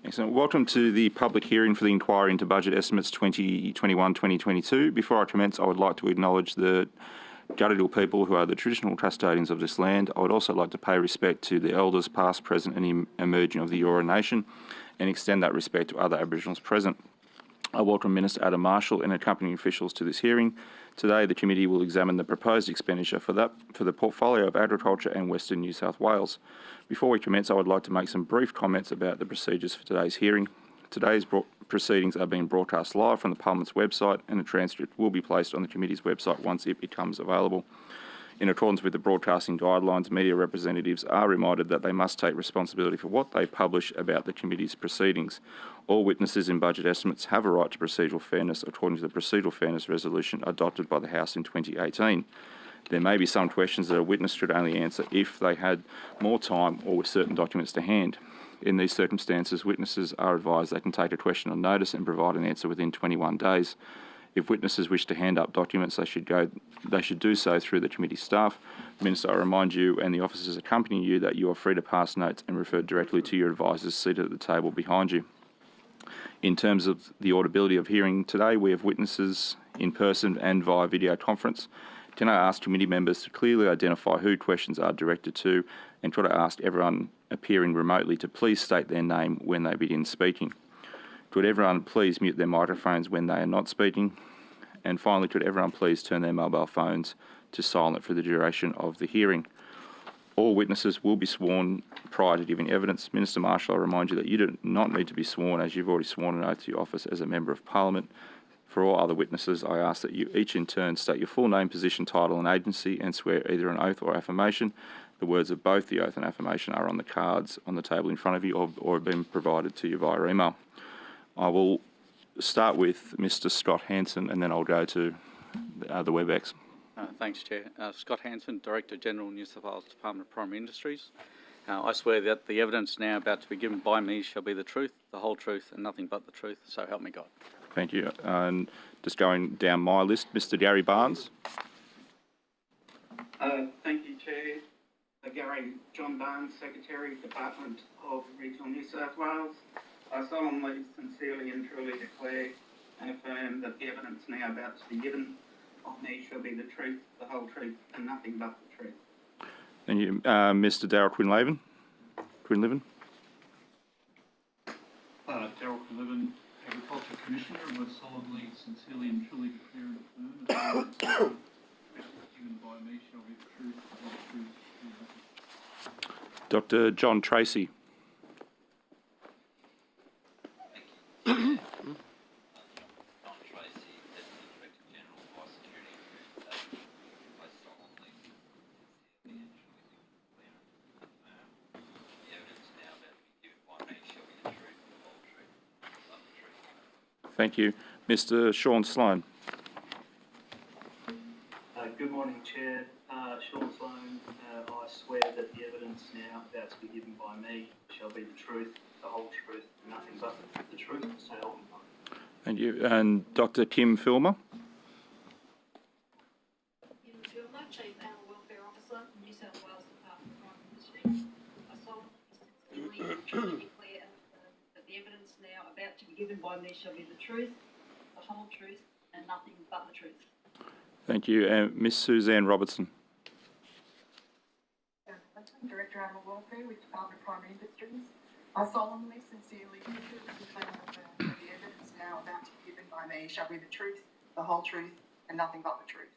Excellent. Welcome to the public hearing for the inquiry into budget estimates 2021-2022. Before I commence, I would like to acknowledge the Gadigal people who are the traditional custodians of this land. I would also like to pay respect to the elders past, present and emerging of the Eora Nation and extend that respect to other Aboriginals present. I welcome Minister Adam Marshall and accompanying officials to this hearing. Today, the committee will examine the proposed expenditure for the portfolio of agriculture and Western New South Wales. Before we commence, I would like to make some brief comments about the procedures for today's hearing. Today's proceedings are being broadcast live from the Parliament's website, and a transcript will be placed on the committee's website once it becomes available. In accordance with the broadcasting guidelines, media representatives are reminded that they must take responsibility for what they publish about the committee's proceedings. All witnesses in budget estimates have a right to procedural fairness according to the procedural fairness resolution adopted by the House in 2018. There may be some questions that a witness should only answer if they had more time or with certain documents to hand. In these circumstances, witnesses are advised they can take a question on notice and provide an answer within 21 days. If witnesses wish to hand up documents, they should do so through the committee staff. Minister, I remind you and the officers accompanying you that you are free to pass notes and refer directly to your advisors seated at the table behind you. In terms of the audibility of hearing today, we have witnesses in person and via video conference. Can I ask committee members to clearly identify who questions are directed to, and try to ask everyone appearing remotely to please state their name when they begin speaking. Could everyone please mute their microphones when they are not speaking? And finally, could everyone please turn their mobile phones to silent for the duration of the hearing? All witnesses will be sworn prior to giving evidence. Minister Marshall, I remind you that you do not need to be sworn, as you've already sworn an oath to your office as a Member of Parliament. For all other witnesses, I ask that you each in turn state your full name, position, title and agency and swear either an oath or affirmation. The words of both the oath and affirmation are on the cards on the table in front of you or have been provided to you via email. I will start with Mr. Scott Hanson and then I'll go to the WebEx. Thanks, Chair. Scott Hanson, Director General, New South Wales Department of Primary Industries. I swear that the evidence now about to be given by me shall be the truth, the whole truth and nothing but the truth, so help me God. Thank you. And just going down my list, Mr. Gary Barnes. Thank you, Chair. John Barnes, Secretary, Department of Regional New South Wales. I solemnly, sincerely and truly declare and affirm that the evidence now about to be given of me shall be the truth, the whole truth and nothing but the truth. Thank you. Mr. Darryl Quinlivan. Darryl Quinlivan, Agriculture Commissioner, and most solemnly, sincerely and truly declare and affirm that the evidence given by me shall be the truth, the whole truth and nothing. Dr. John Tracy. Thank you. Mr. Sean Sloan. Good morning, Chair. Sean Sloan, I swear that the evidence now about to be given by me shall be the truth, the whole truth, and nothing but the truth, so help me God. Thank you. And Dr. Kim Filmer. Kim Filmer, Chief Animal Welfare Officer, New South Wales Department of Primary Industries. I solemnly, sincerely and truly declare and affirm that the evidence now about to be given by me shall be the truth, the whole truth, and nothing but the truth. Thank you. And Miss Suzanne Robertson. Director Animal Welfare with Department of Primary Industries. I solemnly, sincerely, and truly declare and affirm that the evidence now about to be given by me shall be the truth, the whole truth, and nothing but the truth.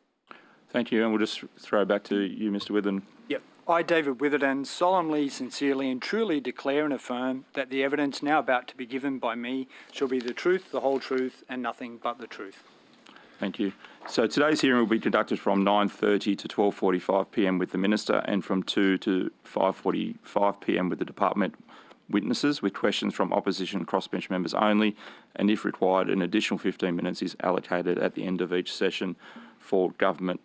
Thank you. And we'll just throw back to you, Mr. Witherden. Yep. I, David Witherden, solemnly, sincerely and truly declare and affirm that the evidence now about to be given by me shall be the truth, the whole truth, and nothing but the truth. Thank you. So today's hearing will be conducted from 9:30 to 12:45 p.m. with the Minister and from 2 to 5:45 p.m. with the Department witnesses, with questions from opposition crossbench members only, and if required, an additional 15 minutes is allocated at the end of each session for government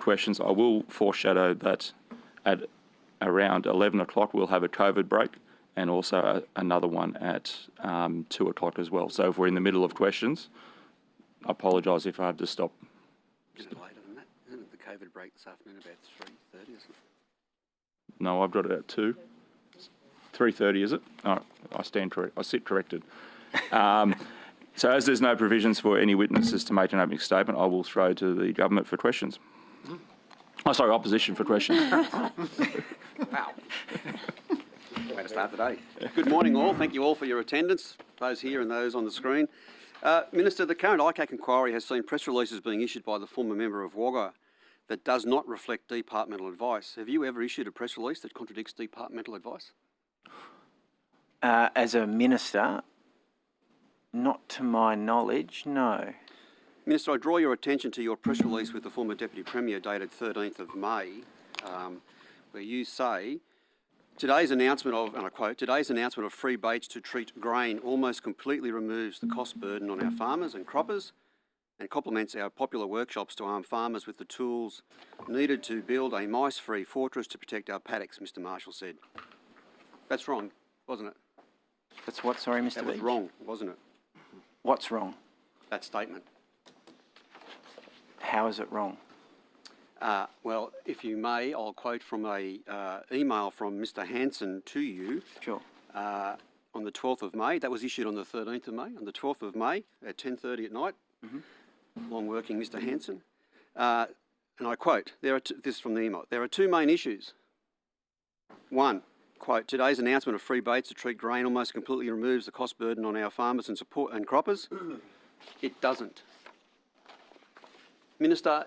questions. I will foreshadow that at around 11 o'clock we'll have a COVID break and also another one at 2 o'clock as well. So if we're in the middle of questions, I apologise if I have to stop. Is it later than that? Isn't it the COVID break this afternoon about 3:30, isn't it? No, I've got it at 2. 3:30, is it? Oh, I stand correct. I sit corrected. So as there's no provisions for any witnesses to make an opening statement, I will throw to the government for questions. Oh, sorry, opposition for questions. Wow. Way to start the day. Good morning, all. Thank you all for your attendance, those here and those on the screen. Minister, the current ICAC inquiry has seen press releases being issued by the former member of Wagga that does not reflect departmental advice. Have you ever issued a press release that contradicts departmental advice? As a minister, not to my knowledge, no. Minister, I draw your attention to your press release with the former Deputy Premier dated 13th of May, where you say, today's announcement of, and I quote, today's announcement of free baits to treat grain almost completely removes the cost burden on our farmers and croppers and complements our popular workshops to arm farmers with the tools needed to build a mice-free fortress to protect our paddocks, Mr Marshall said. That's wrong, wasn't it? That's what, sorry, Mr. That was Veach? wrong, wasn't it? What's wrong? That statement. How is it wrong? Well, if you may, I'll quote from a email from Mr Hanson to you. Sure. On the 12th of May. That was issued on the 13th of May. On the 12th of May at 10:30 at night. Long working Mr Hanson. And I quote, this is from the email, there are two main issues. One, quote, today's announcement of free baits to treat grain almost completely removes the cost burden on our farmers and croppers. It doesn't. Minister,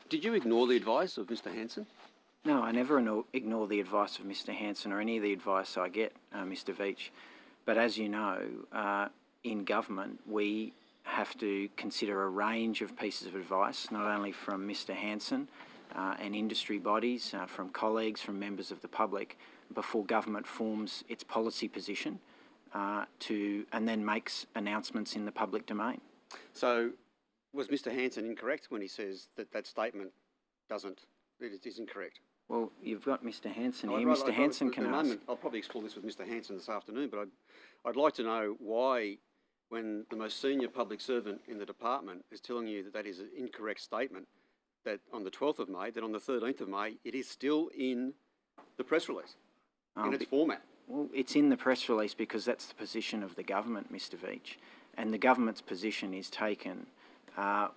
did you ignore the advice of Mr Hanson? No, I never ignore the advice of Mr Hanson or any of the advice I get, Mr Veach. But as you know, in government, we have to consider a range of pieces of advice, not only from Mr Hanson and industry bodies, from colleagues, from members of the public, before government forms its policy position and then makes announcements in the public domain. So, was Mr Hanson incorrect when he says that that statement is incorrect? Well, you've got Mr Hanson No, here. Mr Hanson can ask. I'll probably explore this with Mr Hanson this afternoon, but I'd like to know why, when the most senior public servant in the department is telling you that that is an incorrect statement, that on the 12th of May, that on the 13th of May, it is still in the press release, in its format. Well, it's in the press release because that's the position of the government, Mr Veach. And the government's position is taken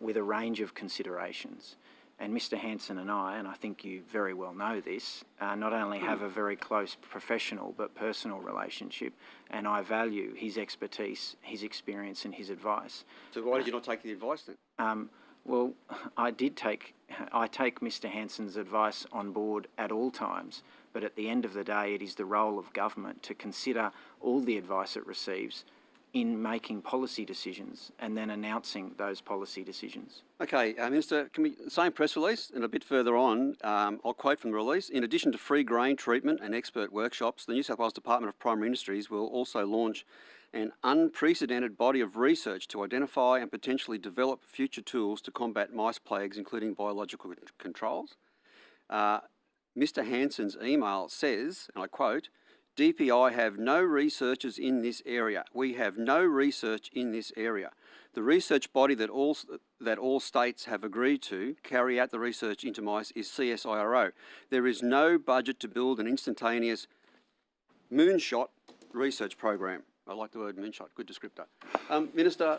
with a range of considerations. And Mr Hanson and I think you very well know this, not only have a very close professional but personal relationship, and I value his expertise, his experience and his advice. So why did you not take the advice then? Well, I take Mr Hanson's advice on board at all times, but at the end of the day it is the role of government to consider all the advice it receives in making policy decisions and then announcing those policy decisions. Okay, Minister, same press release, and a bit further on, I'll quote from the release, in addition to free grain treatment and expert workshops, the New South Wales Department of Primary Industries will also launch an unprecedented body of research to identify and potentially develop future tools to combat mice plagues, including biological controls. Mr Hanson's email says, and I quote, DPI have no researchers in this area. We have no research in this area. The research body that all states have agreed to carry out the research into mice is CSIRO. There is no budget to build an instantaneous moonshot research program. I like the word moonshot, good descriptor. Minister,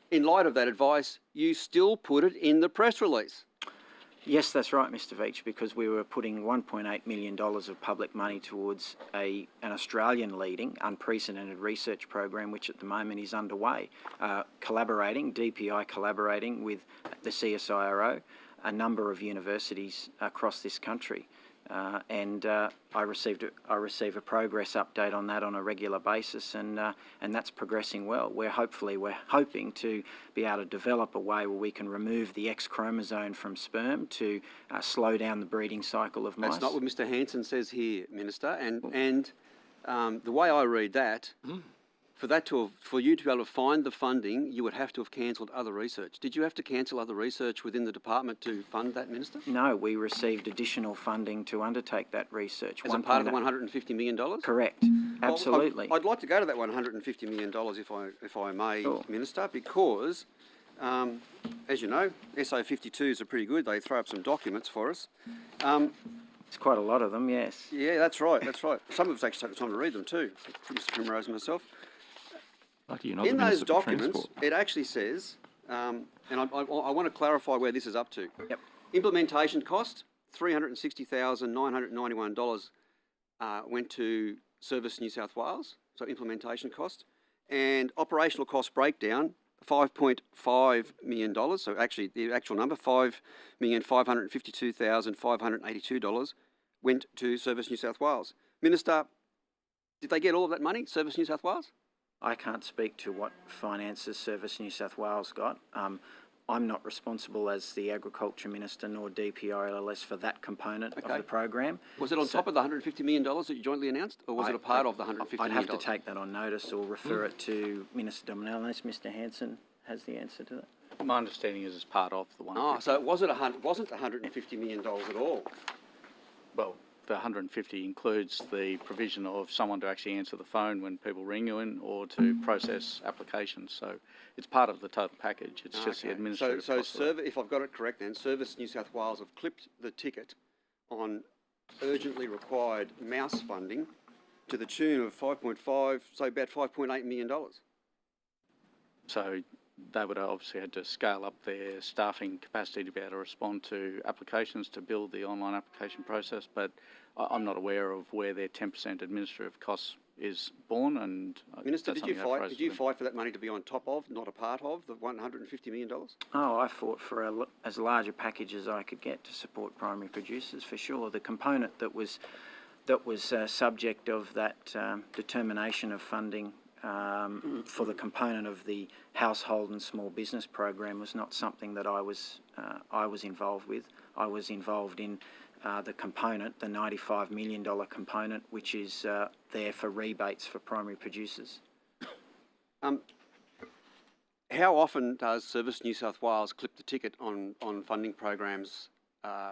in light of that advice, you still put it in the press release. Yes, that's right, Mr Veach, because we were putting $1.8 million of public money towards an Australian-leading, unprecedented research program, which at the moment is underway, DPI collaborating with the CSIRO, a number of universities across this country. I receive a progress update on that on a regular basis, and that's progressing well. We're hoping to be able to develop a way where we can remove the X chromosome from sperm to slow down the breeding cycle of mice. That's not what Mr Hanson says here, Minister. And the way I read that, for you to be able to find the funding, you would have to have cancelled other research. Did you have to cancel other research within the department to fund that, Minister? No, we received additional funding to undertake that research. As a part of the $150 million? Correct, absolutely. I'd like to go to that $150 million if I may, sure. Minister, because, as you know, SO52s are pretty good. They throw up some documents for us. It's quite a lot of them, yes. Yeah, that's right, that's right. Some of us actually take the time to read them too, Mr Primrose and myself. Lucky you're not In the those Minister for documents, Transport. it actually says, and I want to clarify where this is up to. Yep. Implementation cost, $360,991 went to Service New South Wales, so implementation cost. And operational cost breakdown, $5.5 million, so actually the actual number, $5,552,582 went to Service New South Wales. Minister, did they get all of that money, Service New South Wales? I can't speak to what finances Service New South Wales got. I'm not responsible as the Agriculture Minister nor DPRLS for that component of the program. Was it on top of the $150 million that you jointly announced, or was it a part of the $150 million? I'd have to take that on notice or refer it to Minister Dominel, unless Mr Hanson has the answer to that. My understanding is it's part of the one. Oh, so it wasn't $150 million at all? Well, the 150 includes the provision of someone to actually answer the phone when people ring you in, or to process applications. So it's part of the total package. It's just the administrative cost. So if I've got it correct then, Service New South Wales have clipped the ticket on urgently required mouse funding to the tune of about $5.8 million. So they would have obviously had to scale up their staffing capacity to be able to respond to applications, to build the online application process, but I'm not aware of where their 10% administrative costs is born. And Minister, did you fight for that money to be on top of, not a part of, the $150 million? Oh, I fought for as large a package as I could get to support primary producers, for sure. The component that was subject of that determination of funding for the component of the household and small business program was not something that I was involved with. I was involved in the component, the $95 million component, which is there for rebates for primary producers. How often does Service New South Wales clip the ticket on funding programs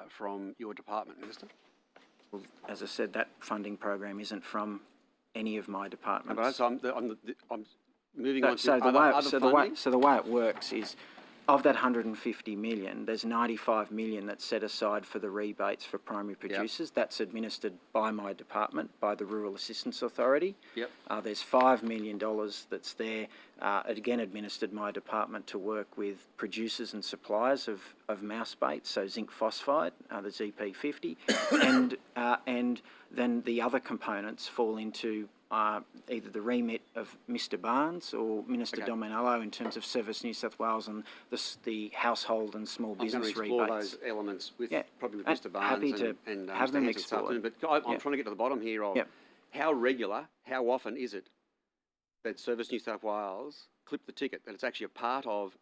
from your department, Minister? Well, as I said, that funding program isn't from any of my departments. Okay, so I'm moving on to so other funding. The way it works is, of that 150 million, there's 95 million that's set aside for the rebates for primary producers. Yep. That's administered by my department, by the Rural Assistance Authority. Yep. There's $5 million that's there, again administered my department to work with producers and suppliers of mouse bait, so zinc phosphide, the ZP50, and then the other components fall into either the remit of Mr Barnes or Minister Dominello in terms of Service New South Wales and the household and small business rebates. I'm going to explore those elements probably with Mr Barnes happy to and have Mr them Hanson this afternoon. But I'm trying to get to the bottom here of how regular, how often is it that Service New South Wales clip the ticket, that it's actually a part of,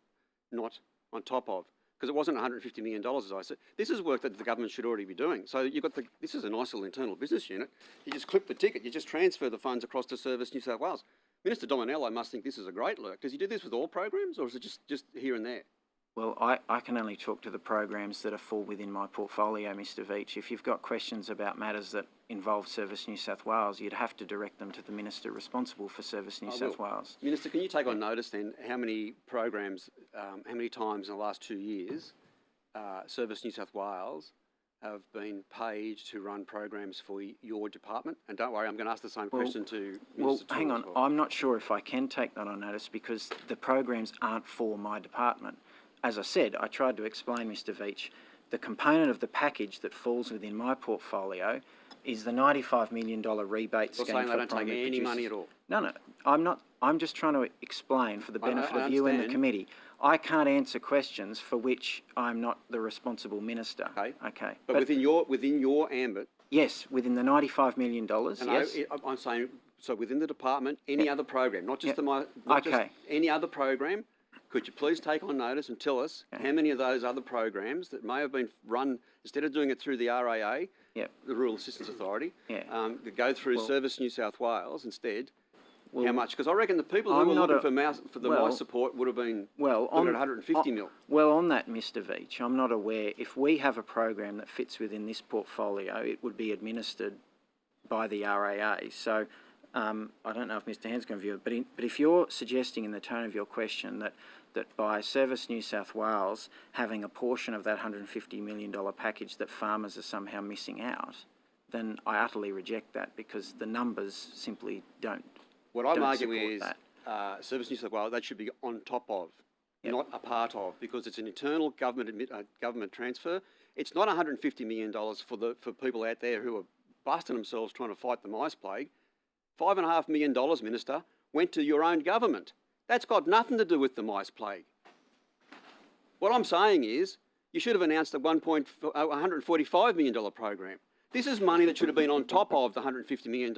not on top of? Because it wasn't $150 million, as I said. This is work that the government should already be doing. So you've got this is a nice little internal business unit. You just clip the ticket, you just transfer the funds across to Service New South Wales. Minister Dominello must think this is a great work. Does he do this with all programs, or is it just here and there? Well, I can only talk to the programs that fall within my portfolio, Mr Veach. If you've got questions about matters that involve Service New South Wales, you'd have to direct them to the Minister responsible for Service New South Wales. Minister, can you take on notice then how many programs, how many times in the last 2 years Service New South Wales have been paid to run programs for your department? And don't worry, I'm going to ask the same question to Minister Toole hang on. as well. I'm not sure if I can take that on notice because the programs aren't for my department. As I said, I tried to explain, Mr Veach, the component of the package that falls within my portfolio is the $95 million rebate scheme for primary producers. You're saying they don't take any money at all? No, I'm not. I'm just trying to explain for the benefit of you and the committee. I can't answer questions for which I'm not the responsible minister. Okay. But within your ambit. Yes, within the $95 million. Yes. I'm saying so within the department, any other program, not just just any other program. Could you please take on notice and tell us how many of those other programs that may have been run, instead of doing it through the RAA, the Rural Assistance Authority, that go through Service New South Wales instead, how much? Because I reckon the people who were looking for mouse support would have been looking at 150 mil. Well, on that, Mr Veach, I'm not aware. If we have a program that fits within this portfolio, it would be administered by the RAA. So I don't know if Mr Hand's going to view it, but if you're suggesting in the tone of your question that that by Service New South Wales having a portion of that $150 million package that farmers are somehow missing out, then I utterly reject that because the numbers simply don't. What I'm don't arguing support is that. Service New South Wales, that should be on top of, Yep. not a part of, because it's an internal government transfer. It's not $150 million for people out there who are busting themselves trying to fight the mice plague. $5.5 million, Minister, went to your own government. That's got nothing to do with the mice plague. What I'm saying is you should have announced a $145 million program. This is money that should have been on top of the $150 million,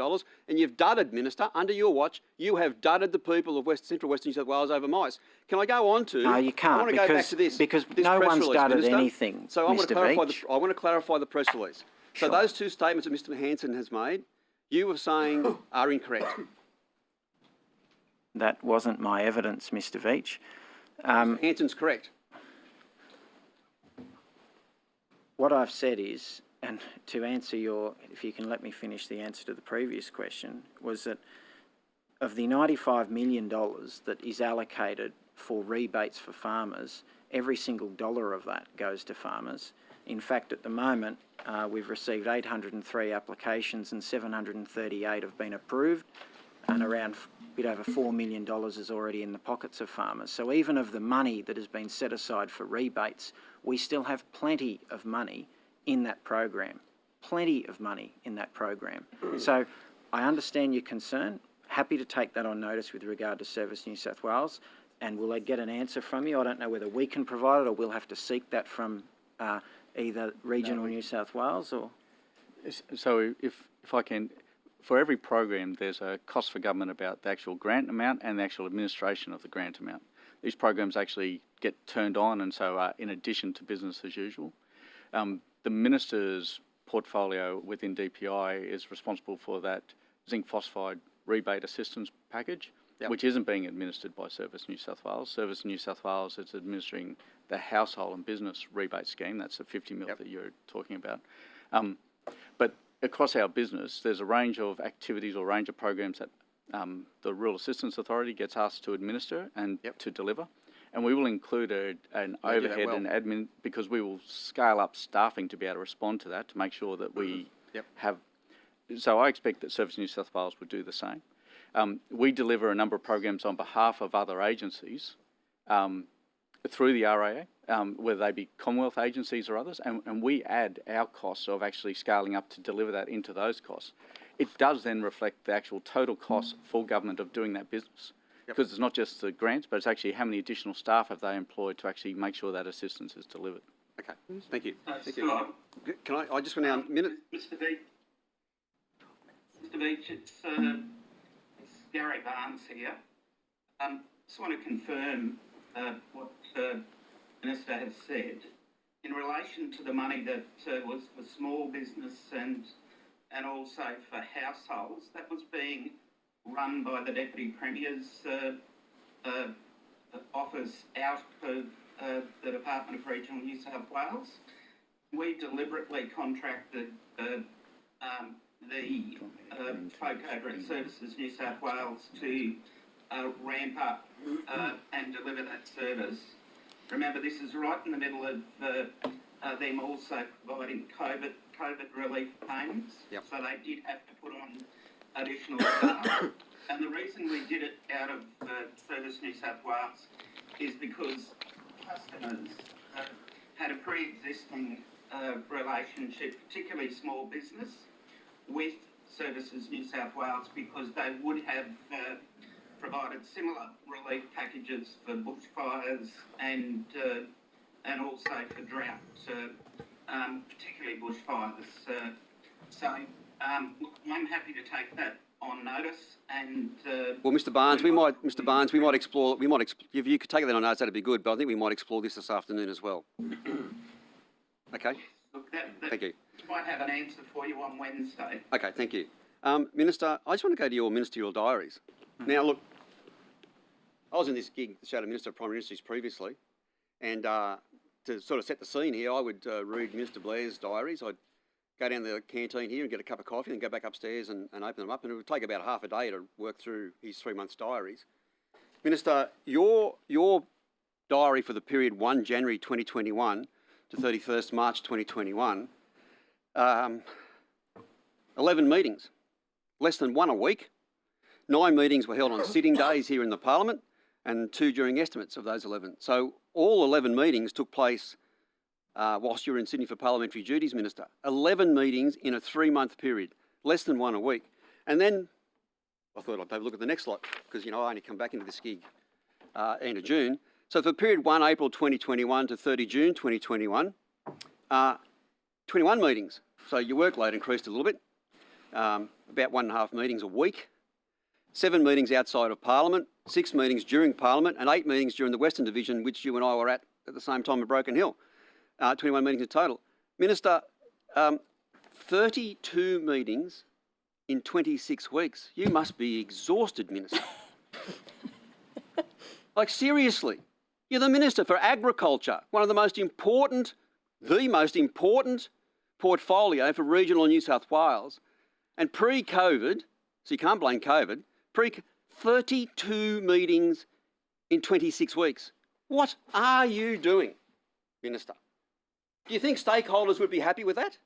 and you've dudded, Minister, under your watch, you have dudded the people of Central Western New South Wales over mice. Can I go on to... No, you can't, I want to go back to this. because this no press one's release, dudded Minister. anything, So I want to Mr. clarify Veach. I want to clarify the press release. So Sure. those two statements that Mr Hanson has made, you were saying are incorrect. That wasn't my evidence, Mr. Veach. Hanson's correct. What I've said is, and to answer your, if you can let me finish the answer to the previous question, was that of the $95 million that is allocated for rebates for farmers, every single dollar of that goes to farmers. In fact, at the moment, we've received 803 applications and 738 have been approved, and around a bit over $4 million is already in the pockets of farmers. So even of the money that has been set aside for rebates, we still have plenty of money in that program. Plenty of money in that program. So I understand your concern. Happy to take that on notice with regard to Service New South Wales, and will I get an answer from you? I don't know whether we can provide it or we'll have to seek that from either Regional New South Wales or... So if I can, for every program, there's a cost for government about the actual grant amount and the actual administration of the grant amount. These programs actually get turned on and so are in addition to business as usual. The Minister's portfolio within DPI is responsible for that zinc phosphide rebate assistance package, Yep. which isn't being administered by Service New South Wales. Service New South Wales is administering the household and business rebate scheme. That's the 50 mil Yep. that you're talking about. But across our business, there's a range of activities or range of programs that the Rural Assistance Authority gets asked to administer and Yep. to deliver. And we will include an They do that overhead well. and admin because we will scale up staffing to be able to respond to that to make sure that we Yep. have. So I expect that Service New South Wales would do the same. We deliver a number of programs on behalf of other agencies through the RAA, whether they be Commonwealth agencies or others, and we add our costs of actually scaling up to deliver that into those costs. It does then reflect the actual total cost for government of doing that business. Yep. Because it's not just the grants, but it's actually how many additional staff have they employed to actually make sure that assistance is delivered. Okay, thank you. Thank Scott, you. Can I just want now, minute... Mr. Veach, it's Gary Barnes here. Just want to confirm what the Minister has said. In relation to the money that was for small business and also for households, that was being run by the Deputy Premier's office out of the Department of Regional New South Wales. We deliberately contracted the folk over at Services New South Wales to ramp up and deliver that service. Remember, this is right in the middle of them also providing COVID relief payments. Yep. So they did have to put on additional staff. And the reason we did it out of Service New South Wales is because customers had a pre-existing relationship, particularly small business, with Services New South Wales because they would have provided similar relief packages for bushfires and also for drought, particularly bushfires. So I'm happy to take that on notice and. Well, Mr. Barnes, we might explore. If you could take that on notice, that'd be good. But I think we might explore this afternoon as well. Okay. Look, Thank you. Might have an answer for you on Wednesday. Okay, thank you. Minister, I just want to go to your ministerial diaries. Now, look, I was in this gig, the Shadow Minister of Prime Ministers previously, and to sort of set the scene here, I would read Minister Blair's diaries. I'd go down to the canteen here and get a cup of coffee and go back upstairs and open them up, and it would take about half a day to work through his 3 months' diaries. Minister, your diary for the period 1 January 2021 to 31st March 2021, 11 meetings, less than one a week. 9 meetings were held on sitting days here in the Parliament and 2 during estimates of those 11. So all 11 meetings took place whilst you were in Sydney for parliamentary duties, Minister. 11 meetings in a 3-month period, less than one a week. And then I thought I'd have a look at the next slide because, you know, I only come back into this gig end of June. So for period 1 April 2021 to 30 June 2021, 21 meetings. So your workload increased a little bit, about 1.5 meetings a week. 7 meetings outside of Parliament, 6 meetings during Parliament, and 8 meetings during the Western Division, which you and I were at the same time at Broken Hill. 21 meetings in total. Minister, 32 meetings in 26 weeks. You must be exhausted, Minister. Like, seriously. You're the Minister for Agriculture, one of the most important portfolio for regional New South Wales. And pre-COVID, so you can't blame COVID, 32 meetings in 26 weeks. What are you doing, Minister? Do you think stakeholders would be happy with that?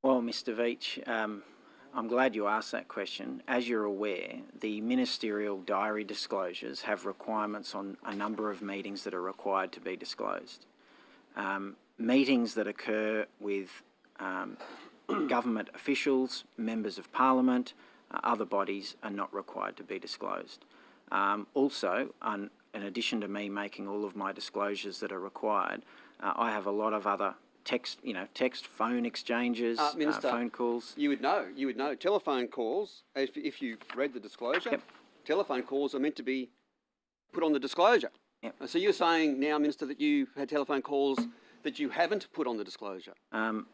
Well, Mr Veach, I'm glad you asked that question. As you're aware, the ministerial diary disclosures have requirements on a number of meetings that are required to be disclosed. Meetings that occur with government officials, members of Parliament, other bodies are not required to be disclosed. Also, in addition to me making all of my disclosures that are required, I have a lot of other text, phone exchanges, Minister, phone calls. You would know. Telephone calls, if you read the disclosure, Yep. telephone calls are meant to be put on the disclosure. Yep. So you're saying now, Minister, that you had telephone calls that you haven't put on the disclosure?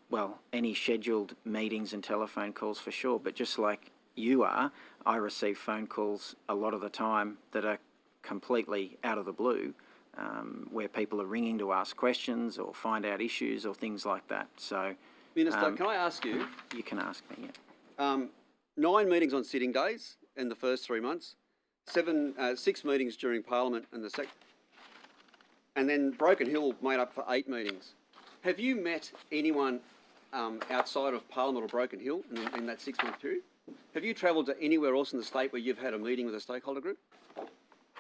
Well, any scheduled meetings and telephone calls for sure, but just like you are, I receive phone calls a lot of the time that are completely out of the blue, where people are ringing to ask questions or find out issues or things like that. So, Minister, can I ask you? You can ask me, yeah. 9 meetings on sitting days in the first 3 months, 6 meetings during Parliament in the second, and then Broken Hill made up for 8 meetings. Have you met anyone outside of Parliament or Broken Hill in that 6-month period? Have you travelled to anywhere else in the state where you've had a meeting with a stakeholder group?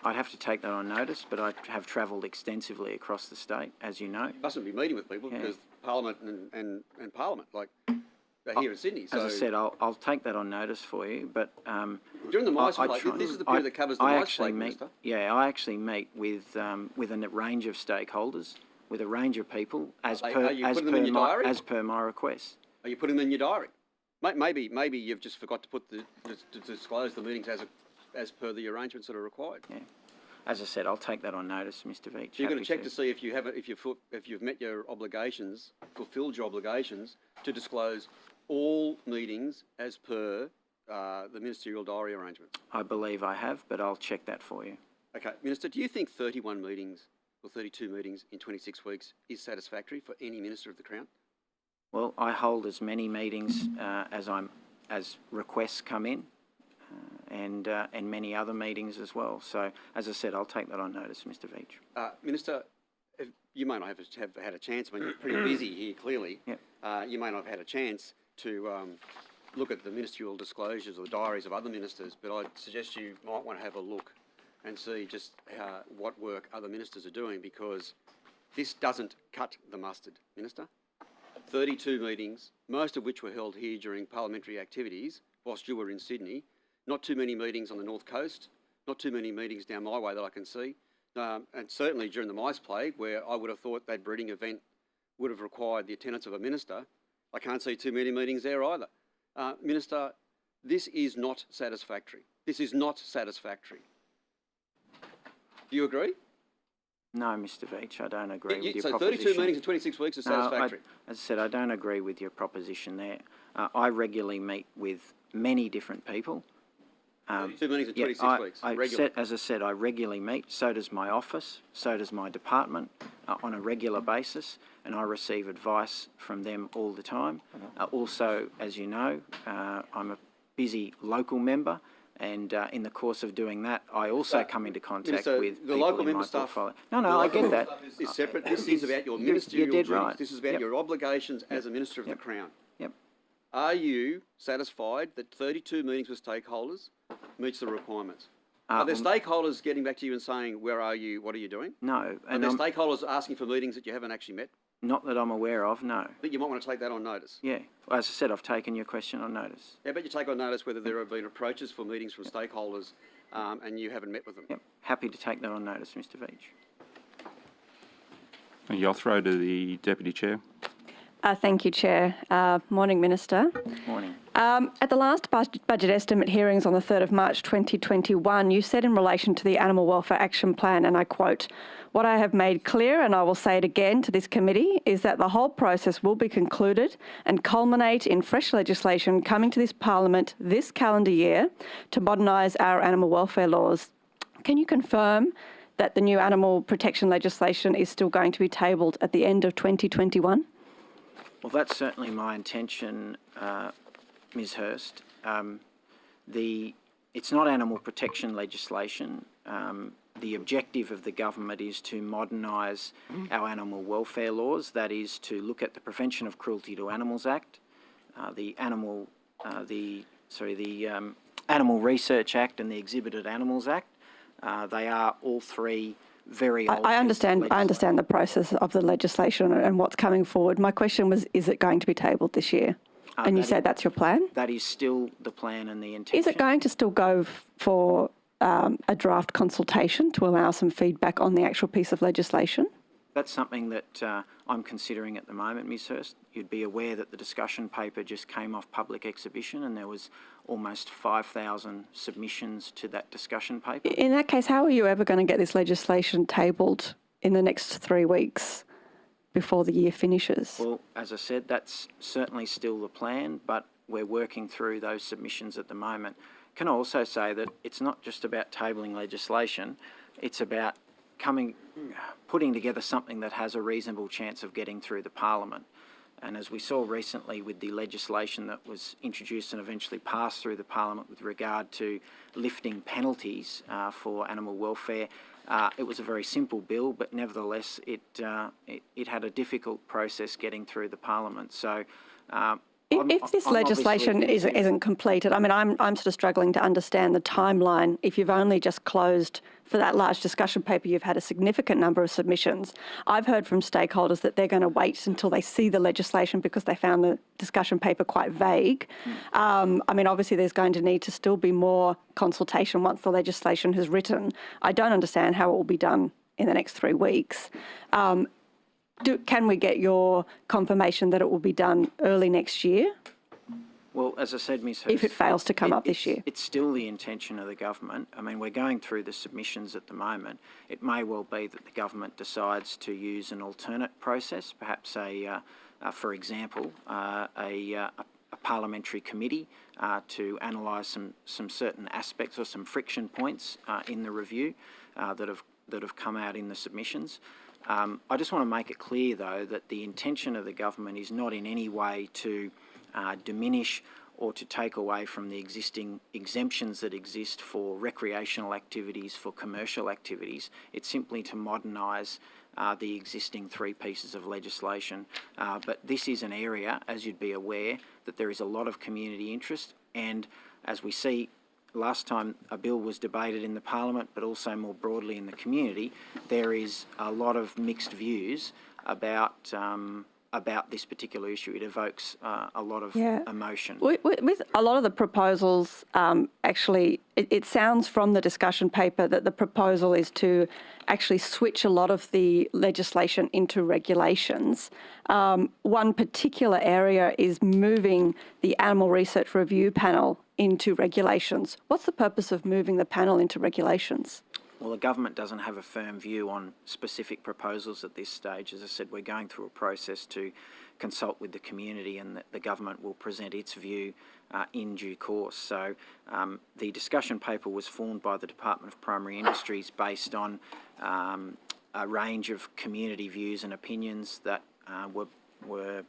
I'd have to take that on notice, but I have travelled extensively across the state, as you know. You mustn't be meeting with people because Parliament and Parliament, like, they're here in Sydney. So as I said, I'll take that on notice for you, but during the mice plague, this is the period that covers the mice plague, Minister. Yeah, I actually meet with a range of stakeholders, with a range of people, as per my request. Are you putting them in your diary? Maybe you've just forgot to put to disclose the meetings as per the arrangements that are required. Yeah. As I said, I'll take that on notice, Mr Veach. So you're going to check to see if you've met your obligations, fulfilled your obligations to disclose all meetings as per the ministerial diary arrangement. I believe I have, but I'll check that for you. Okay, Minister, do you think 31 meetings or 32 meetings in 26 weeks is satisfactory for any Minister of the Crown? Well, I hold as many meetings as requests come in, and many other meetings as well. So, as I said, I'll take that on notice, Mr Veach. Minister, you may not have had a chance. I mean, you're pretty busy here, clearly. Yep. You may not have had a chance to look at the ministerial disclosures or the diaries of other ministers, but I'd suggest you might want to have a look and see just what work other ministers are doing, because this doesn't cut the mustard, Minister. 32 meetings, most of which were held here during parliamentary activities whilst you were in Sydney. Not too many meetings on the North Coast, not too many meetings down my way that I can see. And certainly during the mice plague, where I would have thought that breeding event would have required the attendance of a minister, I can't see too many meetings there either. Minister, this is not satisfactory. This is not satisfactory. Do you agree? No, Mr Veach, I don't agree with your so proposition. 32 meetings in 26 weeks is satisfactory? As I said, I don't agree with your proposition there. I regularly meet with many different people. 32 meetings in 26 weeks, regularly? As I said, I regularly meet. So does my office, so does my department on a regular basis, and I receive advice from them all the time. Also, as you know, I'm a busy local member, And in the course of doing that, I also come into contact Minister, with the people local in member my stuff. portfolio. No, I get that. Stuff is separate. This is about your You're ministerial dead duties. right. This is about Yep. your obligations as a Minister of the Crown. Yep. Are you satisfied that 32 meetings with stakeholders meets the requirements? Are there stakeholders getting back to you and saying, where are you, what are you doing? No. Are And there stakeholders asking for meetings that you haven't actually met? not that I'm aware of, no. But you might want to take that on notice. Yeah. Well, as I said, I've taken your question on notice. How about you take on notice whether there have been approaches for meetings from stakeholders and you haven't met with them? Yep. Happy to take that on notice, Mr Veach. Thank you. I'll throw to the Deputy Chair. Thank you, Chair. Morning, Minister. Morning. At the last budget estimate hearings on the 3rd of March 2021, you said in relation to the Animal Welfare Action Plan, and I quote, "What I have made clear, and I will say it again to this committee, is that the whole process will be concluded and culminate in fresh legislation coming to this Parliament this calendar year to modernise our animal welfare laws." Can you confirm that the new animal protection legislation is still going to be tabled at the end of 2021? Well, that's certainly my intention, Ms Hurst. It's not animal protection legislation. The objective of the government is to modernise our animal welfare laws. That is to look at the Prevention of Cruelty to Animals Act, the Animal Research Act, and the Exhibited Animals Act. They are all three very old. I understand the process of the legislation and what's coming forward. My question was, is it going to be tabled this year? And you said that's your plan? That is still the plan and the intention. Is it going to still go for a draft consultation to allow some feedback on the actual piece of legislation? That's something that I'm considering at the moment, Ms Hurst. You'd be aware that the discussion paper just came off public exhibition and there was almost 5,000 submissions to that discussion paper. In that case, how are you ever going to get this legislation tabled in the next 3 weeks before the year finishes? Well, as I said, that's certainly still the plan, but we're working through those submissions at the moment. Can I also say that it's not just about tabling legislation, it's about putting together something that has a reasonable chance of getting through the Parliament. And as we saw recently with the legislation that was introduced and eventually passed through the Parliament with regard to lifting penalties for animal welfare, it was a very simple bill, but nevertheless it had a difficult process getting through the Parliament. So if this legislation isn't completed, I mean, I'm sort of struggling to understand the timeline. If you've only just closed for that large discussion paper, you've had a significant number of submissions. I've heard from stakeholders that they're going to wait until they see the legislation because they found the discussion paper quite vague. I mean, obviously there's going to need to still be more consultation once the legislation is written. I don't understand how it will be done in the next 3 weeks. Can we get your confirmation that it will be done early next year? Well, as I said, Ms Hurst, if it fails to come up this year? It's still the intention of the government. I mean, we're going through the submissions at the moment. It may well be that the government decides to use an alternate process, perhaps for example, a parliamentary committee to analyse some certain aspects or some friction points in the review that have come out in the submissions. I just want to make it clear, though, that the intention of the government is not in any way to diminish or to take away from the existing exemptions that exist for recreational activities, for commercial activities. It's simply to modernise the existing 3 pieces of legislation. But this is an area, as you'd be aware, that there is a lot of community interest, and as we see last time a bill was debated in the Parliament, but also more broadly in the community, there is a lot of mixed views about this particular issue. It evokes a lot of emotion. With a lot of the proposals, actually, it sounds from the discussion paper that the proposal is to actually switch a lot of the legislation into regulations. One particular area is moving the Animal Research Review Panel into regulations. What's the purpose of moving the panel into regulations? Well, the government doesn't have a firm view on specific proposals at this stage. As I said, we're going through a process to consult with the community, and the government will present its view in due course. So the discussion paper was formed by the Department of Primary Industries based on a range of community views and opinions that were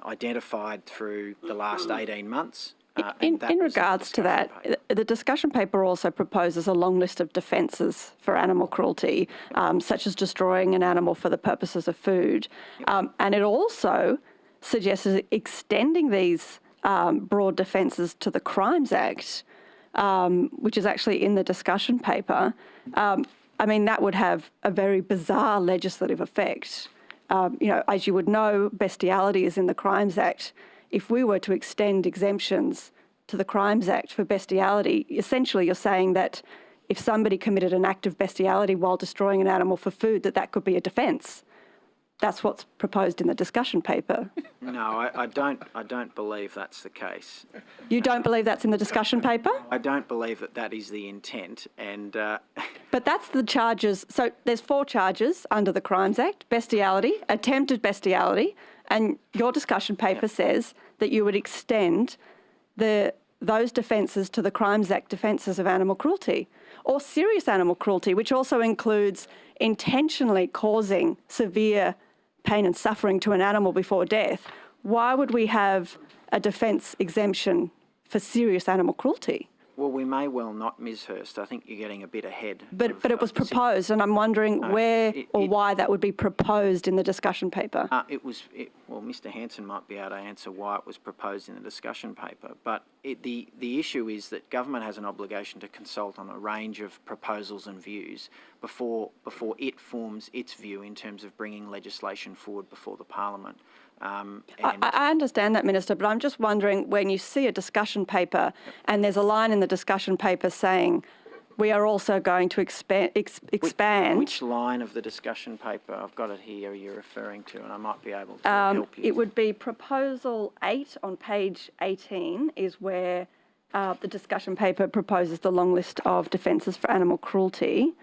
identified through the last 18 months. In regards to that, the discussion paper also proposes a long list of defences for animal cruelty, such as destroying an animal for the purposes of food. And it also suggests extending these broad defences to the Crimes Act, which is actually in the discussion paper. I mean, that would have a very bizarre legislative effect. As you would know, bestiality is in the Crimes Act. If we were to extend exemptions to the Crimes Act for bestiality, essentially you're saying that if somebody committed an act of bestiality while destroying an animal for food, that could be a defence. That's what's proposed in the discussion paper. No, I don't believe that's the case. You don't believe that's in the discussion paper? I don't believe that is the intent, and... But that's the charges. So there's 4 charges under the Crimes Act: bestiality, attempted bestiality, and your discussion paper says that you would extend those defences to the Crimes Act defences of animal cruelty, or serious animal cruelty, which also includes intentionally causing severe pain and suffering to an animal before death. Why would we have a defence exemption for serious animal cruelty? Well, we may well not, Ms Hurst. I think you're getting a bit ahead. But it was proposed, and I'm wondering why that would be proposed in the discussion paper. Well, Mr Hanson might be able to answer why it was proposed in the discussion paper, but the issue is that government has an obligation to consult on a range of proposals and views before it forms its view in terms of bringing legislation forward before the Parliament. I understand that, Minister, but I'm just wondering, when you see a discussion paper and there's a line in the discussion paper saying we are also going to expand... Which line of the discussion paper? I've got it here you're referring to, and I might be able to help you. It would be Proposal 8 on page 18 is where the discussion paper proposes the long list of defences for animal cruelty.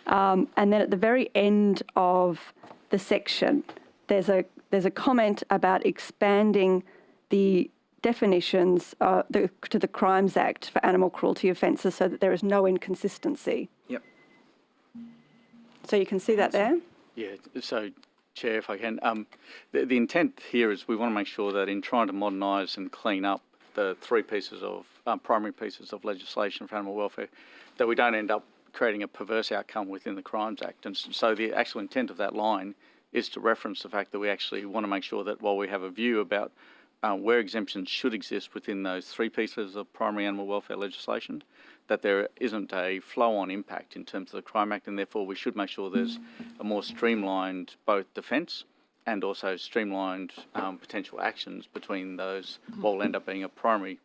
And then at the very end of the section, there's a comment about expanding the definitions to the Crimes Act for animal cruelty offences so that there is no inconsistency. Yep. So you can see that there? Yeah, so, Chair, if I can, the intent here is we want to make sure that in trying to modernise and clean up the 3 pieces of primary pieces of legislation for animal welfare, that we don't end up creating a perverse outcome within the Crimes Act. And so the actual intent of that line is to reference the fact that we actually want to make sure that while we have a view about where exemptions should exist within those 3 pieces of primary animal welfare legislation, that there isn't a flow-on impact in terms of the Crime Act, and therefore we should make sure there's a more streamlined both defence and also streamlined potential actions between those what will end up being a primary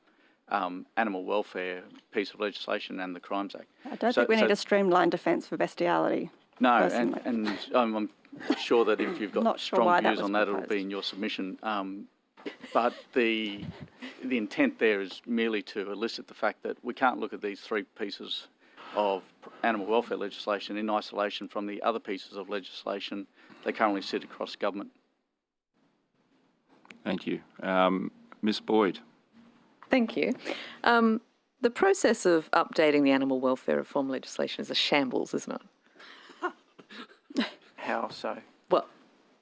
animal welfare piece of legislation and the Crimes Act. I don't think we need a streamlined defence for bestiality. No, personally. and I'm sure that if you've got strong views on that, it'll be in your submission. But the intent there is merely to elicit the fact that we can't look at these 3 pieces of animal welfare legislation in isolation from the other pieces of legislation that currently sit across government. Thank you. Ms Boyd. Thank you. The process of updating the animal welfare reform legislation is a shambles, isn't it? How so? Well,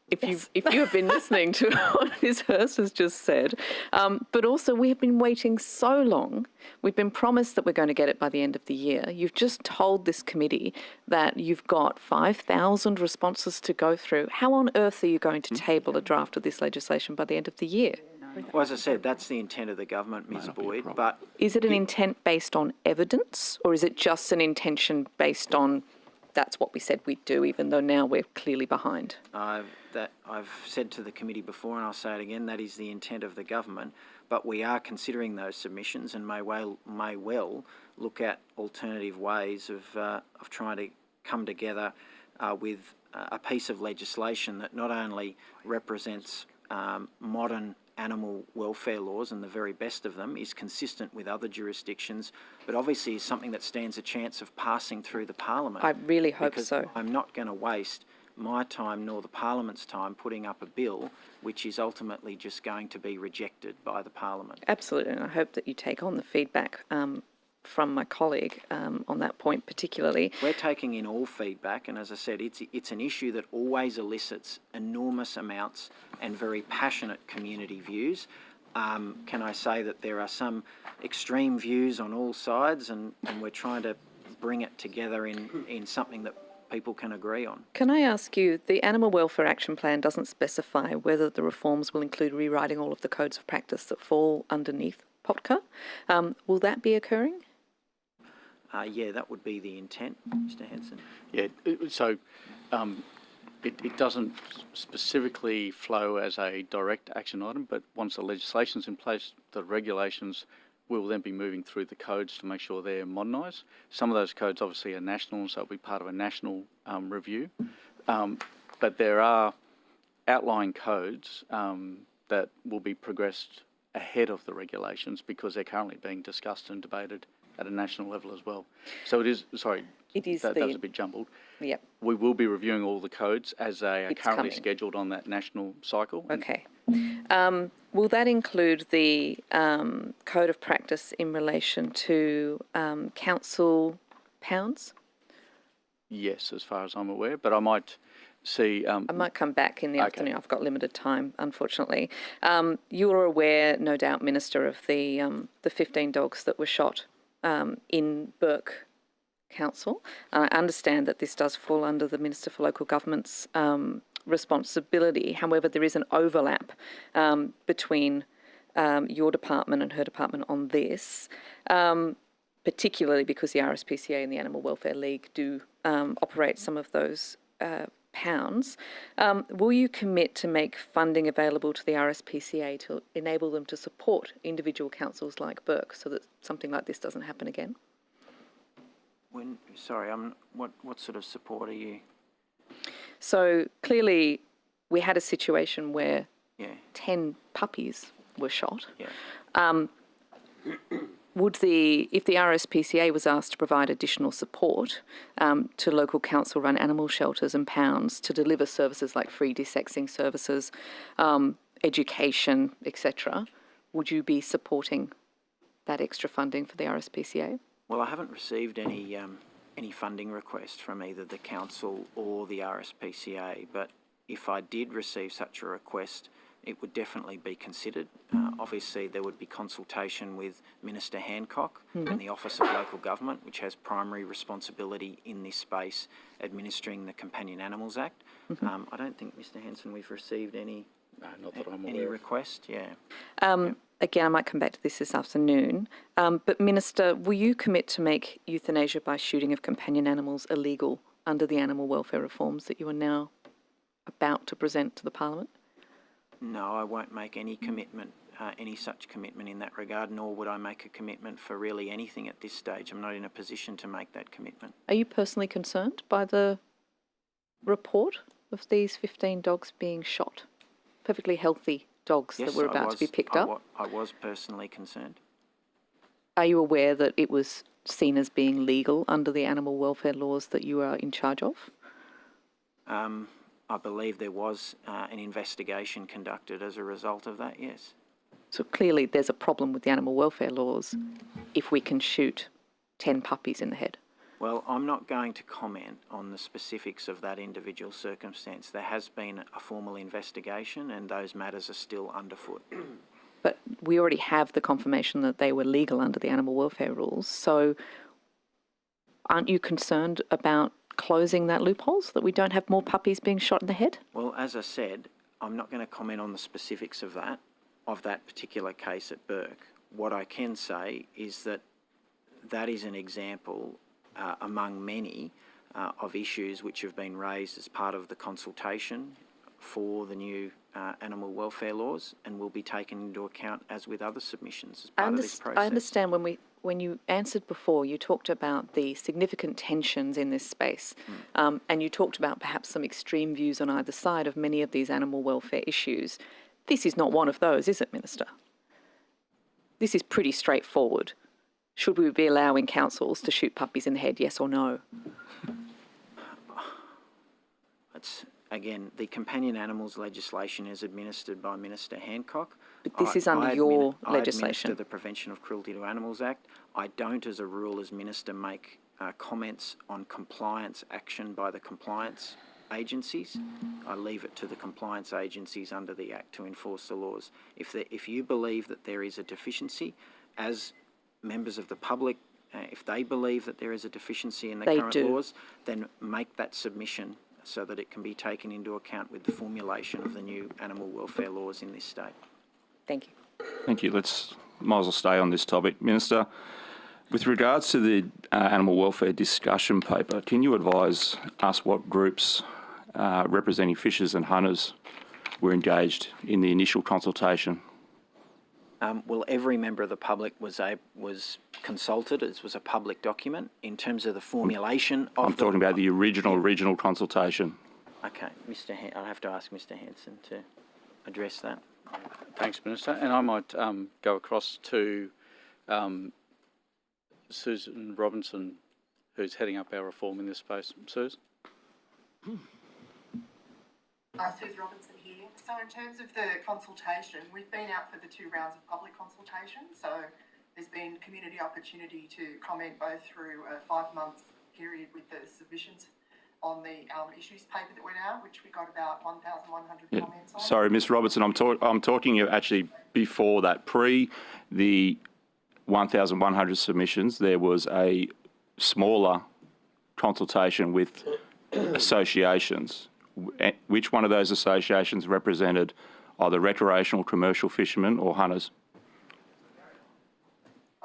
if you have been listening to what Ms Hurst has just said, but also we have been waiting so long. We've been promised that we're going to get it by the end of the year. You've just told this committee that you've got 5,000 responses to go through. How on earth are you going to table a draft of this legislation by the end of the year? Well, as I said, that's the intent of the government, Ms Boyd, but... Is it an intent based on evidence, or is it just an intention based on that's what we said we'd do, even though now we're clearly behind? I've said to the committee before, and I'll say it again, that is the intent of the government, but we are considering those submissions and may well look at alternative ways of trying to come together with a piece of legislation that not only represents modern animal welfare laws, and the very best of them, is consistent with other jurisdictions, but obviously is something that stands a chance of passing through the Parliament. I really hope so. Because I'm not going to waste my time nor the Parliament's time putting up a bill which is ultimately just going to be rejected by the Parliament. Absolutely, and I hope that you take on the feedback from my colleague on that point particularly. We're taking in all feedback, and as I said, it's an issue that always elicits enormous amounts and very passionate community views. can I say that there are some extreme views on all sides, and we're trying to bring it together in something that people can agree on. Can I ask you, the Animal Welfare Action Plan doesn't specify whether the reforms will include rewriting all of the codes of practice that fall underneath POTCA. Will that be occurring? Yeah, that would be the intent, Mr. Hanson. Yeah, so it doesn't specifically flow as a direct action item, but once the legislation's in place, the regulations will then be moving through the codes to make sure they're modernised. Some of those codes obviously are national, so it'll be part of a national review. But there are outlying codes that will be progressed ahead of the regulations because they're currently being discussed and debated at a national level as well. So it is, sorry, it is that was a bit jumbled. Yep. We will be reviewing all the codes as they are It's currently coming. scheduled on that national cycle. Okay. Will that include the code of practice in relation to council pounds? Yes, as far as I'm aware, but I might see... I might come back in the afternoon. I've got limited time, unfortunately. You are aware, no doubt, Minister, of the 15 dogs that were shot in Burke Council. I understand that this does fall under the Minister for Local Government's responsibility. However, there is an overlap between your department and her department on this, particularly because the RSPCA and the Animal Welfare League do operate some of those pounds. Will you commit to make funding available to the RSPCA to enable them to support individual councils like Burke so that something like this doesn't happen again? What sort of support are you? So clearly we had a situation where Yeah. 10 puppies were shot. Yeah. If the RSPCA was asked to provide additional support to local council-run animal shelters and pounds to deliver services like free desexing services, education, etc., would you be supporting that extra funding for the RSPCA? Well, I haven't received any funding request from either the council or the RSPCA, but if I did receive such a request, it would definitely be considered. Obviously, there would be consultation with Minister Hancock and the Office of Local Government, which has primary responsibility in this space, administering the Companion Animals Act. I don't think, Mr. Hanson, we've received any request. Yeah. Again, I might come back to this afternoon. But Minister, will you commit to make euthanasia by shooting of companion animals illegal under the animal welfare reforms that you are now about to present to the Parliament? No, I won't make any commitment, any such commitment in that regard, nor would I make a commitment for really anything at this stage. I'm not in a position to make that commitment. Are you personally concerned by the report of these 15 dogs being shot? Perfectly healthy dogs that were about to be picked up? I was personally concerned. Are you aware that it was seen as being legal under the animal welfare laws that you are in charge of? I believe there was an investigation conducted as a result of that, yes. So clearly there's a problem with the animal welfare laws if we can shoot 10 puppies in the head. Well, I'm not going to comment on the specifics of that individual circumstance. There has been a formal investigation and those matters are still underfoot. But we already have the confirmation that they were legal under the animal welfare rules. So aren't you concerned about closing that loophole so that we don't have more puppies being shot in the head? Well, as I said, I'm not going to comment on the specifics of that particular case at Burke. What I can say is that that is an example among many of issues which have been raised as part of the consultation for the new animal welfare laws and will be taken into account as with other submissions as part of this process. I understand when you answered before, you talked about the significant tensions in this space and you talked about perhaps some extreme views on either side of many of these animal welfare issues. This is not one of those, is it, Minister? This is pretty straightforward. Should we be allowing councils to shoot puppies in the head, yes or no? Again, the companion animals legislation is administered by Minister Hancock. But this is under your legislation. I administer the Prevention of Cruelty to Animals Act. I don't, as a rule, as Minister, make comments on compliance action by the compliance agencies. I leave it to the compliance agencies under the Act to enforce the laws. If you believe that there is a deficiency, as members of the public, if they believe that there is a deficiency in the current laws, then make that submission so that it can be taken into account with the formulation of the new animal welfare laws in this state. Thank you. Thank you. Might as well stay on this topic. Minister, with regards to the animal welfare discussion paper, can you advise us what groups representing fishers and hunters were engaged in the initial consultation? Well, every member of the public was consulted. It was a public document. In terms of the formulation of I'm talking about the original consultation. Okay, I'll have to ask Mr. Hanson to address that. Thanks, Minister. And I might go across to Susan Robinson, who's heading up our reform in this space. Suze? Suze Robinson here. So in terms of the consultation, we've been out for the 2 rounds of public consultation. So there's been community opportunity to comment both through a 5-month period with the submissions on the issues paper that went out, which we got about 1,100 comments on. Sorry, Ms Robertson, I'm talking actually before that. Pre the 1,100 submissions, there was a smaller consultation with associations. Which one of those associations represented either recreational, commercial fishermen or hunters?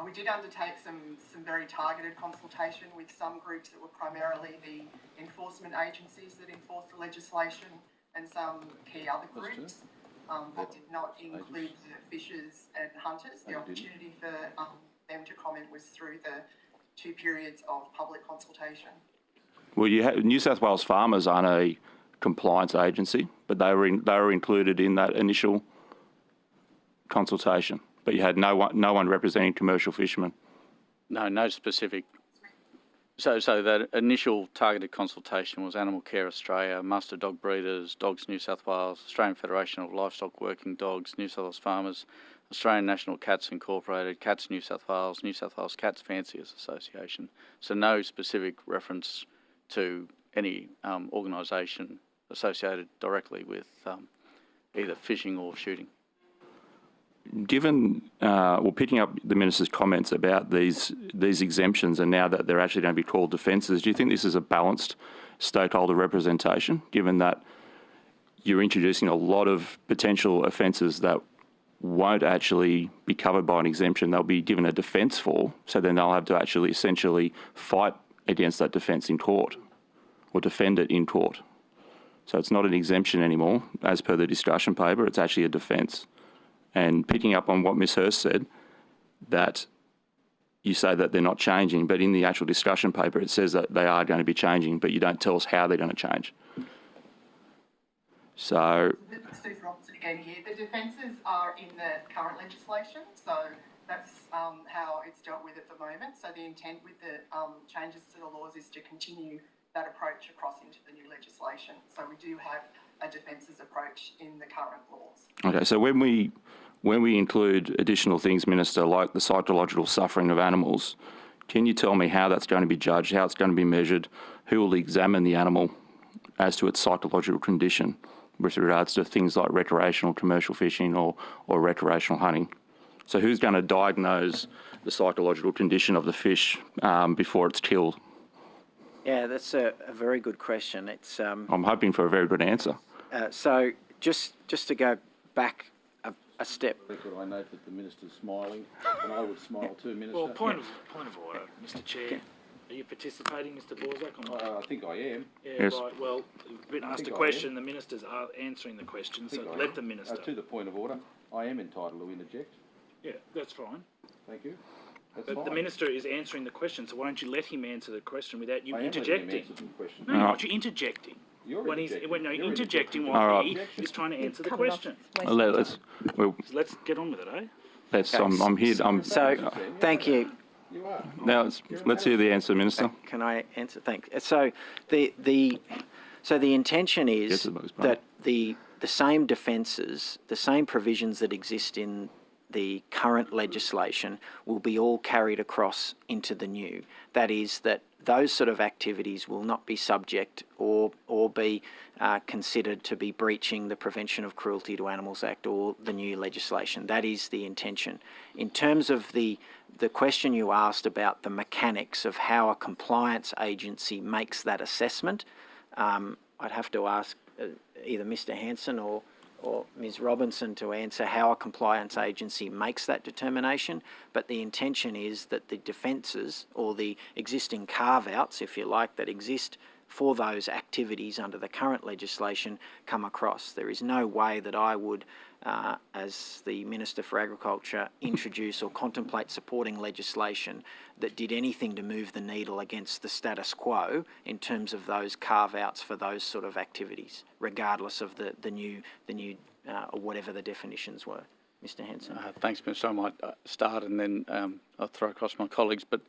We did undertake some very targeted consultation with some groups that were primarily the enforcement agencies that enforce the legislation and some key other groups. That did not include the fishers and hunters. The opportunity for them to comment was through the 2 periods of public consultation. Well, New South Wales Farmers aren't a compliance agency, but they were included in that initial consultation. But you had no one representing commercial fishermen. No specific. So that initial targeted consultation was Animal Care Australia, Master Dog Breeders, Dogs New South Wales, Australian Federation of Livestock Working Dogs, New South Wales Farmers, Australian National Cats Incorporated, Cats New South Wales Cats Fanciers Association. So no specific reference to any organisation associated directly with either fishing or shooting. Given, picking up the Minister's comments about these exemptions and now that they're actually going to be called defences, do you think this is a balanced stakeholder representation, given that you're introducing a lot of potential offences that won't actually be covered by an exemption, they'll be given a defence for, so then they'll have to actually essentially fight against that defence in court or defend it in court. So it's not an exemption anymore, as per the discussion paper, it's actually a defence. And picking up on what Ms Hurst said, that you say that they're not changing, but in the actual discussion paper it says that they are going to be changing, but you don't tell us how they're going to change. So... Suze Robinson again here. The defences are in the current legislation, so that's how it's dealt with at the moment. So the intent with the changes to the laws is to continue that approach across into the new legislation. So we do have a defences approach in the current laws. Okay, so when we include additional things, Minister, like the psychological suffering of animals, can you tell me how that's going to be judged, how it's going to be measured, who will examine the animal as to its psychological condition with regards to things like recreational commercial fishing or recreational hunting? So who's going to diagnose the psychological condition of the fish before it's killed? Yeah, that's a very good question. It's I'm hoping for a very good answer. So just to go back a step. I note that the Minister's smiling, and I would smile too, Minister. Well, point of order, Mr Chair. Are you participating, Mr Borzak? I think I am. Yeah, yes. Right. Well, you've been asked a question. The Minister's answering the question, so let the Minister. To the point of order, I am entitled to interject. Yeah, that's fine. Thank you. But the Minister is answering the question, so why don't you let him answer the question without you interjecting? I am letting him answer the question. No, you're not. You're interjecting. You're interjecting while he's trying to answer the question. Let's get on with it, eh? I'm here. So, thank you. You are. Now let's hear the answer, Minister. Can I answer? Thanks. So the intention is that the same defences, the same provisions that exist in the current legislation will be all carried across into the new. That is that those sort of activities will not be subject or be considered to be breaching the Prevention of Cruelty to Animals Act or the new legislation. That is the intention. In terms of the question you asked about the mechanics of how a compliance agency makes that assessment, I'd have to ask either Mr. Hanson or Ms. Robinson to answer how a compliance agency makes that determination, but the intention is that the defences or the existing carve-outs, if you like, that exist for those activities under the current legislation come across. There is no way that I would, as the Minister for Agriculture, introduce or contemplate supporting legislation that did anything to move the needle against the status quo in terms of those carve-outs for those sort of activities, regardless of the new or whatever the definitions were. Mr. Hanson. Thanks, Minister. I might start and then I'll throw across my colleagues. But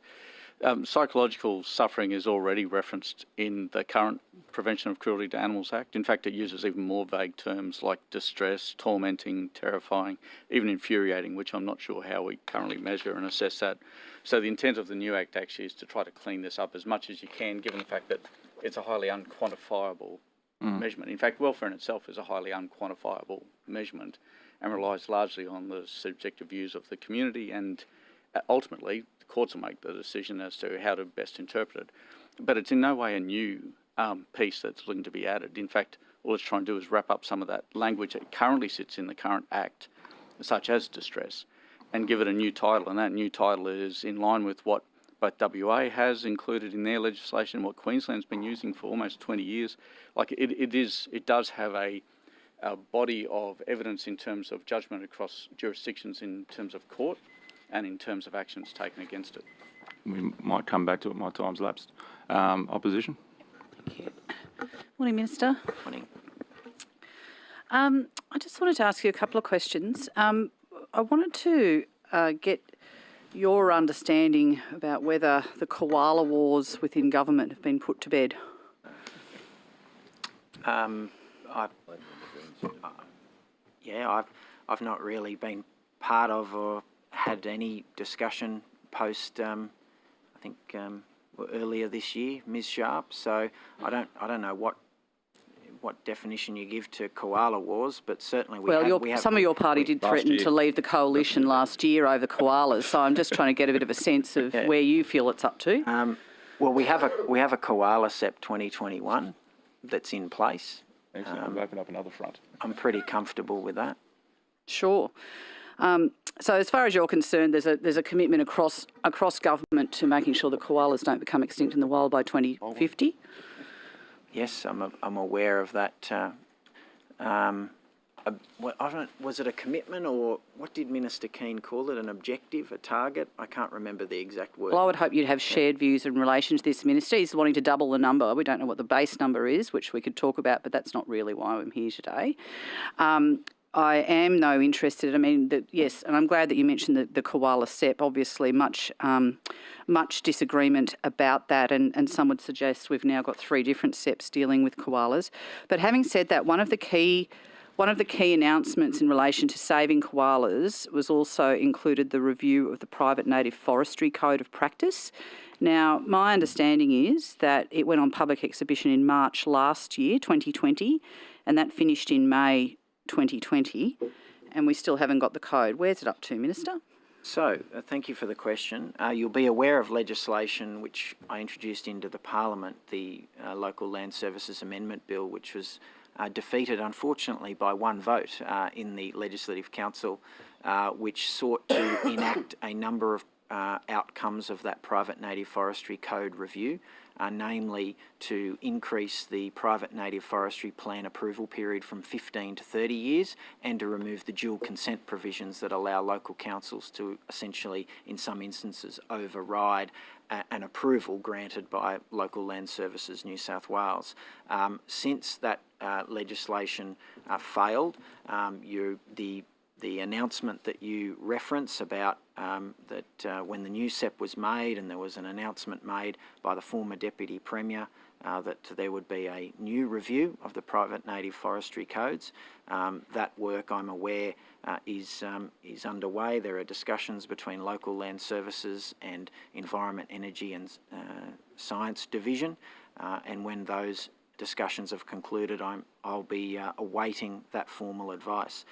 psychological suffering is already referenced in the current Prevention of Cruelty to Animals Act. In fact, it uses even more vague terms like distress, tormenting, terrifying, even infuriating, which I'm not sure how we currently measure and assess that. So the intent of the new Act actually is to try to clean this up as much as you can, given the fact that it's a highly unquantifiable measurement. In fact, welfare in itself is a highly unquantifiable measurement and relies largely on the subjective views of the community, and ultimately the courts will make the decision as to how to best interpret it. But it's in no way a new piece that's looking to be added. In fact, all it's trying to do is wrap up some of that language that currently sits in the current Act, such as distress, and give it a new title, and that new title is in line with what both WA has included in their legislation and what Queensland's been using for almost 20 years. Like it does have a body of evidence in terms of judgment across jurisdictions in terms of court and in terms of actions taken against it. We might come back to it. My time's lapsed. Opposition? Thank you. Morning, Minister. Morning. I just wanted to ask you a couple of questions. I wanted to get your understanding about whether the koala wars within government have been put to bed. I've not really been part of or had any discussion post I think earlier this year, Ms. Sharp. So I don't know what definition you give to koala wars, but certainly some of your party did threaten to leave the coalition last year over koalas. So I'm just trying to get a bit of a sense of where you feel it's up to. Well, we have a koala SEP 2021 that's in place. Excellent. We've opened up another front. I'm pretty comfortable with that. Sure. So as far as you're concerned, there's a commitment across government to making sure that koalas don't become extinct in the wild by 2050. Yes, I'm aware of that. Was it a commitment, or what did Minister Keane call it? An objective, a target? I can't remember the exact word. Well, I would hope you'd have shared views in relation to this, Minister. He's wanting to double the number. We don't know what the base number is, which we could talk about, but that's not really why I'm here today. I am, though, interested. I mean, yes, and I'm glad that you mentioned the koala SEP. Obviously, much disagreement about that, and some would suggest we've now got 3 different SEPs dealing with koalas. But having said that, one of the key announcements in relation to saving koalas was also included the review of the private native forestry code of practice. Now, my understanding is that it went on public exhibition in March last year, 2020, and that finished in May 2020, and we still haven't got the code. Where's it up to, Minister? So, thank you for the question. You'll be aware of legislation which I introduced into the Parliament, the Local Land Services Amendment Bill, which was defeated, unfortunately, by 1 vote in the Legislative Council, which sought to enact a number of outcomes of that private native forestry code review, namely to increase the private native forestry plan approval period from 15 to 30 years and to remove the dual consent provisions that allow local councils to essentially, in some instances, override an approval granted by Local Land Services New South Wales. Since that legislation failed, the announcement that you reference about that when the new SEP was made, and there was an announcement made by the former Deputy Premier that there would be a new review of the private native forestry codes. That work, I'm aware, is underway. There are discussions between local land services and Environment, Energy and Science Division, and when those discussions have concluded, I'll be awaiting that formal advice.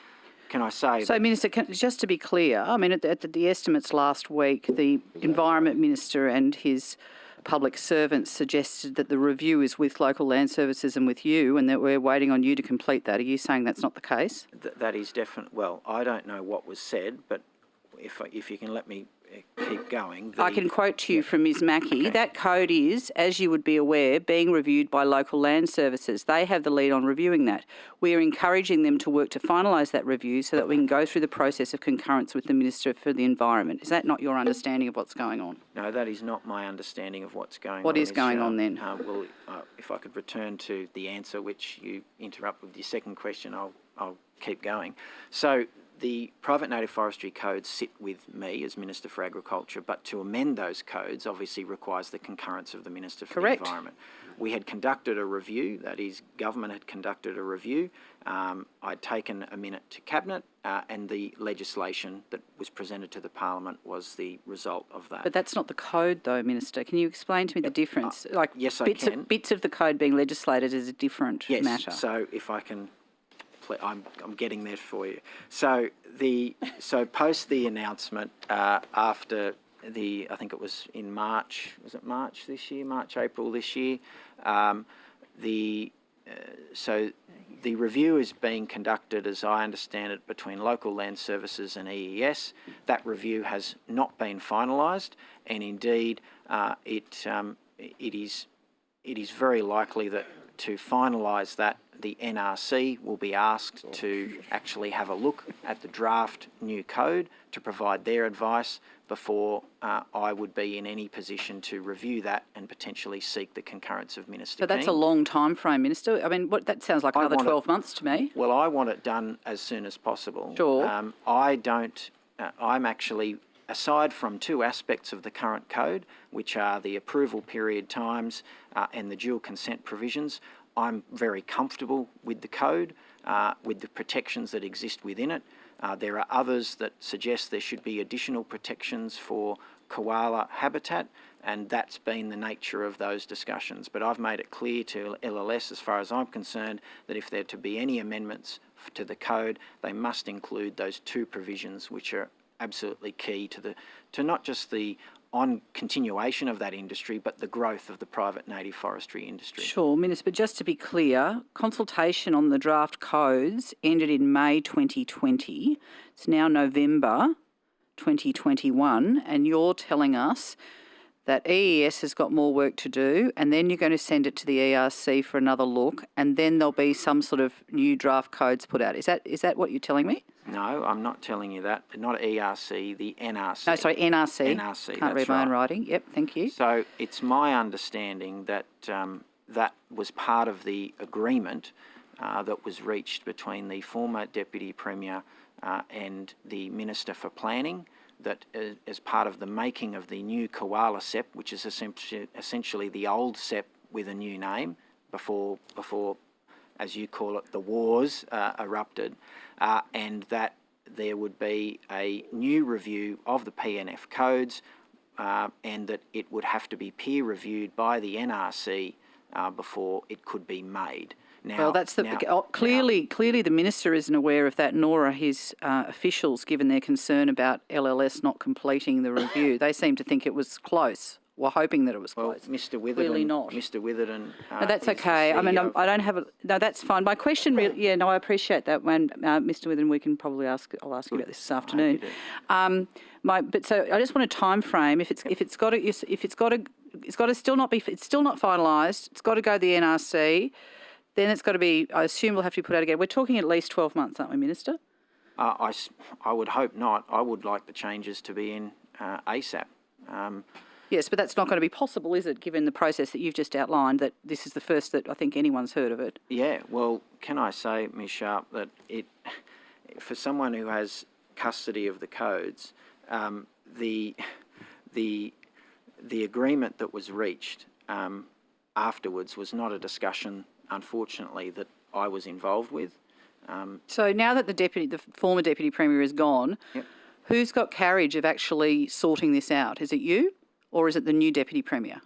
Can I say... So, Minister, just to be clear, I mean, at the estimates last week, the Environment Minister and his public servants suggested that the review is with local land services and with you, and that we're waiting on you to complete that. Are you saying that's not the case? That is definite. Well, I don't know what was said, but if you can let me keep going. I can quote to you from Ms Mackey. Okay. That code is, as you would be aware, being reviewed by local land services. They have the lead on reviewing that. We are encouraging them to work to finalise that review so that we can go through the process of concurrence with the Minister for the Environment. Is that not your understanding of what's going on? No, that is not my understanding of what's going on. What is going on then? Well, if I could return to the answer, which you interrupt with your second question, I'll keep going. So, the private native forestry codes sit with me as Minister for Agriculture, but to amend those codes obviously requires the concurrence of the Minister for the Environment. We had conducted a review, that is, government had conducted a review. I'd taken a minute to Cabinet, and the legislation that was presented to the Parliament was the result of that. But that's not the code, though, Minister. Can you explain to me the difference? Yes, I can. Bits of the code being legislated is a different matter. Yes, so if I can... I'm getting there for you. So post the announcement after I think it was in March. Was it March this year? April this year. So the review is being conducted, as I understand it, between local land services and EES. That review has not been finalised, and indeed it is very likely that to finalise that, the NRC will be asked to actually have a look at the draft new code to provide their advice before I would be in any position to review that and potentially seek the concurrence of Minister King. So that's a long time frame, Minister. I mean, that sounds like another 12 months to me. Well, I want it done as soon as possible. Sure. I'm actually, aside from two aspects of the current code, which are the approval period times and the dual consent provisions, I'm very comfortable with the code, with the protections that exist within it. There are others that suggest there should be additional protections for koala habitat, and that's been the nature of those discussions. But I've made it clear to LLS, as far as I'm concerned, that if there are to be any amendments to the code, they must include those two provisions, which are absolutely key to not just the continuation of that industry, but the growth of the private native forestry industry. Sure, Minister, but just to be clear, consultation on the draft codes ended in May 2020. It's now November 2021, and you're telling us that EES has got more work to do, and then you're going to send it to the ERC for another look, and then there'll be some sort of new draft codes put out. Is that what you're telling me? No, I'm not telling you that. Not ERC, the NRC. No, sorry, NRC. NRC, Can't read my own writing. Yep, thank you. So it's my understanding that that was part of the agreement that was reached between the former Deputy Premier and the Minister for Planning, that as part of the making of the new koala SEP, which is essentially the old SEP with a new name, before, as you call it, the wars erupted, and that there would be a new review of the PNF codes, and that it would have to be peer reviewed by the NRC before it could be made. Now, well, clearly the Minister isn't aware of that, nor are his officials, given their concern about LLS not completing the review. They seem to think it was close. We're hoping that it was close. Well, Mr. Witherden... Clearly not. Mr. Witherden... no, that's okay. I mean, I don't have... No, that's fine. My question really... Yeah, no, I appreciate that. When Mr. Witherden, we can probably ask... I'll ask you about this afternoon. But so I just want a time frame. If it's got to still not be... It's still not finalised. It's got to go to the NRC. Then it's got to be... I assume we'll have to be put out again. We're talking at least 12 months, aren't we, Minister? I would hope not. I would like the changes to be in ASAP. Yes, but that's not going to be possible, is it, given the process that you've just outlined, that this is the first that I think anyone's heard of it? Yeah, well, can I say, Ms Sharp, that for someone who has custody of the codes, the agreement that was reached afterwards was not a discussion, unfortunately, that I was involved with. So now that the former Deputy Premier is gone, Yep. who's got carriage of actually sorting this out? Is it you or is it the new Deputy Premier?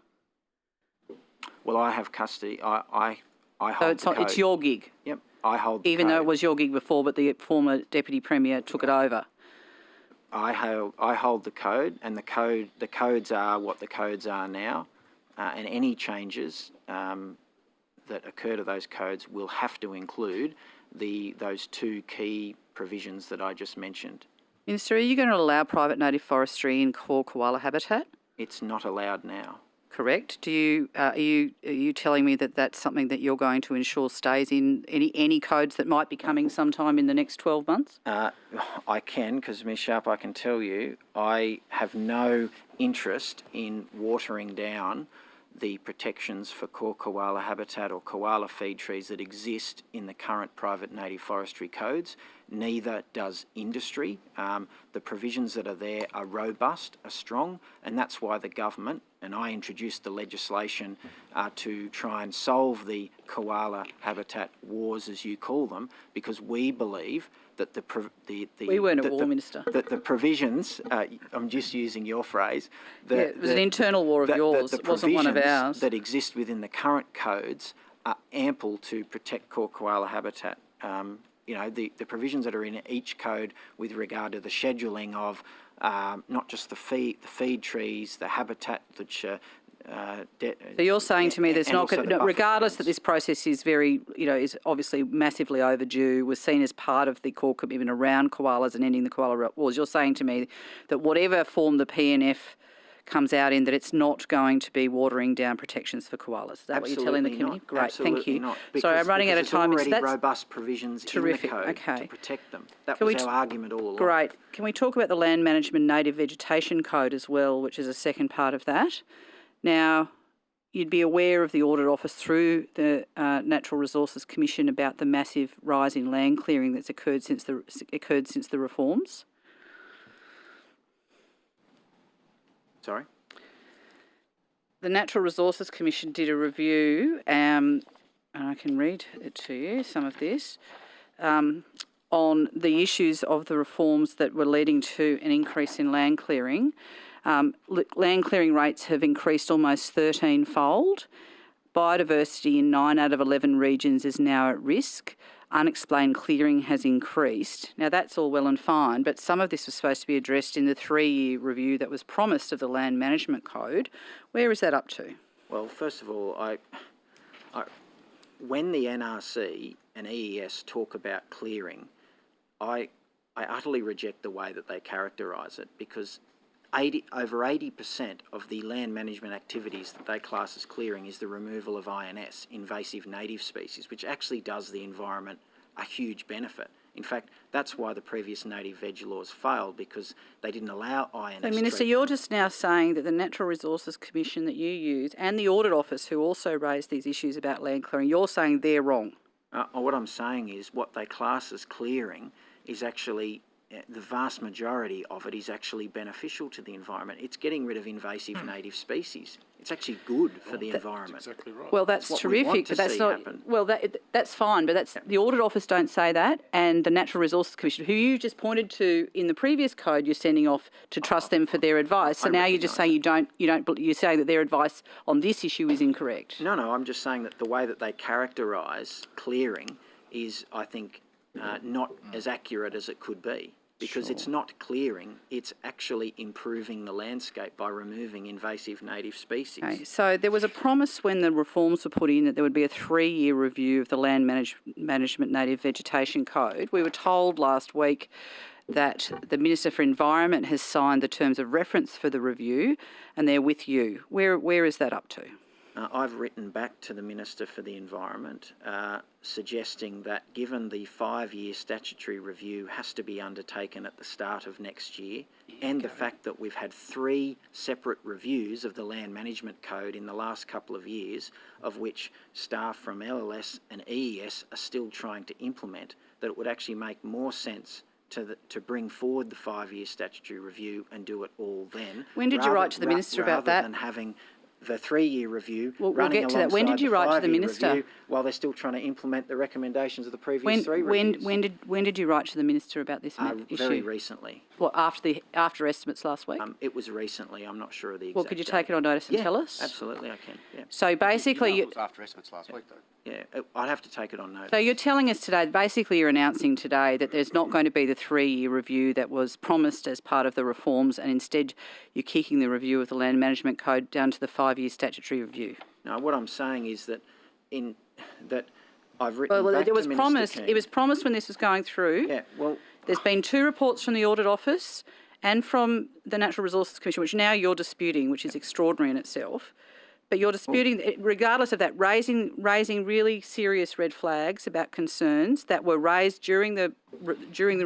Well, I have custody. I hold So the code. it's your gig, Yep, I hold the even though it code. was your gig before, but the former Deputy Premier took it over. I hold the code, and the codes are what the codes are now, and any changes that occur to those codes will have to include those two key provisions that I just mentioned. Minister, are you going to allow private native forestry in core koala habitat? It's not allowed now. Correct. Are you telling me that that's something that you're going to ensure stays in any codes that might be coming sometime in the next 12 months? I can, because Ms Sharp, I can tell you, I have no interest in watering down the protections for core koala habitat or koala feed trees that exist in the current private native forestry codes. Neither does industry. The provisions that are there are robust, are strong, and that's why the government, and I introduced the legislation to try and solve the koala habitat wars, as you call them, because we believe that We weren't at war, Minister. That the provisions, I'm just using your phrase. It was an internal war of yours. It wasn't one of ours. That exist within the current codes are ample to protect core koala habitat. The provisions that are in each code with regard to the scheduling of not just the feed trees, the habitat which. So you're saying to me there's not going to, regardless that this process is is obviously massively overdue, was seen as part of the core commitment around koalas and ending the koala wars. You're saying to me that whatever form the PNF comes out in, that it's not going to be watering down protections for koalas. Is that what you're telling the committee? Not. Great, Absolutely thank you. Not. Sorry, I'm running out of time. There's already robust provisions terrific. in the code to protect them. That was our argument all along. Great. Can we talk about the Land Management Native Vegetation Code as well, which is a second part of that? Now, you'd be aware of the Audit Office through the Natural Resources Commission about the massive rise in land clearing that's occurred since the reforms. Sorry? The Natural Resources Commission did a review, and I can read it to you, some of this, on the issues of the reforms that were leading to an increase in land clearing. Land clearing rates have increased almost 13-fold. Biodiversity in 9 out of 11 regions is now at risk. Unexplained clearing has increased. Now, that's all well and fine, but some of this was supposed to be addressed in the 3-year review that was promised of the Land Management Code. Where is that up to? Well, first of all, when the NRC and EES talk about clearing, I utterly reject the way that they characterise it, because over 80% of the land management activities that they class as clearing is the removal of INS, invasive native species, which actually does the environment a huge benefit. In fact, that's why the previous native veg laws failed, because they didn't allow INS. So, Minister, you're just now saying that the Natural Resources Commission that you use and the Audit Office, who also raised these issues about land clearing, you're saying they're wrong. What I'm saying is what they class as clearing is actually, the vast majority of it is actually beneficial to the environment. It's getting rid of invasive native species. It's actually good for the environment. That's exactly right. Well, that's terrific, but that's not. Well, that's fine, but that's the Audit Office don't say that, and the Natural Resources Commission, who you just pointed to in the previous code, you're sending off to trust them for their advice. So now you're just saying you're saying that their advice on this issue is incorrect. No, I'm just saying that the way that they characterise clearing is, I think, not as accurate as it could be. Because it's not clearing, it's actually improving the landscape by removing invasive native species. Okay, so there was a promise when the reforms were put in that there would be a 3-year review of the Land Management Native Vegetation Code. We were told last week that the Minister for Environment has signed the terms of reference for the review and they're with you. Where is that up to? I've written back to the Minister for the Environment suggesting that given the 5-year statutory review has to be undertaken at the start of next year, and the fact that we've had 3 separate reviews of the Land Management Code in the last couple of years, of which staff from LLS and EES are still trying to implement, that it would actually make more sense to bring forward the 5-year statutory review and do it all then. When did you write to the Minister about that? Rather than having the 3-year review We'll running get to that. When did alongside you write to the 5-year Minister? review while they're still trying to implement the recommendations of the previous 3 reviews. When did you write to the Minister about this issue? Very recently. Well, after estimates last week? It was recently. I'm not sure of the exact Well, could you date. take it on notice and tell us? Absolutely, I can. Yeah. So basically, It was after estimates last week, though. Yeah, I'd have to take it on notice. so you're telling us today, basically you're announcing today that there's not going to be the 3-year review that was promised as part of the reforms, and instead you're kicking the review of the Land Management Code down to the 5-year statutory review. No, what I'm saying is that I've written Well, back it was to Minister promised. Keane. It was promised when this was going through. Yeah, well, There's been 2 reports from the Audit Office and from the Natural Resources Commission, which now you're disputing, which is extraordinary in itself. But you're disputing, regardless of that, raising really serious red flags about concerns that were raised during the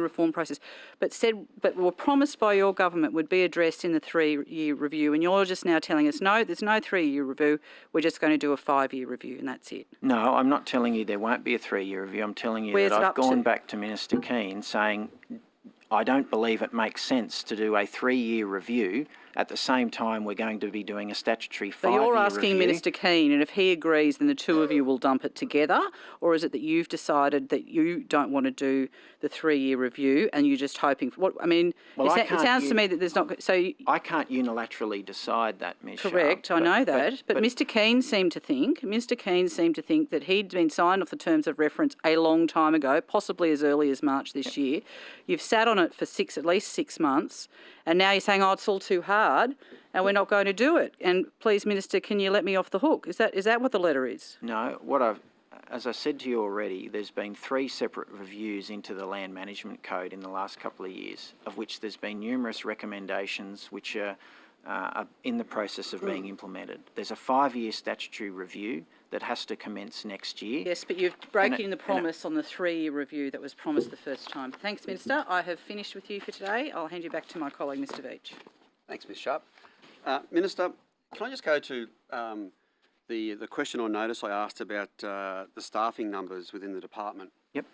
reform process, but were promised by your government would be addressed in the 3-year review, and you're just now telling us no, there's no 3-year review. We're just going to do a 5-year review, and that's it. no, I'm not telling you there won't be a 3-year review. I'm telling you Where's that it I've up to? gone back to Minister Keane saying I don't believe it makes sense to do a 3-year review at the same time we're going to be doing a statutory 5-year review. So you're asking Minister Keane, and if he agrees, then the 2 of you will dump it together, or is it that you've decided that you don't want to do the 3-year review and you're just hoping for what? I mean, Well, it sounds to me that there's not. So I can't unilaterally decide that, Ms. correct, Sharp, I know that, but Mr. Keane seemed to think that he'd been signed off the terms of reference a long time ago, possibly as early as March this year. You've sat on it for at least 6 months, and now you're saying, oh, it's all too hard, and we're not going to do it. And please, Minister, can you let me off the hook? Is that what the letter is? No, as I said to you already, there's been 3 separate reviews into the Land Management Code in the last couple of years, of which there's been numerous recommendations which are in the process of being implemented. There's a 5-year statutory review that has to commence next year. Yes, but you're breaking the promise on the 3-year review that was promised the first time. Thanks, Minister. I have finished with you for today. I'll hand you back to my colleague, Mr. Veach. Thanks, Ms Sharp. Minister, can I just go to the question on notice I asked about the staffing numbers within the department? Yep.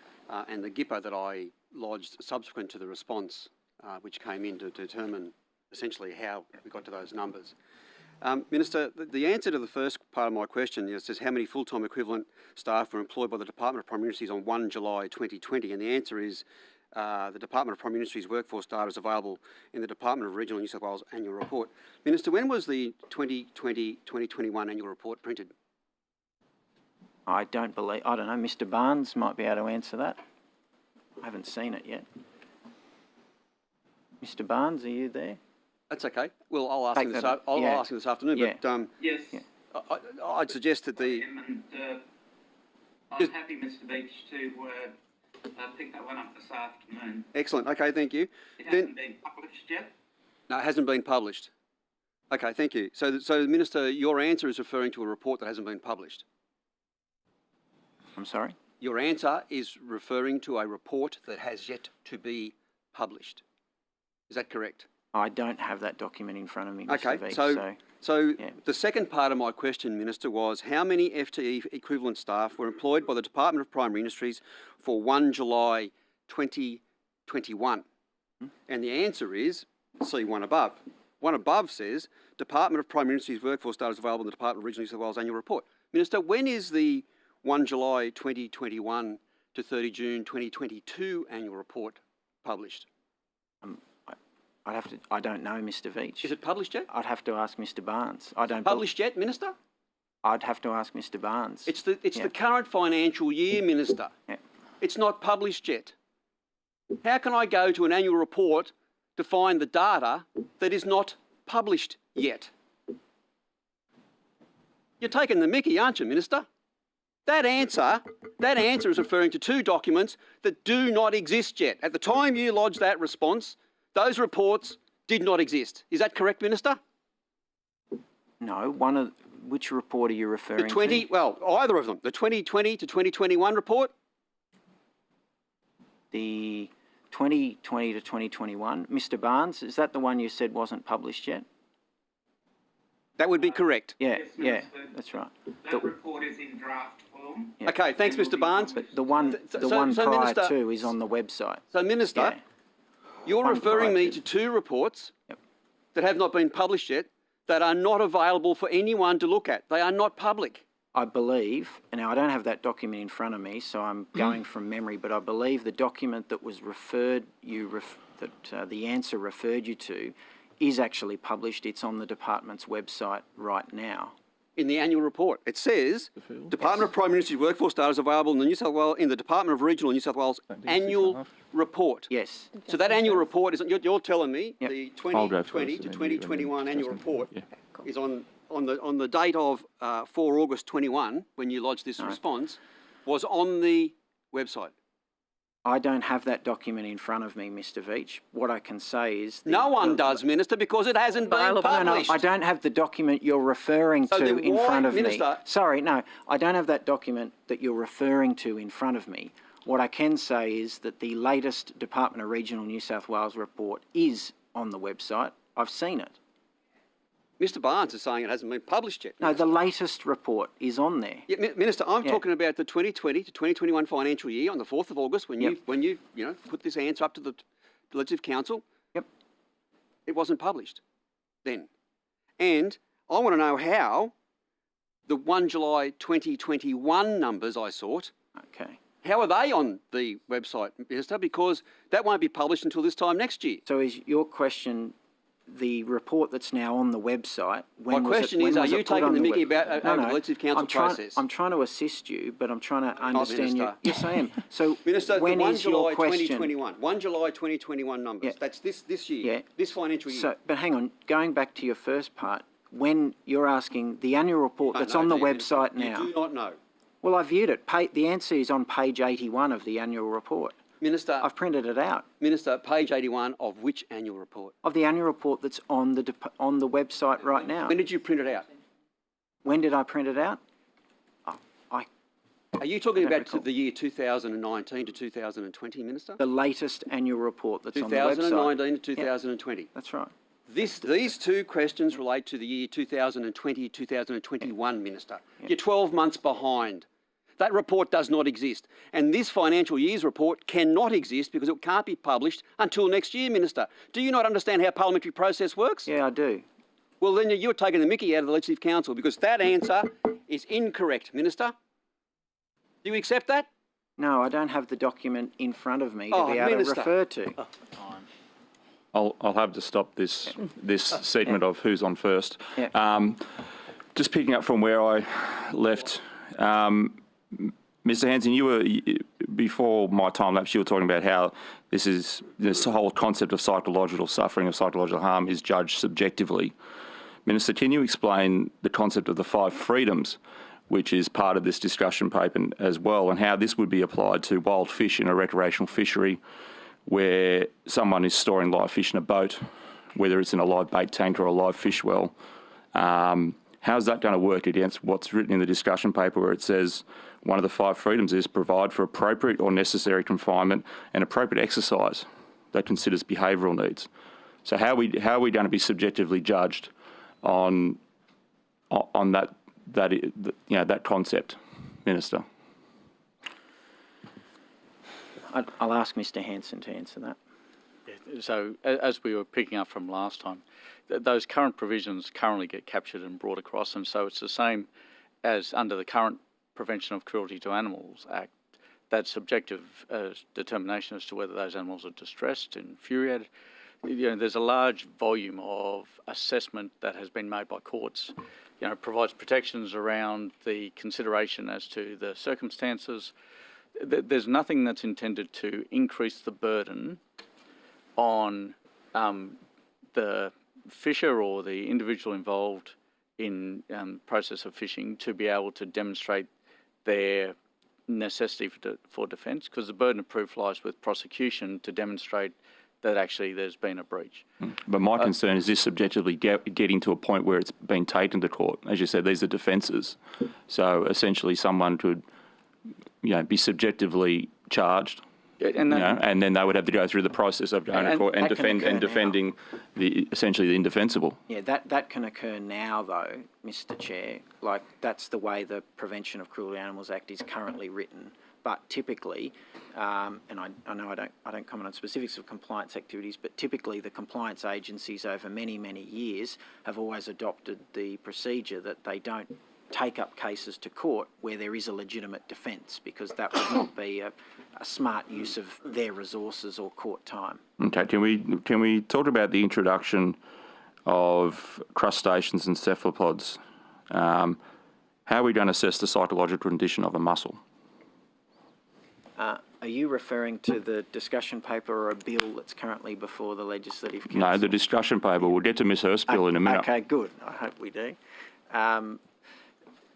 And the GIPO that I lodged subsequent to the response, which came in to determine essentially how we got to those numbers. Minister, the answer to the first part of my question says how many full-time equivalent staff were employed by the Department of Primary Industries on 1 July 2020, and the answer is the Department of Primary Industries workforce data is available in the Department of Regional New South Wales annual report. Minister, when was the 2020-2021 annual report printed? I don't know, Mr. Barnes might be able to answer that. I haven't seen it yet. Mr. Barnes, are you there? That's okay. Well, I'll ask him this afternoon. Yeah. But Yes. I'd suggest that the. And I'm happy, Mr. Beach, to pick that one up this afternoon. Excellent. Okay, thank you. It hasn't been published yet. No, it hasn't been published. Okay, thank you. So, Minister, your answer is referring to a report that hasn't been published. I'm sorry? Your answer is referring to a report that has yet to be published. Is that correct? I don't have that document in front of me, Mr. Okay, Veach, so the second part of my question, Minister, was how many FTE equivalent staff were employed by the Department of Primary Industries for 1 July 2021? And the answer is, see one above. One above says, Department of Primary Industries workforce data is available in the Department of Regional New South Wales annual report. Minister, when is the 1 July 2021 to 30 June 2022 annual report published? I don't know, Mr. Veach. Is it published yet? I'd have to ask Mr. Barnes. Published yet, Minister? I'd have to ask Mr. Barnes. It's the current financial year, Minister. Yeah. It's not published yet. How can I go to an annual report to find the data that is not published yet? You're taking the mickey, aren't you, Minister? That answer is referring to 2 documents that do not exist yet. At the time you lodged that response, those reports did not exist. Is that correct, Minister? No. Which report are you referring to? Well, either of them. The 2020 to 2021 report? The 2020 to 2021. Mr. Barnes, is that the one you said wasn't published yet? That would be correct. Yeah, Yes, yeah, Minister. that's right. That report is in draft form. Yeah. Okay, thanks, Mr. Barnes. But the one prior Minister, to is on the website. So, Minister, Yeah. you're One referring prior me to. to 2 reports Yep. that have not been published yet. that are not available for anyone to look at. They are not public. I believe, and now I don't have that document in front of me, so I'm going from memory, but I believe the document that was the answer referred you to is actually published. It's on the department's website right now. In the annual report, it says Department of Prime Minister's workforce data is available in the Department of Regional New South Wales annual report. Yes. So that annual report is. You're telling me Yep. the 2020 to 2021 annual report is on the date of 4 August 21 when you lodged this response was on the website. I don't have that document in front of me, Mr. Veach. What I can say is... No one does, Minister, because it hasn't been published. No, I don't have the document you're referring to in front of me. Sorry, no, I don't have that document that you're referring to in front of me. What I can say is that the latest Department of Regional New South Wales report is on the website. I've seen it. Mr Barnes is saying it hasn't been published yet. No, the latest report is on there. Yeah, Minister, I'm talking about the 2020 to 2021 financial year on the 4th of August when you put this answer up to the Legislative Council. Yep. It wasn't published then. And I want to know how the 1 July 2021 numbers I sought, how are they on the website, Minister? Because that won't be published until this time next year. So is your question... the report that's now on the website... My question is, are you taking the mickey about over the Legislative Council process? I'm trying to assist you, but I'm trying to understand you. Yes, I am. So Minister, when the 1 is July your question... 2021, 1 July 2021 numbers, that's this year, this financial year. So, but hang on, going back to your first part, when you're asking the annual report that's on the website now... You do not know. Well, I viewed it. The answer is on page 81 of the annual report. Minister... I've printed it out. Minister, page 81 of which annual report? Of the annual report that's on the website right now. When did you print it out? When did I print it out? Are you talking about the year 2019 to 2020, Minister? The latest annual report that's on the website. 2019 to 2020. Yeah, that's right. These two questions relate to the year 2020-2021, Minister. You're 12 months behind. That report does not exist. And this financial year's report cannot exist because it can't be published until next year, Minister. Do you not understand how parliamentary process works? Yeah, I do. Well, then you're taking the mickey out of the Legislative Council because that answer is incorrect, Minister. Do you accept that? No, I don't have the document in front of me to be able to refer to. I'll have to stop this segment of who's on first. Yeah. Just picking up from where I left, Mr. Hanson, you were, before my time lapse, you were talking about how this whole concept of psychological suffering, of psychological harm, is judged subjectively. Minister, can you explain the concept of the 5 freedoms, which is part of this discussion paper as well, and how this would be applied to wild fish in a recreational fishery where someone is storing live fish in a boat, whether it's in a live bait tank or a live fish well? How's that going to work against what's written in the discussion paper where it says one of the 5 freedoms is provide for appropriate or necessary confinement and appropriate exercise that considers behavioural needs? So how are we going to be subjectively judged on that concept, Minister? I'll ask Mr. Hanson to answer that. So as we were picking up from last time, those current provisions currently get captured and brought across, and so it's the same as under the current Prevention of Cruelty to Animals Act. That subjective determination as to whether those animals are distressed, infuriated. There's a large volume of assessment that has been made by courts. Provides protections around the consideration as to the circumstances. There's nothing that's intended to increase the burden on the fisher or the individual involved in process of fishing to be able to demonstrate their necessity for defence, because the burden of proof lies with prosecution to demonstrate that actually there's been a breach. But my concern is this subjectively getting to a point where it's been taken to court. As you said, these are defences. So essentially someone could be subjectively charged, and then they would have to go through the process of going to court and defending essentially the indefensible. Yeah, that can occur now, though, Mr. Chair. Like, that's the way the Prevention of Cruelty to Animals Act is currently written, but typically, and I know I don't comment on specifics of compliance activities, but typically the compliance agencies over many, many years have always adopted the procedure that they don't take up cases to court where there is a legitimate defence, because that would not be a smart use of their resources or court time. Okay, can we talk about the introduction of crustaceans and cephalopods? How are we going to assess the psychological condition of a mussel? Are you referring to the discussion paper or a bill that's currently before the Legislative Council? No, the discussion paper. We'll get to Ms Hurst's bill in a minute. Okay, good. I hope we do.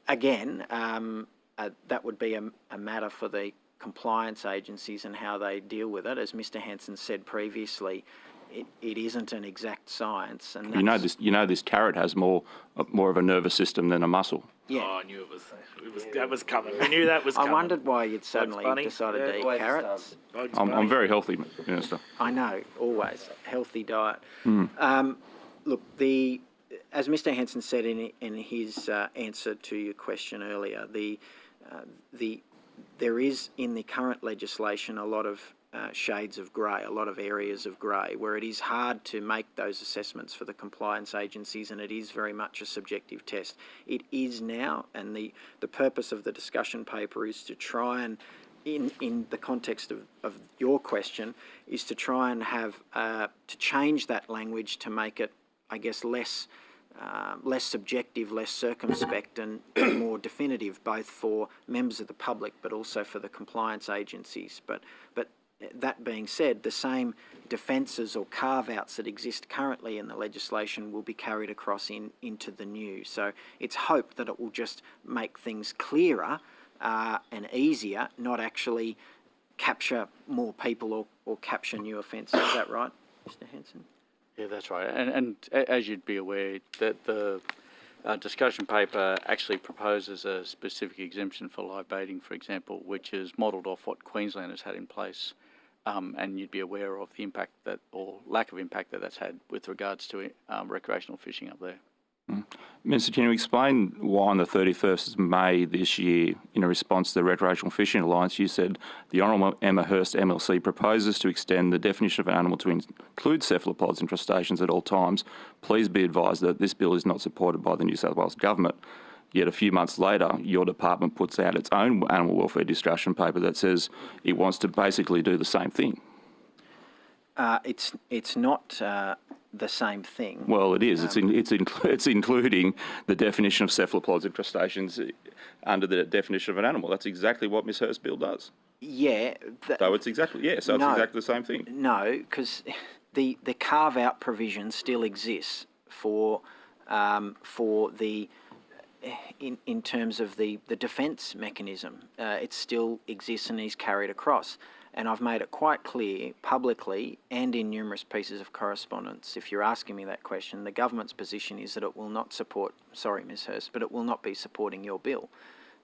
Again, that would be a matter for the compliance agencies and how they deal with it. As Mr Hanson said previously, it isn't an exact science. And you know this carrot has more of a nervous system than a mussel. Yeah. Oh, I knew that was coming. We knew that was coming. I wondered why you'd suddenly decided to eat carrots. I'm very healthy, Minister. I know, always. Healthy diet. Look, as Mr Hanson said in his answer to your question earlier, there is in the current legislation a lot of shades of grey, a lot of areas of grey, where it is hard to make those assessments for the compliance agencies, and it is very much a subjective test. It is now, and the purpose of the discussion paper is to try and, in the context of your question, is to try and have, to change that language to make it, I guess, less subjective, less circumspect and more definitive, both for members of the public but also for the compliance agencies. But that being said, the same defences or carve-outs that exist currently in the legislation will be carried across into the new. So it's hoped that it will just make things clearer and easier, not actually capture more people or capture new offences. Is that right, Mr Hanson? Yeah, that's right. And as you'd be aware, that the discussion paper actually proposes a specific exemption for live baiting, for example, which is modelled off what Queensland has had in place. And you'd be aware of the impact or lack of impact that's had with regards to recreational fishing up there. Minister, can you explain why on the 31st of May this year, in a response to the Recreational Fishing Alliance, you said the Honourable Emma Hurst MLC proposes to extend the definition of an animal to include cephalopods and crustaceans at all times. Please be advised that this bill is not supported by the New South Wales Government. Yet a few months later, your department puts out its own animal welfare discussion paper that says it wants to basically do the same thing. It's not the same thing. Well, it is. It's including the definition of cephalopods and crustaceans under the definition of an animal. That's exactly what Ms Hurst's bill does. Yeah. So it's exactly the same thing. No, because the carve-out provision still exists for the in terms of the defence mechanism. It still exists and is carried across. And I've made it quite clear publicly and in numerous pieces of correspondence, if you're asking me that question, the government's position is that it will not support, sorry Ms Hurst, but it will not be supporting your bill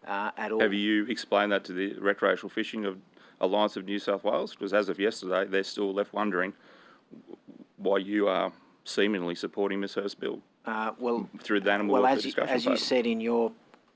at all. Have you explained that to the Recreational Fishing Alliance of New South Wales? Because as of yesterday, they're still left wondering why you are seemingly supporting Ms Hurst's bill through the animal welfare discussion as you said in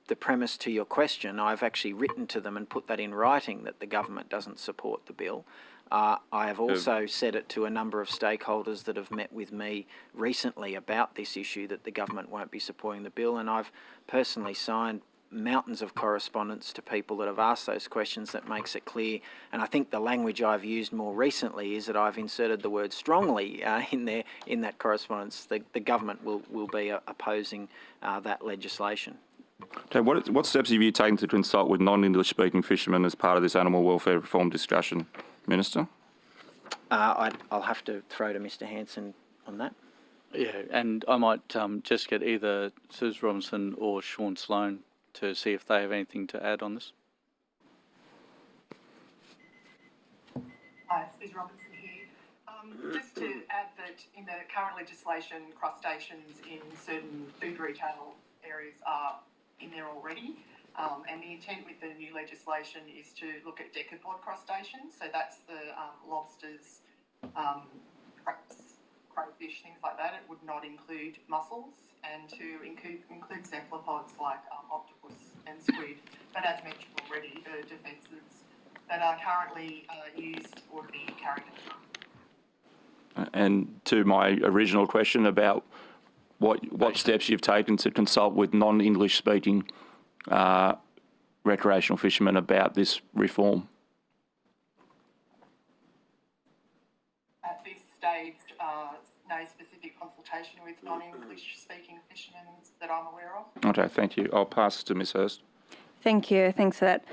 the premise to your question, I've actually written to them and put that in writing that the government doesn't support the bill. I have also said it to a number of stakeholders that have met with me recently about this issue, that the government won't be supporting the bill, and I've personally signed mountains of correspondence to people that have asked those questions that makes it clear. And I think the language I've used more recently is that I've inserted the word strongly in that correspondence. The government will be opposing that legislation. Okay, what steps have you taken to consult with non-English speaking fishermen as part of this animal welfare reform discussion, Minister? I'll have to throw to Mr Hanson on that. Yeah, and I might just get either Suze Robinson or Sean Sloan to see if they have anything to add on this. Hi, Suze Robinson here. Just to add that in the current legislation, crustaceans in certain food retail areas are in there already, and the intent with the new legislation is to look at decapod crustaceans, so that's the lobsters, crayfish, things like that. It would not include mussels, and to include cephalopods like octopus and squid. But as mentioned already, the defences that are currently used or to be carried out. And to my original question about what steps you've taken to consult with non-English speaking recreational fishermen about this reform. At this stage, no specific consultation with non-English speaking fishermen that I'm aware of. Okay, thank you. I'll pass to Ms Hurst. Thank you. Thanks for that.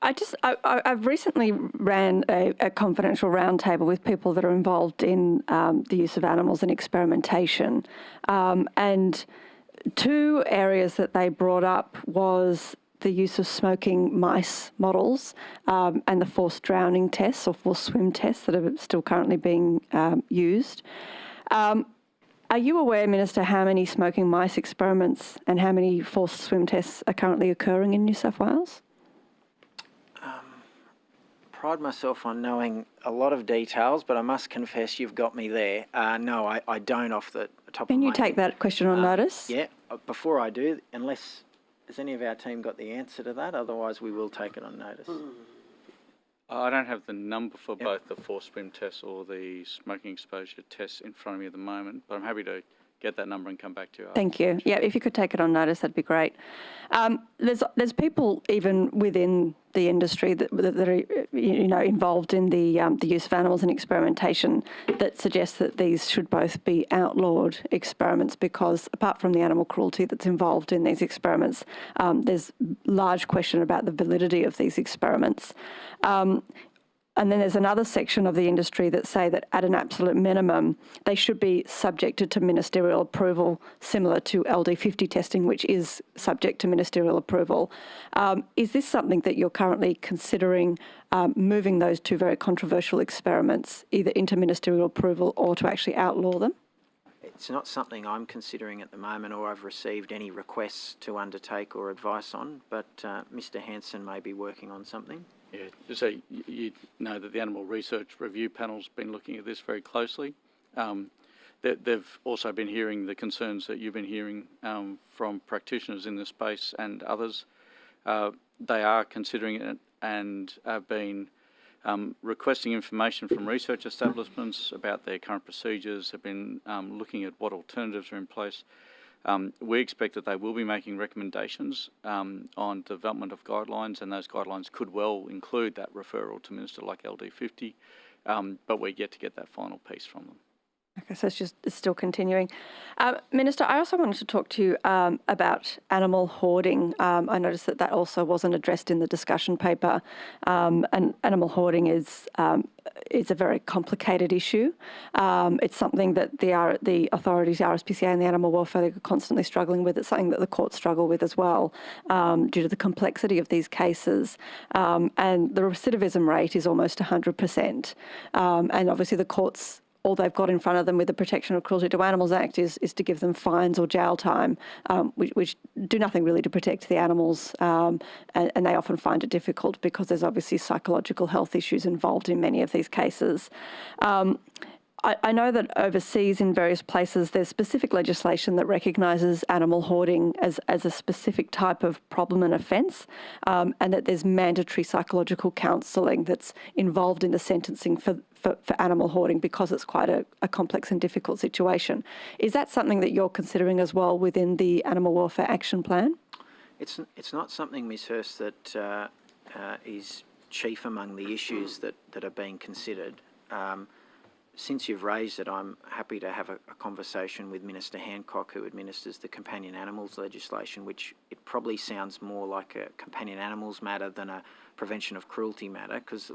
I've recently ran a confidential roundtable with people that are involved in the use of animals and experimentation. And two areas that they brought up was the use of smoking mice models and the forced drowning tests or forced swim tests that are still currently being used. Are you aware, Minister, how many smoking mice experiments and how many forced swim tests are currently occurring in New South Wales? Pride myself on knowing a lot of details, but I must confess you've got me there. No, I don't off the top of my head. Can you take that question on notice? Yeah, before I do, unless, has any of our team got the answer to that? Otherwise, we will take it on notice. I don't have the number for both the forced swim tests or the smoking exposure tests in front of me at the moment, but I'm happy to get that number and come back to you. Thank you. Yeah, if you could take it on notice, that'd be great. There's people even within the industry that are involved in the use of animals and experimentation that suggest that these should both be outlawed experiments because apart from the animal cruelty that's involved in these experiments, there's large question about the validity of these experiments. And then there's another section of the industry that say that at an absolute minimum, they should be subjected to ministerial approval, similar to LD50 testing, which is subject to ministerial approval. Is this something that you're currently considering moving those two very controversial experiments either into ministerial approval or to actually outlaw them? It's not something I'm considering at the moment or I've received any requests to undertake or advice on, but Mr Hanson may be working on something. Yeah, so you know that the Animal Research Review Panel's been looking at this very closely. They've also been hearing the concerns that you've been hearing from practitioners in this space and others. They are considering it and have been requesting information from research establishments about their current procedures, have been looking at what alternatives are in place. We expect that they will be making recommendations on development of guidelines, and those guidelines could well include that referral to Minister like LD50, but we're yet to get that final piece from them. Okay, so it's still continuing. Minister, I also wanted to talk to you about animal hoarding. I noticed that also wasn't addressed in the discussion paper. And animal hoarding is a very complicated issue. It's something that the authorities, the RSPCA and the Animal Welfare League are constantly struggling with. It's something that the courts struggle with as well due to the complexity of these cases. And the recidivism rate is almost 100%. And obviously the courts, all they've got in front of them with the Protection of Cruelty to Animals Act is to give them fines or jail time, which do nothing really to protect the animals, and they often find it difficult because there's obviously psychological health issues involved in many of these cases. I know that overseas in various places there's specific legislation that recognises animal hoarding as a specific type of problem and offence, and that there's mandatory psychological counselling that's involved in the sentencing for animal hoarding because it's quite a complex and difficult situation. Is that something that you're considering as well within the Animal Welfare Action Plan? It's not something, Ms Hurst, that is chief among the issues that are being considered. Since you've raised it, I'm happy to have a conversation with Minister Hancock, who administers the companion animals legislation, which it probably sounds more like a companion animals matter than a prevention of cruelty matter, because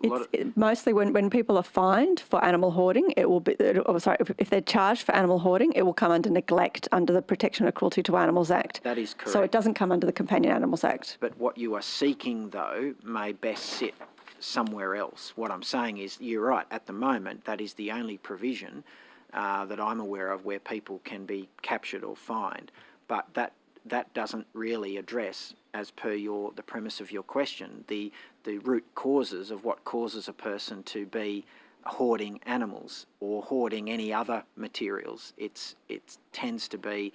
mostly when people are fined for animal hoarding, it will be, if they're charged for animal hoarding, it will come under neglect under the Protection of Cruelty to Animals Act. That is correct. So it doesn't come under the Companion Animals Act. But what you are seeking, though, may best sit somewhere else. What I'm saying is, you're right, at the moment, that is the only provision that I'm aware of where people can be captured or fined. But that doesn't really address, as per the premise of your question, the root causes of what causes a person to be hoarding animals or hoarding any other materials. It tends to be,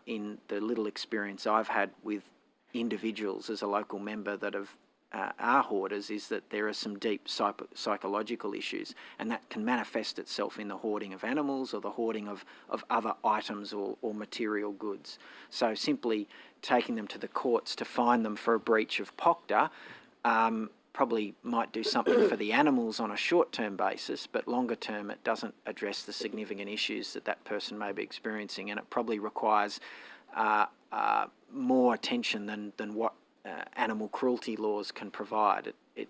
in the little experience I've had with individuals as a local member that have are hoarders is that there are some deep psychological issues, and that can manifest itself in the hoarding of animals or the hoarding of other items or material goods. So simply taking them to the courts to fine them for a breach of POCTA probably might do something for the animals on a short-term basis, but longer term it doesn't address the significant issues that person may be experiencing, and it probably requires more attention than what animal cruelty laws can provide. It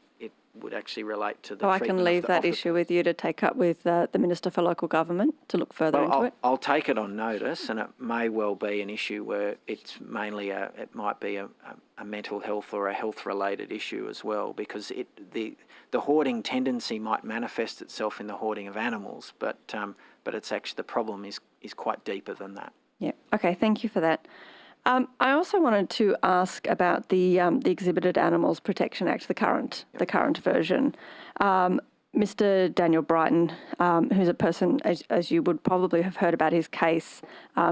would actually relate to the I can leave that issue with you to take up with the Minister for Local Government to look further into it. I'll take it on notice, and it may well be an issue where it's mainly it might be a mental health or a health-related issue as well, because the hoarding tendency might manifest itself in the hoarding of animals, but it's actually the problem is quite deeper than that. Yeah. Okay. Thank you for that. I also wanted to ask about the Exhibited Animals Protection Act, the current version. Mr. Daniel Brighton, who's a person, as you would probably have heard about his case,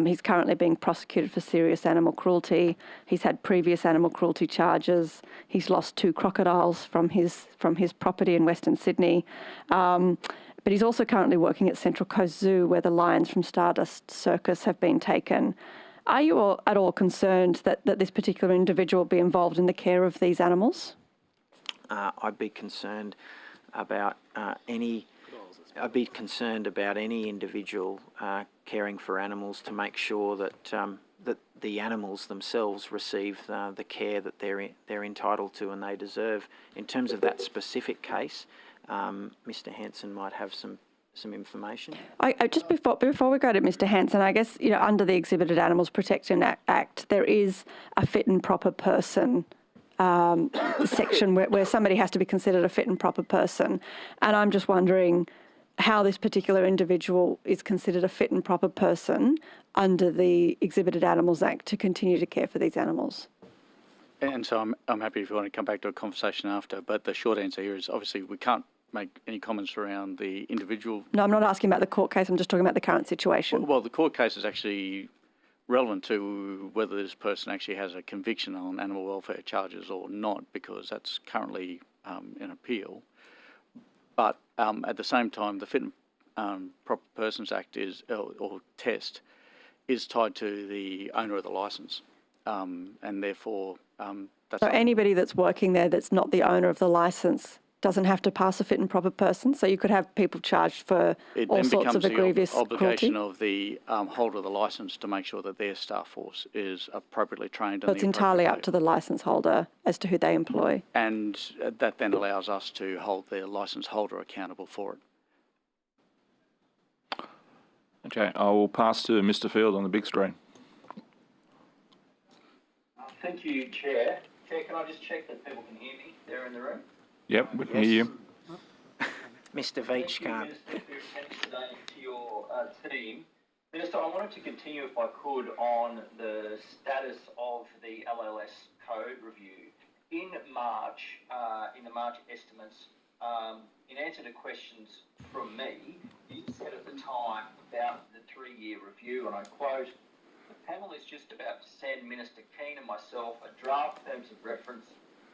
he's currently being prosecuted for serious animal cruelty. He's had previous animal cruelty charges. He's lost 2 crocodiles from his property in Western Sydney. But he's also currently working at Central Coast Zoo, where the lions from Stardust Circus have been taken. Are you at all concerned that this particular individual be involved in the care of these animals? I'd be concerned about any individual caring for animals to make sure that that the animals themselves receive the care that they're entitled to and they deserve. In terms of that specific case, Mr. Hanson might have some information. I just before we go to Mr. Hanson, I guess, under the Exhibited Animals Protection Act, there is a fit and proper person section where somebody has to be considered a fit and proper person, and I'm just wondering how this particular individual is considered a fit and proper person under the Exhibited Animals Act to continue to care for these animals. And so I'm happy if you want to come back to a conversation after, but the short answer here is obviously we can't make any comments around the individual. No, I'm not asking about the court case. I'm just talking about the current situation. Well, the court case is actually relevant to whether this person actually has a conviction on animal welfare charges or not, because that's currently in appeal. But at the same time, the Fit and Proper Persons Act or test is tied to the owner of the licence, and therefore that's... So anybody that's working there that's not the owner of the licence doesn't have to pass a fit and proper person, so you could have people charged for all sorts of egregious cruelty? It then becomes the obligation of the holder of the licence to make sure that their staff force is appropriately trained. So it's entirely up to the licence holder as to who they employ. And that then allows us to hold the licence holder accountable for it. Okay, I will pass to Mr. Field on the big screen. Thank you, Chair. Chair, can I just check that people can hear me there in the room? Yep, we can hear you. Mr. Veach can't. Thank you, Minister, for your attention today to your team. Minister, I wanted to continue, if I could, on the status of the LLS code review. In March, in the March estimates, in answer to questions from me, you said at the time about the 3-year review, and I quote, "The panel is just about to send Minister Keane and myself a draft terms of reference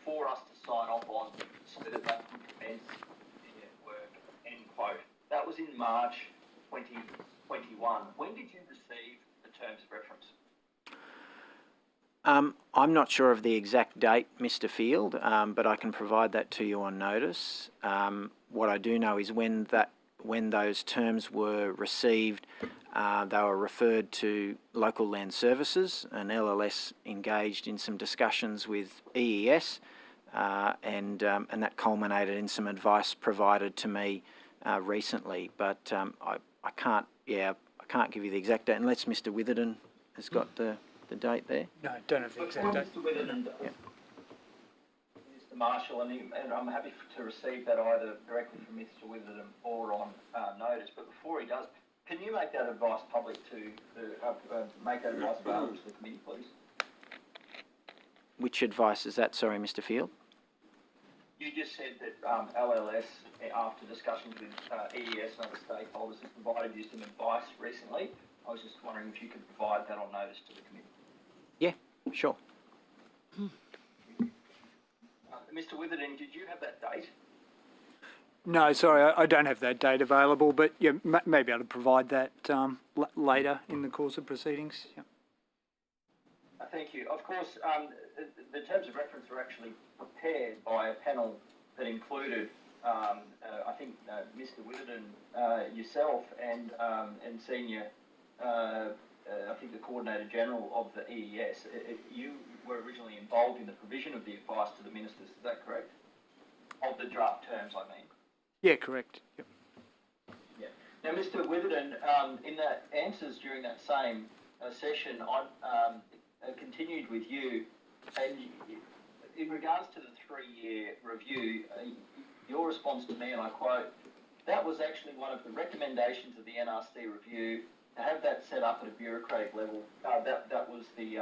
for us to sign off on so that they can commence their work," end quote. That was in March 2021. When did you receive the terms of reference? I'm not sure of the exact date, Mr. Field, but I can provide that to you on notice. What I do know is when those terms were received, they were referred to Local Land Services, and LLS engaged in some discussions with EES, and that culminated in some advice provided to me recently. But I can't give you the exact date unless Mr. Witherden has got the date there. No, I don't have the exact date. Mr. Witherden, Mr. Marshall, and I'm happy to receive that either directly from Mr. Witherden or on notice. But before he does, can you make that advice public make that advice available to the committee, please? Which advice is that? Sorry, Mr. Field. You just said that LLS, after discussions with EES and other stakeholders, have provided you some advice recently. I was just wondering if you could provide that on notice to the committee. Yeah, sure. Mr. Witherden, did you have that date? No, sorry, I don't have that date available, but yeah, maybe I'll provide that later in the course of proceedings. Yeah. Thank you. Of course, the terms of reference were actually prepared by a panel that included, I think, Mr. Witherden, yourself, and senior, I think, the Coordinator General of the EES. You were originally involved in the provision of the advice to the ministers. Is that correct? Of the draft terms, I mean. Yeah, correct. Yep. Yeah. Now, Mr. Witherden, in the answers during that same session, I continued with you, and in regards to the 3-year review, your response to me, and I quote, that was actually one of the recommendations of the NRC review, to have that set up at a bureaucratic level. That was the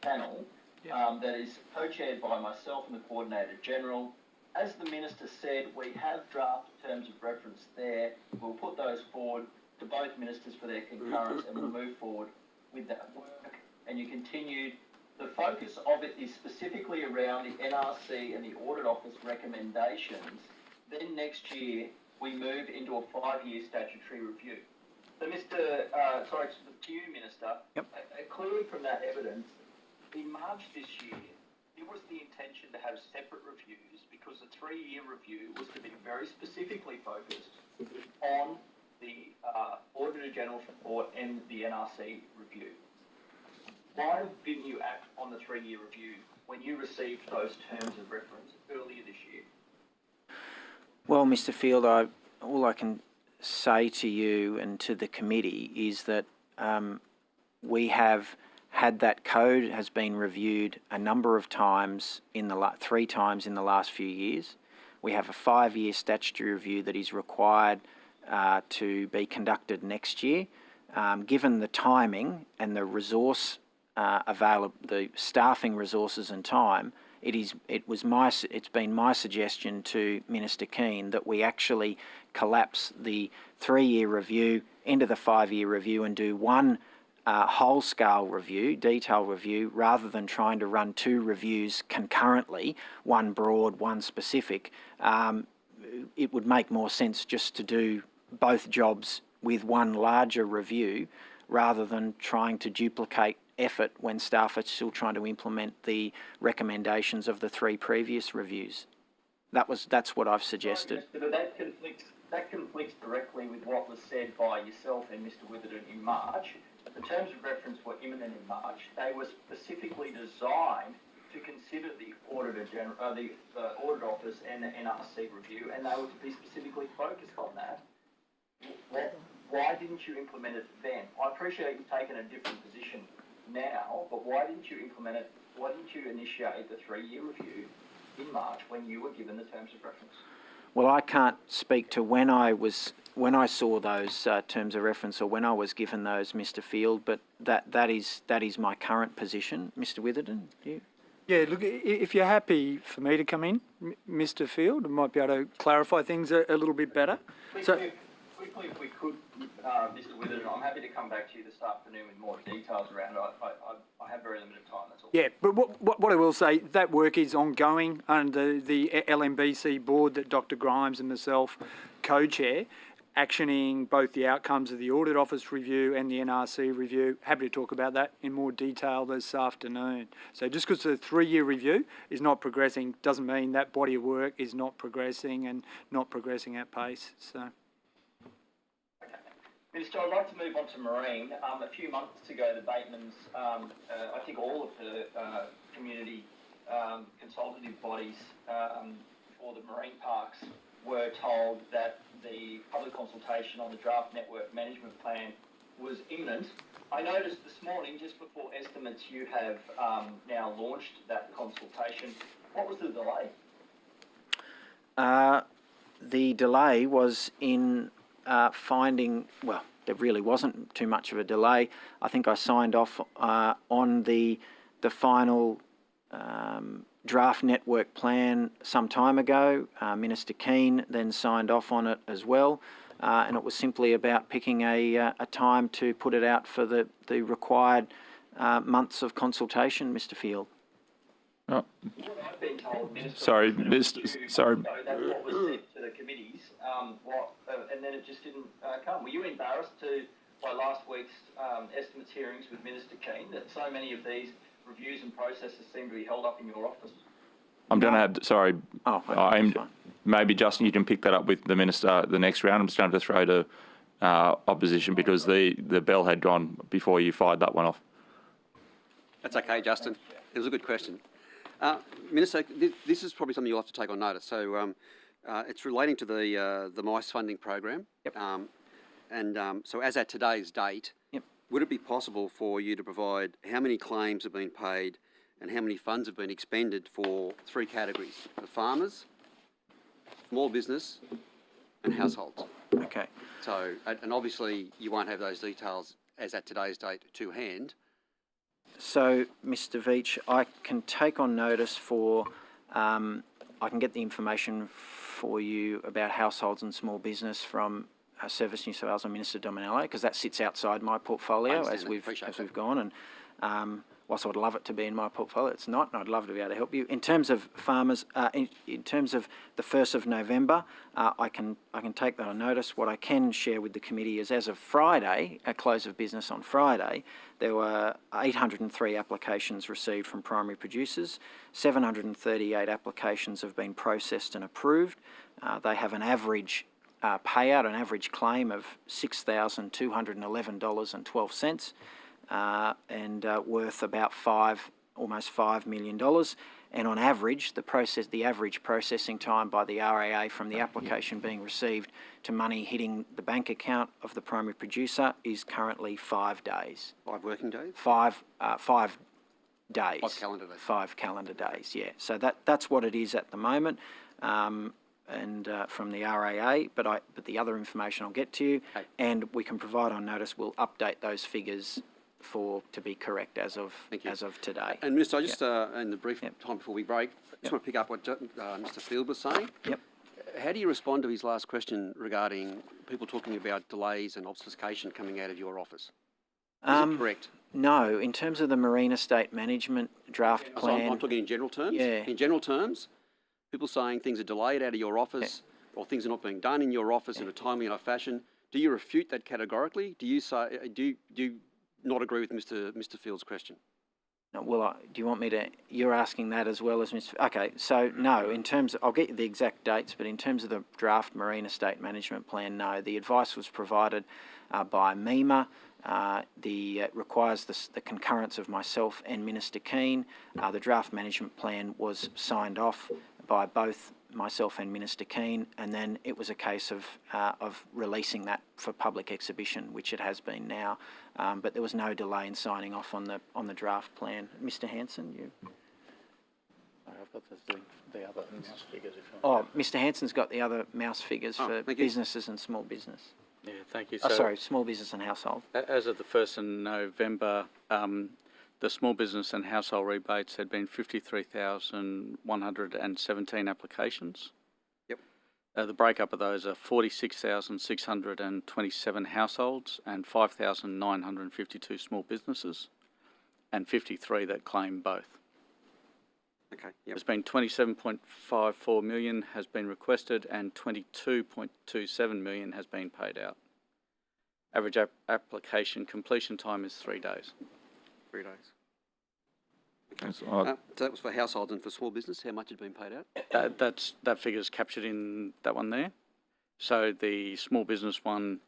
panel that is co-chaired by myself and the Coordinator General. As the Minister said, we have draft terms of reference there. We'll put those forward to both ministers for their concurrence, and we'll move forward with that work. And you continued, the focus of it is specifically around the NRC and the Audit Office recommendations. Then next year, we move into a 5-year statutory review. So, sorry, to you, Minister, clearly from that evidence, in March this year, it was the intention to have separate reviews because the 3-year review was to be very specifically focused on the Auditor General's report and the NRC review. Why didn't you act on the 3-year review when you received those terms of reference earlier this year? Well, Mr. Field, all I can say to you and to the committee is that we have had that code has been reviewed a number of times 3 times in the last few years. We have a 5-year statutory review that is required to be conducted next year. Given the timing and the resource the staffing resources and time, it's been my suggestion to Minister Keane that we actually collapse the 3-year review into the 5-year review and do one whole-scale review, detail review, rather than trying to run 2 reviews concurrently, one broad, one specific. It would make more sense just to do both jobs with one larger review rather than trying to duplicate effort when staff are still trying to implement the recommendations of the 3 previous reviews. That's what I've suggested. But that conflicts directly with what was said by yourself and Mr. Witherden in March. The terms of reference were imminent in March. They were specifically designed to consider the Auditor General, the Audit Office and the NRC review, and they were to be specifically focused on that. Why didn't you implement it then? I appreciate you've taken a different position now, but why didn't you implement it? Why didn't you initiate the 3-year review in March when you were given the terms of reference? Well, I can't speak to when I saw those terms of reference or when I was given those, Mr. Field, but that is my current position, Mr. Witherden. You? Yeah, look, if you're happy for me to come in, Mr. Field, I might be able to clarify things a little bit better. Quickly, if we could, Mr. Witherden, I'm happy to come back to you this afternoon with more details around it. I have very limited time, that's all. Yeah, but what I will say, that work is ongoing under the LMBC board that Dr. Grimes and myself co-chair, actioning both the outcomes of the Audit Office review and the NRC review. Happy to talk about that in more detail this afternoon. So just because the 3-year review is not progressing doesn't mean that body of work is not progressing and not progressing at pace. So. Minister, I'd like to move on to marine. A few months ago, the Batemans, I think all of the community consultative bodies for the marine parks were told that the public consultation on the draft network management plan was imminent. I noticed this morning, just before estimates, you have now launched that consultation. What was the delay? The delay was in finding, well, there really wasn't too much of a delay. I think I signed off on the final draft network plan some time ago. Minister Keane then signed off on it as well, and it was simply about picking a time to put it out for the required months of consultation, Mr. Field. Oh, What I've been told, Minister. sorry, sorry. So that's what was sent to the committees, and then it just didn't come. Were you embarrassed by last week's estimates hearings with Minister Keane that so many of these reviews and processes seem to be held up in your office? I'm going to have, sorry, Oh, okay, fine. maybe Justin, you can pick that up with the Minister the next round. I'm just going to throw to opposition because the bell had gone before you fired that one off. That's okay, Justin. It was a good question. Minister, this is probably something you'll have to take on notice. So it's relating to the MICE funding program. Yep. So as at today's date, Yep. would it be possible for you to provide how many claims have been paid and how many funds have been expended for three categories: the farmers, small business, and households? Okay. So, and obviously you won't have those details as at today's date to hand. So, Mr. Veach, I can take on notice for, I can get the information for you about households and small business from Service New South Wales and Minister Dominello, because that sits outside my portfolio as we've gone. And whilst I would love it to be in my portfolio, it's not, and I'd love to be able to help you. In terms of farmers, in terms of the 1st of November, I can take that on notice. What I can share with the committee is, as of Friday, at close of business on Friday, there were 803 applications received from primary producers. 738 applications have been processed and approved. They have an average payout, an average claim of $6,211.12. And worth about almost $5 million. And on average, the average processing time by the RAA from the application being received to money hitting the bank account of the primary producer is currently 5 days. 5 working days? 5 days. 5 calendar days. 5 calendar days, yeah. So that's what it is at the moment. From the RAA, but the other information I'll get to you, okay. And we can provide on notice. We'll update those figures to be correct as of today. And Minister, I just in the brief time before we break, I just want to pick up what Mr. Field was saying. Yep. How do you respond to his last question regarding people talking about delays and obfuscation coming out of your office? Is it correct? No, in terms of the Marine Estate Management draft plan. So I'm talking in general terms. Yeah. In general terms, people saying things are delayed out of your office, or things are not being done in your office in a timely enough fashion. Do you refute that categorically? Do you say do you not agree with Mr. Field's question? No, well, do you want me to? You're asking that as well as Mr. Okay, so no. In terms, I'll get you the exact dates, but in terms of the draft Marine Estate Management Plan, no. The advice was provided by MEMA. Requires the concurrence of myself and Minister Keane. The draft management plan was signed off by both myself and Minister Keane, and then it was a case of releasing that for public exhibition, which it has been now. But there was no delay in signing off on the draft plan. Mr. Hanson, you. I've got the other mouse figures. Mr. Hanson's got the other mouse figures for businesses and small business. Yeah, thank you. Small business and household. As of the 1st of November, the small business and household rebates had been 53,117 applications. Yep. The breakup of those are 46,627 households and 5,952 small businesses, and 53 that claim both. Okay. Yep. There's been 27.54 million has been requested and 22.27 million has been paid out. Average application completion time is 3 days. 3 days. Okay. So that was for households and for small business. How much had been paid out? That figure is captured in that one there. So the small business one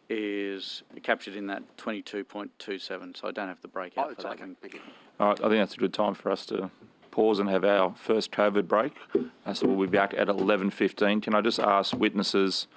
is captured in that 22.27. So I don't have the breakout for that. Okay. Thank you. All right, I think that's a good time for us to pause and have our first COVID break. So we'll be back at 11:15. Can I just ask witnesses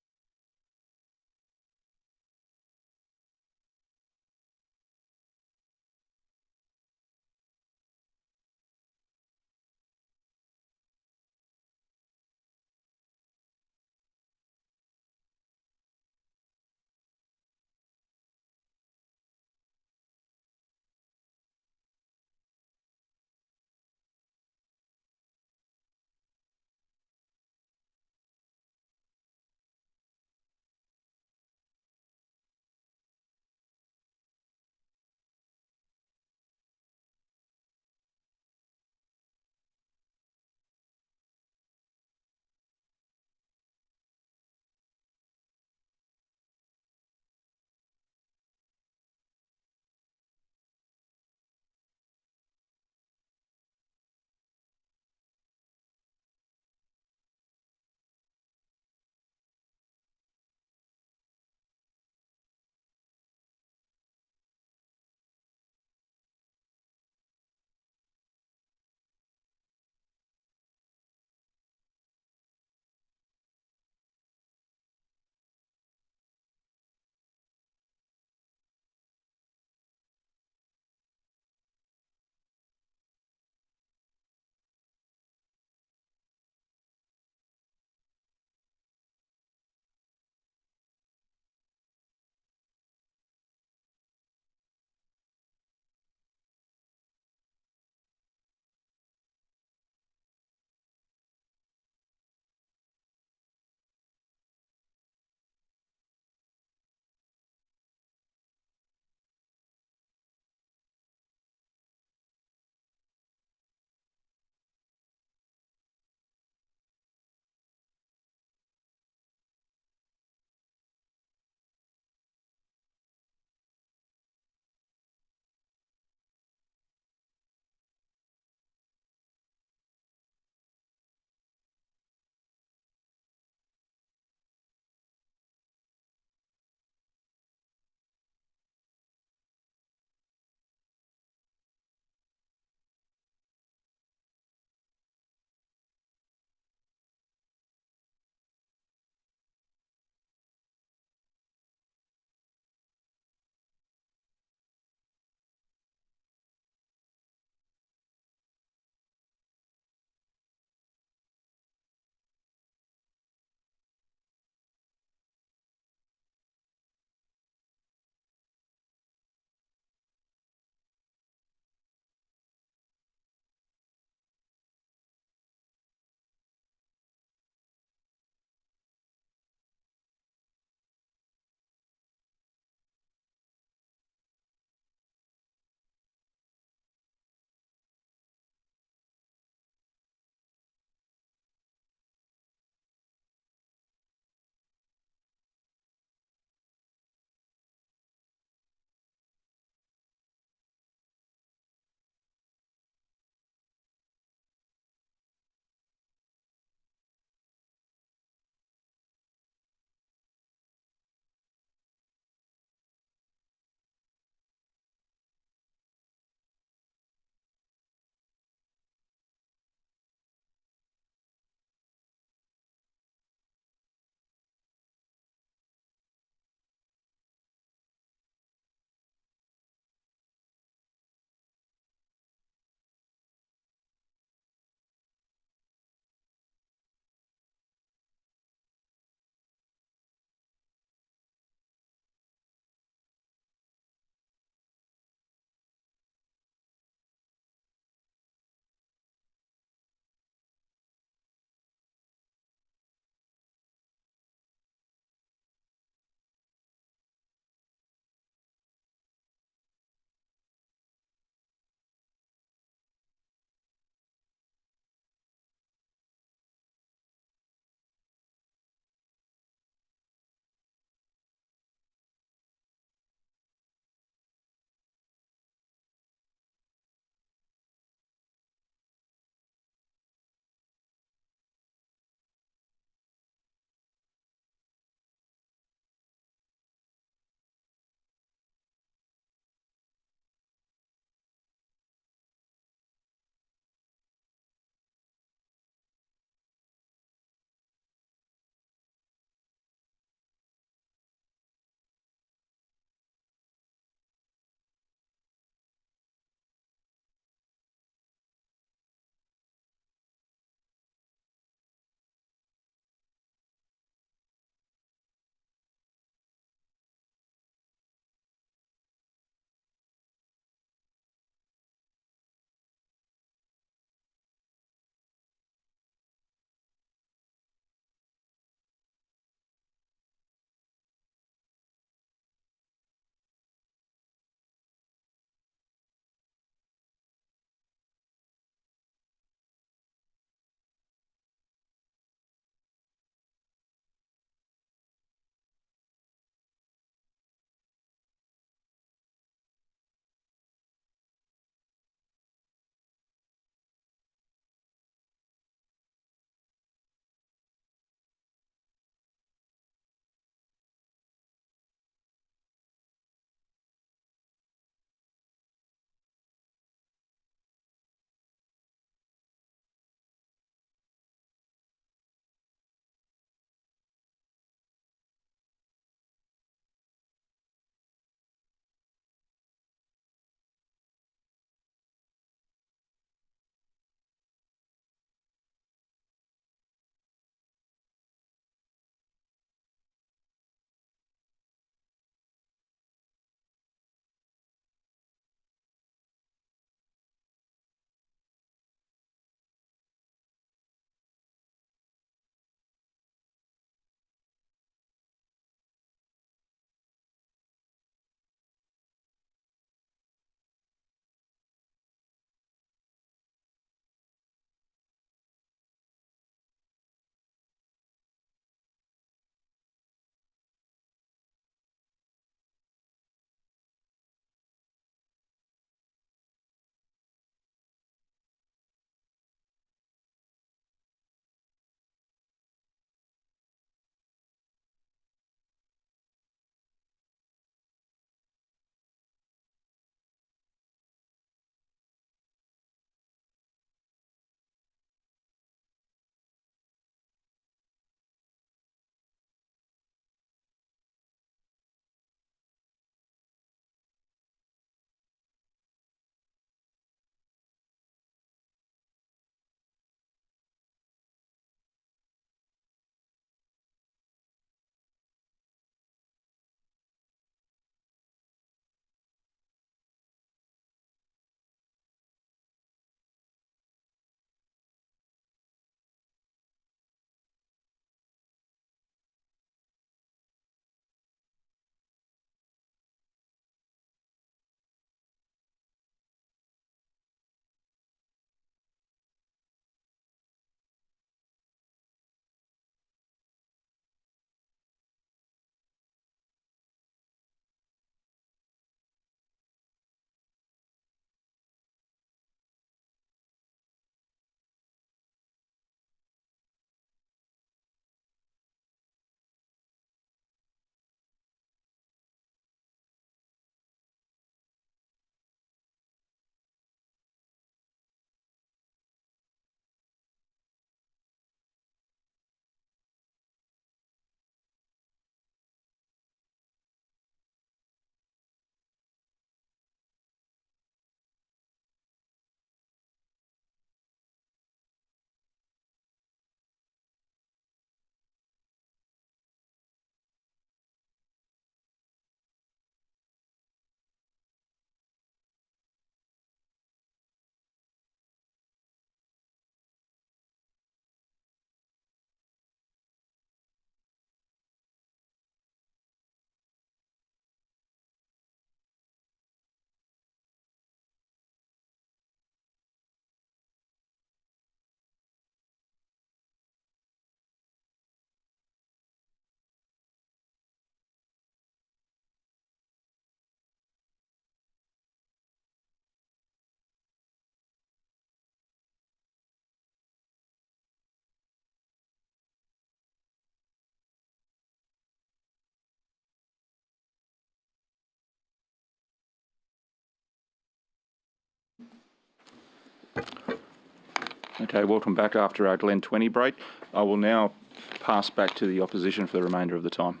Okay, welcome back after our Glen 20 break. I will now pass back to the opposition for the remainder of the time.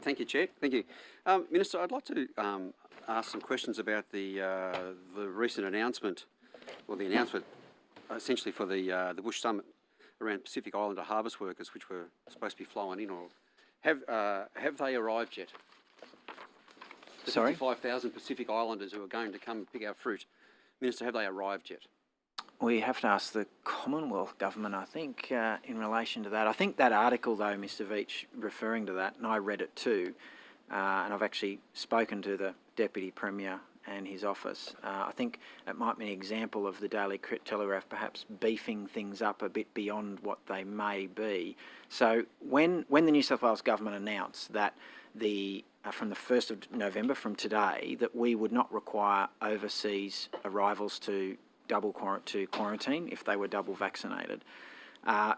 Thank you, Chair. Thank you. Minister, I'd like to ask some questions about the recent announcement, or the announcement essentially for the Bush Summit around Pacific Islander harvest workers, which were supposed to be flowing in, or have they arrived yet? The Sorry? 55,000 Pacific Islanders who are going to come and pick our fruit. Minister, have they arrived yet? We have to ask the Commonwealth Government, I think, in relation to that. I think that article, though, Mr Veach, referring to that, and I read it too, and I've actually spoken to the Deputy Premier and his office. I think it might be an example of the Daily Telegraph perhaps beefing things up a bit beyond what they may be. So when the New South Wales Government announced that from the 1st of November, from today, that we would not require overseas arrivals to quarantine if they were double vaccinated.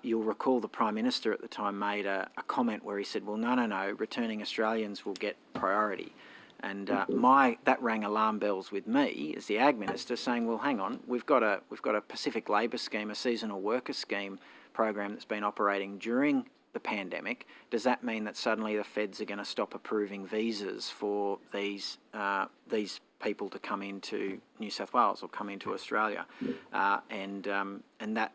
You'll recall the Prime Minister at the time made a comment where he said, well, no, returning Australians will get priority. And that rang alarm bells with me as the Ag Minister, saying, well, hang on, we've got a Pacific Labour Scheme, a seasonal worker scheme program that's been operating during the pandemic. Does that mean that suddenly the feds are going to stop approving visas for these people to come into New South Wales or come into Australia? And that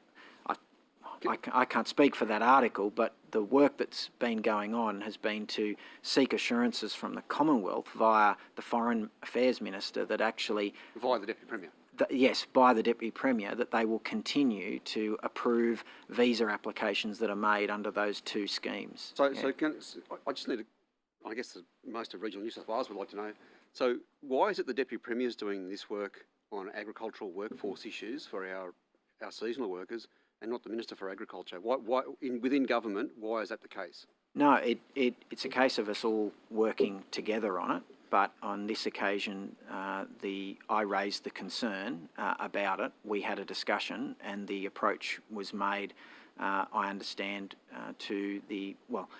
I can't speak for that article, but the work that's been going on has been to seek assurances from the Commonwealth via the Foreign Affairs Minister that actually... Via the Deputy Premier? Yes, by the Deputy Premier, that they will continue to approve visa applications that are made under those two schemes. I just need to, I guess most of regional New South Wales would like to know, so why is it the Deputy Premier is doing this work on agricultural workforce issues for our seasonal workers and not the Minister for Agriculture? Why within government, why is that the case? No, it's a case of us all working together on it. But on this occasion, I raised the concern about it. We had a discussion, and the approach was made, I understand,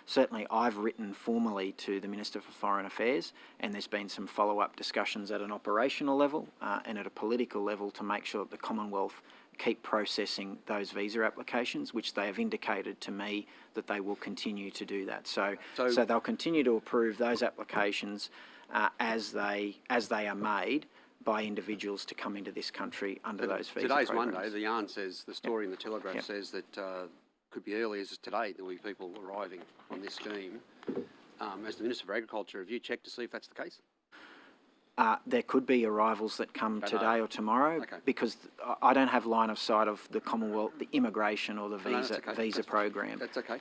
certainly I've written formally to the Minister for Foreign Affairs, and there's been some follow-up discussions at an operational level and at a political level to make sure that the Commonwealth keep processing those visa applications, which they have indicated to me that they will continue to do that. So they'll continue to approve those applications as they are made by individuals to come into this country under those visa Today's programs. Monday. The yarn says, the story in the Telegraph says that could be early as today there will be people arriving on this scheme. As the Minister for Agriculture, have you checked to see if that's the case? There could be arrivals that come today or tomorrow, because I don't have line of sight of the Commonwealth, the immigration or the visa program. That's okay.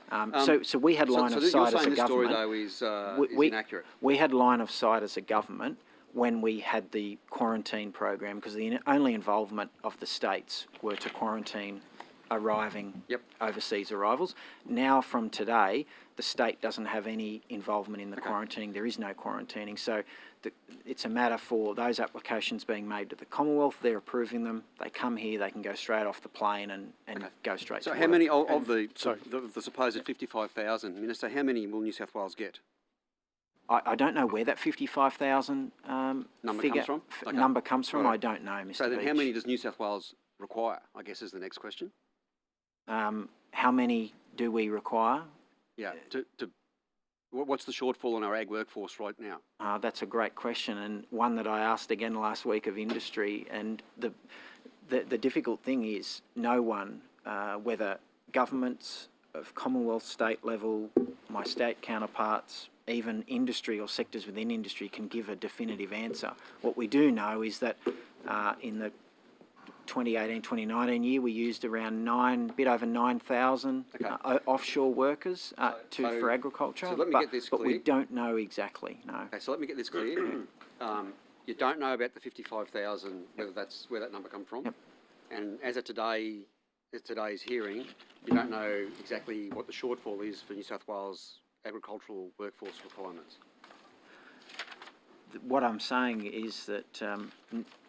So we had line of sight as a government. You're saying this story though is inaccurate. We had line of sight as a government when we had the quarantine program, because the only involvement of the states were to quarantine arriving overseas arrivals. Now from today, the state doesn't have any involvement in the quarantining. There is no quarantining. So it's a matter for those applications being made to the Commonwealth. They're approving them. They come here. They can go straight off the plane and go straight to work. So how many of the supposed 55,000, Minister, how many will New South Wales get? I don't know where that 55,000 number comes from. I don't know, Mr. So then Beach. how many does New South Wales require, I guess, is the next question. How many do we require? Yeah. What's the shortfall on our ag workforce right now? That's a great question, and one that I asked again last week of industry. And the difficult thing is no one, whether governments of Commonwealth, state level, my state counterparts, even industry or sectors within industry can give a definitive answer. What we do know is that in the 2018-2019 year, we used around a bit over 9,000 offshore workers for agriculture. So let me get this clear. But we don't know exactly, no. Okay, so let me get this clear. You don't know about the 55,000, whether that's where that number come from. Yep. And as of today's hearing, you don't know exactly what the shortfall is for New South Wales agricultural workforce requirements. What I'm saying is that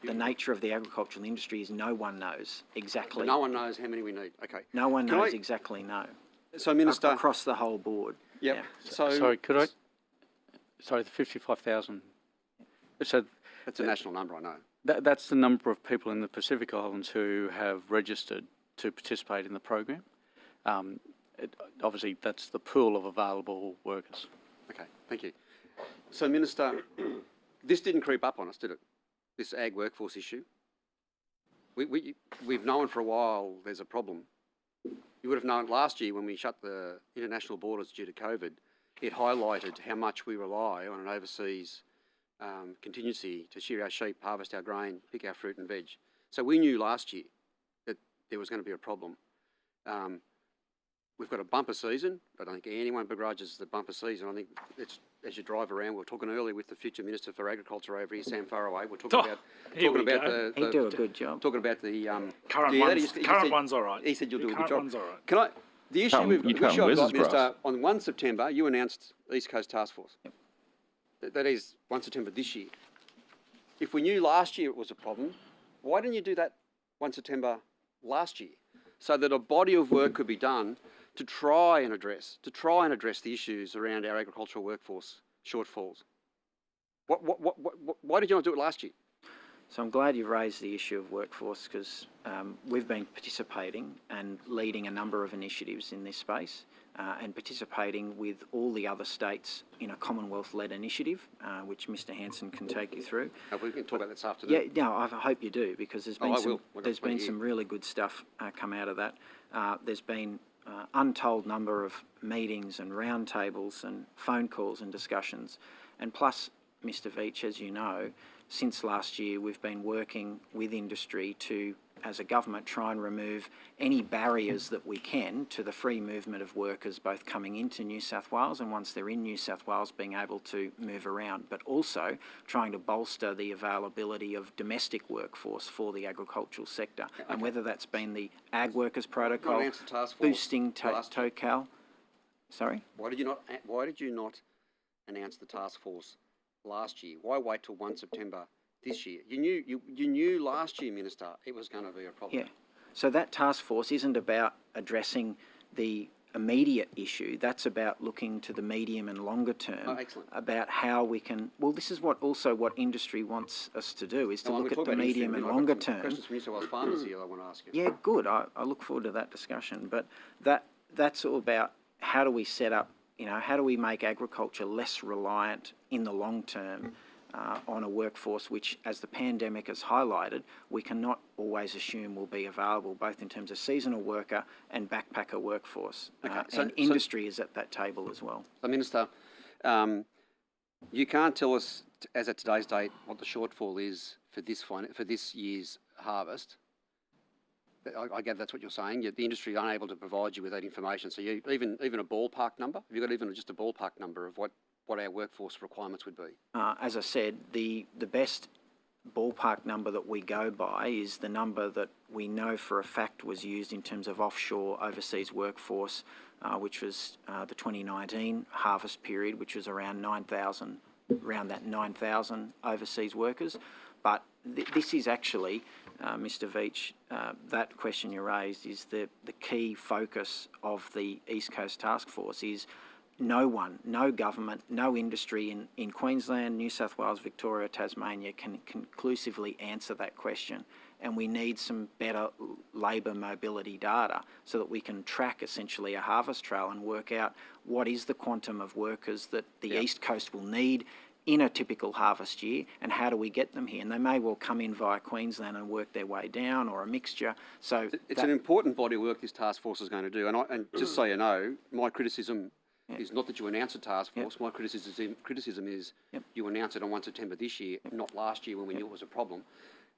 the nature of the agricultural industry is no one knows exactly. But no one knows how many we need. Okay. No one knows exactly, no. So, Minister... Across the whole board. Yep. Yeah. Sorry, the 55,000... So that's a national number, I know. That's the number of people in the Pacific Islands who have registered to participate in the program. Obviously, that's the pool of available workers. Okay, thank you. So, Minister, this didn't creep up on us, did it? This ag workforce issue? We've known for a while there's a problem. You would have known last year when we shut the international borders due to COVID, it highlighted how much we rely on an overseas contingency to shear our sheep, harvest our grain, pick our fruit and veg. So we knew last year that there was going to be a problem. We've got a bumper season. I don't think anyone begrudges the bumper season. I think it's, as you drive around, we were talking earlier with the future Minister for Agriculture over here, Sam Faraway. We're talking about He'd do a good job. Talking about the current one's all right. He said you'll do a good Current job. one's all right. Can I? The issue Can't- we've you got, can't issue I've whiz got, us, Bryce. Minister, on 1 September, you announced East Coast Task Force. Yep. That is 1 September this year. If we knew last year it was a problem, why didn't you do that 1 September last year, so that a body of work could be done to try and address the issues around our agricultural workforce shortfalls? Why did you not do it last year? So I'm glad you've raised the issue of workforce, because we've been participating and leading a number of initiatives in this space and participating with all the other states in a Commonwealth-led initiative, which Mr Hanson can take you through. We can talk about that this afternoon. Yeah, no, I hope you do, because there's been some really good stuff come out of that. There's been untold number of meetings and roundtables and phone calls and discussions. And plus, Mr Veach, as you know, since last year we've been working with industry to, as a government, try and remove any barriers that we can to the free movement of workers, both coming into New South Wales and once they're in New South Wales being able to move around, but also trying to bolster the availability of domestic workforce for the agricultural sector. Okay. And whether that's been the Ag Workers Protocol, boosting TOCAL. Sorry? Why did you not announce the task force last year? Why wait till 1 September this year? You knew last year, Minister, it was going to be a problem. Yeah. So that task force isn't about addressing the immediate issue. That's about looking to the medium and longer term. Oh, excellent. About how we can. Well, this is what industry wants us to do, is to look at the medium and longer term. Questions from New South Wales farmers here I want to ask you. Yeah, good. I look forward to that discussion. But that's all about how do we set up. How do we make agriculture less reliant in the long term on a workforce which, as the pandemic has highlighted, we cannot always assume will be available, both in terms of seasonal worker and backpacker workforce. And industry is at that table as well. So, Minister, you can't tell us, as at today's date, what the shortfall is for this year's harvest. I gather that's what you're saying. The industry is unable to provide you with that information. So you even a ballpark number? Have you got even just a ballpark number of what our workforce requirements would be? As I said, the best ballpark number that we go by is the number that we know for a fact was used in terms of offshore overseas workforce, which was the 2019 harvest period, which was around 9,000 overseas workers. But this is actually, Mr Veach, that question you raised is the key focus of the East Coast Task Force is no government, no industry in Queensland, New South Wales, Victoria, Tasmania can conclusively answer that question. And we need some better labour mobility data so that we can track essentially a harvest trail and work out what is the quantum of workers that the East Coast will need in a typical harvest year, and how do we get them here? And they may well come in via Queensland and work their way down, or a mixture. So it's an important body of work this task force is going to do. And just so you know, my criticism is not that you announce a task force. My criticism is you announce it on 1 September this year, not last year when we knew it was a problem.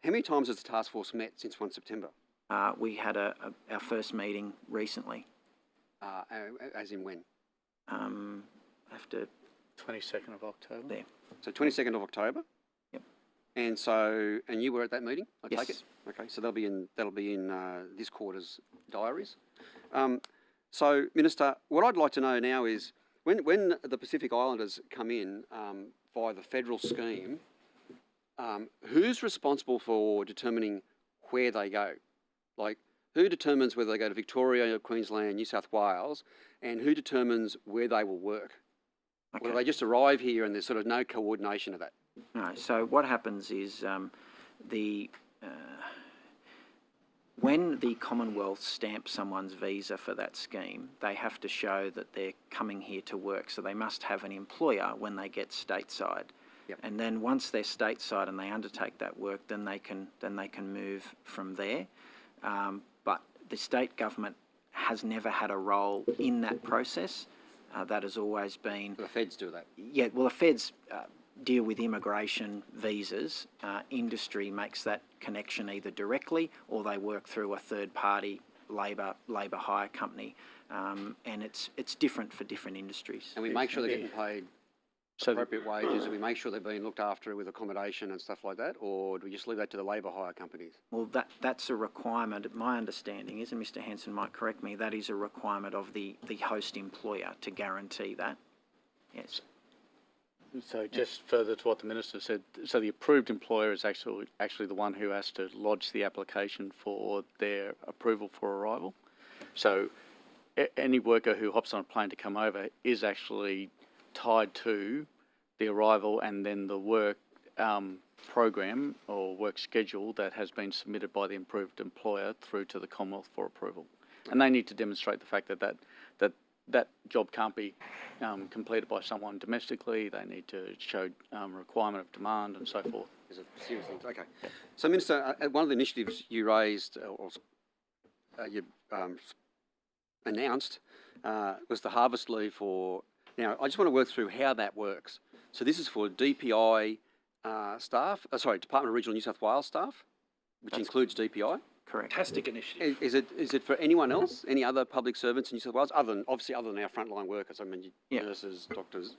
How many times has the task force met since 1 September? We had our first meeting recently. As in when? After 22nd of October. There. So 22nd of October. Yep. And you were at that meeting, I yes. take it. Okay. So that'll be in this quarter's diaries. So, Minister, what I'd like to know now is when the Pacific Islanders come in via the federal scheme, who's responsible for determining where they go? Like, who determines whether they go to Victoria, Queensland, New South Wales, and who determines where they will work? Okay. Or do they just arrive here and there's sort of no coordination of that? No. So what happens is the When the Commonwealth stamps someone's visa for that scheme, they have to show that they're coming here to work. So they must have an employer when they get stateside. Yep. And then once they're stateside and they undertake that work, then they can move from there. But the state government has never had a role in that process. That has always been... The feds do that. Yeah, well, the feds deal with immigration visas. Industry makes that connection either directly or they work through a third-party labour hire company. And it's different for different industries. And we make sure they're getting paid appropriate wages, and we make sure they're being looked after with accommodation and stuff like that, or do we just leave that to the labour hire companies? Well, that's a requirement. My understanding is, and Mr Hanson might correct me, that is a requirement of the host employer to guarantee that. Yes. So just further to what the Minister said, so the approved employer is actually the one who has to lodge the application for their approval for arrival. So any worker who hops on a plane to come over is actually tied to the arrival and then the work program or work schedule that has been submitted by the approved employer through to the Commonwealth for approval. And they need to demonstrate the fact that job can't be completed by someone domestically. They need to show requirement of demand and so forth. Is it serious things? Okay. So, Minister, one of the initiatives you raised or you announced was the harvest leave for... Now, I just want to work through how that works. So this is for DPI staff, Department of Regional New South Wales staff, which includes DPI. Correct. Fantastic initiative. Is it for anyone else, any other public servants in New South Wales, other than our frontline workers? I mean, nurses, doctors,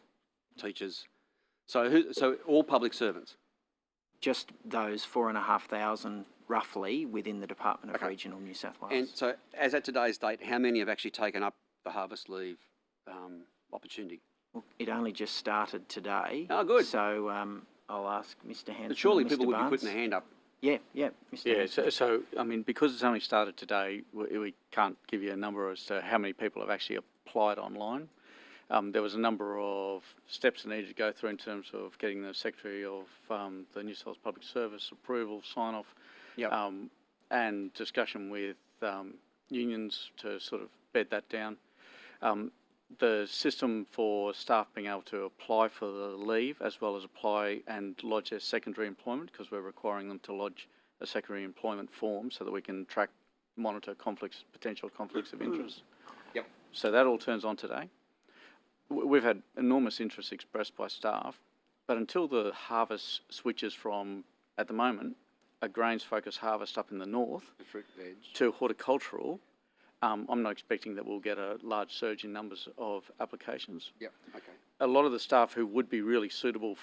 teachers. So all public servants? Just those 4,500 roughly within the Department of Regional New South Wales. And so as at today's date, how many have actually taken up the harvest leave opportunity? Well, it only just started today. Oh, good. So I'll ask Mr Hanson. But surely and Mr. people would Barnes. be putting their hand up. Yeah, Mr. Hanson. So I mean, because it's only started today, we can't give you a number as to how many people have actually applied online. There was a number of steps that needed to go through in terms of getting the Secretary of the New South Wales Public Service approval, sign-off, and discussion with unions to sort of bed that down. The system for staff being able to apply for the leave as well as apply and lodge their secondary employment, because we're requiring them to lodge a secondary employment form so that we can monitor potential conflicts of interest. Yep. So that all turns on today. We've had enormous interest expressed by staff, but until the harvest switches from, at the moment, a grains-focused harvest up in the north fruit, veg, to horticultural, I'm not expecting that we'll get a large surge in numbers of applications. Yep, okay. A lot of the staff who would be really suitable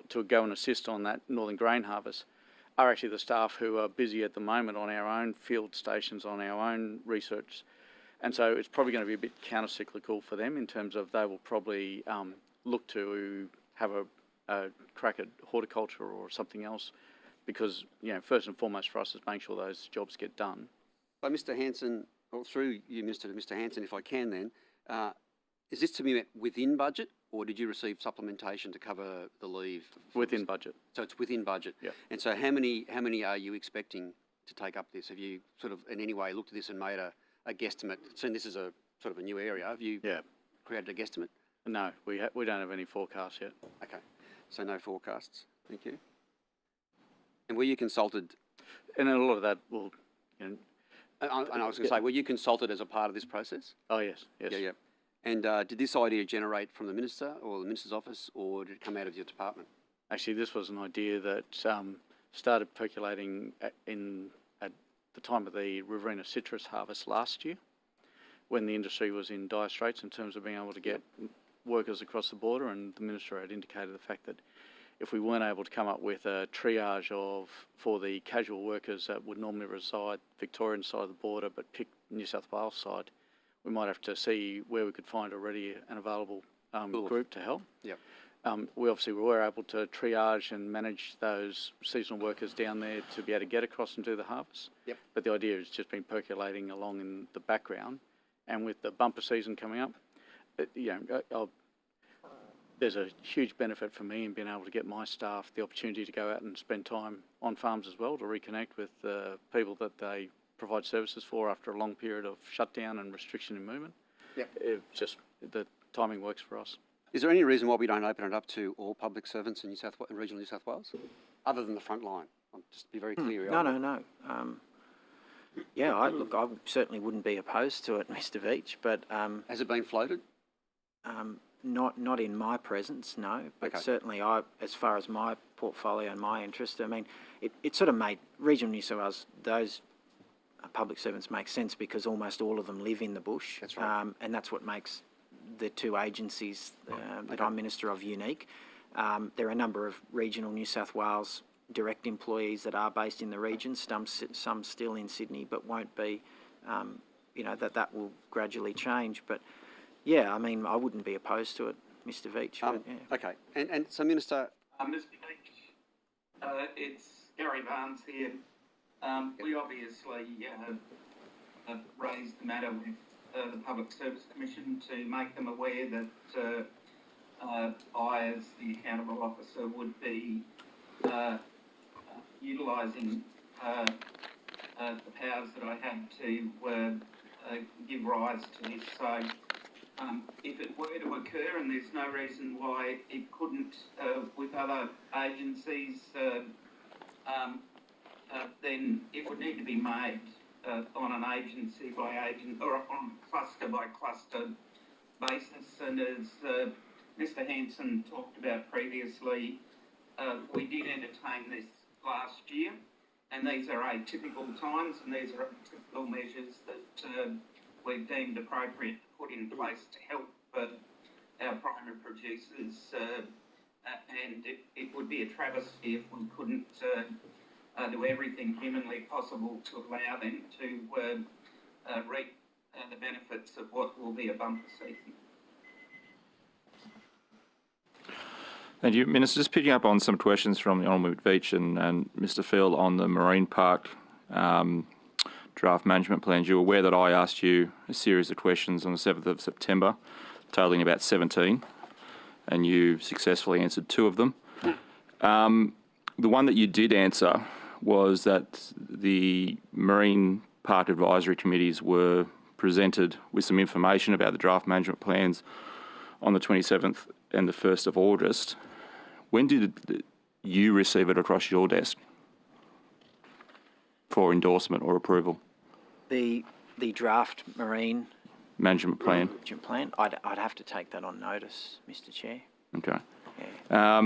to go and assist on that northern grain harvest are actually the staff who are busy at the moment on our own field stations, on our own research. And so it's probably going to be a bit counter-cyclical for them in terms of they will probably look to have a crack at horticulture or something else, because, first and foremost for us is making sure those jobs get done. So, Mr Hanson, or through you, Minister, to Mr Hanson, if I can then, is this to be met within budget, or did you receive supplementation to cover the leave? Within budget. So it's within budget? Yeah. And so how many are you expecting to take up this? Have you sort of in any way looked at this and made a guesstimate? Seeing this is a sort of a new area, have you created a guesstimate? No, we don't have any forecasts yet. Okay, so no forecasts. Thank you. And were you consulted? And a lot of that will... And I was going to say, were you consulted as a part of this process? Oh, yes. Yeah. And did this idea generate from the Minister or the Minister's office, or did it come out of your department? Actually, this was an idea that started percolating at the time of the Riverina citrus harvest last year, when the industry was in dire straits in terms of being able to get workers across the border, and the Minister had indicated the fact that if we weren't able to come up with a triage for the casual workers that would normally reside Victorian side of the border but pick New South Wales side, we might have to see where we could find already an available group to help. Yep. We obviously were able to triage and manage those seasonal workers down there to be able to get across and do the harvest. Yep. But the idea has just been percolating along in the background, and with the bumper season coming up, there's a huge benefit for me in being able to get my staff the opportunity to go out and spend time on farms as well, to reconnect with the people that they provide services for after a long period of shutdown and restriction in movement. Yep. The timing works for us. Is there any reason why we don't open it up to all public servants in regional New South Wales, other than the front line? Just to be very clear. No. I certainly wouldn't be opposed to it, Mr. Veach, but has it been floated? Not in my presence, no. But Okay. certainly, as far as my portfolio and my interest, I mean, it sort of made regional New South Wales, those public servants make sense because almost all of them live in the bush. That's right. And that's what makes the two agencies that I'm Minister of unique. There are a number of regional New South Wales direct employees that are based in the region, some still in Sydney, but won't be, that will gradually change. But yeah, I mean, I wouldn't be opposed to it, Mr. Veach. But, yeah. Okay, and so Minister... Mr. Veach, it's Gary Barnes here. We obviously have raised the matter with the Public Service Commission to make them aware that I, as the accountable officer, would be utilising the powers that I had to give rise to this. So if it were to occur, and there's no reason why it couldn't with other agencies, then it would need to be made on an agency by agent or on cluster by cluster basis. And as Mr. Hanson talked about previously, we did entertain this last year, and these are atypical times, and these are typical measures that we've deemed appropriate to put in place to help our primary producers, and it would be a travesty if we couldn't do everything humanly possible to allow them to reap the benefits of what will be a bumper season. Thank you, Minister. Just picking up on some questions from the Honourable Veach and Mr. Phil on the Marine Park draft management plans. You're aware that I asked you a series of questions on the 7th of September, totalling about 17, and you successfully answered 2 of them. The one that you did answer was that the Marine Park Advisory Committees were presented with some information about the draft management plans on the 27th and the 1st of August. When did you receive it across your desk for endorsement or approval? The draft marine management plan. I'd have to take that on notice, Mr. Chair. Okay. Yeah.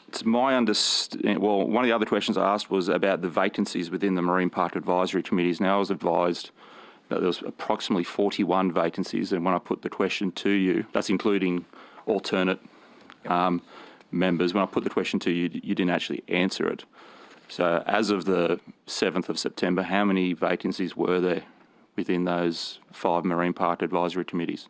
It's my understanding. Well, one of the other questions I asked was about the vacancies within the Marine Park Advisory Committees. Now, I was advised that there was approximately 41 vacancies, and when I put the question to you, that's including alternate members. When I put the question to you, you didn't actually answer it. So as of the 7th of September, how many vacancies were there within those 5 Marine Park Advisory Committees?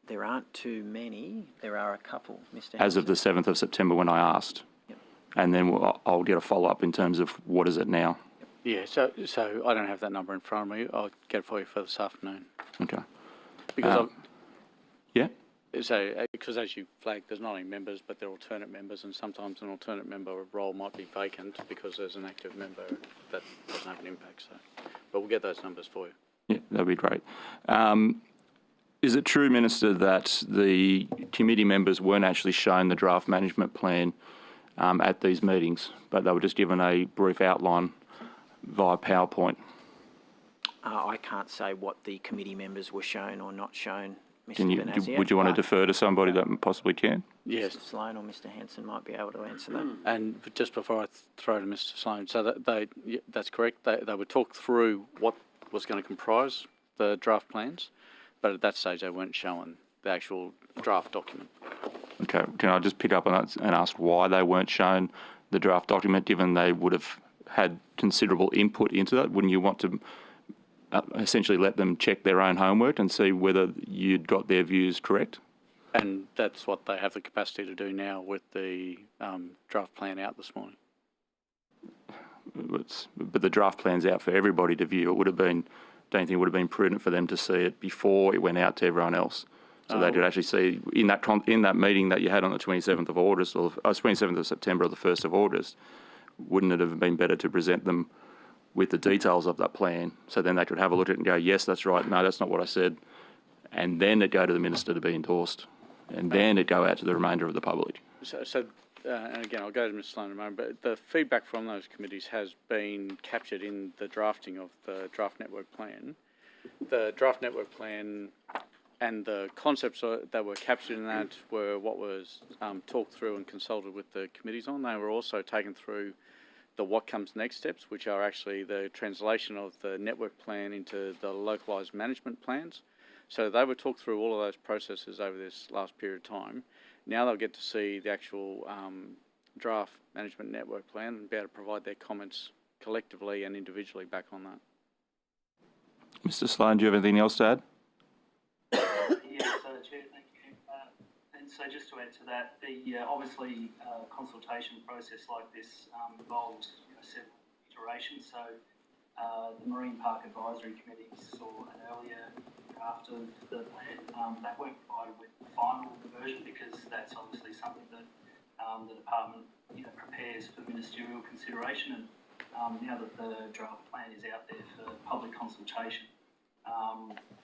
There aren't too many. There are a couple, Mr. Hanson. As of the 7th of September when I asked. Yep. And then I'll get a follow-up in terms of what is it now. Yeah, so I don't have that number in front of me. I'll get it for you for this afternoon. Okay. Because yeah? So, because as you flagged, there's not any members, but they're alternate members, and sometimes an alternate member role might be vacant because there's an active member that doesn't have an impact. So, but we'll get those numbers for you. Yeah, that'd be great. Is it true, Minister, that the committee members weren't actually shown the draft management plan at these meetings, but they were just given a brief outline via PowerPoint? I can't say what the committee members were shown or not shown, Mr. Benazia. Would you want to defer to somebody that possibly can? Yes. Mr. Sloan or Mr. Hanson might be able to answer that. And just before I throw to Mr. Sloan, so that's correct. They would talk through what was going to comprise the draft plans, but at that stage they weren't shown the actual draft document. Okay. Can I just pick up on that and ask why they weren't shown the draft document, given they would have had considerable input into that? Wouldn't you want to essentially let them check their own homework and see whether you'd got their views correct? And that's what they have the capacity to do now with the draft plan out this morning. But the draft plan's out for everybody to view. It would have been, don't you think it would have been prudent for them to see it before it went out to everyone else? So they could actually see in that meeting that you had on the 27th of August, or 27th of September or the 1st of August, wouldn't it have been better to present them with the details of that plan. So then they could have a look at it and go, yes, that's right. No, that's not what I said. And then it'd go to the minister to be endorsed. And then it'd go out to the remainder of the public. And again, I'll go to Mr. Sloan in a moment, but the feedback from those committees has been captured in the drafting of the draft network plan. The draft network plan and the concepts that were captured in that were what was talked through and consulted with the committees on. They were also taken through the what comes next steps, which are actually the translation of the network plan into the localised management plans. So they were talked through all of those processes over this last period of time. Now they'll get to see the actual draft management network plan and be able to provide their comments collectively and individually back on that. Mr. Sloan, do you have anything else to add? Yes, Chair, thank you. And so just to add to that, the obviously consultation process like this involves several iterations. So the Marine Park Advisory Committee saw an earlier draft of the plan. They weren't provided with the final version because that's obviously something that the department prepares for ministerial consideration. And now that the draft plan is out there for public consultation,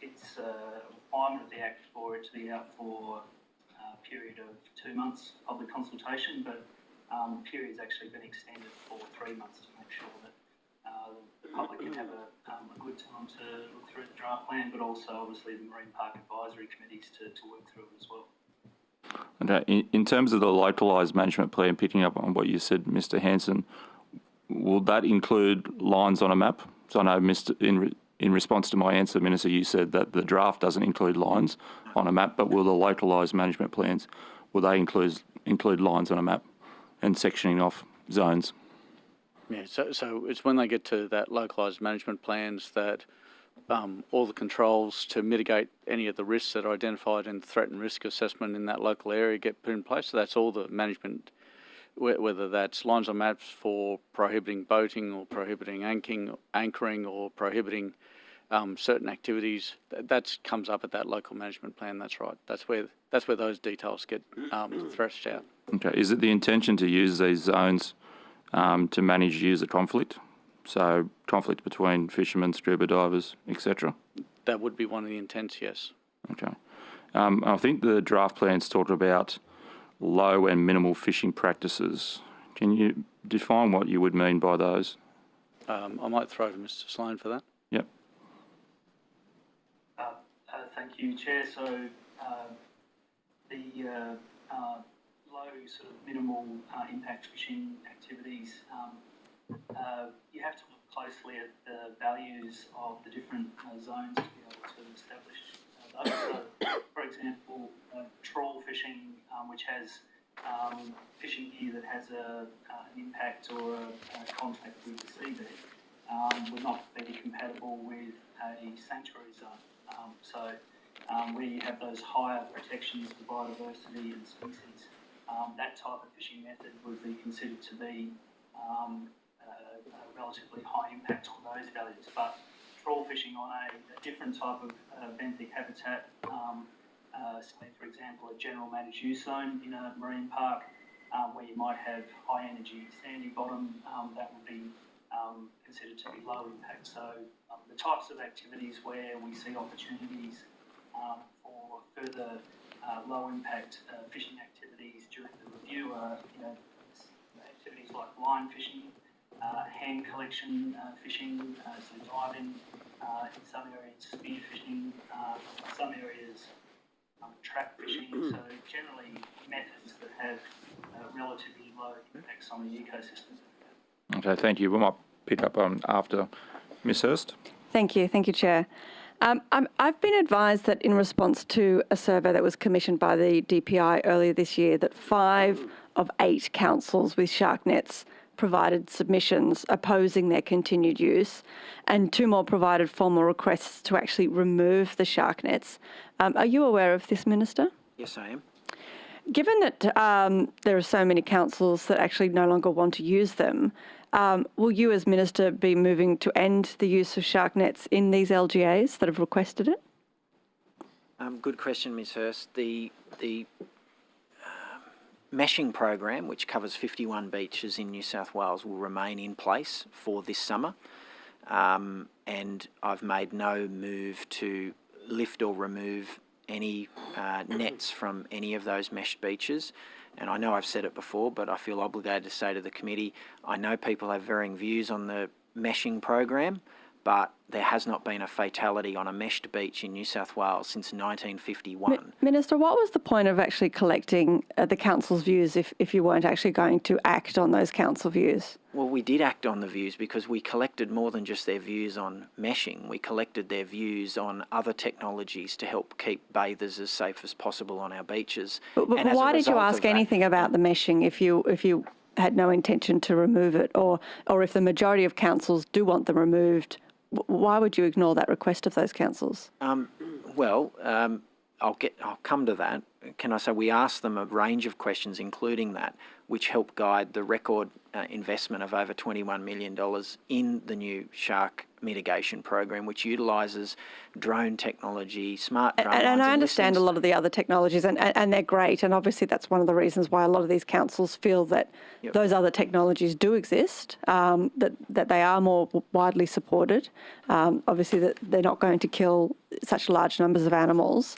it's a requirement of the Act for it to be out for a period of 2 months public consultation, but the period's actually been extended for 3 months to make sure that the public can have a good time to look through the draft plan, but also obviously the Marine Park Advisory Committees to work through it as well. Okay. In terms of the localised management plan, picking up on what you said, Mr. Hanson, will that include lines on a map? So I know, in response to my answer, Minister, you said that the draft doesn't include lines on a map, but will the localised management plans, will they include lines on a map and sectioning off zones? Yeah, so it's when they get to that localised management plans that all the controls to mitigate any of the risks that are identified in the threat and risk assessment in that local area get put in place. So that's all the management, whether that's lines on maps for prohibiting boating or prohibiting anchoring or prohibiting certain activities. That comes up at that local management plan. That's right. That's where those details get threshed out. Okay. Is it the intention to use these zones to manage user conflict? So conflict between fishermen, scuba divers, etc.? That would be one of the intents, yes. Okay. I think the draft plans talk about low and minimal fishing practices. Can you define what you would mean by those? I might throw to Mr. Sloan for that. Yep. Thank you, Chair. So the low sort of minimal impact fishing activities, you have to look closely at the values of the different zones to be able to establish those. So, for example, trawl fishing, which has fishing gear that has an impact or a contact with the seabed, would not be compatible with a sanctuary zone. So where you have those higher protections for biodiversity and species, that type of fishing method would be considered to be a relatively high impact on those values. But trawl fishing on a different type of benthic habitat, say for example a general managed use zone in a marine park, where you might have high energy sandy bottom, that would be considered to be low impact. So the types of activities where we see opportunities for further low impact fishing activities during the review are activities like line fishing, hand collection fishing, so diving, in some areas spear fishing, some areas trap fishing, so generally methods that have relatively low impacts on the ecosystem. Okay, thank you. We might pick up after Ms Hurst. Thank you, Chair. I've been advised that in response to a survey that was commissioned by the DPI earlier this year, that 5 of 8 councils with shark nets provided submissions opposing their continued use, and 2 more provided formal requests to actually remove the shark nets. Are you aware of this, Minister? Yes, I am. Given that there are so many councils that actually no longer want to use them, will you as Minister be moving to end the use of shark nets in these LGAs that have requested it? Good question, Ms Hurst. The meshing program, which covers 51 beaches in New South Wales, will remain in place for this summer. and I've made no move to lift or remove any nets from any of those meshed beaches. And I know I've said it before, but I feel obligated to say to the committee, I know people have varying views on the meshing program, but there has not been a fatality on a meshed beach in New South Wales since 1951. Minister, what was the point of actually collecting the council's views if you weren't actually going to act on those council views? Well, we did act on the views because we collected more than just their views on meshing. We collected their views on other technologies to help keep bathers as safe as possible on our beaches. But why did you ask anything about the meshing if you had no intention to remove it, or if the majority of councils do want them removed? Why would you ignore that request of those councils? I'll come to that. Can I say we asked them a range of questions, including that, which helped guide the record investment of over $21 million in the new shark mitigation program, which utilises drone technology, smart drone lines. And I understand a lot of the other technologies, and they're great. And obviously that's one of the reasons why a lot of these councils feel that those other technologies do exist, that they are more widely supported. Obviously that they're not going to kill such large numbers of animals.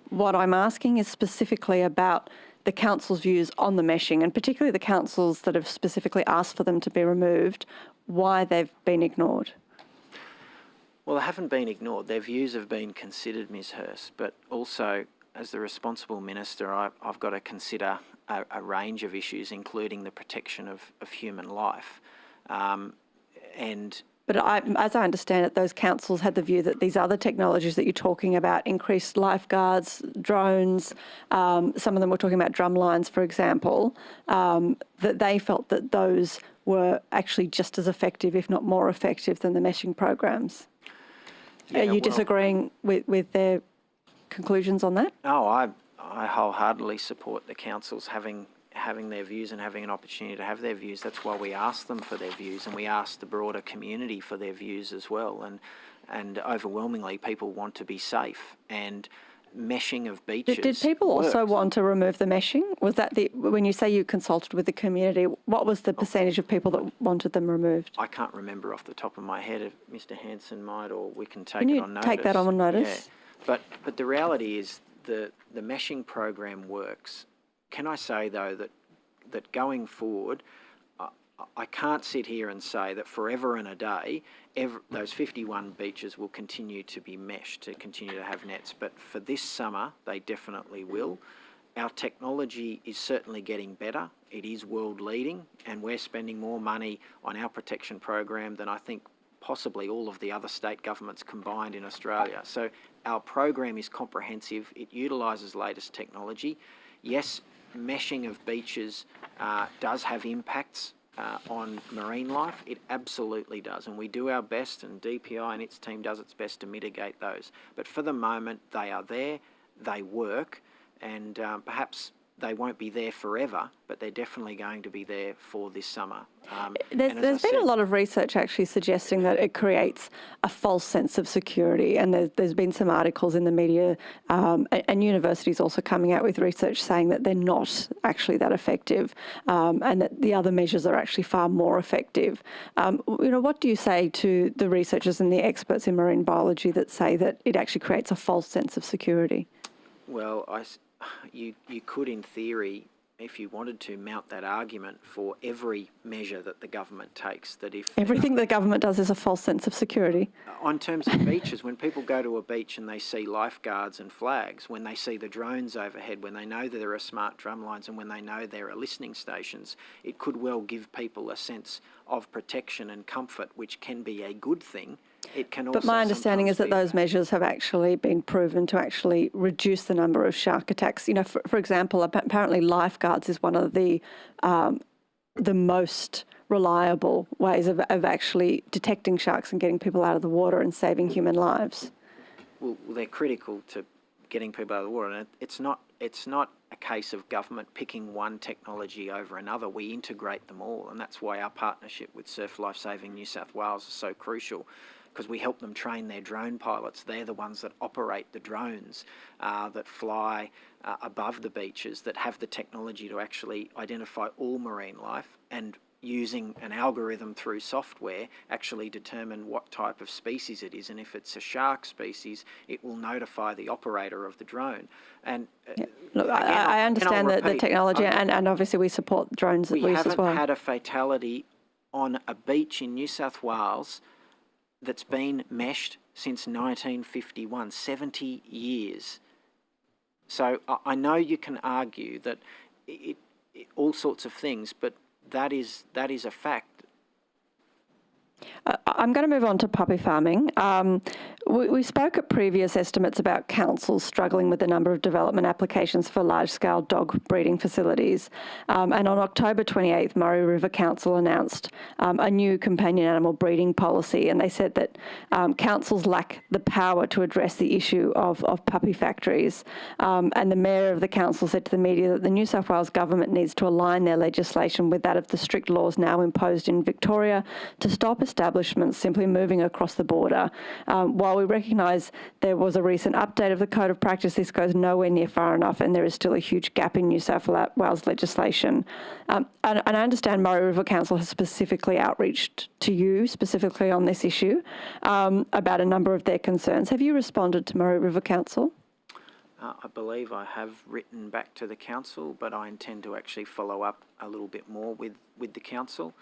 What I'm asking is specifically about the council's views on the meshing, and particularly the councils that have specifically asked for them to be removed, why they've been ignored. Well, they haven't been ignored. Their views have been considered, Ms Hurst, but also as the responsible minister, I've got to consider a range of issues, including the protection of human life. But as I understand it, those councils had the view that these other technologies that you're talking about, increased lifeguards, drones, some of them were talking about drum lines, for example, that they felt that those were actually just as effective, if not more effective, than the meshing programs. Are you disagreeing with their conclusions on that? No, I wholeheartedly support the councils having their views and having an opportunity to have their views. That's why we asked them for their views, and we asked the broader community for their views as well. And overwhelmingly, people want to be safe, and meshing of beaches. Did people also want to remove the meshing? Was that when you say you consulted with the community, what was the percentage of people that wanted them removed? I can't remember off the top of my head. If Mr. Hanson might, or we can take it on notice. Take that on notice? Yeah. But the reality is the meshing program works. Can I say, though, that going forward, I can't sit here and say that forever and a day, those 51 beaches will continue to be meshed, to continue to have nets. But for this summer, they definitely will. Our technology is certainly getting better. It is world leading, and we're spending more money on our protection program than I think possibly all of the other state governments combined in Australia. So our program is comprehensive. It utilises latest technology. Yes, meshing of beaches does have impacts on marine life. It absolutely does, and we do our best, and DPI and its team does its best to mitigate those. But for the moment, they are there, they work, and perhaps they won't be there forever, but they're definitely going to be there for this summer. There's been a lot of research actually suggesting that it creates a false sense of security, and there's been some articles in the media, and universities also coming out with research saying that they're not actually that effective, and that the other measures are actually far more effective. What do you say to the researchers and the experts in marine biology that say that it actually creates a false sense of security? Well, you could, in theory, if you wanted to, mount that argument for every measure that the government takes. That if everything the government does is a false sense of security. On terms of beaches, when people go to a beach and they see lifeguards and flags, when they see the drones overhead, when they know that there are smart drum lines, and when they know there are listening stations, it could well give people a sense of protection and comfort, which can be a good thing. It can also. But my understanding is that those measures have actually been proven to actually reduce the number of shark attacks. For example, apparently lifeguards is one of the most reliable ways of actually detecting sharks and getting people out of the water and saving human lives. Well, they're critical to getting people out of the water, and it's not a case of government picking one technology over another. We integrate them all, and that's why our partnership with Surf Life Saving New South Wales is so crucial, because we help them train their drone pilots. They're the ones that operate the drones that fly above the beaches, that have the technology to actually identify all marine life. And using an algorithm through software, actually determine what type of species it is. And if it's a shark species, it will notify the operator of the drone. And Look, I understand the technology, and obviously we support drones use as well. We haven't had a fatality on a beach in New South Wales that's been meshed since 1951, 70 years. So I know you can argue that all sorts of things, but that is a fact. I'm going to move on to puppy farming. We spoke at previous estimates about councils struggling with the number of development applications for large-scale dog breeding facilities. And on October 28th, Murray River Council announced a new companion animal breeding policy, and they said that councils lack the power to address the issue of puppy factories. And the mayor of the council said to the media that the New South Wales government needs to align their legislation with that of the strict laws now imposed in Victoria to stop establishments simply moving across the border. While we recognise there was a recent update of the Code of Practice, this goes nowhere near far enough, and there is still a huge gap in New South Wales legislation. And I understand Murray River Council has specifically outreached to you, specifically on this issue, about a number of their concerns. Have you responded to Murray River Council? I believe I have written back to the council, but I intend to actually follow up a little bit more with the council.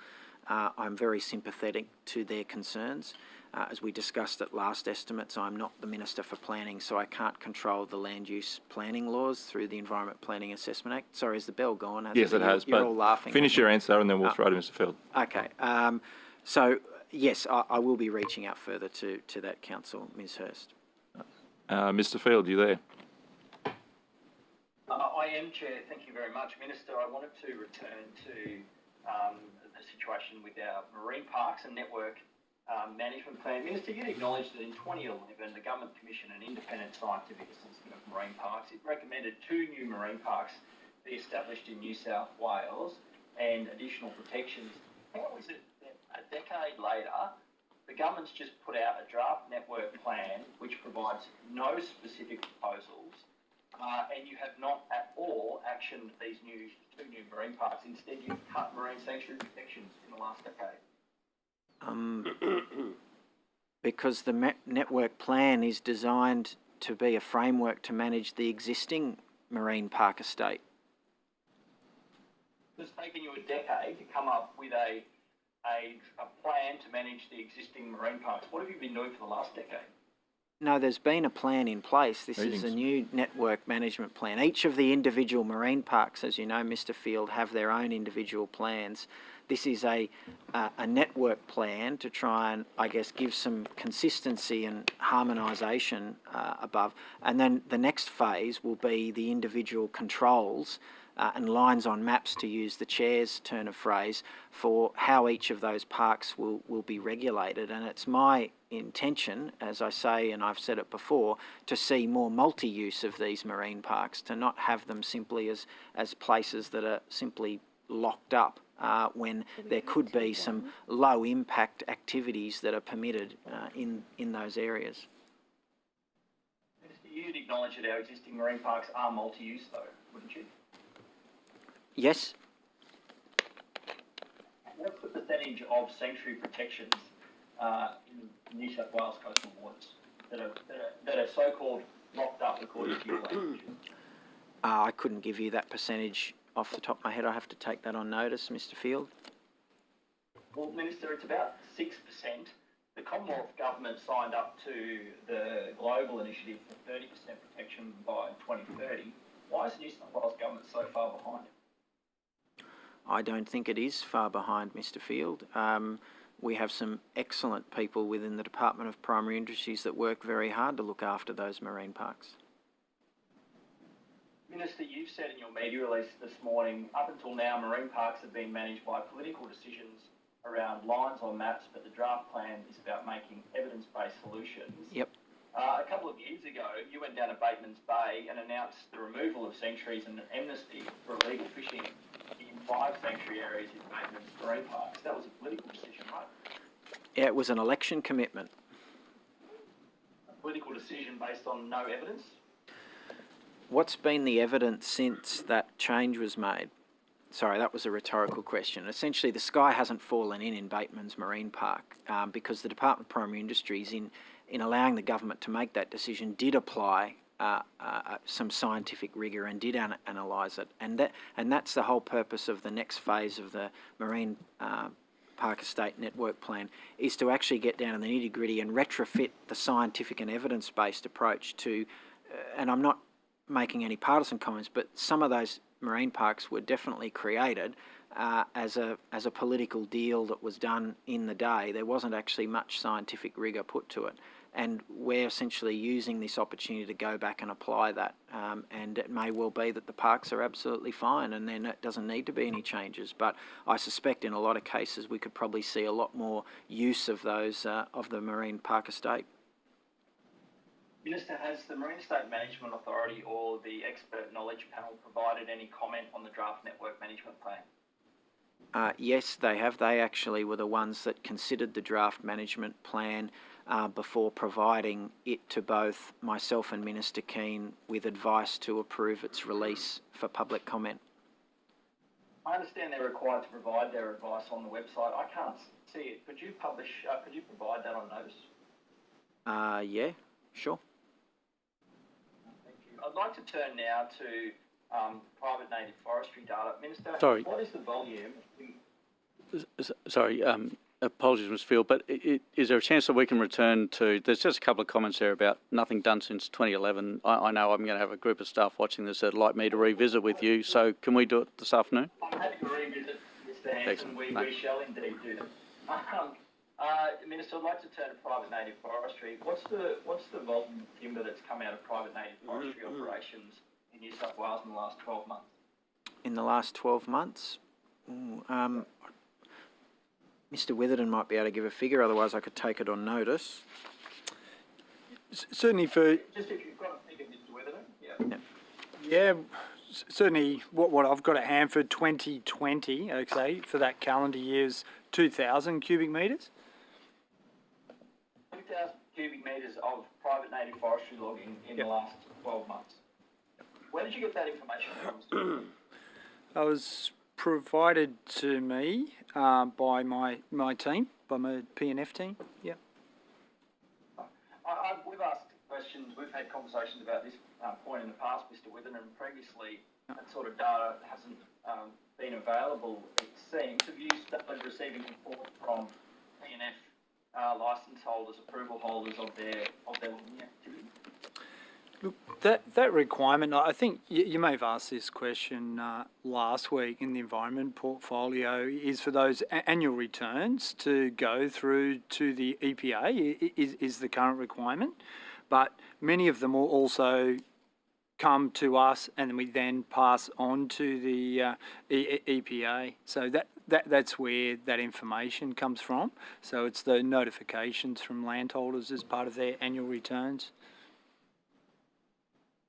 I'm very sympathetic to their concerns. As we discussed at last estimates, I'm not the Minister for Planning, so I can't control the land use planning laws through the Environment Planning Assessment Act. Sorry, has the bell gone? Yes, it has. You're all laughing. Finish your answer and then we'll throw to Mr. Field. Okay. So, yes, I will be reaching out further to that council, Ms Hurst. Mr. Field, you there? I am, Chair. Thank you very much. Minister, I wanted to return to the situation with our marine parks and network management plan. Minister, you'd acknowledged that in 2011, the Government commissioned an independent scientific assessment of marine parks. It recommended 2 new marine parks be established in New South Wales and additional protections. How is it that a decade later, the government's just put out a draft network plan which provides no specific proposals, and you have not at all actioned these 2 new marine parks? Instead, you've cut marine sanctuary protections in the last decade. Because the network plan is designed to be a framework to manage the existing marine park estate. It's taken you a decade to come up with a plan to manage the existing marine parks. What have you been doing for the last decade? No, there's been a plan in place. This is a new network management plan. Each of the individual marine parks, as you know, Mr. Field, have their own individual plans. This is a network plan to try and, I guess, give some consistency and harmonisation above. And then the next phase will be the individual controls and lines on maps, to use the Chair's turn of phrase, for how each of those parks will be regulated. And it's my intention, as I say, and I've said it before, to see more multi-use of these marine parks, to not have them simply as places that are simply locked up when there could be some low-impact activities that are permitted in those areas. Minister, you'd acknowledge that our existing marine parks are multi-use, though, wouldn't you? Yes. What's the percentage of sanctuary protections in New South Wales coastal waters that are so-called locked up according to your language? I couldn't give you that percentage off the top of my head. I have to take that on notice, Mr. Field. Well, Minister, it's about 6%. The Commonwealth Government signed up to the global initiative for 30% protection by 2030. Why is the New South Wales Government so far behind? I don't think it is far behind, Mr. Field. We have some excellent people within the Department of Primary Industries that work very hard to look after those marine parks. Minister, you've said in your media release this morning, up until now, marine parks have been managed by political decisions around lines on maps, but the draft plan is about making evidence-based solutions. Yep. A couple of years ago, you went down to Bateman's Bay and announced the removal of sanctuaries and an amnesty for illegal fishing in 5 sanctuary areas in Bateman's marine parks. That was a political decision, right? Yeah, it was an election commitment. A political decision based on no evidence? What's been the evidence since that change was made? Sorry, that was a rhetorical question. Essentially, the sky hasn't fallen in Bateman's Marine Park because the Department of Primary Industries, in allowing the government to make that decision, did apply some scientific rigour and did analyse it, and that's the whole purpose of the next phase of the Marine Park Estate Network Plan, is to actually get down to the nitty gritty and retrofit the scientific and evidence-based approach to, and I'm not making any partisan comments, but some of those marine parks were definitely created as a political deal that was done in the day. There wasn't actually much scientific rigour put to it. And we're essentially using this opportunity to go back and apply that. And it may well be that the parks are absolutely fine and then it doesn't need to be any changes. But I suspect in a lot of cases we could probably see a lot more use of those, of the Marine Park Estate. Minister, has the Marine Estate Management Authority or the Expert Knowledge Panel provided any comment on the draft network management plan? Yes, they have. They actually were the ones that considered the draft management plan before providing it to both myself and Minister Keane with advice to approve its release for public comment. I understand they're required to provide their advice on the website. I can't see it. Could you provide that on notice? Yeah, sure. Thank you. I'd like to turn now to private native forestry data. Minister, Sorry. What is the volume? Sorry, apologies, Mr. Field, but is there a chance that we can return to, there's just a couple of comments there about nothing done since 2011. I know I'm going to have a group of staff watching this that'd like me to revisit with you, so can we do it this afternoon? I'm happy to revisit, Mr. Hanson. We shall indeed do that. Minister, I'd like to turn to private native forestry. What's the volume of timber that's come out of private native forestry operations in New South Wales in the last 12 months? In the last 12 months? Mr. Witherden might be able to give a figure, otherwise I could take it on notice. Certainly for... Just if you've got a figure, Mr. Witherden. Yeah, certainly what I've got at hand for 2020, okay, for that calendar year is 2,000 cubic metres. 2,000 cubic metres of private native forestry logging in the last 12 months. Where did you get that information from? I was provided to me by my team, by my P&F team. Yeah. We've asked questions, we've had conversations about this point in the past, Mr. Witherden, and previously that sort of data hasn't been available, it seems. Have you started receiving support from P&F licence holders, approval holders of their logging activity? Look, that requirement, I think you may have asked this question last week in the environment portfolio, is for those annual returns to go through to the EPA is the current requirement. But many of them will also come to us and we then pass on to the EPA. So that's where that information comes from. So it's the notifications from landholders as part of their annual returns.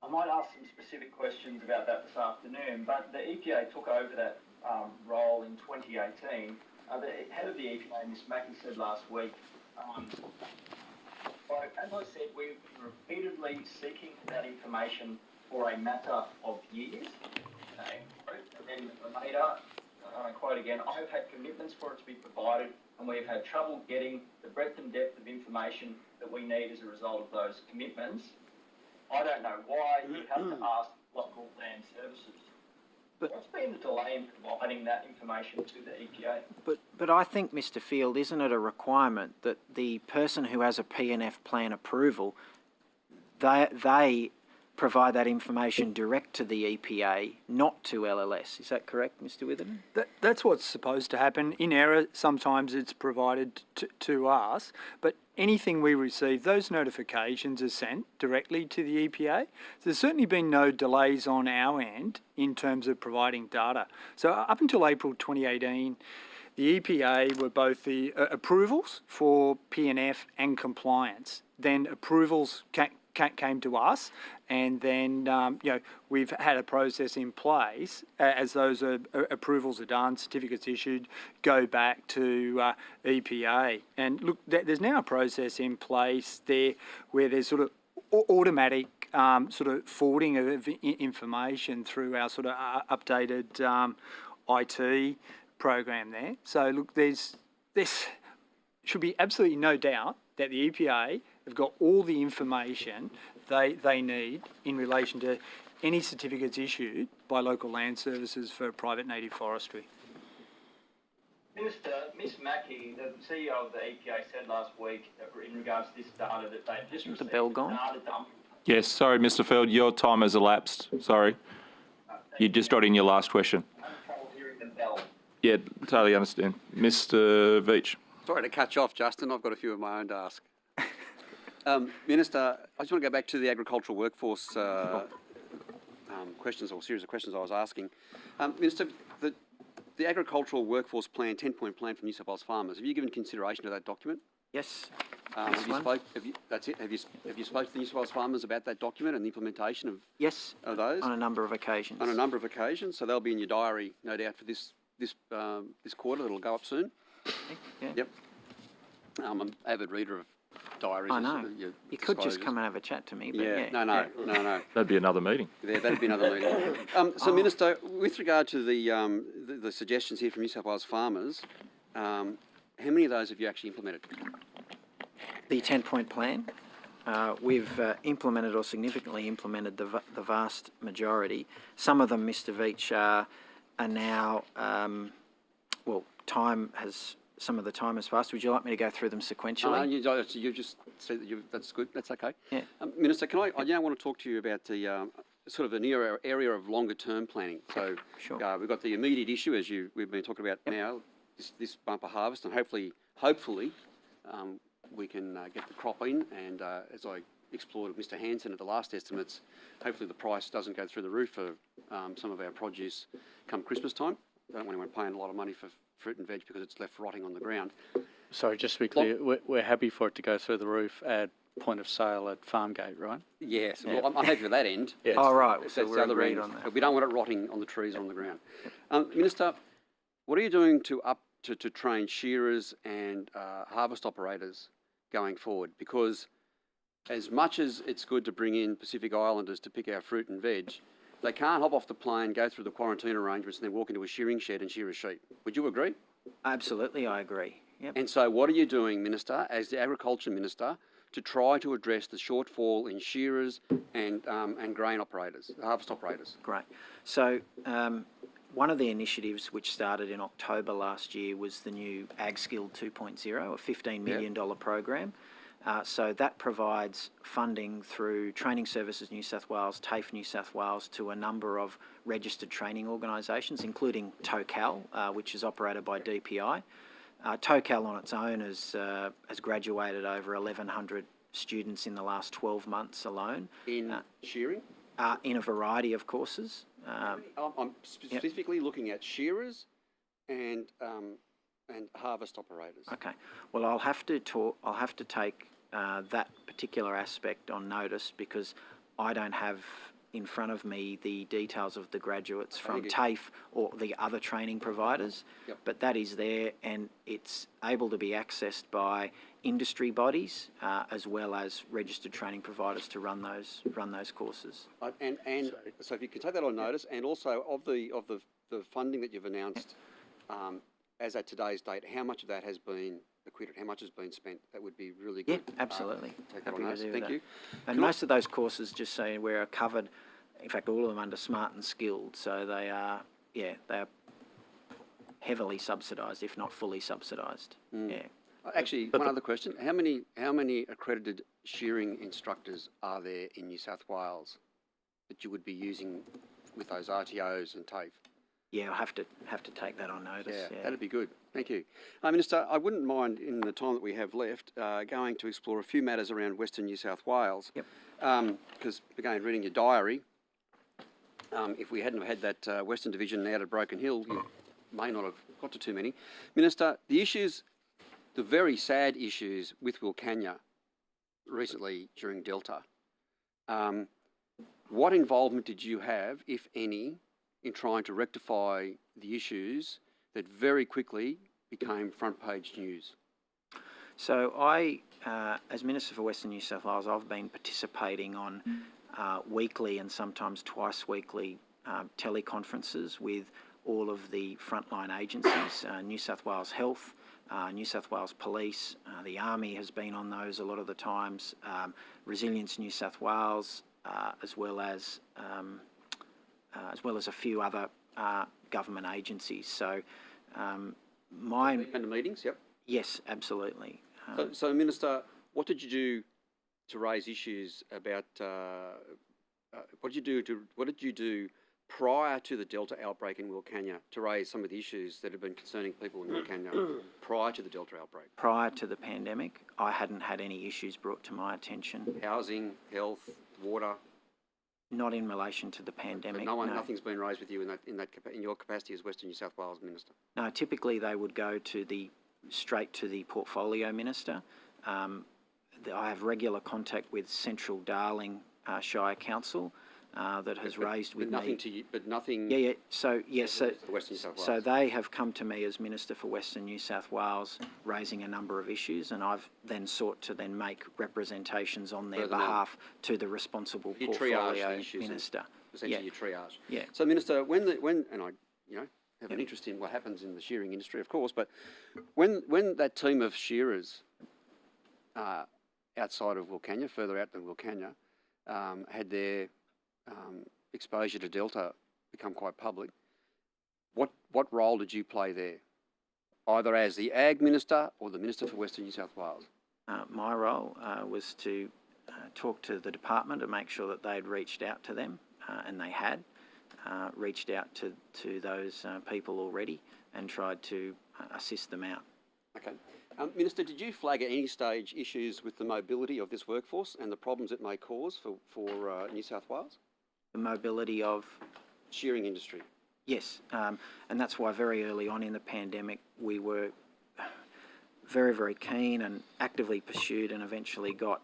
I might ask some specific questions about that this afternoon, but the EPA took over that role in 2018. The head of the EPA, Ms. Mackey, said last week, as I said, we've been repeatedly seeking that information for a matter of years. And then later, I quote again, I've had commitments for it to be provided and we've had trouble getting the breadth and depth of information that we need as a result of those commitments. I don't know why you have to ask local land services. But what's been the delay in providing that information to the EPA? But I think, Mr. Field, isn't it a requirement that the person who has a P&F plan approval, they provide that information direct to the EPA, not to LLS? Is that correct, Mr. Witherden? That's what's supposed to happen. In error, sometimes it's provided to us, but anything we receive, those notifications are sent directly to the EPA. There's certainly been no delays on our end in terms of providing data. So up until April 2018, the EPA were both the approvals for P&F and compliance. Then approvals came to us, and then we've had a process in place as those approvals are done, certificates issued, go back to EPA. And look, there's now a process in place there where there's sort of automatic sort of forwarding of information through our sort of updated IT program there. So look, there's should be absolutely no doubt that the EPA have got all the information they need in relation to any certificates issued by local land services for private native forestry. Minister, Ms Mackey, the CEO of the EPA, said last week in regards to this data that they just Isn't the received bell gone? data dump. Yes, sorry, Mr. Field, your time has elapsed. Sorry. You just got in your last question. I'm trouble hearing the bell. Yeah, totally understand. Mr. Veach. Sorry to cut you off, Justin. I've got a few of my own to ask. Minister, I just want to go back to the agricultural workforce questions or series of questions I was asking. Minister, the agricultural workforce plan, 10-point plan for New South Wales farmers, have you given consideration to that document? Yes. Have you spoke to the New South Wales farmers about that document and the implementation of Yes. of those? On a number of occasions. On a number of occasions, so they'll be in your diary, no doubt, for this quarter. That'll go up soon. Yeah. Yep. I'm an avid reader of diaries. I know. You could just come and have a chat to me. But yeah. No. That'd be another meeting. Yeah, that'd be another meeting. So, Minister, with regard to the suggestions here from New South Wales farmers, how many of those have you actually implemented? The 10-point plan, we've implemented or significantly implemented the vast majority. Some of them, Mr. Veach, are now, some of the time has passed. Would you like me to go through them sequentially? You just said that that's good. That's okay. Yeah. Minister, I now want to talk to you about the sort of an area of longer term planning. So Sure. We've got the immediate issue, as we've been talking about now, this bumper harvest, and hopefully we can get the crop in. And as I explored with Mr. Hanson at the last estimates, hopefully the price doesn't go through the roof for some of our produce come Christmas time. I don't want anyone paying a lot of money for fruit and veg because it's left rotting on the ground. Sorry, just to be clear, we're happy for it to go through the roof at point of sale at farm gate, right? Yes, well, I'm happy with that end. Yes. Oh, right. So That's we're the other agreed end. on that. But we don't want it rotting on the trees or on the ground. Minister, what are you doing to train shearers and harvest operators going forward? Because as much as it's good to bring in Pacific Islanders to pick our fruit and veg, they can't hop off the plane, go through the quarantine arrangements and then walk into a shearing shed and shear a sheep. Would you agree? Absolutely, I agree. Yep. And so what are you doing, Minister, as the Agriculture Minister, to try to address the shortfall in shearers and grain operators, harvest operators? Great. So one of the initiatives which started in October last year was the new Ag Skill 2.0, a $15 million program. So that provides funding through Training Services New South Wales, TAFE New South Wales, to a number of registered training organisations, including TOCAL, which is operated by DPI. TOCAL on its own has graduated over 1,100 students in the last 12 months alone. In shearing? In a variety of courses. I'm specifically looking at shearers and harvest operators. Okay. Well, I'll have to take that particular aspect on notice because I don't have in front of me the details of the graduates from TAFE or the other training providers. Yep. But that is there, and it's able to be accessed by industry bodies as well as registered training providers to run those courses. And so if you could take that on notice, and also of the funding that you've announced. As at today's date, how much of that has been acquitted? How much has been spent? That would be really good. Yeah, absolutely. Take that Happy on to notice. do Thank that. you. And most of those courses, just so we're covered, in fact, all of them under Smart and Skilled, so they are heavily subsidised, if not fully subsidised. Yeah. Actually, one other question: how many accredited shearing instructors are there in New South Wales that you would be using with those RTOs and TAFE? Yeah, I'll have to take that on notice. Yeah, that'd be good. Thank you. Minister, I wouldn't mind, in the time that we have left, going to explore a few matters around Western New South Wales. Yep. Because, again, reading your diary, if we hadn't have had that Western Division out at Broken Hill, you may not have got to too many. Minister, the very sad issues with Wilcannia recently during Delta, what involvement did you have, if any, in trying to rectify the issues that very quickly became front page news? So I, as Minister for Western New South Wales, I've been participating on weekly and sometimes twice weekly teleconferences with all of the frontline agencies, New South Wales Health, New South Wales Police, the Army has been on those a lot of the times, Resilience New South Wales, as well as a few other government agencies. So, And the meetings, yep. Yes, absolutely. So, Minister, what did you do to raise issues about? What did you do prior to the Delta outbreak in Wilcannia to raise some of the issues that have been concerning people in Wilcannia prior to the Delta outbreak? Prior to the pandemic, I hadn't had any issues brought to my attention. Housing, health, water. Not in relation to the pandemic. So no. Nothing's been raised with you in your capacity as Western New South Wales Minister. No, typically they would go to straight to the portfolio minister. I have regular contact with Central Darling Shire Council that has raised with nothing me. to you, but nothing. Yeah. So yes, so Western New South Wales. so they have come to me as Minister for Western New South Wales, raising a number of issues, and I've then sought to then make representations on their behalf to the responsible portfolio minister. Essentially, you triage. Yeah. So, Minister, when and I, have an interest in what happens in the shearing industry, of course, but when that team of shearers outside of Wilcannia, further out than Wilcannia, had their exposure to Delta become quite public, what role did you play there, either as the Ag Minister or the Minister for Western New South Wales? My role was to talk to the department and make sure that they'd reached out to them, and they had reached out to those people already and tried to assist them out. Okay. Minister, did you flag at any stage issues with the mobility of this workforce and the problems it may cause for New South Wales? The mobility of shearing industry. Yes, and that's why very early on in the pandemic we were very, very keen and actively pursued and eventually got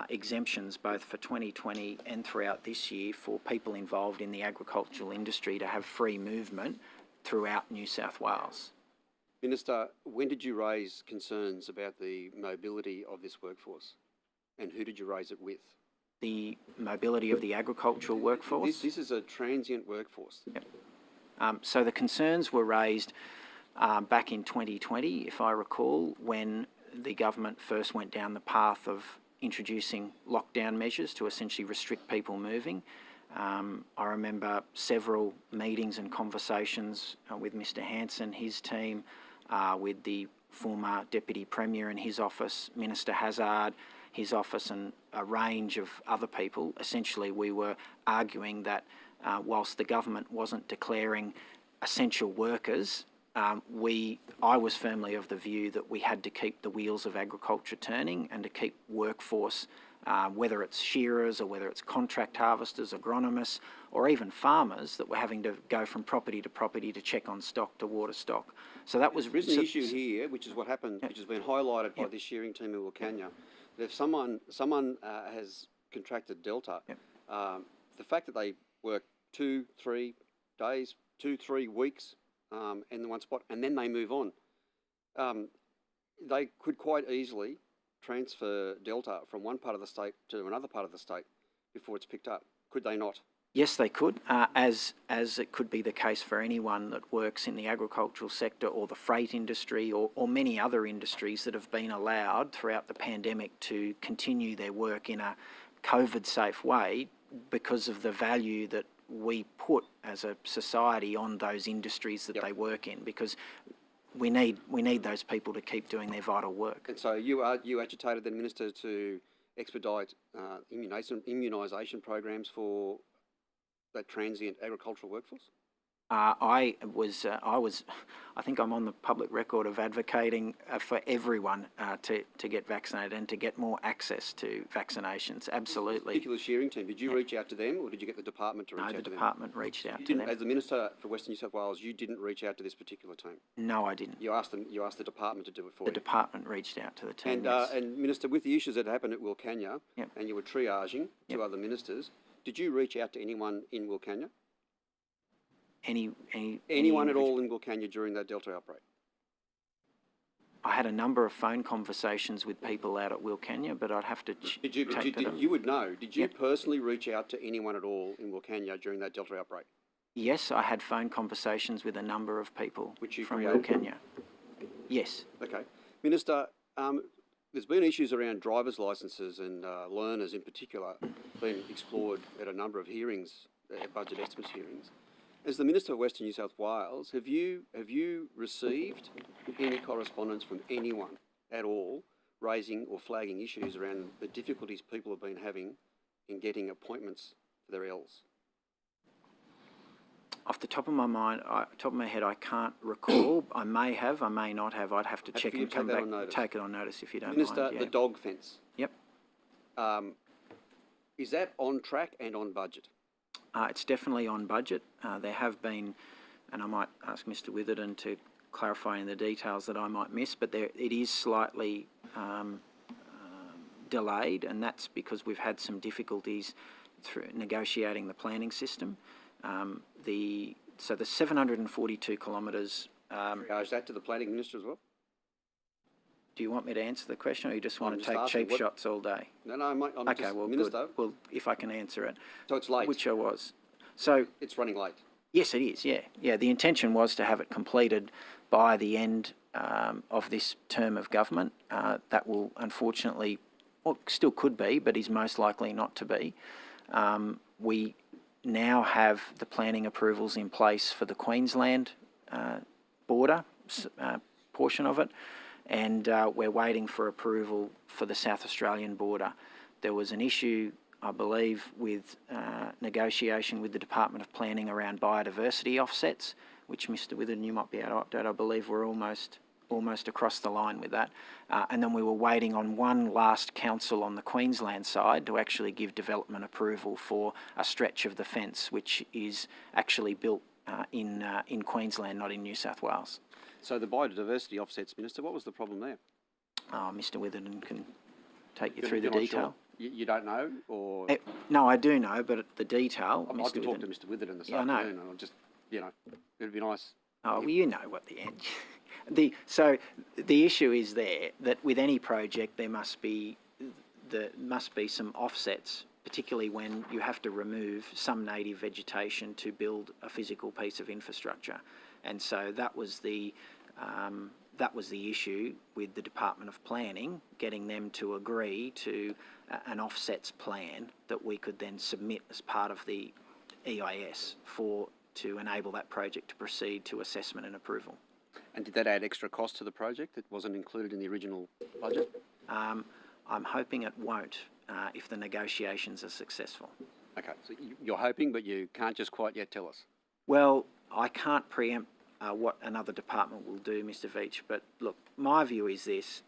exemptions both for 2020 and throughout this year for people involved in the agricultural industry to have free movement throughout New South Wales. Minister, when did you raise concerns about the mobility of this workforce, and who did you raise it with? The mobility of the agricultural workforce. This is a transient workforce. Yep. So the concerns were raised back in 2020, if I recall, when the government first went down the path of introducing lockdown measures to essentially restrict people moving. I remember several meetings and conversations with Mr Hanson, his team, with the former Deputy Premier and his office, Minister Hazzard, his office, and a range of other people. Essentially, we were arguing that whilst the government wasn't declaring essential workers, I was firmly of the view that we had to keep the wheels of agriculture turning and to keep workforce, whether it's shearers or whether it's contract harvesters, agronomists, or even farmers that were having to go from property to check on stock to water stock. So that was... There is an issue here, which is what happened, which has been highlighted by this shearing team in Wilcannia, that if someone has contracted Delta, the fact that they work 2-3 days, 2-3 weeks in the one spot, and then they move on, they could quite easily transfer Delta from one part of the state to another part of the state before it's picked up. Could they not? Yes, they could, as it could be the case for anyone that works in the agricultural sector or the freight industry or many other industries that have been allowed throughout the pandemic to continue their work in a COVID-safe way because of the value that we put as a society on those industries that they work in, because we need those people to keep doing their vital work. And so you agitated the Minister to expedite immunisation programs for that transient agricultural workforce? I think I'm on the public record of advocating for everyone to get vaccinated and to get more access to vaccinations. Absolutely. This particular shearing team, did you reach out to them, or did you get the department to reach out to them? No, the department reached out to them. As the Minister for Western New South Wales, you didn't reach out to this particular team? No, I didn't. You asked the department to do it for you? The department reached out to the team, And, yes. and Minister, with the issues that happened at Wilcannia, and you were triaging to other ministers, did you reach out to anyone in Wilcannia? Anyone at all in Wilcannia during that Delta outbreak? I had a number of phone conversations with people out at Wilcannia, but I'd have to You would know. Did you personally reach out to anyone at all in Wilcannia during that Delta outbreak? Yes, I had phone conversations with a number of people Which you from created? Wilcannia. Yes. Okay. Minister, there's been issues around driver's licences and learners in particular being explored at a number of hearings, budget estimates hearings. As the Minister of Western New South Wales, have you received any correspondence from anyone at all raising or flagging issues around the difficulties people have been having in getting appointments for their Ls? Off the top of my mind, top of my head, I can't recall. I may have, I may not have. I'd have to check and come back. Take it on notice if you don't Minister, mind. Yeah. the dog fence. Yep. Is that on track and on budget? It's definitely on budget. There have been, and I might ask Mr. Witherden to clarify in the details that I might miss, but it is slightly delayed, and that's because we've had some difficulties through negotiating the planning system. The 742 kilometres. Is that to the planning minister as well? Do you want me to answer the question, or you just want to just take asking, cheap shots all day? No, I'm Okay, just, well, Minister. good. Well, if I can answer it. So it's late. Which I was. So It's running late. yes, it is. Yeah, yeah. The intention was to have it completed by the end of this term of government. That will unfortunately, or still could be, but is most likely not to be. We now have the planning approvals in place for the Queensland border portion of it, and we're waiting for approval for the South Australian border. There was an issue, I believe, with negotiation with the Department of Planning around biodiversity offsets, which Mr. Witherden, you might be able to update. I believe we're almost across the line with that. And then we were waiting on one last council on the Queensland side to actually give development approval for a stretch of the fence, which is actually built in Queensland, not in New South Wales. So the biodiversity offsets, Minister, what was the problem there? Mr. Witherden can take you through the You're not detail. sure? You don't know, or No, I do know, but the detail. I can talk to Mr. Witherden this Yeah, I know. afternoon, and I'll just, it'd be nice. Oh, well, you know what the end. So the issue is there that with any project there must be some offsets, particularly when you have to remove some native vegetation to build a physical piece of infrastructure, and so that was the issue with the Department of Planning, getting them to agree to an offsets plan that we could then submit as part of the EIS to enable that project to proceed to assessment and approval. And did that add extra cost to the project that wasn't included in the original budget? I'm hoping it won't if the negotiations are successful. Okay, so you're hoping, but you can't just quite yet tell us. Well, I can't preempt what another department will do, Mr. Veach, but look, my view is this.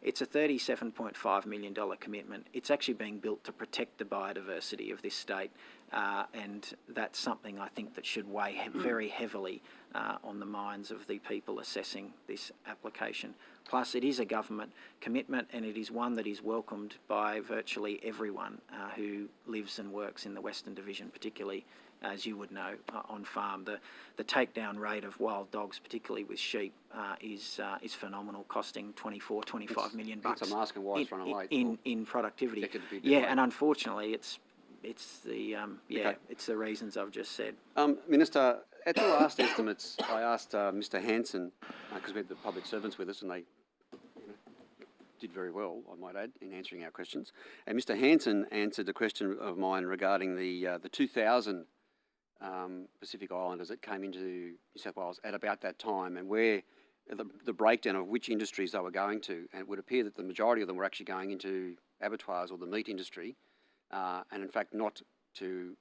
It's a $37.5 million commitment. It's actually being built to protect the biodiversity of this state, and that's something I think that should weigh very heavily on the minds of the people assessing this application. Plus, it is a government commitment, and it is one that is welcomed by virtually everyone who lives and works in the Western Division, particularly, as you would know, on farm. The takedown rate of wild dogs, particularly with sheep, is phenomenal, costing $25 million bucks. I'm asking why it's running late. In productivity. Yeah, and unfortunately, it's the reasons I've just said. Minister, at the last estimates, I asked Mr. Hanson, because we had the public servants with us, and they did very well, I might add, in answering our questions. And Mr. Hanson answered the question of mine regarding the 2,000 Pacific Islanders that came into New South Wales at about that time, and where the breakdown of which industries they were going to. And it would appear that the majority of them were actually going into abattoirs or the meat industry, and in fact not to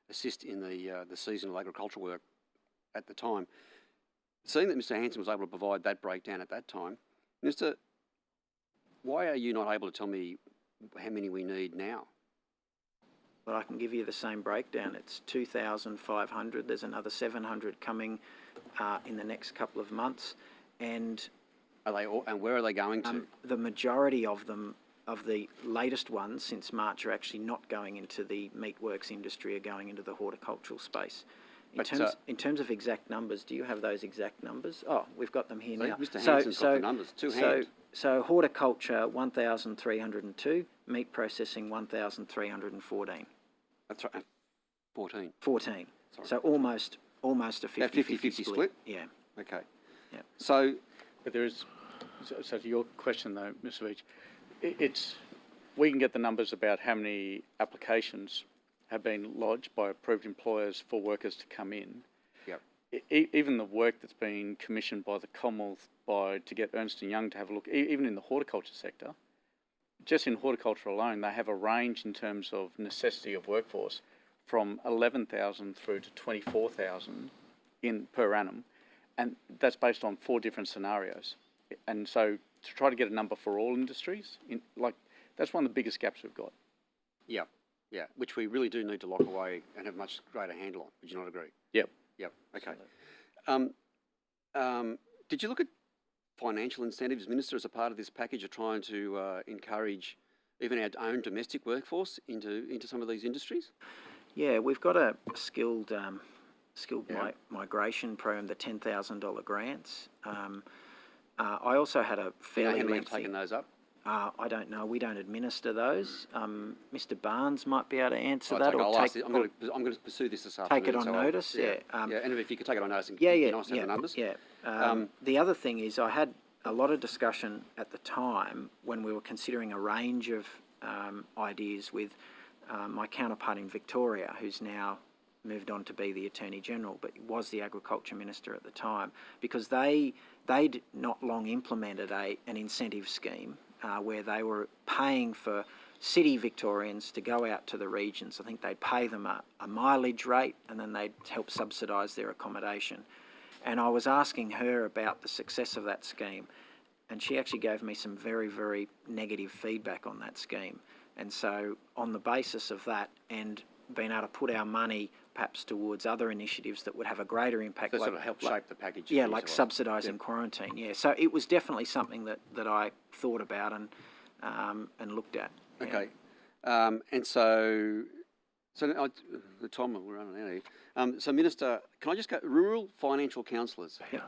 assist in the seasonal agricultural work at the time. Seeing that Mr. Hanson was able to provide that breakdown at that time, Minister, why are you not able to tell me how many we need now? But I can give you the same breakdown. It's 2,500. There's another 700 coming in the next couple of months, and and where are they going to? The majority of them, of the latest ones since March, are actually not going into the meatworks industry, are going into the horticultural space. In terms of exact numbers, do you have those exact numbers? Oh, we've got them here now. Mr. Hanson's got the numbers, hand. So horticulture 1,302, meat processing 1,314. That's right, 14. 14. Sorry. So almost a 50-50 split? Yeah. Okay. Yeah. So, But there is, so to your question though, Mr. Veach, we can get the numbers about how many applications have been lodged by approved employers for workers to come in. yep. Even the work that's been commissioned by the Commonwealth to get Ernst & Young to have a look, even in the horticulture sector, just in horticulture alone, they have a range in terms of necessity of workforce from 11,000 through to 24,000 per annum, and that's based on 4 different scenarios. And so to try to get a number for all industries, that's one of the biggest gaps we've got. Yeah, yeah, which we really do need to lock away and have much greater handle on. Would you not agree? Yep. Yep. Okay. Did you look at financial incentives, Minister, as a part of this package of trying to encourage even our own domestic workforce into some of these industries? Yeah, we've got a skilled migration program, the $10,000 grants. I also had a fairly how many have lengthy... taken those up? I don't know. We don't administer those. Mr. Barnes might be able to answer I'm that. going to pursue this afternoon. Take it on notice. Yeah. And if you could take it on notice, and yeah, be nice to have the numbers. Yeah. The other thing is, I had a lot of discussion at the time when we were considering a range of ideas with my counterpart in Victoria, who's now moved on to be the Attorney General, but was the Agriculture Minister at the time, because they'd not long implemented an incentive scheme where they were paying for city Victorians to go out to the regions. I think they'd pay them a mileage rate, and then they'd help subsidise their accommodation. And I was asking her about the success of that scheme, and she actually gave me some very, very negative feedback on that scheme. And so on the basis of that, and being able to put our money perhaps towards other initiatives that would have a greater impact. So sort of help shape the package. Yeah, like subsidising quarantine. Yeah, so it was definitely something that I thought about and looked at. Yeah. Okay, and so the time we're running out here. So Minister, can I just go rural financial counsellors? Yeah.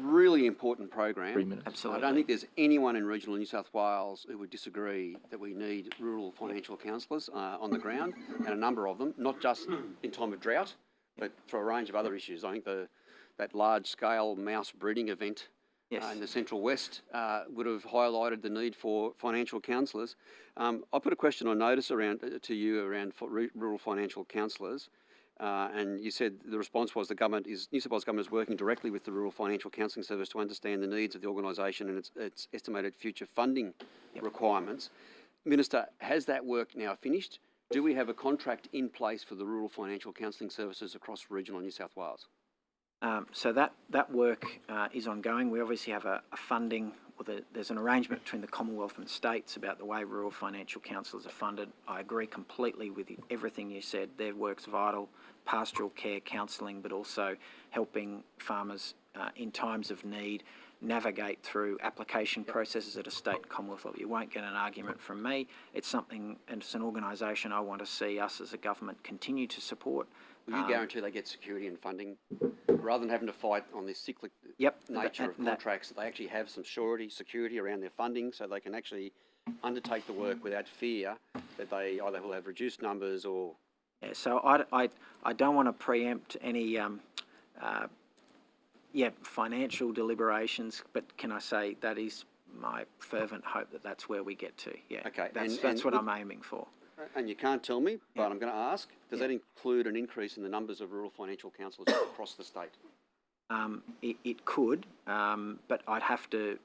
Really important program. 3 minutes. Absolutely. I don't think there's anyone in regional New South Wales who would disagree that we need rural financial counsellors on the ground, and a number of them, not just in time of drought, but for a range of other issues. I think that large-scale mouse breeding event in the Central West would have highlighted the need for financial counsellors. I put a question on notice to you around rural financial counsellors. And you said the response was New South Wales government is working directly with the Rural Financial Counselling Service to understand the needs of the organisation and its estimated future funding requirements. Minister, has that work now finished? Do we have a contract in place for the Rural Financial Counselling Services across regional New South Wales? So that work is ongoing. We obviously have a funding, there's an arrangement between the Commonwealth and states about the way rural financial counsellors are funded. I agree completely with everything you said. Their work's vital, pastoral care, counselling, but also helping farmers in times of need navigate through application processes at a state and Commonwealth level. You won't get an argument from me. It's something, and it's an organisation I want to see us as a government continue to support. Will you guarantee they get security and funding rather than having to fight on this cyclic nature of contracts, that they actually have some security around their funding so they can actually undertake the work without fear that they either will have reduced numbers or... Yeah, so I don't want to preempt any financial deliberations, but can I say that is my fervent hope that that's where we get to. Yeah, okay. That's what I'm aiming for. And you can't tell me, but I'm going to ask, does that include an increase in the numbers of rural financial counsellors across the state? It could, but I'd have to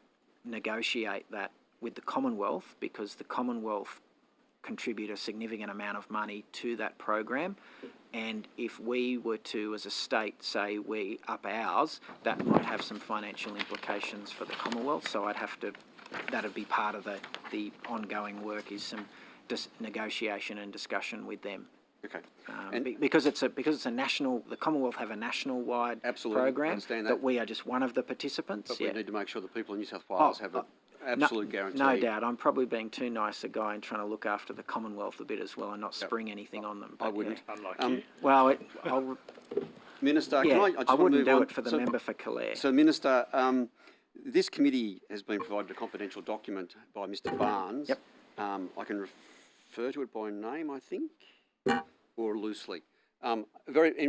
negotiate that with the Commonwealth, because the Commonwealth contribute a significant amount of money to that program. And if we were to, as a state, say we up ours, that might have some financial implications for the Commonwealth. So that'd be part of the ongoing work, is some negotiation and discussion with them. Okay. Because it's a national, the Commonwealth have a national-wide program, but we are just one of the participants. But we need to make sure the people in New South Wales have an absolute guarantee. No doubt. I'm probably being too nice a guy and trying to look after the Commonwealth a bit as well and not spring anything on them. I wouldn't. Unlike you. Well, Minister, I wouldn't do it for the member for Calare. So, Minister, this committee has been provided a confidential document by Mr. Barnes. Yep. I can refer to it by name, I think, or loosely. In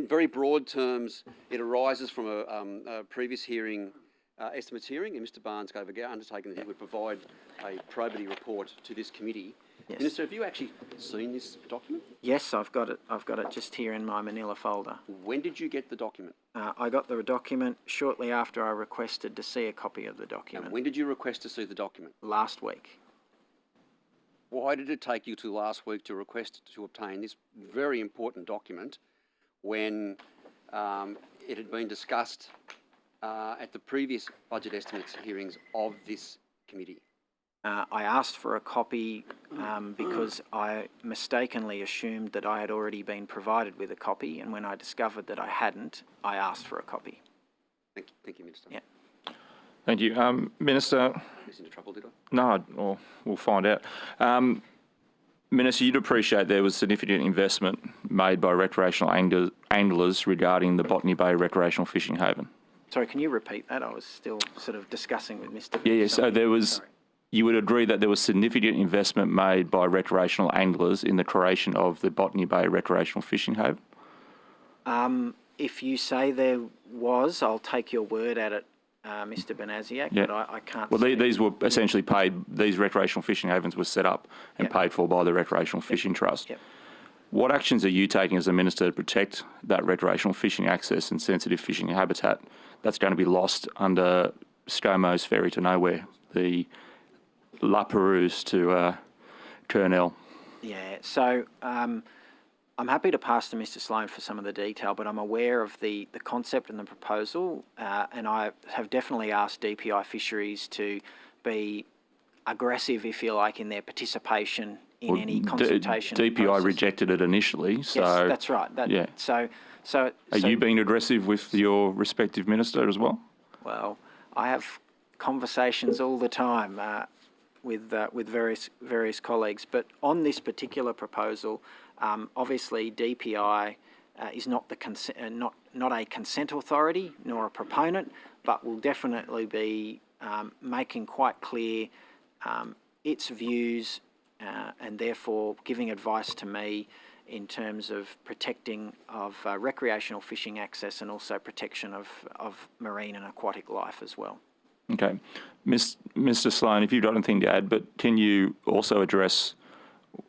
very broad terms, it arises from a previous hearing, estimates hearing, and Mr Barnes gave a undertaking that he would provide a probity report to this committee. Yes. Minister, have you actually seen this document? Yes, I've got it. I've got it just here in my manila folder. When did you get the document? I got the document shortly after I requested to see a copy of the document. And when did you request to see the document? Last week. Why did it take you to last week to request to obtain this very important document when it had been discussed at the previous budget estimates hearings of this committee? I asked for a copy because I mistakenly assumed that I had already been provided with a copy, and when I discovered that I hadn't, I asked for a copy. Thank you, Minister. Yeah. Thank you. Minister? Is into trouble, did I? No, well, we'll find out. Minister, you'd appreciate there was significant investment made by recreational anglers regarding the Botany Bay recreational fishing haven. Sorry, can you repeat that? I was still sort of discussing with Mr. Yeah, so there was... Sorry. You would agree that there was significant investment made by recreational anglers in the creation of the Botany Bay recreational fishing haven? If you say there was, I'll take your word at it, Mr. Benaziac, Yeah. but I can't. Well, say. these were essentially paid, these recreational fishing havens were set up and paid for by the Recreational Fishing Trust. Yep. What actions are you taking as a minister to protect that recreational fishing access and sensitive fishing habitat that's going to be lost under ScoMo's ferry to nowhere, the La Perouse to Kurnell? Yeah, so I'm happy to pass to Mr. Sloan for some of the detail, but I'm aware of the concept and the proposal, and I have definitely asked DPI Fisheries to be aggressive, if you like, in their participation in any consultation DPI process. Rejected it initially, so... Yes, that's right. Yeah. So Are you being aggressive with your respective minister as well? Well, I have conversations all the time with various colleagues, but on this particular proposal, obviously DPI is not not a consent authority nor a proponent, but will definitely be making quite clear its views and therefore giving advice to me in terms of protecting of recreational fishing access and also protection of marine and aquatic life as well. Okay. Mr. Sloan, if you've got anything to add, but can you also address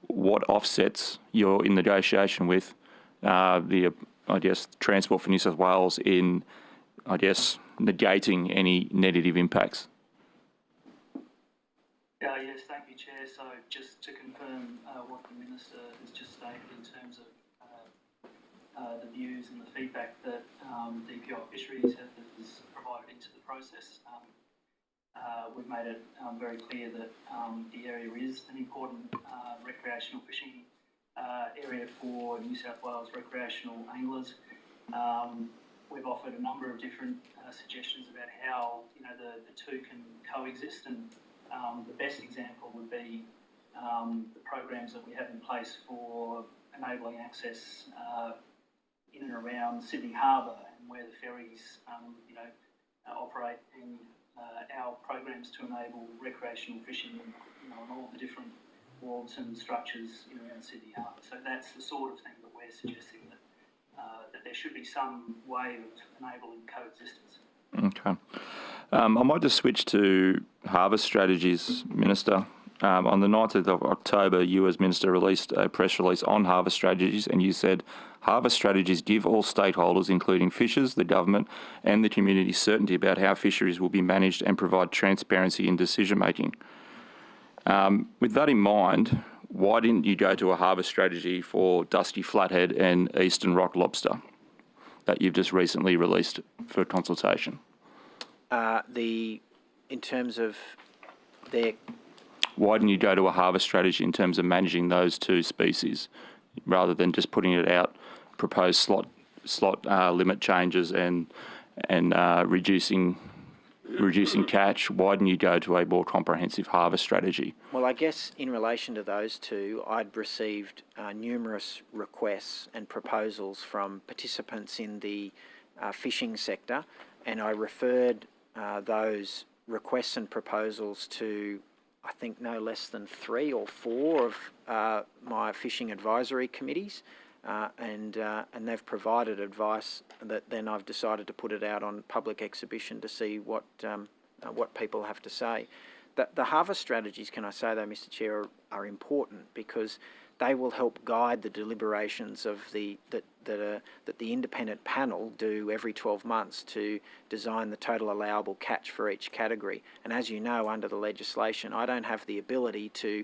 what offsets you're in negotiation with Transport for New South Wales in, negating any negative impacts? Yes, thank you, Chair. So just to confirm what the Minister has just stated in terms of the views and the feedback that DPI Fisheries has provided into the process, we've made it very clear that the area is an important recreational fishing area for New South Wales recreational anglers. We've offered a number of different suggestions about how the two can coexist, and the best example would be the programs that we have in place for enabling access in and around Sydney Harbour and where the ferries operate, and our programs to enable recreational fishing on all the different wharves and structures in around Sydney Harbour. So that's the sort of thing that we're suggesting, that there should be some way of enabling coexistence. Okay. I might just switch to harvest strategies, Minister. On the 9th of October, you as Minister released a press release on harvest strategies, and you said, harvest strategies give all stakeholders, including fishers, the government and the community, certainty about how fisheries will be managed and provide transparency in decision making. With that in mind, why didn't you go to a harvest strategy for dusky flathead and eastern rock lobster that you've just recently released for consultation? In terms of their... Why didn't you go to a harvest strategy in terms of managing those two species rather than just putting it out, proposed slot limit changes and reducing catch? Why didn't you go to a more comprehensive harvest strategy? Well, I guess in relation to those two, I'd received numerous requests and proposals from participants in the fishing sector, and I referred those requests and proposals to, I think, no less than 3 or 4 of my fishing advisory committees, and they've provided advice that then I've decided to put it out on public exhibition to see what people have to say. The harvest strategies, can I say though, Mr. Chair, are important because they will help guide the deliberations of that the independent panel do every 12 months to design the total allowable catch for each category. And as you know, under the legislation, I don't have the ability to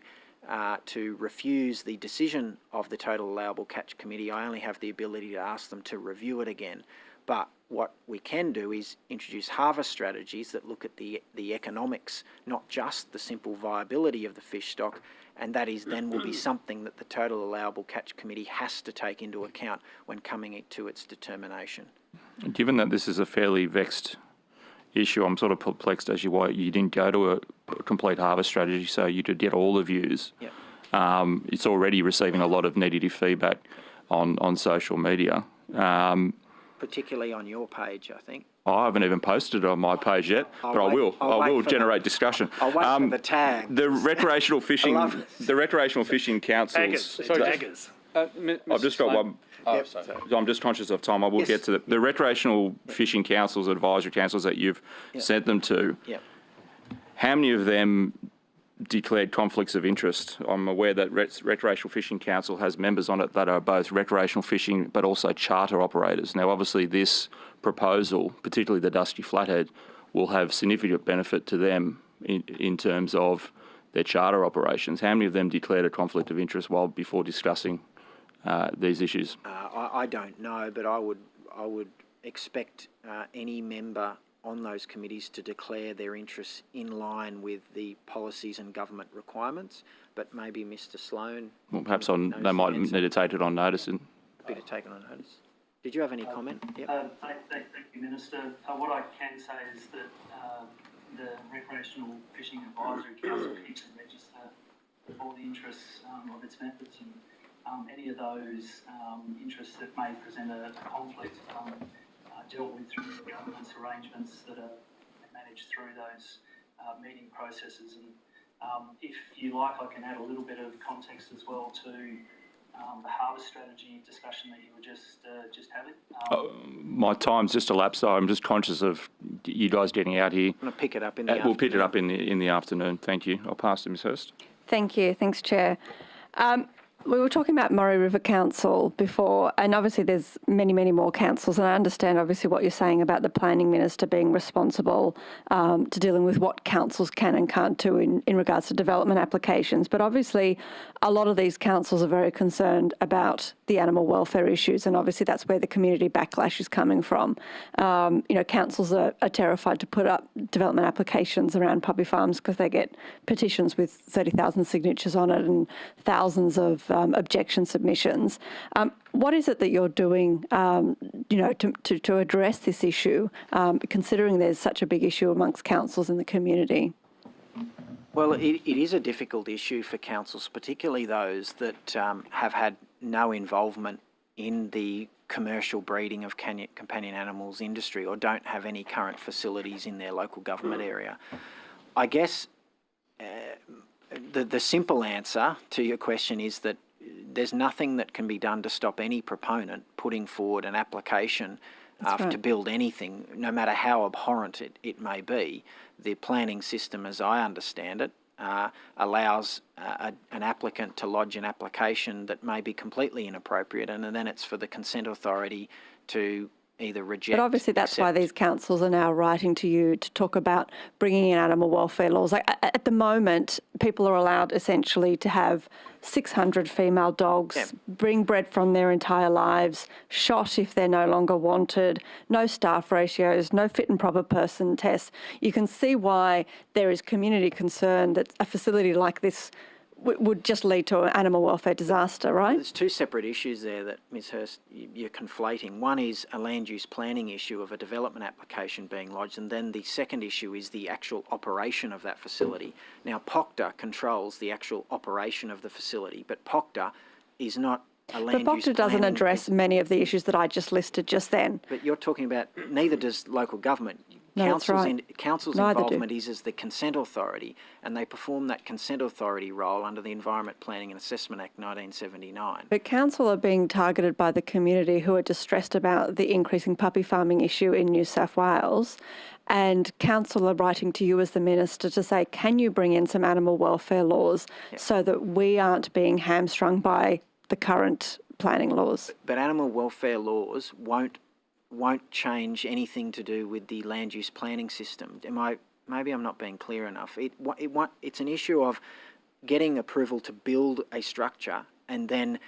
refuse the decision of the total allowable catch committee. I only have the ability to ask them to review it again. But what we can do is introduce harvest strategies that look at the economics, not just the simple viability of the fish stock, and that is then will be something that the total allowable catch committee has to take into account when coming to its determination. Given that this is a fairly vexed issue, I'm sort of perplexed as to why you didn't go to a complete harvest strategy so you could get all the views. Yep. It's already receiving a lot of negative feedback on social media. Particularly on your page, I think. I haven't even posted it on my page yet, but I will generate discussion. I'll wait for the tag. The recreational fishing, councils. Daggers. I've just got one. I'm just conscious of time. I will get to the recreational fishing councils, advisory councils that you've sent them to. Yep. How many of them declared conflicts of interest? I'm aware that Recreational Fishing Council has members on it that are both recreational fishing but also charter operators. Now, obviously, this proposal, particularly the Dusky Flathead, will have significant benefit to them in terms of their charter operations. How many of them declared a conflict of interest before discussing these issues? I don't know, but I would expect any member on those committees to declare their interests in line with the policies and government requirements, but maybe Mr. Sloan... Well, perhaps they might need to take it on notice. Happy to take it on notice. Did you have any comment? Yep. Thank you, Minister. What I can say is that the Recreational Fishing Advisory Council keeps a register of all the interests of its members, and any of those interests that may present a conflict dealt with through the government's arrangements that are managed through those meeting processes. And if you like, I can add a little bit of context as well to the harvest strategy discussion that you were just having. My time's just elapsed, so I'm just conscious of you guys getting out here. I'm going to pick it up in the afternoon. We'll pick it up in the afternoon. Thank you. I'll pass to Ms Hurst. Thank you. Thanks, Chair. We were talking about Murray River Council before, and obviously there's many, many more councils, and I understand obviously what you're saying about the Planning Minister being responsible to dealing with what councils can and can't do in regards to development applications. But obviously a lot of these councils are very concerned about the animal welfare issues, and obviously that's where the community backlash is coming from. Councils are terrified to put up development applications around puppy farms because they get petitions with 30,000 signatures on it and thousands of objection submissions. What is it that you're doing, to address this issue, considering there's such a big issue amongst councils in the community? Well, it is a difficult issue for councils, particularly those that have had no involvement in the commercial breeding of companion animals industry or don't have any current facilities in their local government area. I guess the simple answer to your question is that there's nothing that can be done to stop any proponent putting forward an application to build anything, no matter how abhorrent it may be. The planning system, as I understand it, allows an applicant to lodge an application that may be completely inappropriate, and then it's for the consent authority to either reject. But obviously that's why these councils are now writing to you to talk about bringing in animal welfare laws. Like at the moment, people are allowed essentially to have 600 female dogs, bring bred from their entire lives, shot if they're no longer wanted, no staff ratios, no fit and proper person tests. You can see why there is community concern that a facility like this would just lead to an animal welfare disaster, right? There's two separate issues there that, Ms Hurst, you're conflating. One is a land use planning issue of a development application being lodged, and then the second issue is the actual operation of that facility. Now, POCTA controls the actual operation of the facility, but POCTA is not a land use planning. But POCTA doesn't address many of the issues that I just listed just then. But you're talking about, neither does local government. No, that's right. Council's Neither do. involvement is as the consent authority, and they perform that consent authority role under the Environment Planning and Assessment Act 1979. But council are being targeted by the community who are distressed about the increasing puppy farming issue in New South Wales. And council are writing to you as the minister to say, can you bring in some animal welfare laws so that we aren't being hamstrung by the current planning laws? But animal welfare laws won't change anything to do with the land use planning system. Maybe I'm not being clear enough. It's an issue of getting approval to build a structure, and then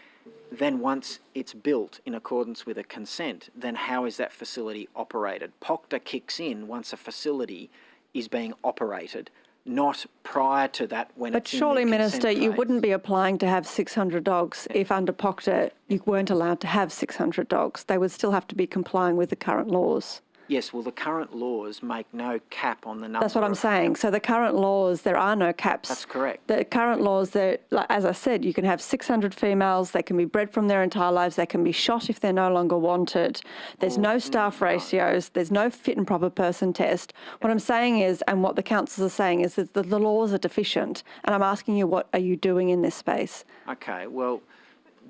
once it's built in accordance with a consent, then how is that facility operated? POCTA kicks in once a facility is being operated, not prior to that when But it's in surely, the consent Minister, you phase. wouldn't be applying to have 600 dogs if under POCTA you weren't allowed to have 600 dogs. They would still have to be complying with the current laws. Yes, well, the current laws make no cap on the number. That's what I'm saying. So the current laws, there are no caps. That's correct. The current laws, as I said, you can have 600 females. They can be bred from their entire lives. They can be shot if they're no longer wanted. There's no staff ratios. There's no fit and proper person test. What I'm saying is, and what the councils are saying is that the laws are deficient. And I'm asking you, what are you doing in this space? Okay, well,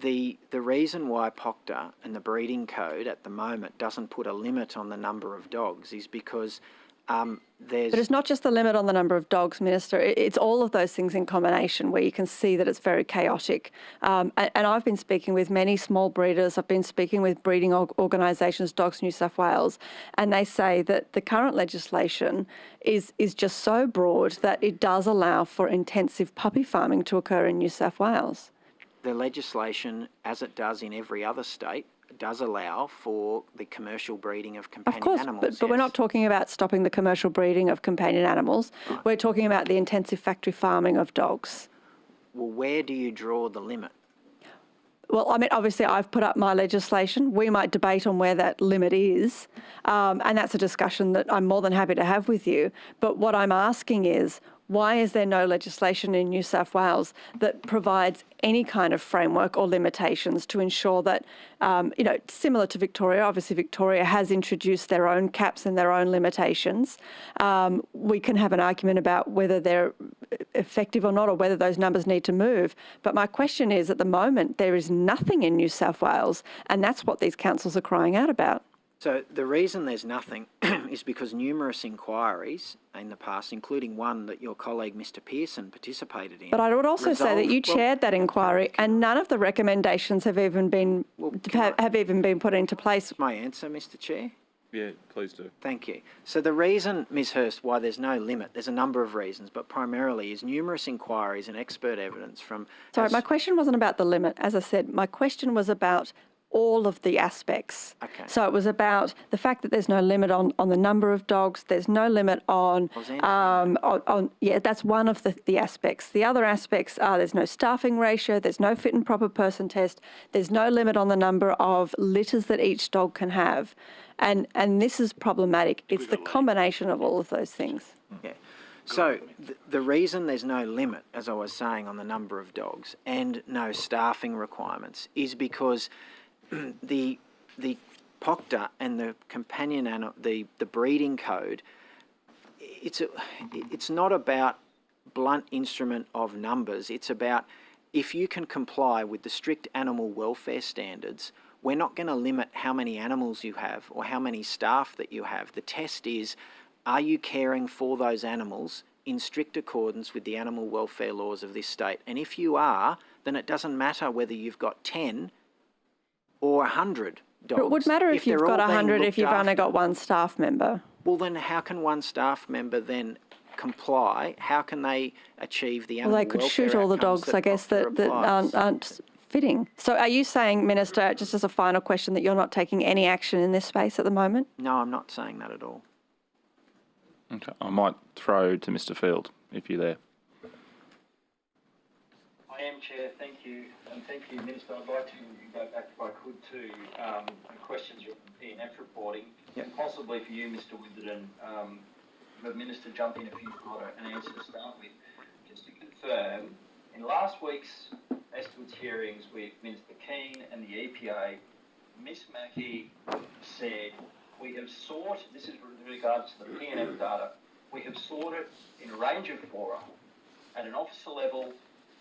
the reason why POCTA and the breeding code at the moment doesn't put a limit on the number of dogs is because there's... But it's not just the limit on the number of dogs, Minister. It's all of those things in combination where you can see that it's very chaotic. And I've been speaking with many small breeders. I've been speaking with breeding organisations, Dogs New South Wales, and they say that the current legislation is just so broad that it does allow for intensive puppy farming to occur in New South Wales. The legislation, as it does in every other state, does allow for the commercial breeding of companion animals. Of course, but we're not talking about stopping the commercial breeding of companion animals. Right. We're talking about the intensive factory farming of dogs. Well, where do you draw the limit? Well, I mean, obviously I've put up my legislation. We might debate on where that limit is, and that's a discussion that I'm more than happy to have with you. But what I'm asking is, why is there no legislation in New South Wales that provides any kind of framework or limitations to ensure that, similar to Victoria, obviously Victoria has introduced their own caps and their own limitations. We can have an argument about whether they're effective or not, or whether those numbers need to move. But my question is, at the moment, there is nothing in New South Wales, and that's what these councils are crying out about. So the reason there's nothing is because numerous inquiries in the past, including one that your colleague Mr Pearson participated in. But I would also say that you chaired that inquiry, and none of the recommendations have even been put into place. My answer, Mr Chair? Yeah, please do. Thank you. So the reason, Ms Hurst, why there's no limit, there's a number of reasons, but primarily is numerous inquiries and expert evidence from... Sorry, my question wasn't about the limit. As I said, my question was about all of the aspects. Okay. So it was about the fact that there's no limit on the number of dogs. There's no limit on that's one of the aspects. The other aspects are there's no staffing ratio, there's no fit and proper person test, there's no limit on the number of litters that each dog can have. And this is problematic. It's the combination of all of those things. Yeah. So the reason there's no limit, as I was saying, on the number of dogs and no staffing requirements is because the POCTA and the companion animal, the breeding code, it's not about blunt instrument of numbers. It's about if you can comply with the strict animal welfare standards, we're not going to limit how many animals you have or how many staff that you have. The test is, are you caring for those animals in strict accordance with the animal welfare laws of this state? And if you are, then it doesn't matter whether you've got 10 or 100 dogs. It would matter if you've got 100 if you've only got one staff member. Well, then how can one staff member then comply? How can they achieve the animal welfare Well, they could shoot all the outcomes dogs, I guess, that aren't fitting. So are you saying, Minister, just as a final question, that you're not taking any action in this space at the moment? No, I'm not saying that at all. Okay, I might throw to Mr Field, if you're there. I am, Chair. Thank you. And thank you, Minister. I'd like to go back, if I could, to questions from P&F reporting. Yep. And possibly for you, Mr Witherden, the Minister, jump in if you've got an answer to start with. Just to confirm, in last week's estimates hearings with Minister Keane and the EPA, Ms Mackey said we have sought, this is with regards to the PNF data, we have sought it in a range of fora, at an officer level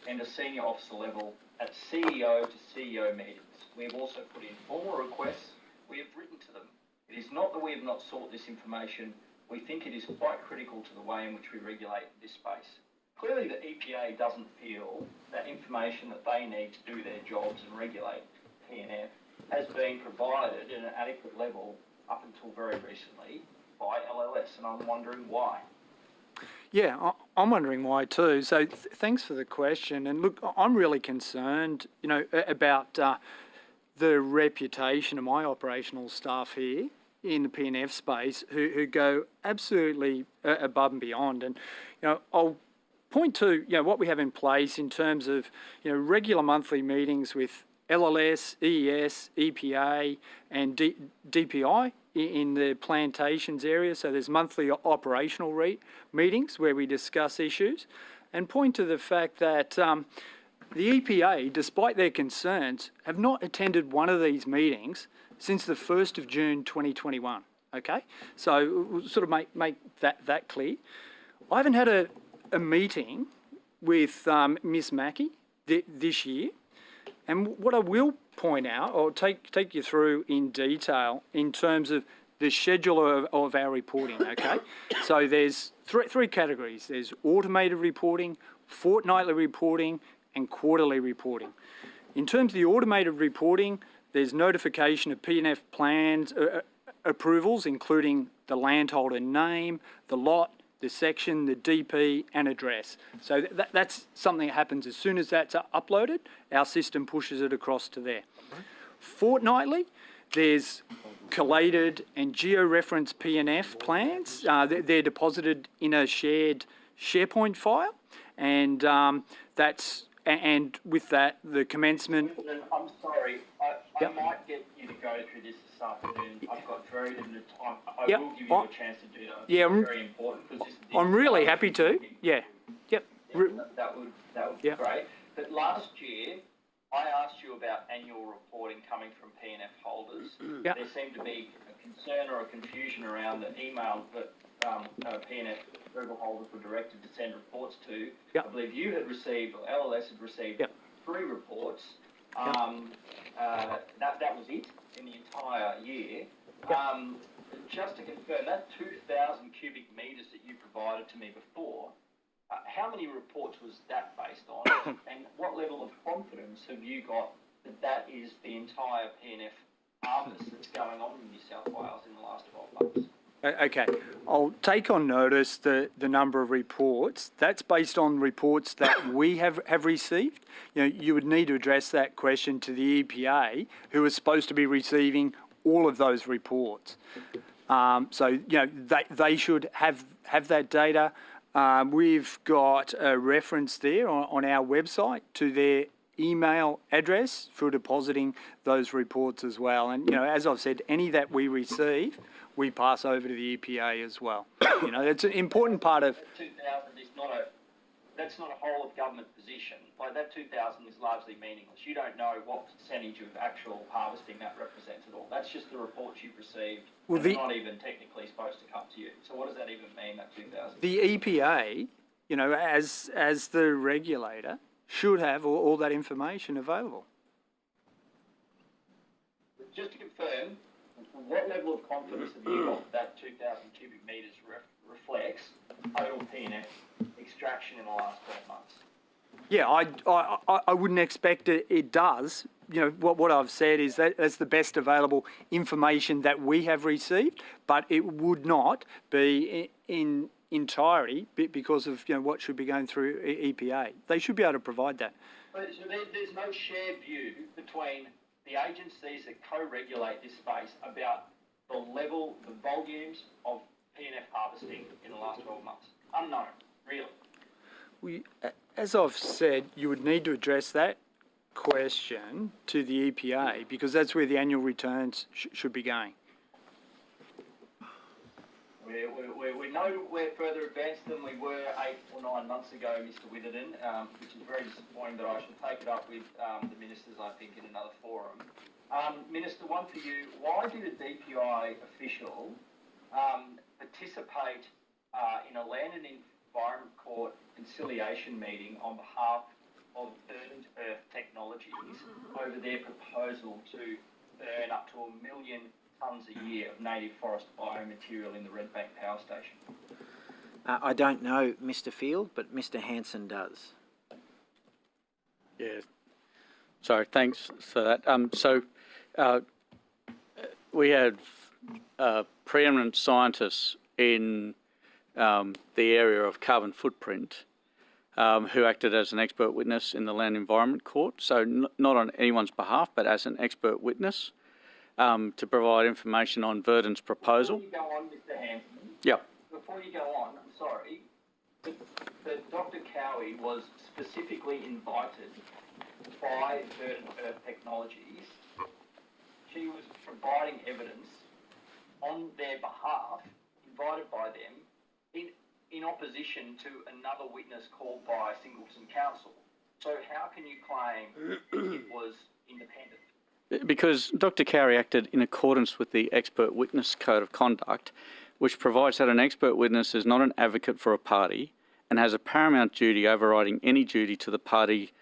and a senior officer level, at CEO to CEO meetings. We have also put in formal requests. We have written to them. It is not that we have not sought this information. We think it is quite critical to the way in which we regulate this space. Clearly, the EPA doesn't feel that information that they need to do their jobs and regulate PNF has been provided at an adequate level up until very recently by LLS, and I'm wondering why. Yeah, I'm wondering why too. So thanks for the question. And look, I'm really concerned, about the reputation of my operational staff here in the PNF space who go absolutely above and beyond. And, I'll point to, what we have in place in terms of, regular monthly meetings with LLS, EES, EPA and DPI in the plantations area. So there's monthly operational meetings where we discuss issues, and point to the fact that the EPA, despite their concerns, have not attended one of these meetings since the 1st of June 2021, okay? So we'll sort of make that clear. I haven't had a meeting with Miss Mackey this year, and what I will point out, or take you through in detail in terms of the schedule of our reporting, okay? So there's three categories. There's automated reporting, fortnightly reporting, and quarterly reporting. In terms of the automated reporting, there's notification of PNF plans approvals, including the landholder name, the lot, the section, the DP and address. So that's something that happens as soon as that's uploaded, our system pushes it across to there. Fortnightly, there's collated and geo-referenced PNF plans. They're deposited in a shared SharePoint file, and and with that, the commencement. I'm sorry, I might get you to go through this afternoon. I've got very limited time. I will give you a chance to do that. Yeah, it's very important because I'm really happy to. Yeah. Yep. That would be great. But last year, I asked you about annual reporting coming from PNF holders. There seemed to be a concern or a confusion around the email that PNF approval holders were directed to send reports to. I believe you had received, or LLS had received, 3 reports. That was it in the entire year. Just to confirm, that 2,000 cubic metres that you provided to me before, how many reports was that based on? And what level of confidence have you got that that is the entire PNF harvest that's going on in New South Wales in the last 12 months? Okay, I'll take on notice the number of reports. That's based on reports that we have received. You would need to address that question to the EPA, who is supposed to be receiving all of those reports. So they should have that data. We've got a reference there on our website to their email address for depositing those reports as well. And, as I've said, any that we receive, we pass over to the EPA as well. It's an important part of... 2,000 is that's not a whole of government position. Like, that 2,000 is largely meaningless. You don't know what percentage of actual harvesting that represents at all. That's just the reports you've received. Well, they're not even technically supposed to come to you. So what does that even mean, that 2,000? The EPA, as the regulator, should have all that information available. Just to confirm, what level of confidence have you got that 2,000 cubic metres reflects total PNF extraction in the last 12 months? Yeah, I wouldn't expect it does. What I've said is that that's the best available information that we have received, but it would not be in entirety because of what should be going through EPA. They should be able to provide that. But so there's no shared view between the agencies that co-regulate this space about the level, the volumes of PNF harvesting in the last 12 months. Unknown, really. As I've said, you would need to address that question to the EPA because that's where the annual returns should be going. We know we're further advanced than we were 8 or 9 months ago, Mr. Witherden, which is very disappointing, but I should take it up with the ministers, I think, in another forum. Minister, one for you. Why did a DPI official participate in a Land and Environment Court conciliation meeting on behalf of Burnt Earth Technologies over their proposal to burn up to 1 million tonnes a year of native forest biomaterial in the Redbank Power Station? I don't know Mr. Field, but Mr. Hanson does. Yeah. Sorry, thanks for that. We had preeminent scientists in the area of carbon footprint who acted as an expert witness in the Land Environment Court, so not on anyone's behalf, but as an expert witness to provide information on Verdon's proposal. Before you go on, Mr. Hanson. Yep. Before you go on, I'm sorry, but Dr. Cowie was specifically invited by Burnt Earth Technologies. She was providing evidence on their behalf, invited by them, in opposition to another witness called by Singleton Council. So how can you claim it was independent? Because Dr. Cowie acted in accordance with the Expert Witness Code of Conduct, which provides that an expert witness is not an advocate for a party and has a paramount duty overriding any duty to the party,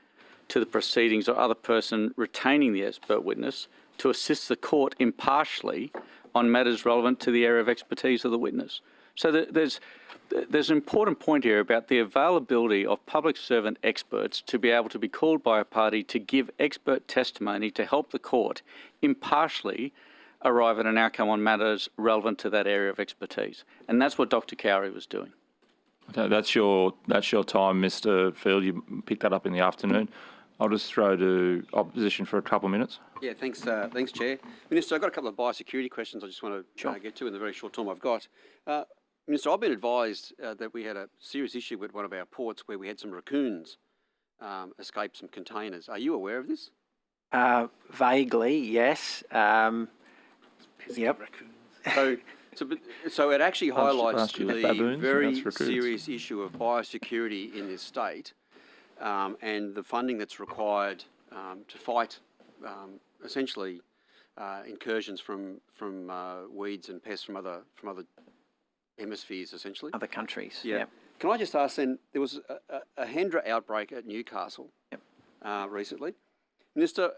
to the proceedings or other person retaining the expert witness to assist the court impartially on matters relevant to the area of expertise of the witness. So there's an important point here about the availability of public servant experts to be able to be called by a party to give expert testimony to help the court impartially arrive at an outcome on matters relevant to that area of expertise. And that's what Dr. Cowie was doing. Okay, that's your time, Mr. Field. You picked that up in the afternoon. I'll just throw to opposition for a couple of minutes. Yeah, thanks, Chair. Minister, I've got a couple of biosecurity questions I just want to get to in the very short time I've got. Minister, I've been advised that we had a serious issue with one of our ports where we had some raccoons escape some containers. Are you aware of this? Vaguely, yes. Yep. So it actually highlights the baboons, very serious issue of biosecurity in this state and the funding that's required to fight essentially incursions from weeds and pests from other hemispheres, essentially. Other countries. Yeah. Yep. Can I just ask then, there was a Hendra outbreak at Newcastle recently. Minister,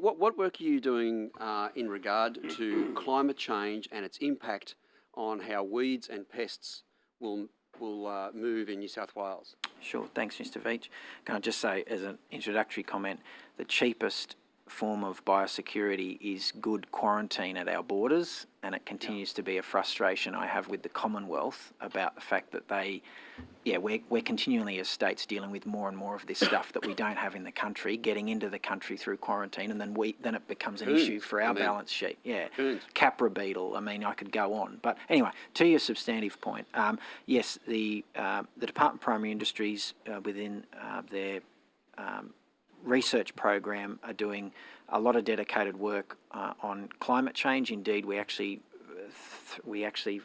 what work are you doing in regard to climate change and its impact on how weeds and pests will move in New South Wales? Sure. Thanks, Mr. Veach. Can I just say, as an introductory comment, the cheapest form of biosecurity is good quarantine at our borders, and it continues to be a frustration I have with the Commonwealth about the fact that we're continually as states dealing with more and more of this stuff that we don't have in the country, getting into the country through quarantine, and then it becomes an issue for our balance sheet. Yeah, Capra beetle. I mean, I could go on, but anyway, to your substantive point, yes, the Department of Primary Industries within their research program are doing a lot of dedicated work on climate change. Indeed, we actually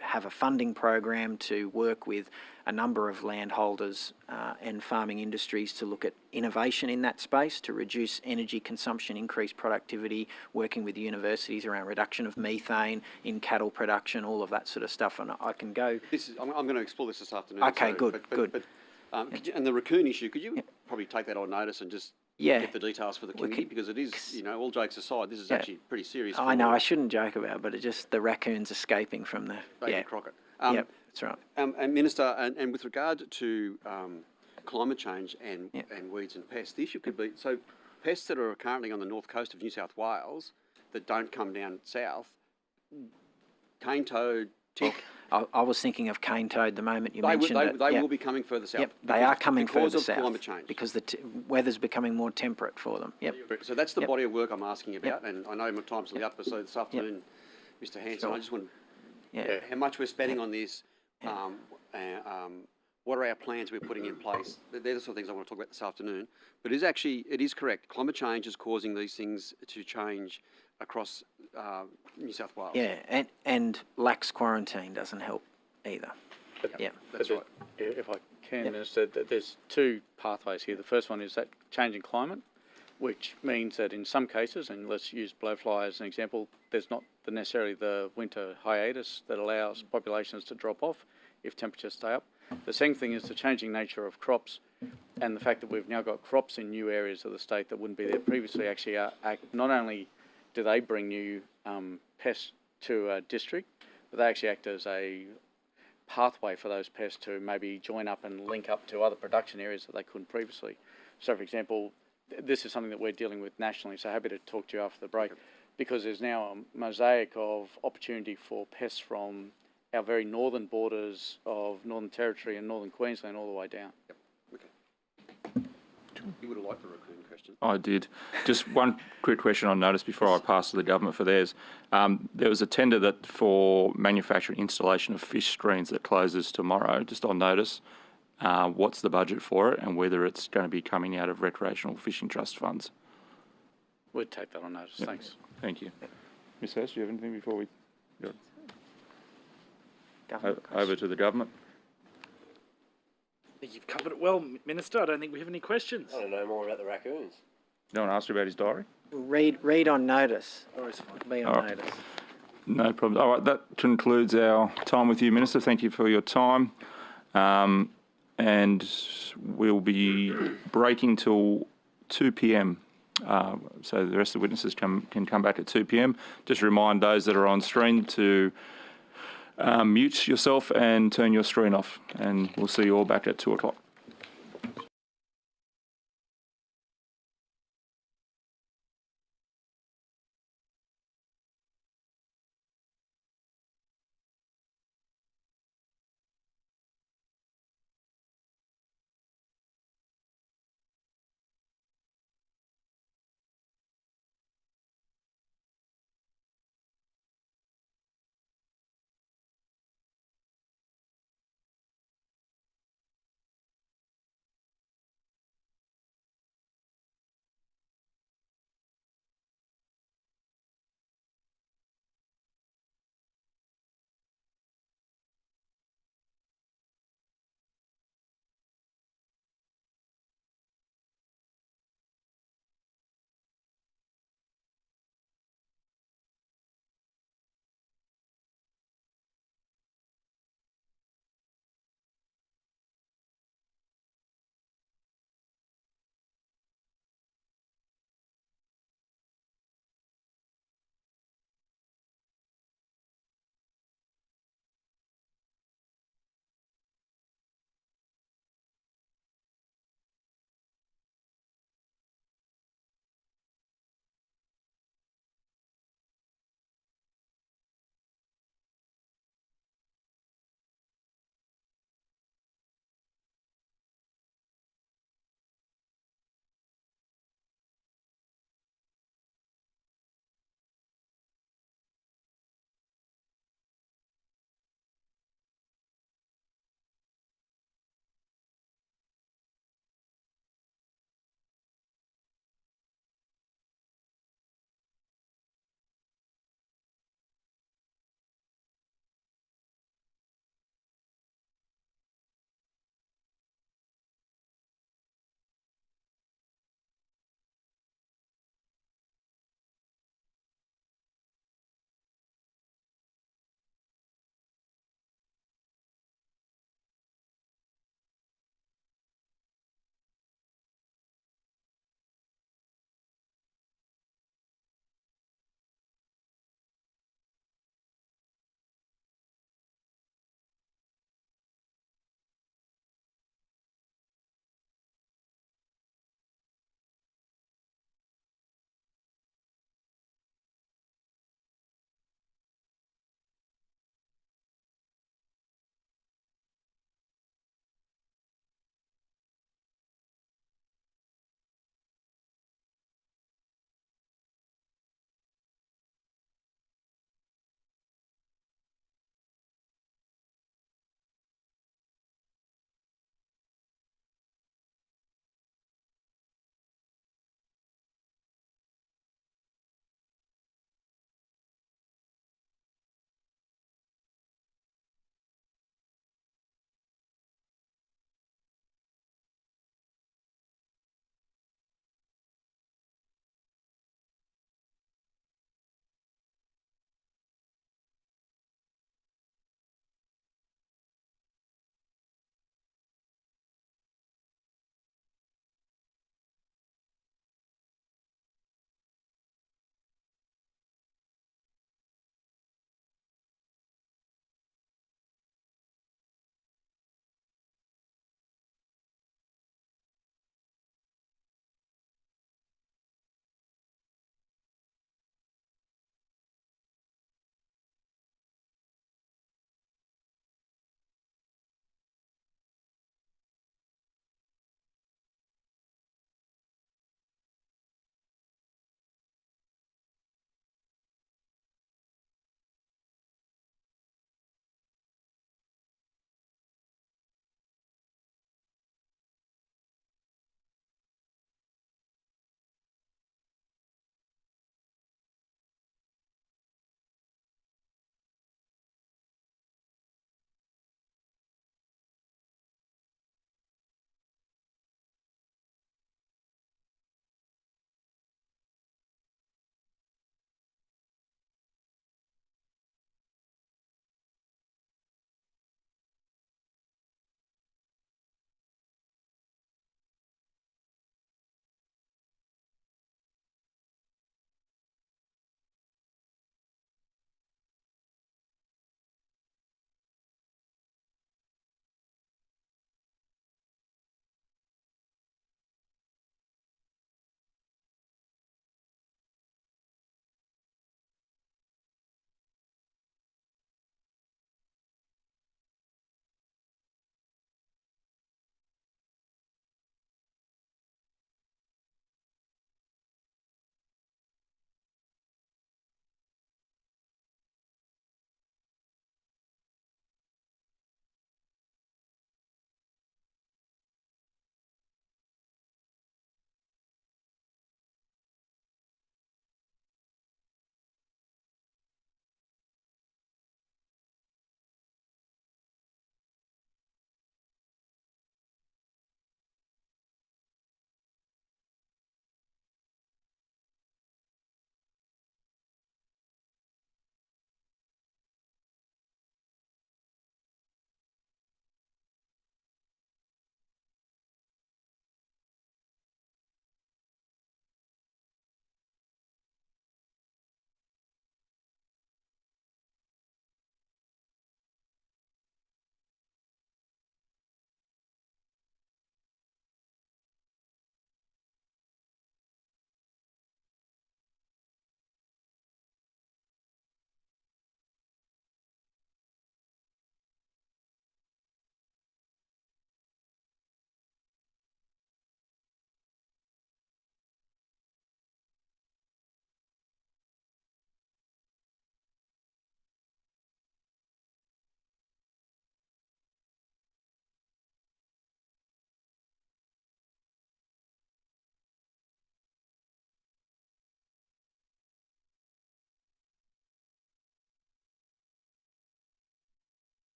have a funding program to work with a number of landholders and farming industries to look at innovation in that space to reduce energy consumption, increase productivity, working with universities around reduction of methane in cattle production, all of that sort of stuff. And I can go... I'm going to explore this afternoon. Okay, good. And the raccoon issue, could you probably take that on notice and just get the details for the committee? Because it is, all jokes aside, this is actually pretty serious. I know, I shouldn't joke about it, but it's just the raccoons escaping from the... David Crockett. Yep, that's right. And Minister, and with regard to climate change and weeds and pests, the issue could be, so pests that are currently on the north coast of New South Wales that don't come down south, cane toad, tick... I was thinking of cane toad the moment you mentioned it. They will be coming further south. Yep, they are coming further south. Because of climate change. Because the weather's becoming more temperate for them. Yep. So that's the body of work I'm asking about, and I know my time's up, so this afternoon, Mr. Hanson, I just want how much we're spending on this, what are our plans we're putting in place. They're the sort of things I want to talk about this afternoon. But it is correct. Climate change is causing these things to change across New South Wales. Yeah, and lax quarantine doesn't help either. That's right. If I can, Minister, there's two pathways here. The first one is that changing climate, which means that in some cases, and let's use blowfly as an example, there's not necessarily the winter hiatus that allows populations to drop off if temperatures stay up. The second thing is the changing nature of crops, and the fact that we've now got crops in new areas of the state that wouldn't be there previously actually not only do they bring new pests to a district, but they actually act as a pathway for those pests to maybe join up and link up to other production areas that they couldn't previously. So, for example, this is something that we're dealing with nationally, so happy to talk to you after the break, because there's now a mosaic of opportunity for pests from our very northern borders of Northern Territory and Northern Queensland all the way down. Yep. You would have liked the raccoon question. I did. Just one quick question on notice before I pass to the government for theirs. There was a tender that for manufacturing installation of fish screens that closes tomorrow, just on notice. What's the budget for it and whether it's going to be coming out of recreational fishing trust funds? We'd take that on notice. Yep. Thanks. Thank you. Ms Hurst, do you have anything before we go? Government Over to the government. I think you've covered it well, Minister. I don't think we have any questions. I want to know more about the raccoons. No one asked you about his diary? Read on notice. Be on notice. No problem. All right, that concludes our time with you, Minister. Thank you for your time. And we'll be breaking till 2 p.m. So the rest of the witnesses can come back at 2 p.m. Just remind those that are on screen to mute yourself and turn your screen off. And we'll see you all back at 2 o'clock.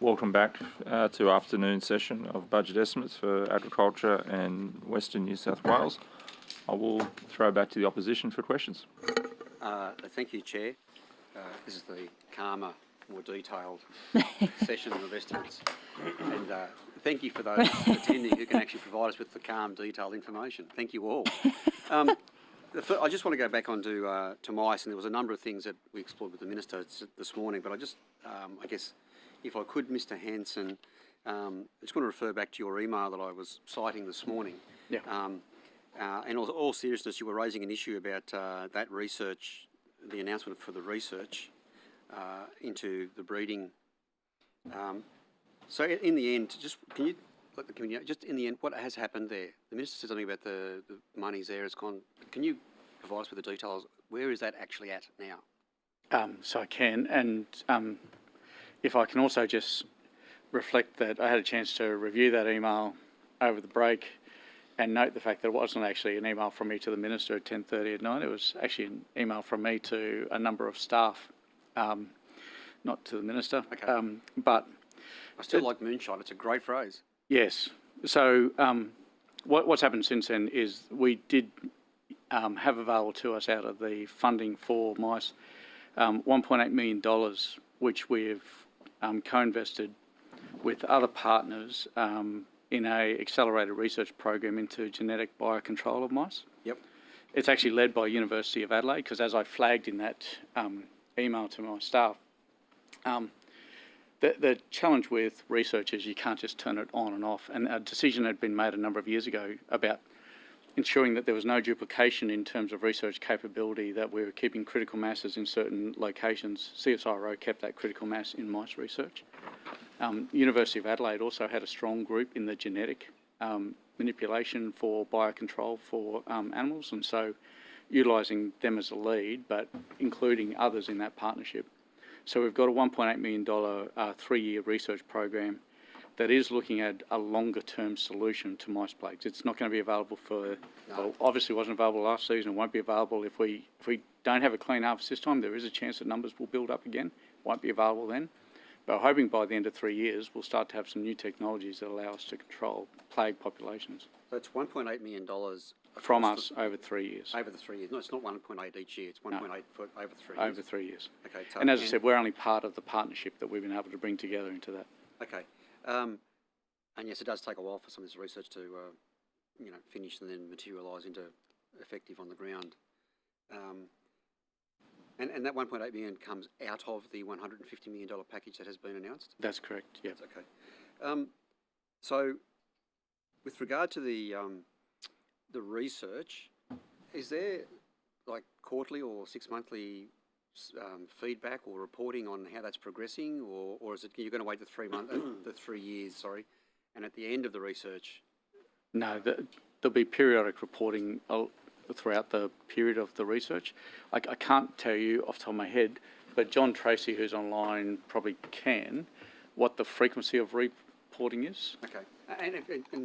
Welcome back to afternoon session of budget estimates for agriculture and Western New South Wales. I will throw back to the opposition for questions. Thank you, Chair. This is the calmer, more detailed session of estimates. And thank you for those attending who can actually provide us with the calm, detailed information. Thank you all. I just want to go back onto to mice, and there was a number of things that we explored with the Minister this morning, but I just, I guess, if I could, Mr Hanson, I just want to refer back to your email that I was citing this morning. Yeah. And all seriousness, you were raising an issue about that research, the announcement for the research into the breeding. So in the end, just can you let the community, just in the end, what has happened there? The Minister said something about the money's there, it's gone. Can you provide us with the details? Where is that actually at now? So I can, and if I can also just reflect that I had a chance to review that email over the break and note the fact that it wasn't actually an email from me to the Minister at 10:30 at night. It was actually an email from me to a number of staff, not to the Minister. Okay. But I still like moonshot. It's a great phrase. yes. So what's happened since then is we did have available to us out of the funding for mice $1.8 million, which we've co-invested with other partners in a accelerated research program into genetic biocontrol of mice. Yep. It's actually led by University of Adelaide, because as I flagged in that email to my staff, the challenge with research is you can't just turn it on and off, and a decision had been made a number of years ago about ensuring that there was no duplication in terms of research capability, that we were keeping critical masses in certain locations. CSIRO kept that critical mass in mice research. University of Adelaide also had a strong group in the genetic manipulation for biocontrol for animals, and so utilising them as a lead, but including others in that partnership. So we've got a $1.8 million 3-year research program that is looking at a longer-term solution to mice plagues. It's not going to be available for, well, obviously wasn't available last season, it won't be available if we don't have a clean harvest this time. There is a chance that numbers will build up again, won't be available then. But we're hoping by the end of 3 years, we'll start to have some new technologies that allow us to control plague populations. So it's $1.8 million from us over 3 years. Over the 3 years. No, it's not 1.8 each year. It's 1.8 for over 3 years. Over 3 years. Okay. And as I said, we're only part of the partnership that we've been able to bring together into that. Okay. And yes, it does take a while for some of this research to, finish and then materialise into effective on the ground. And that 1.8 million comes out of the $150 million package that has been announced? That's correct, yeah. That's okay. So, with regard to the research, is there like quarterly or 6-monthly feedback or reporting on how that's progressing, or is it you're going to wait the 3 months, the 3 years, sorry, and at the end of the research? No, there'll be periodic reporting throughout the period of the research. I can't tell you off the top of my head, but John Tracy, who's online, probably can, what the frequency of reporting is. Okay, and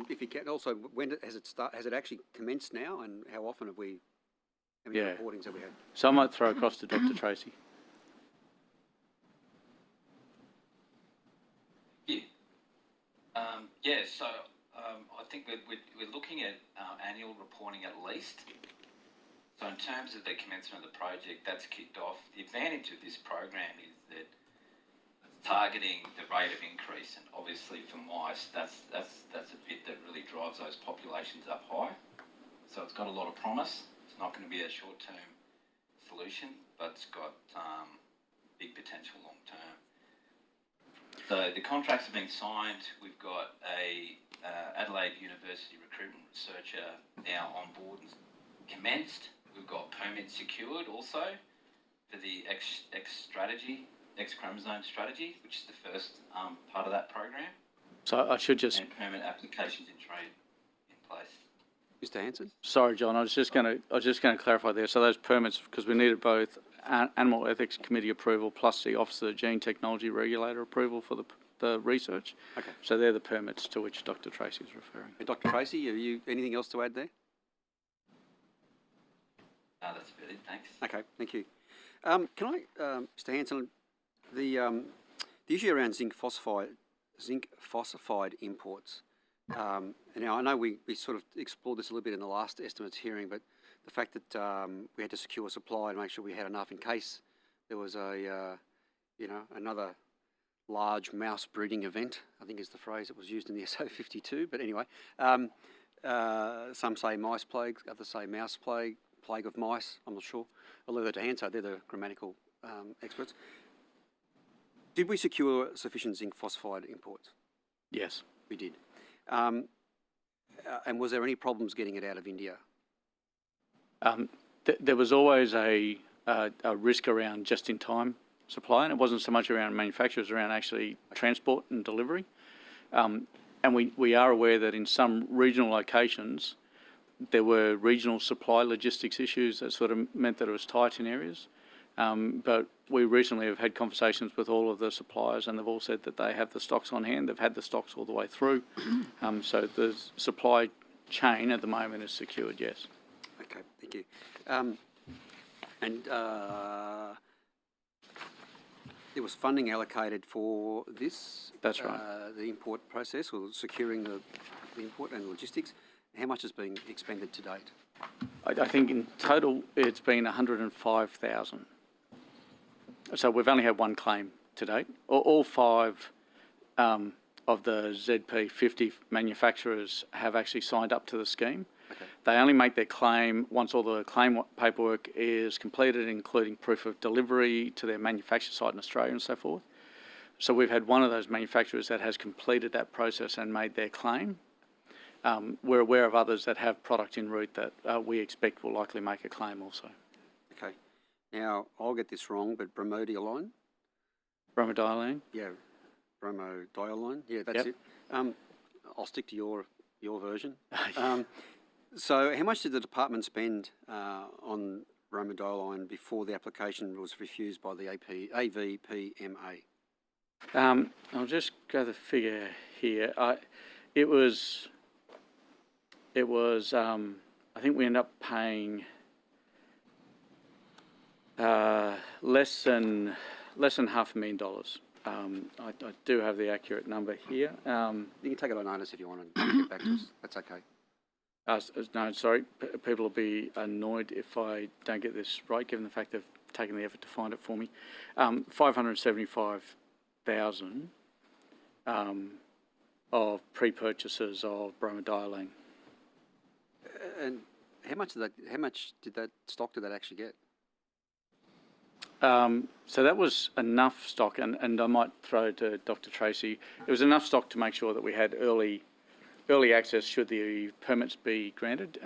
if you can also, when has it actually commenced now, and how often have we? How many reportings have we had? So I might throw across to Dr. Tracy. So I think we're looking at annual reporting at least. So in terms of the commencement of the project, that's kicked off. The advantage of this program is that it's targeting the rate of increase, and obviously for mice, that's a bit that really drives those populations up high. So it's got a lot of promise. It's not going to be a short-term solution, but it's got big potential long-term. So the contracts have been signed. We've got a Adelaide University recruitment researcher now on board and commenced. We've got permits secured also for the X chromosome strategy, which is the first part of that program. So I should just... And permit applications in trade in place. Mr. Hanson? Sorry, John. I was just going to clarify there. So those permits, because we needed both Animal Ethics Committee approval plus the Office of the Gene Technology Regulator approval for the research. Okay. So they're the permits to which Dr. Tracy is referring. Hey, Dr. Tracy, have you anything else to add there? No, that's about it. Thanks. Okay, thank you. Can I, Mr. Hanson, the issue around zinc phosphide zinc phosphide imports. Now, I know we sort of explored this a little bit in the last estimates hearing, but the fact that we had to secure supply and make sure we had enough in case there was another large mouse breeding event, I think is the phrase that was used in the SO52. But anyway, some say mice plague, others say mouse plague, plague of mice, I'm not sure. I'll leave that to answer, they're the grammatical experts. Did we secure sufficient zinc phosphide imports? Yes. We did. And was there any problems getting it out of India? There was always a risk around just-in-time supply, and it wasn't so much around manufacturers, around actually transport and delivery. And we are aware that in some regional locations, there were regional supply logistics issues that sort of meant that it was tight in areas. But we recently have had conversations with all of the suppliers, and they've all said that they have the stocks on hand. They've had the stocks all the way through. So the supply chain at the moment is secured, yes. Okay, thank you. There was funding allocated for this. That's right. The import process, or securing the import and logistics. How much has been expended to date? I think in total it's been 105,000. So we've only had one claim to date. All five of the ZP50 manufacturers have actually signed up to the scheme. Okay. They only make their claim once all the claim paperwork is completed, including proof of delivery to their manufacture site in Australia and so forth. So we've had one of those manufacturers that has completed that process and made their claim. We're aware of others that have product en route that we expect will likely make a claim also. Okay. Now, I'll get this wrong, but bromodiolone? Bromodiolane? Yeah, bromodiolone. Yeah, that's it. I'll stick to your version. So how much did the department spend on bromodiolone before the application was refused by the AVPMA? I'll just go the figure here. It was I think we ended up paying less than $500,000. I do have the accurate number here. You can take it on notice if you want to get back to us. That's okay. No, sorry. People will be annoyed if I don't get this right, given the fact they've taken the effort to find it for me. 575,000 of pre-purchases of bromodiolane. And how much did that stock actually get? So that was enough stock, and I might throw to Dr. Tracy. It was enough stock to make sure that we had early access should the permits be granted.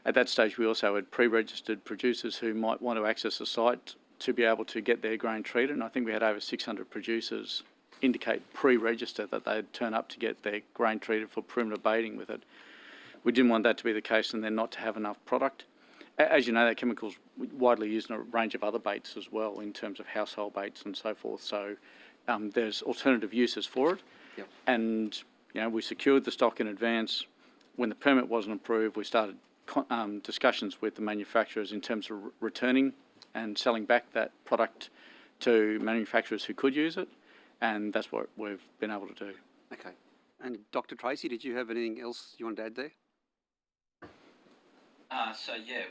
At that stage, we also had pre-registered producers who might want to access the site to be able to get their grain treated, and I think we had over 600 producers indicate pre-register that they'd turn up to get their grain treated for perimeter baiting with it. We didn't want that to be the case and then not to have enough product. As you know, that chemical's widely used in a range of other baits as well, in terms of household baits and so forth. So there's alternative uses for it. Yep. And we secured the stock in advance. When the permit wasn't approved, we started discussions with the manufacturers in terms of returning and selling back that product to manufacturers who could use it, and that's what we've been able to do. Okay. And Dr. Tracy, did you have anything else you wanted to add there?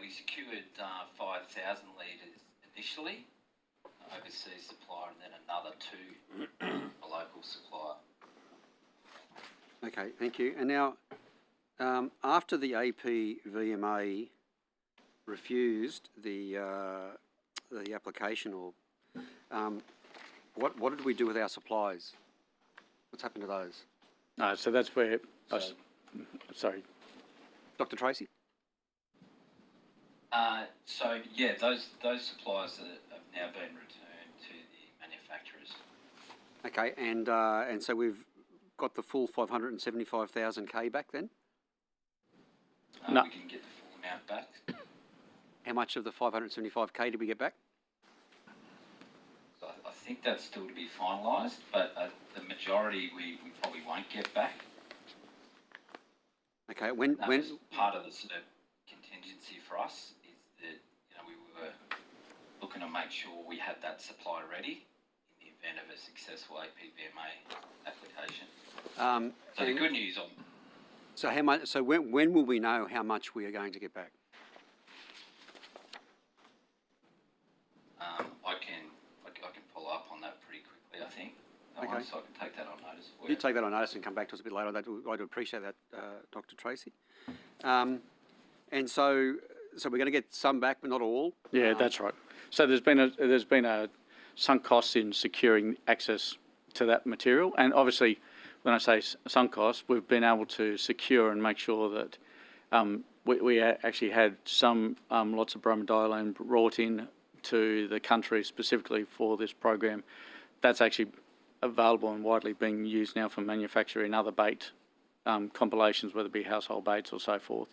We secured 5,000 litres initially, overseas supplier, and then another 2 a local supplier. Okay, thank you. And now, after the APVMA refused the application, or what did we do with our supplies? What's happened to those? So that's where. Sorry, Dr. Tracy. Those supplies have now been returned to the manufacturers. Okay, and so we've got the full 575,000 back then? No. We can get the full amount back. How much of the 575,000 did we get back? So I think that's still to be finalised, but the majority we probably won't get back. Okay, when Part of the sort of contingency for us is that we were looking to make sure we had that supply ready in the event of a successful APVMA application. So the good news on... So how much? So when will we know how much we are going to get back? I can follow up on that pretty quickly, I think. Okay. So I can take that on notice for You take that on notice and come back to us a bit later. I'd appreciate that, Dr. Tracy. And so we're going to get some back, but not all. Yeah, that's right. So there's been a sunk cost in securing access to that material, and obviously, when I say sunk cost, we've been able to secure and make sure that we actually had some lots of bromadiolone brought in to the country specifically for this program. That's actually available and widely being used now for manufacturing other bait compilations, whether it be household baits or so forth.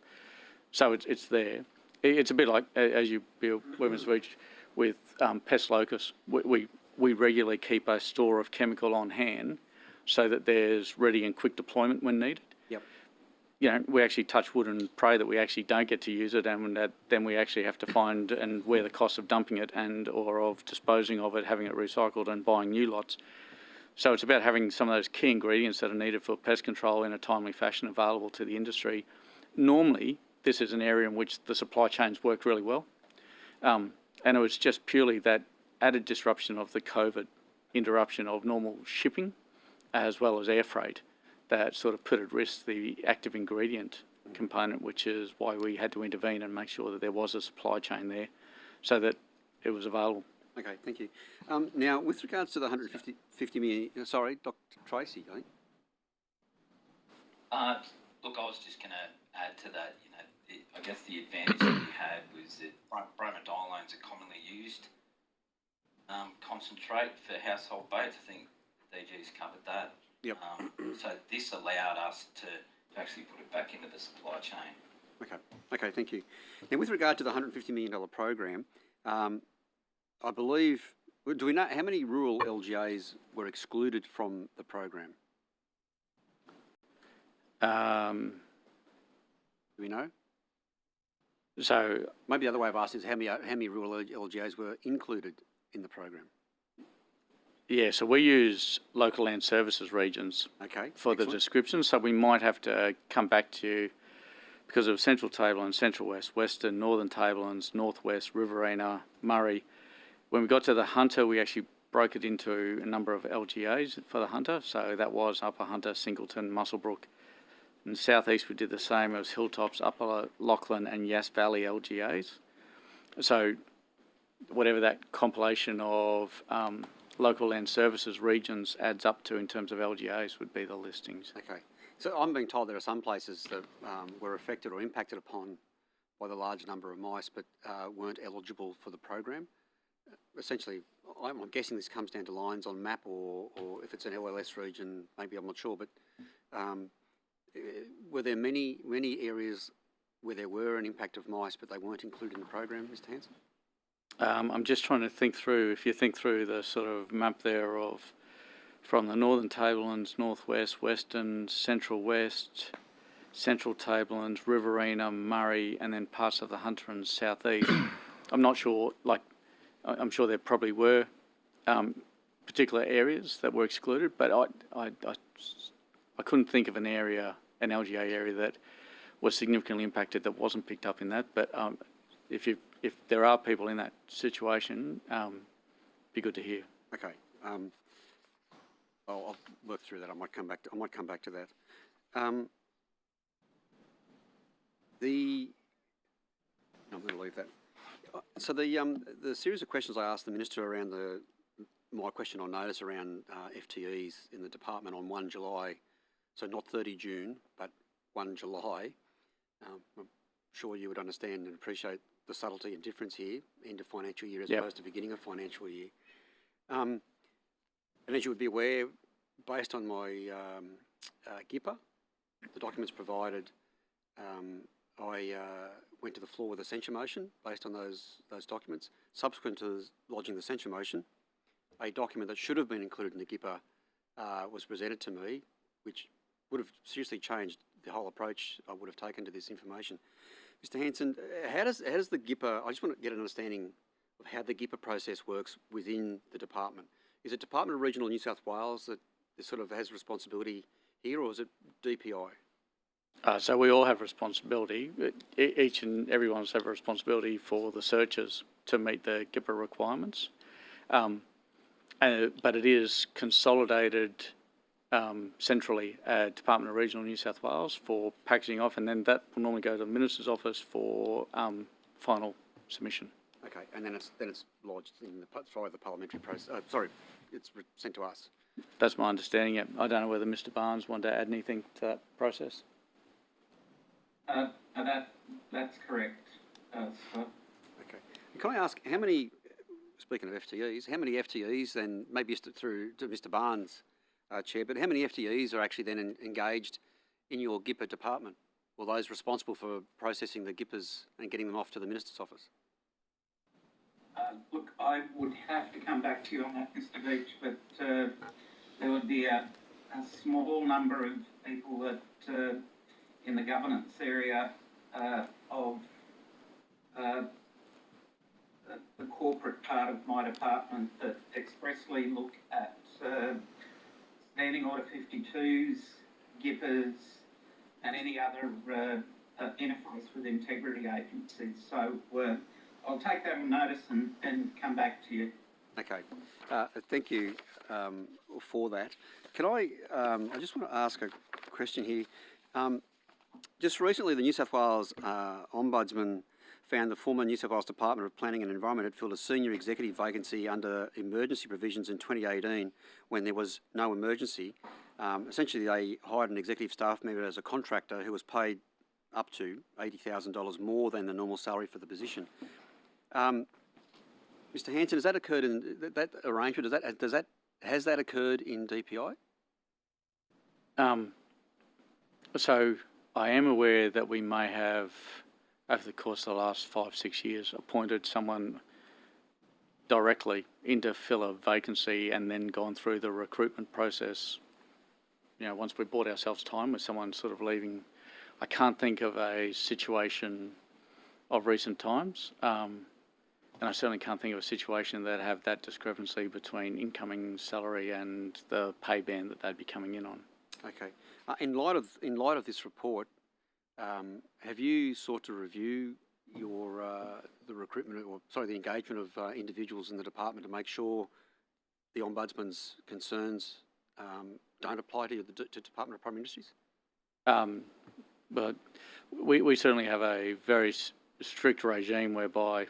So it's there. It's a bit like, as you build Women's Reach with pest locusts. We regularly keep a store of chemical on hand so that there's ready and quick deployment when needed. Yep. You know, we actually touch wood and pray that we actually don't get to use it, and that then we actually have to find and wear the cost of dumping it and or of disposing of it, having it recycled and buying new lots. So it's about having some of those key ingredients that are needed for pest control in a timely fashion available to the industry. Normally, this is an area in which the supply chains work really well. And it was just purely that added disruption of the COVID interruption of normal shipping as well as air freight that sort of put at risk the active ingredient component, which is why we had to intervene and make sure that there was a supply chain there so that it was available. Okay, thank you. Now, with regards to the 150 million, sorry, Dr. Tracy, I think. Look, I was just going to add to that. You know, I guess the advantage that we had was that bromadiolones are commonly used concentrate for household baits. I think DG's covered that. Yep. So this allowed us to actually put it back into the supply chain. Okay, thank you. Now, with regard to the $150 million program, I believe, do we know how many rural LGAs were excluded from the program? Do we know? So maybe the other way of asking is how many rural LGAs were included in the program? Yeah, so we use local land services regions for the description. So we might have to come back to you because of Central Tablelands, Central West, Western, Northern Tablelands, Northwest, Riverina, Murray. When we got to the Hunter, we actually broke it into a number of LGAs for the Hunter. So that was Upper Hunter, Singleton, Muswellbrook. In the southeast, we did the same. It was Hilltops, Upper Lachlan and Yass Valley LGAs. So whatever that compilation of local land services regions adds up to in terms of LGAs would be the listings. Okay. So I'm being told there are some places that were affected or impacted upon by the large number of mice but weren't eligible for the program. Essentially, I'm guessing this comes down to lines on map or if it's an LLS region, maybe I'm not sure, but were there many areas where there were an impact of mice but they weren't included in the program, Mr. Hanson? I'm just trying to think through, if you think through the sort of map there of from the Northern Tablelands, Northwest, Western, Central West, Central Tablelands, Riverina, Murray, and then parts of the Hunter and Southeast. I'm not sure, I'm sure there probably were particular areas that were excluded, but I couldn't think of an area, an LGA area that was significantly impacted that wasn't picked up in that. But if there are people in that situation, be good to hear. Okay. I'll work through that. I might come back to that. I'm going to leave that. So the series of questions I asked the Minister around my question on notice around FTEs in the department on 1 July, so not 30 June, but 1 July, I'm sure you would understand and appreciate the subtlety and difference here, end of financial year as opposed to beginning of financial year. And as you would be aware, based on my GIPA, the documents provided, I went to the floor with a censure motion based on those documents. Subsequent to lodging the censure motion, a document that should have been included in the GIPA was presented to me, which would have seriously changed the whole approach I would have taken to this information. Mr. Hanson, how does the GIPA, I just want to get an understanding of how the GIPA process works within the department. Is it Department of Regional New South Wales that sort of has responsibility here, or is it DPI? So we all have responsibility. Each and everyone's have a responsibility for the searches to meet the GIPA requirements. But it is consolidated centrally at Department of Regional New South Wales for packaging off, and then that will normally go to the Minister's office for final submission. Okay, and then it's lodged in the parliamentary process. It's sent to us. That's my understanding. Yeah. I don't know whether Mr. Barnes wanted to add anything to that process. That's correct, Scott. Okay. And can I ask how many? Speaking of FTEs, how many FTEs then? Maybe just through to Mr. Barnes, Chair, but how many FTEs are actually then engaged in your GIPA department, or those responsible for processing the GIPAs and getting them off to the Minister's office? Look, I would have to come back to you on that, Mr. Beach, but there would be a small number of people that in the governance area of the corporate part of my department that expressly look at Standing Order 52s, GIPAs, and any other interface with integrity agencies. So I'll take that on notice and come back to you. Okay, thank you for that. Can I just want to ask a question here. Just recently, the New South Wales Ombudsman found the former New South Wales Department of Planning and Environment had filled a senior executive vacancy under emergency provisions in 2018 when there was no emergency. Essentially, they hired an executive staff member as a contractor who was paid up to $80,000 more than the normal salary for the position. Mr. Hanson, has that occurred in that arrangement? Has that occurred in DPI? So I am aware that we may have, over the course of the last 5-6 years, appointed someone directly in to fill a vacancy and then gone through the recruitment process. Once we bought ourselves time with someone sort of leaving. I can't think of a situation of recent times, and I certainly can't think of a situation that have that discrepancy between incoming salary and the pay band that they'd be coming in on. Okay. In light of this report, have you sought to review your the engagement of individuals in the department to make sure the Ombudsman's concerns don't apply to the Department of Primary Industries? But we certainly have a very strict regime whereby,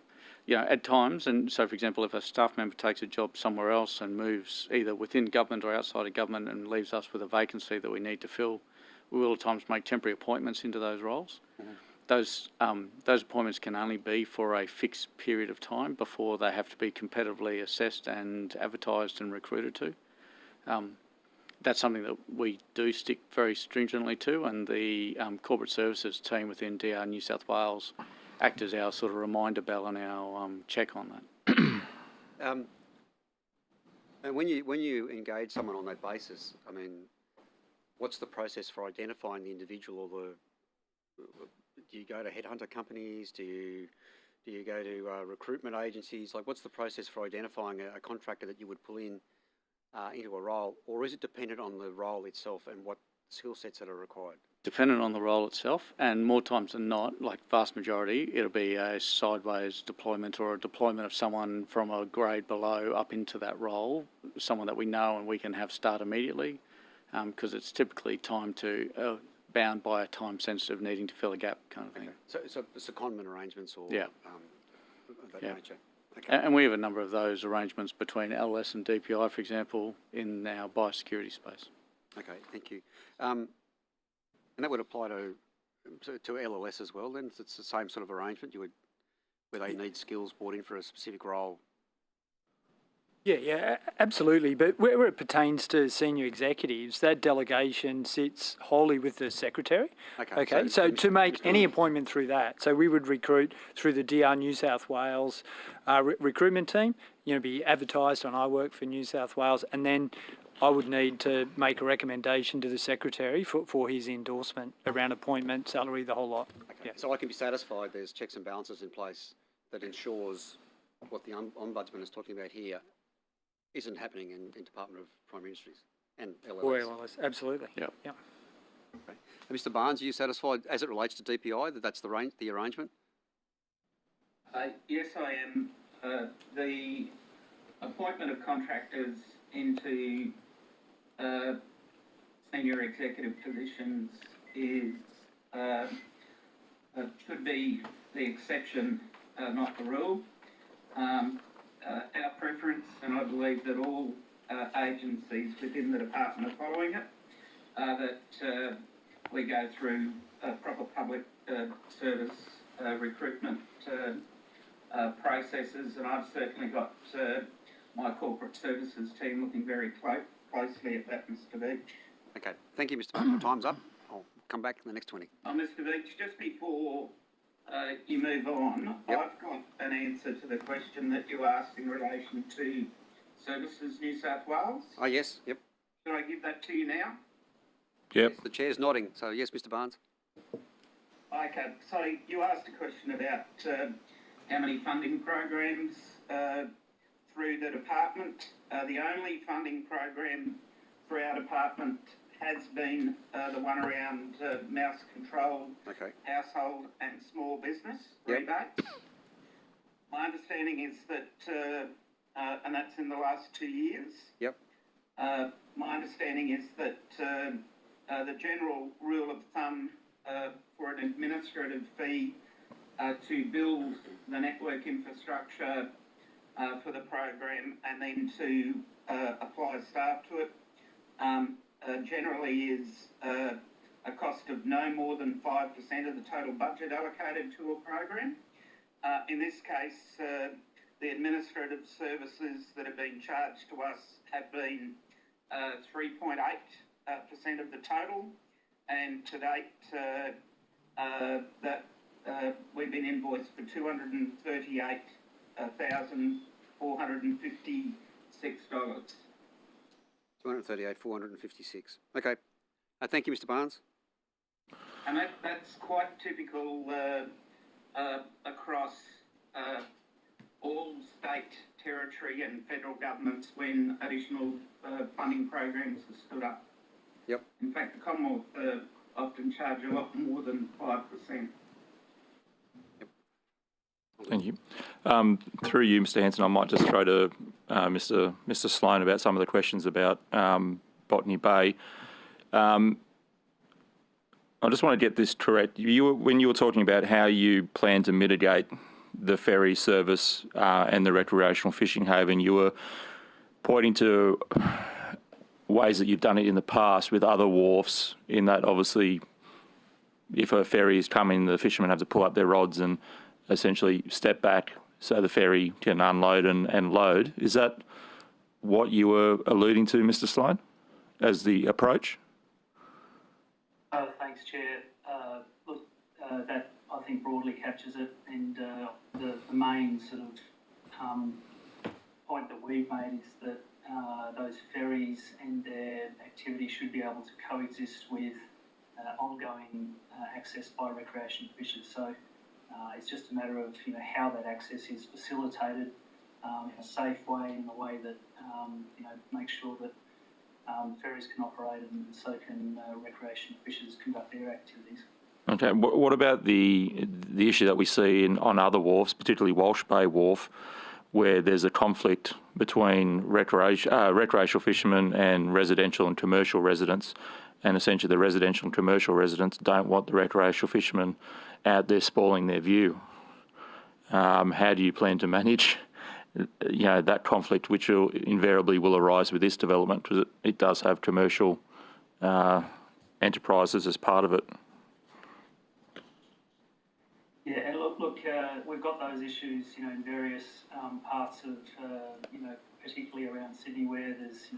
at times, and so for example, if a staff member takes a job somewhere else and moves either within government or outside of government and leaves us with a vacancy that we need to fill, we will at times make temporary appointments into those roles. Mm-hmm. Those appointments can only be for a fixed period of time before they have to be competitively assessed and advertised and recruited to. That's something that we do stick very stringently to, and the corporate services team within DR New South Wales act as our sort of reminder bell and our check on that. And when you engage someone on that basis, I mean, what's the process for identifying the individual, or do you go to headhunter companies? Do you go to recruitment agencies? Like, what's the process for identifying a contractor that you would pull in into a role, or is it dependent on the role itself and what skill sets that are required? Dependent on the role itself, and more times than not, like vast majority, it'll be a sideways deployment or a deployment of someone from a grade below up into that role, someone that we know and we can have start immediately, because it's typically time to bound by a time sensitive needing to fill a gap kind of thing. So secondment arrangements or of that nature. Okay. And we have a number of those arrangements between LS and DPI, for example, in our biosecurity space. Okay, thank you. And that would apply to LLS as well, then? It's the same sort of arrangement, where they need skills brought in for a specific role? Yeah, absolutely. But where it pertains to senior executives, that delegation sits wholly with the secretary. Okay. So to make any appointment through that, so we would recruit through the DR New South Wales recruitment team. Be advertised on I Work for New South Wales, and then I would need to make a recommendation to the secretary for his endorsement around appointment, salary, the whole lot. Okay. Yeah. So I can be satisfied there's checks and balances in place that ensures what the Ombudsman is talking about here isn't happening in Department of Primary Industries. And LLS. Or LLS, absolutely. Yep. Yep. Okay. And Mr Barnes, are you satisfied as it relates to DPI that that's the arrangement? Yes, I am. The appointment of contractors into senior executive positions is should be the exception, not the rule. Our preference, and I believe that all agencies within the department are following it, that we go through proper public service recruitment processes, and I've certainly got my corporate services team looking very closely at that, Mr Beach. Okay, thank you, Mr Barnes. Time's up. I'll come back in the next 20. Mr Beach, just before you move on, Yep. I've got an answer to the question that you asked in relation to Services New South Wales. Oh, yes, yep. Should I give that to you now? Yep. Yes, the chair's nodding, so yes, Mr Barnes. Okay, so you asked a question about how many funding programs through the department. The only funding program for our department has been the one around mouse control, household and small business rebates. My understanding is that, and that's in the last 2 years. Yep. My understanding is that the general rule of thumb for an administrative fee to build the network infrastructure for the program and then to apply staff to it generally is a cost of no more than 5% of the total budget allocated to a program. In this case, the administrative services that have been charged to us have been 3.8% of the total, and to date that we've been invoiced for $238,456. $238,456. Okay. Thank you, Mr Barnes. And that's quite typical across all state, territory and federal governments when additional funding programs are stood up. Yep. In fact, the Commonwealth often charge a lot more than 5%. Thank you. Through you, Mr Hanson, I might just throw to Mr Sloan about some of the questions about Botany Bay. I just want to get this correct. When you were talking about how you plan to mitigate the ferry service and the recreational fishing haven, you were pointing to ways that you've done it in the past with other wharfs, in that obviously if a ferry is coming, the fishermen have to pull up their rods and essentially step back so the ferry can unload and load. Is that what you were alluding to, Mr Sloan, as the approach? Thanks, Chair. Look, that I think broadly captures it, and the main sort of point that we've made is that those ferries and their activity should be able to coexist with ongoing access by recreation fishers. So it's just a matter of how that access is facilitated in a safe way, in a way that makes sure that ferries can operate and so can recreational fishers conduct their activities. Okay. What about the issue that we see on other wharfs, particularly Walsh Bay Wharf, where there's a conflict between recreational fishermen and residential and commercial residents, and essentially the residential and commercial residents don't want the recreational fishermen out there spoiling their view? How do you plan to manage that conflict, which invariably will arise with this development, because it does have commercial enterprises as part of it? Yeah, and look, we've got those issues, in various parts of, particularly around Sydney, where there's,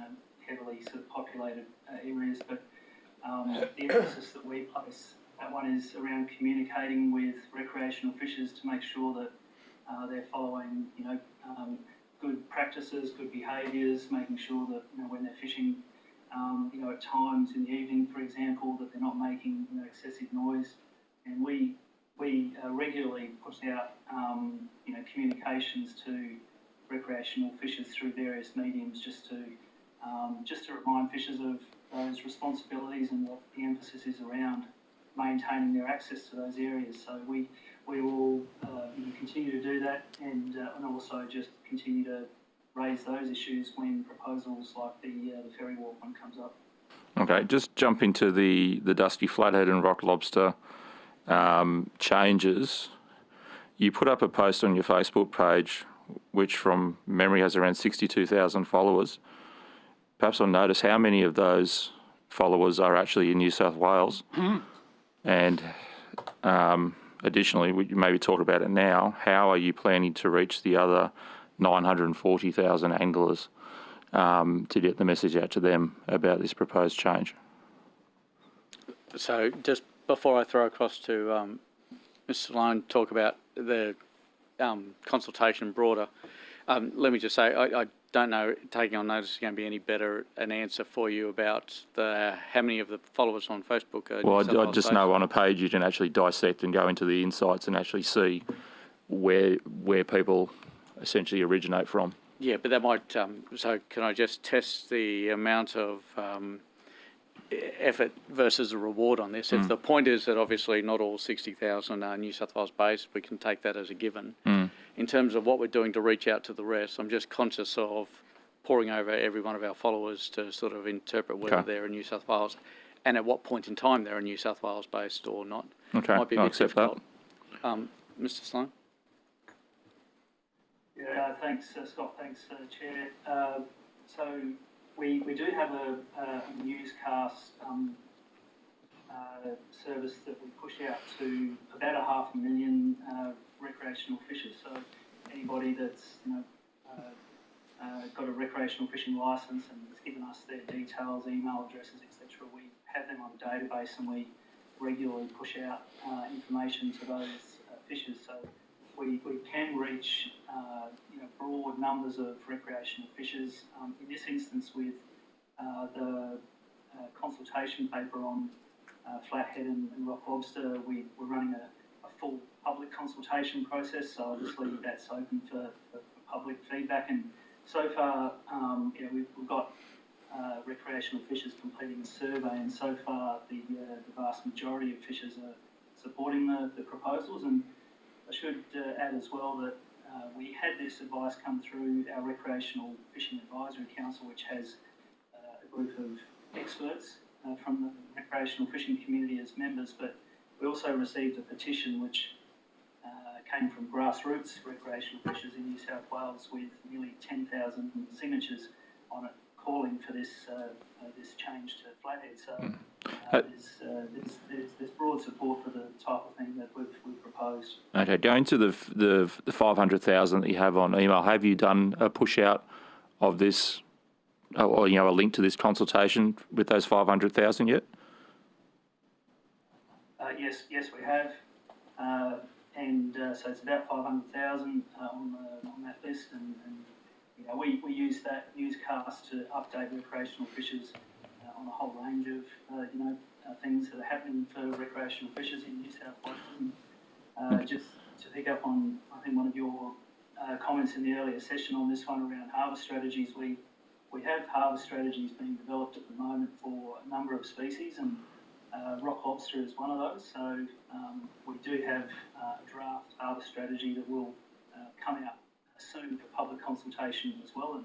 heavily sort of populated areas. But the emphasis that we place, that one is around communicating with recreational fishers to make sure that they're following, good practices, good behaviours, making sure that, when they're fishing, at times in the evening, for example, that they're not making, excessive noise. And we regularly put out, communications to recreational fishers through various mediums just to just to remind fishers of those responsibilities and what the emphasis is around maintaining their access to those areas. So we will continue to do that and also just continue to raise those issues when proposals like the ferry wharf one comes up. Okay, just jump into the Dusky Flathead and Rock Lobster changes. You put up a post on your Facebook page, which from memory has around 62,000 followers. Perhaps I'll notice how many of those followers are actually in New South Wales. And additionally, we maybe talk about it now, how are you planning to reach the other 940,000 anglers to get the message out to them about this proposed change? So just before I throw across to Mr. Sloan, talk about the consultation broader, let me just say I don't know, taking on notice is going to be any better an answer for you about how many of the followers on Facebook are. Well, I just know on a page you can actually dissect and go into the insights and actually see where people essentially originate from. Yeah, but that might, so can I just test the amount of effort versus the reward on this? If the point is that obviously not all 60,000 are New South Wales based, we can take that as a given. In terms of what we're doing to reach out to the rest, I'm just conscious of poring over every one of our followers to sort of interpret whether they're in New South Wales and at what point in time they're in New South Wales based or not. Okay, Might be a I'll bit accept difficult. Mr. Sloan? Yeah, thanks, Scott. Thanks, Chair. So we do have a newscast service that we push out to about 500,000 recreational fishers. So anybody that's got a recreational fishing licence and has given us their details, email addresses, etc., we have them on a database and we regularly push out information to those fishers. So we can reach broad numbers of recreational fishers. In this instance, with the consultation paper on flathead and rock lobster, we're running a full public consultation process. So obviously that's open for public feedback. And so far, we've got recreational fishers completing a survey, and so far the vast majority of fishers are supporting the proposals. And I should add as well that we had this advice come through our Recreational Fishing Advisory Council, which has a group of experts from the recreational fishing community as members, but we also received a petition which came from grassroots recreational fishers in New South Wales with nearly 10,000 signatures on it, calling for this change to flathead. So there's broad support for the type of thing that we've proposed. Okay, going to the 500,000 that you have on email, have you done a push out of this, or a link to this consultation with those 500,000 yet? Yes, we have, so it's about 500,000 on that list, and we use that newscast to update recreational fishers on a whole range of things that are happening for recreational fishers in New South Wales. Just to pick up on, I think, one of your comments in the earlier session on this one around harvest strategies, we have harvest strategies being developed at the moment for a number of species, and rock lobster is one of those. So we do have a draft harvest strategy that will come out soon for public consultation as well,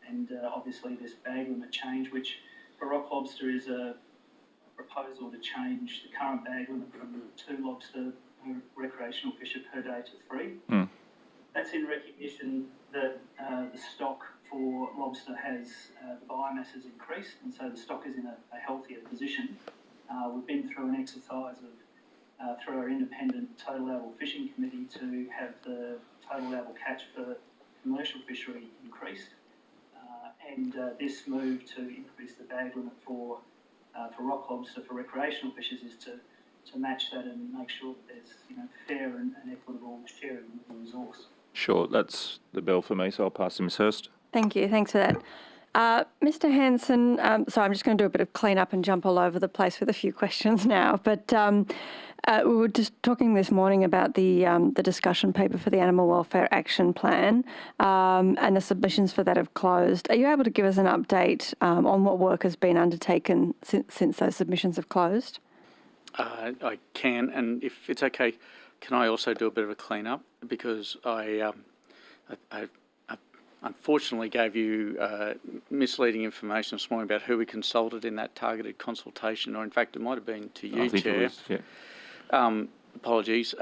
and obviously this bag limit change, which for rock lobster is a proposal to change the current bag limit from 2 lobster per recreational fisher per day to 3. That's in recognition that the stock for lobster has, the biomass has increased, and so the stock is in a healthier position. We've been through an exercise of, through our independent total allowable fishing committee, to have the total allowable catch for commercial fishery increased, and this move to increase the bag limit for rock lobster for recreational fishers is to match that and make sure that there's fair and equitable sharing of the resource. Sure, that's the bell for me, so I'll pass to Ms Hurst. Thank you. Thanks for that. Mr Hanson, sorry, I'm just going to do a bit of clean up and jump all over the place with a few questions now. But we were just talking this morning about the discussion paper for the Animal Welfare Action Plan, and the submissions for that have closed. Are you able to give us an update on what work has been undertaken since those submissions have closed? I can, and if it's okay, can I also do a bit of a clean up? Because I unfortunately gave you misleading information this morning about who we consulted in that targeted consultation, or in fact it might have been to you, I think Chair. it was, yeah. Apologies.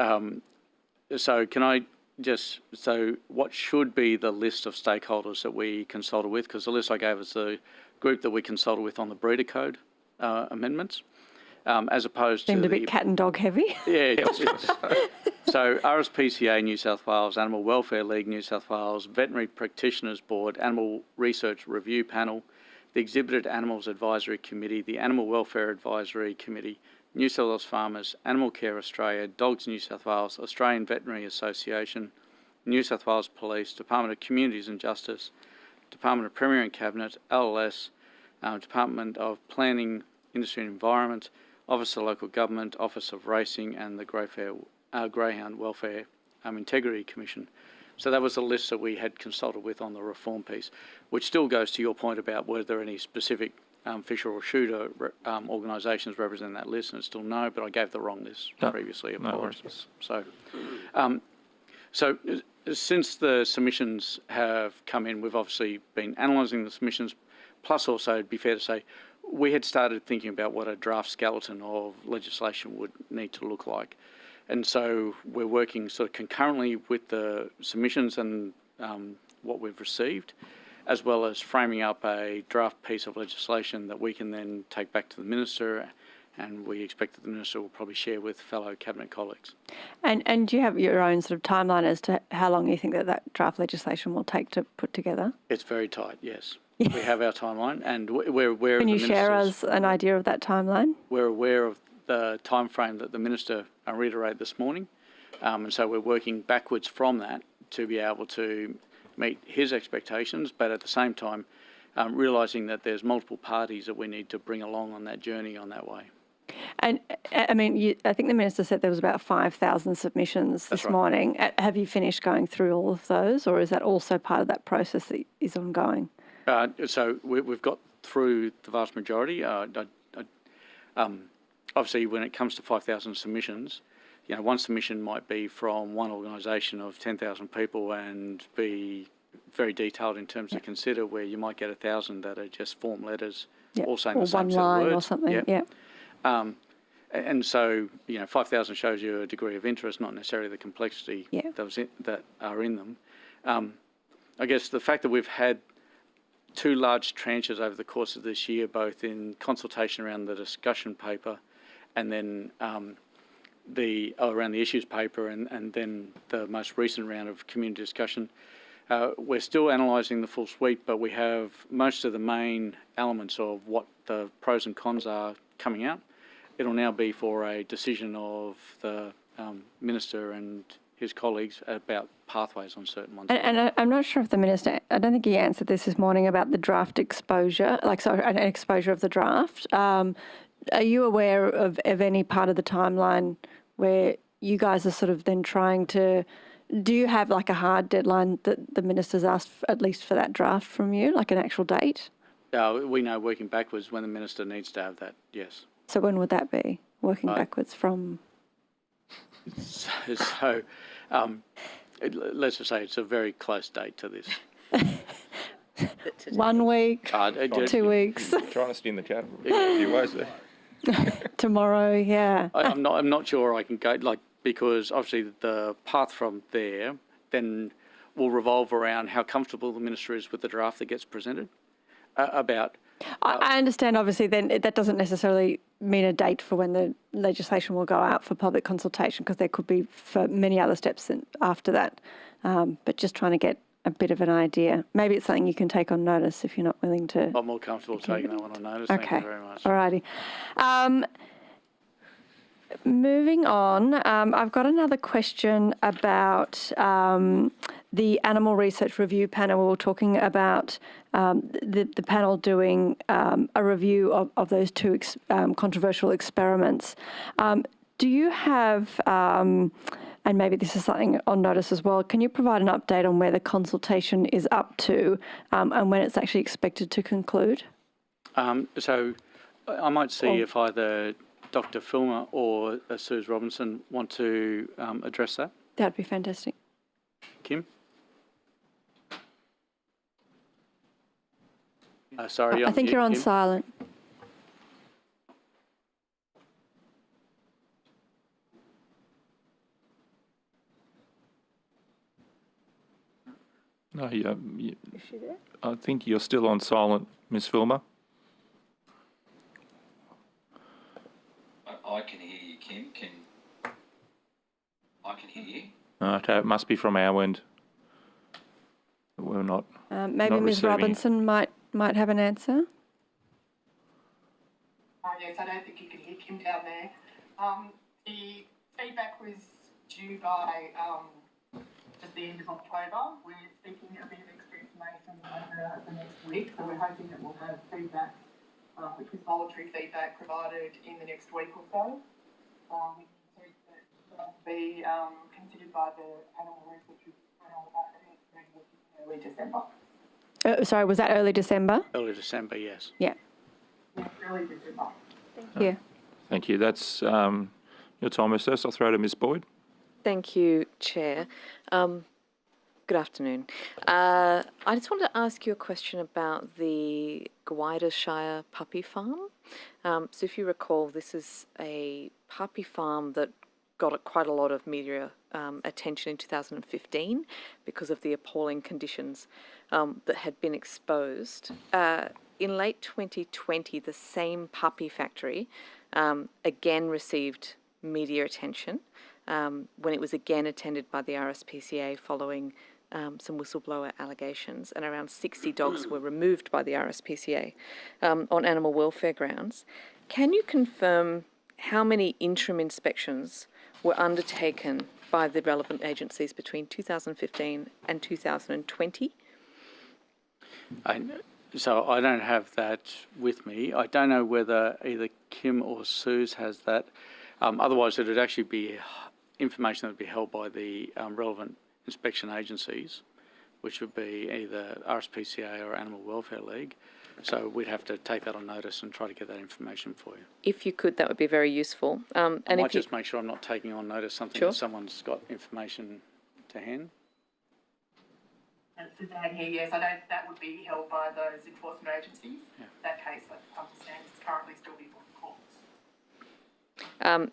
So can I just, so what should be the list of stakeholders that we consulted with? Because the list I gave is the group that we consulted with on the breeder code amendments. As opposed Seemed to a bit cat and dog heavy. Yeah. So RSPCA New South Wales, Animal Welfare League New South Wales, Veterinary Practitioners Board, Animal Research Review Panel, the Exhibited Animals Advisory Committee, the Animal Welfare Advisory Committee, New South Wales Farmers, Animal Care Australia, Dogs New South Wales, Australian Veterinary Association, New South Wales Police, Department of Communities and Justice, Department of Premier and Cabinet, LLS, Department of Planning, Industry and Environment, Office of Local Government, Office of Racing, and the Greyhound Welfare Integrity Commission. So that was the list that we had consulted with on the reform piece, which still goes to your point about were there any specific fisher or shooter organisations representing that list, and it's still no, but I gave the wrong list previously. Apologies. So since the submissions have come in, we've obviously been analysing the submissions, plus also, it'd be fair to say, we had started thinking about what a draft skeleton of legislation would need to look like. And so we're working sort of concurrently with the submissions and what we've received, as well as framing up a draft piece of legislation that we can then take back to the Minister, and we expect that the Minister will probably share with fellow Cabinet colleagues. And do you have your own sort of timeline as to how long you think that draft legislation will take to put together? It's very tight, yes. We have our timeline, and we're aware of the Minister's... Can you share us an idea of that timeline? We're aware of the time frame that the Minister reiterated this morning, and so we're working backwards from that to be able to meet his expectations, but at the same time realising that there's multiple parties that we need to bring along on that journey on that way. And I mean, I think the Minister said there was about 5,000 submissions this morning. Have you finished going through all of those, or is that also part of that process that is ongoing? So we've got through the vast majority. Obviously, when it comes to 5,000 submissions, you know, one submission might be from one organisation of 10,000 people and be very detailed in terms of consider, where you might get 1,000 that are just form letters, all saying the same set of words. Or one line or something, and so, you know, 5,000 shows you a degree of interest, not necessarily the complexity that are in them. I guess the fact that we've had two large tranches over the course of this year, both in consultation around the discussion paper and then around the issues paper and then the most recent round of community discussion. We're still analysing the full suite, but we have most of the main elements of what the pros and cons are coming out. It'll now be for a decision of the Minister and his colleagues about pathways on certain ones. And I'm not sure if the Minister, I don't think he answered this morning about the draft exposure, an exposure of the draft. Are you aware of any part of the timeline where you guys are sort of then trying to, do you have like a hard deadline that the Minister's asked at least for that draft from you, like an actual date? We know working backwards when the Minister needs to have that, yes. So when would that be, working backwards from? So let's just say it's a very close date to this. 1 week, 2 weeks. Trying to steer the chat a few ways there. Tomorrow, yeah. I'm not sure I can go, because obviously the path from there then will revolve around how comfortable the Minister is with the draft that gets presented. I understand, obviously, then that doesn't necessarily mean a date for when the legislation will go out for public consultation, because there could be for many other steps after that. But just trying to get a bit of an idea. Maybe it's something you can take on notice if you're not willing to. I'm more comfortable taking that one on notice. Okay. Thank you very much. All righty. Moving on, I've got another question about the Animal Research Review panel. We were talking about the panel doing a review of those two controversial experiments. Do you have, and maybe this is something on notice as well, can you provide an update on where the consultation is up to and when it's actually expected to conclude? So I might see if either Dr. Filmer or Suze Robinson want to address that. That'd be fantastic. Kim? Sorry, I think you're on Kim. silent. No, you, Is she there? I think you're still on silent, Ms. Filmer. I can hear you, Kim. I can hear you. Okay, it must be from our end. We're not. Maybe not Ms. receiving. Robinson might have an answer. Yes, I don't think you can hear Kim down there. The feedback was due by just the end of October. We're seeking a bit of extra information over the next week, so we're hoping that we'll have feedback, which is voluntary feedback, provided in the next week or so. We think that will be considered by the Animal Research Panel at the next meeting, which is early December. Sorry, was that early December? Early December, yes. Yeah. Yeah, early December. Thank you. Thank you. That's your time, Ms. Hurst. I'll throw to Ms. Boyd. Thank you, Chair. Good afternoon. I just wanted to ask you a question about the Gwydershire puppy farm. So if you recall, this is a puppy farm that got quite a lot of media attention in 2015 because of the appalling conditions that had been exposed. In late 2020, the same puppy factory again received media attention when it was again attended by the RSPCA following some whistleblower allegations, and around 60 dogs were removed by the RSPCA on animal welfare grounds. Can you confirm how many interim inspections were undertaken by the relevant agencies between 2015 and 2020? So I don't have that with me. I don't know whether either Kim or Suze has that. Otherwise, it would actually be information that would be held by the relevant inspection agencies, which would be either RSPCA or Animal Welfare League. So we'd have to take that on notice and try to get that information for you. If you could, that would be very useful. I might just make sure I'm not taking on notice something that someone's got information to hand. Suzanne here, yes, I know that would be held by those enforcement agencies. Yeah. That case, I understand, is currently still before the courts.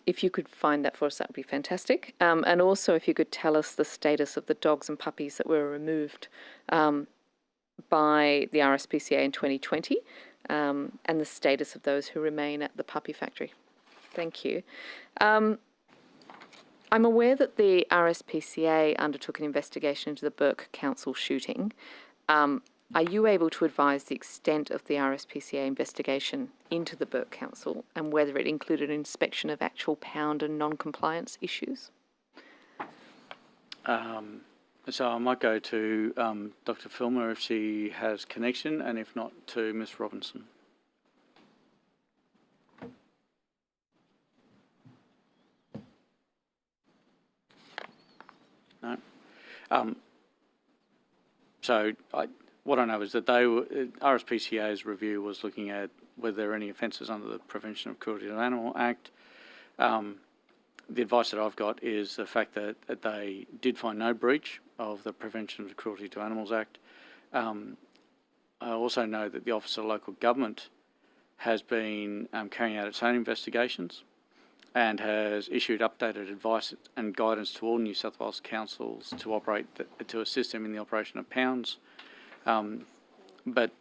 If you could find that for us, that would be fantastic. And also, if you could tell us the status of the dogs and puppies that were removed by the RSPCA in 2020 and the status of those who remain at the puppy factory. Thank you. I'm aware that the RSPCA undertook an investigation into the Burke Council shooting. Are you able to advise the extent of the RSPCA investigation into the Burke Council and whether it included an inspection of actual pound and non-compliance issues? So I might go to Dr. Filmer if she has connection, and if not, to Ms. Robinson. No. What I know is that RSPCA's review was looking at whether there are any offences under the Prevention of Cruelty to Animals Act. The advice that I've got is the fact that they did find no breach of the Prevention of Cruelty to Animals Act. I also know that the Office of Local Government has been carrying out its own investigations and has issued updated advice and guidance to all New South Wales councils to assist them in the operation of pounds. But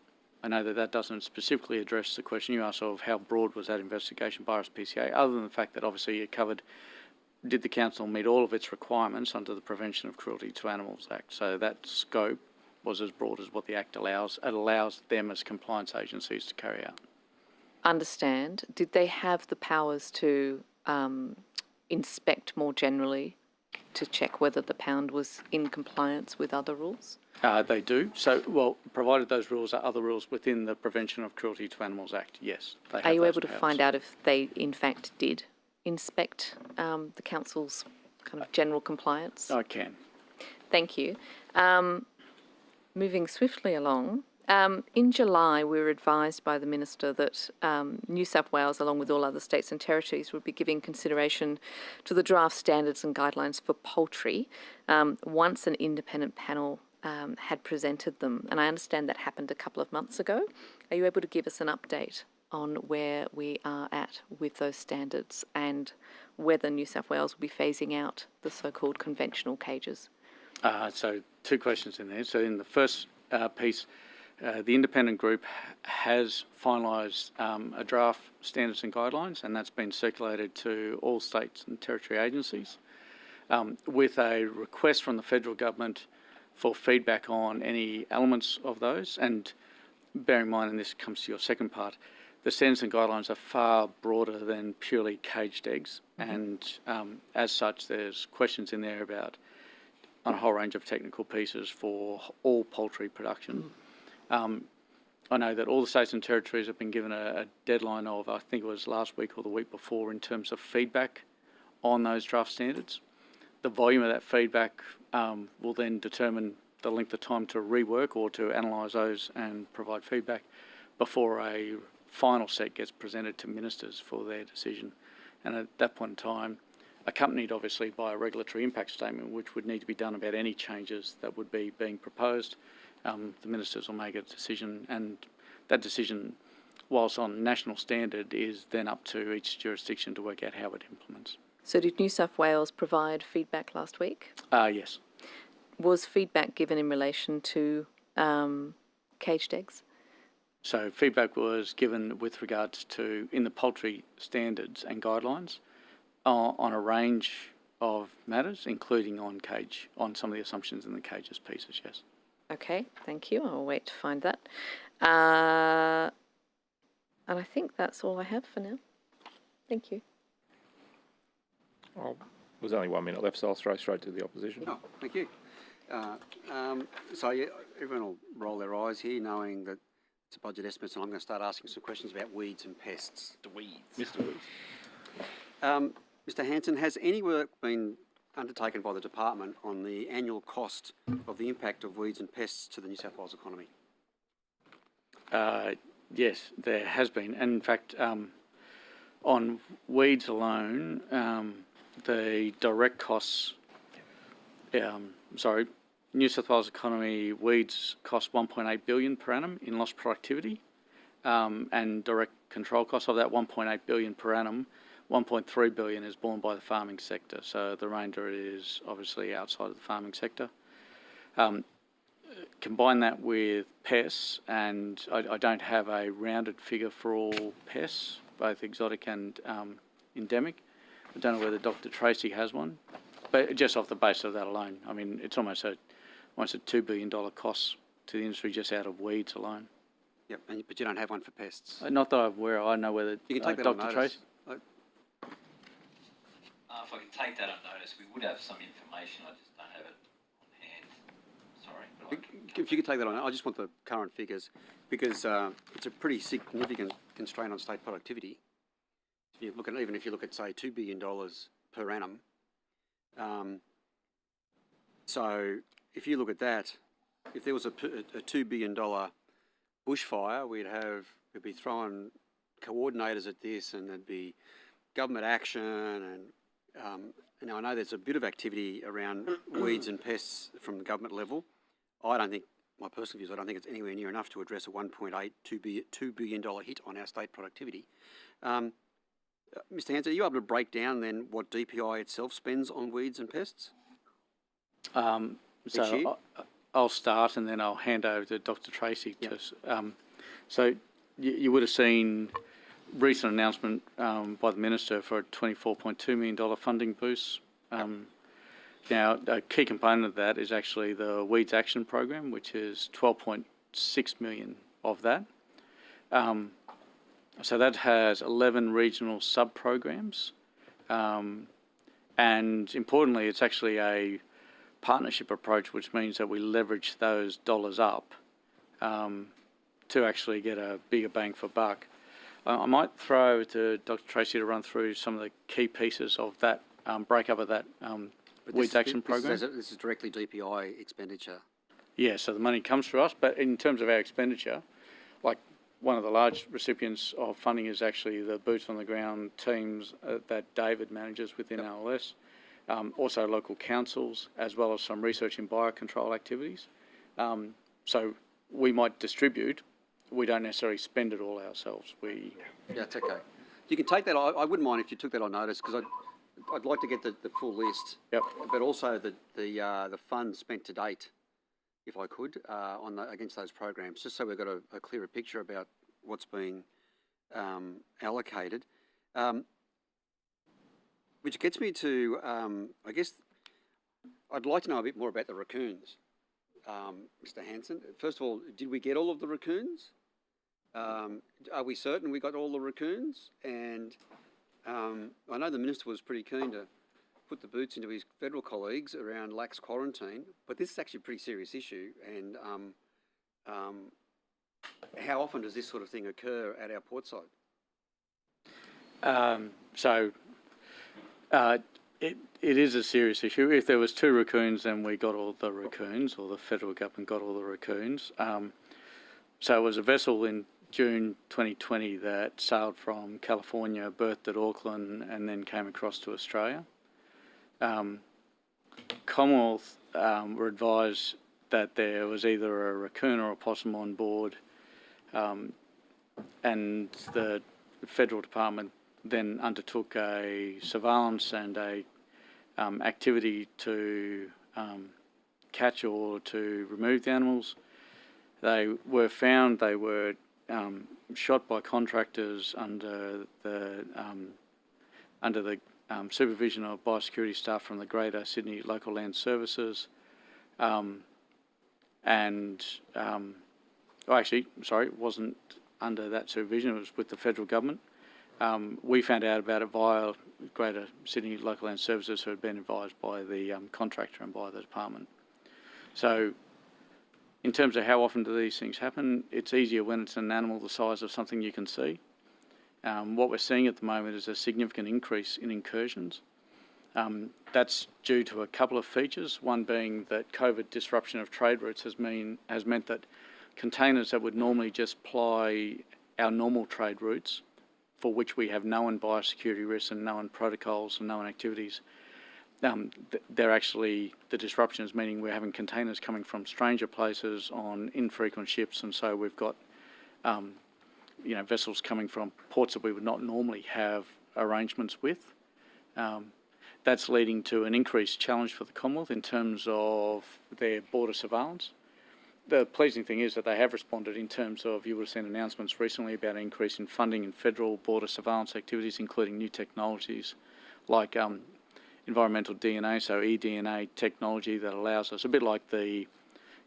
I know that doesn't specifically address the question you asked of how broad was that investigation by RSPCA, other than the fact that obviously it covered, did the council meet all of its requirements under the Prevention of Cruelty to Animals Act. So that scope was as broad as what the Act allows. It allows them as compliance agencies to carry out. Understand. Did they have the powers to inspect more generally to check whether the pound was in compliance with other rules? They do. So, well, provided those rules are other rules within the Prevention of Cruelty to Animals Act, yes. They have Are you those able to powers. find out if they in fact did inspect the council's kind of general compliance? I can. Thank you. Moving swiftly along, in July we were advised by the Minister that New South Wales, along with all other states and territories, would be giving consideration to the draft standards and guidelines for poultry once an independent panel had presented them. And I understand that happened a couple of months ago. Are you able to give us an update on where we are at with those standards and whether New South Wales will be phasing out the so-called conventional cages? So 2 questions in there. So in the first piece, the independent group has finalised a draft standards and guidelines, and that's been circulated to all states and territory agencies with a request from the federal government for feedback on any elements of those. And bear in mind, and this comes to your second part, the standards and guidelines are far broader than purely caged eggs, and as such there's questions in there about on a whole range of technical pieces for all poultry production. I know that all the states and territories have been given a deadline of, I think it was last week or the week before, in terms of feedback on those draft standards. The volume of that feedback will then determine the length of time to rework or to analyse those and provide feedback before a final set gets presented to ministers for their decision. And at that point in time, accompanied obviously by a regulatory impact statement, which would need to be done about any changes that would be being proposed, the ministers will make a decision, and that decision, whilst on national standard, is then up to each jurisdiction to work out how it implements. So did New South Wales provide feedback last week? Yes. Was feedback given in relation to caged eggs? So feedback was given with regards to, in the poultry standards and guidelines, on a range of matters, including on some of the assumptions in the cages pieces, yes. Okay, thank you. I'll wait to find that. And I think that's all I have for now. Thank you. Well, there's only 1 minute left, so I'll throw straight to the opposition. Oh, thank you. So yeah, everyone will roll their eyes here, knowing that it's a budget estimate, and I'm going to start asking some questions about weeds and pests. The weeds. Mr. Weeds. Mr. Hanson, has any work been undertaken by the department on the annual cost of the impact of weeds and pests to the New South Wales economy? Yes, there has been. And in fact, on weeds alone, the direct costs, New South Wales economy, weeds cost $1.8 billion per annum in lost productivity, and direct control costs of that $1.8 billion per annum, $1.3 billion is borne by the farming sector. So the remainder is obviously outside of the farming sector. Combine that with pests, and I don't have a rounded figure for all pests, both exotic and endemic. I don't know whether Dr. Tracy has one, but just off the base of that alone, I mean, it's almost a $2 billion cost to the industry just out of weeds alone. Yep, but you don't have one for pests? Not that I'm aware of. I know whether you can take that on Dr. notice. Tracy. If I could take that on notice, we would have some information, I just don't have it on hand. Sorry. If you could take that on, I just want the current figures, because it's a pretty significant constraint on state productivity. If you look at, even if you look at, say, $2 billion per annum, so if you look at that, if there was a $2 billion bushfire, we'd be throwing coordinators at this, and there'd be government action, and now I know there's a bit of activity around weeds and pests from the government level. I don't think, my personal views, I don't think it's anywhere near enough to address a $2 billion hit on our state productivity. Mr. Hanson, are you able to break down then what DPI itself spends on weeds and pests? So I'll start, and then I'll hand over to Dr. Tracy. Yep. So you would have seen recent announcement by the Minister for a $24.2 million funding boost. Now, a key component of that is actually the Weeds Action Program, which is $12.6 million of that. So that has 11 regional sub-programs. And importantly, it's actually a partnership approach, which means that we leverage those dollars up to actually get a bigger bang for buck. I might throw to Dr. Tracy to run through some of the key pieces of that breakup of that weeds action program. This is directly DPI expenditure. Yeah, so the money comes through us, but in terms of our expenditure, like one of the large recipients of funding is actually the boots on the ground teams that David manages within LLS, also local councils, as well as some research in biocontrol activities. So we might distribute, we don't necessarily spend it all ourselves. Yeah, it's okay. You can take that, I wouldn't mind if you took that on notice, because I'd like to get the full list. Yep. But also the funds spent to date, if I could, against those programs, just so we've got a clearer picture about what's being allocated. Which gets me to, I guess, I'd like to know a bit more about the raccoons, Mr. Hanson. First of all, did we get all of the raccoons? Are we certain we got all the raccoons? And I know the Minister was pretty keen to put the boots into his federal colleagues around lax quarantine, but this is actually a pretty serious issue. And how often does this sort of thing occur at our port side? It is a serious issue. If there was 2 raccoons, then we got all the raccoons, or the federal government got all the raccoons. So it was a vessel in June 2020 that sailed from California, berthed at Auckland, and then came across to Australia. Commonwealth were advised that there was either a raccoon or a possum on board, and the federal department then undertook a surveillance and a activity to catch or to remove the animals. They were found, they were shot by contractors under the supervision of biosecurity staff from the Greater Sydney Local Land Services. It wasn't under that supervision, it was with the federal government. We found out about it via Greater Sydney Local Land Services, who had been advised by the contractor and by the department. So in terms of how often do these things happen, it's easier when it's an animal the size of something you can see. What we're seeing at the moment is a significant increase in incursions. That's due to a couple of features, one being that COVID disruption of trade routes has meant that containers that would normally just ply our normal trade routes, for which we have known biosecurity risks and known protocols and known activities, they're actually, the disruption is meaning we're having containers coming from stranger places on infrequent ships, and so we've got vessels coming from ports that we would not normally have arrangements with. That's leading to an increased challenge for the Commonwealth in terms of their border surveillance. The pleasing thing is that they have responded in terms of, you would have seen announcements recently about an increase in funding in federal border surveillance activities, including new technologies like environmental DNA, so eDNA technology that allows us, a bit like the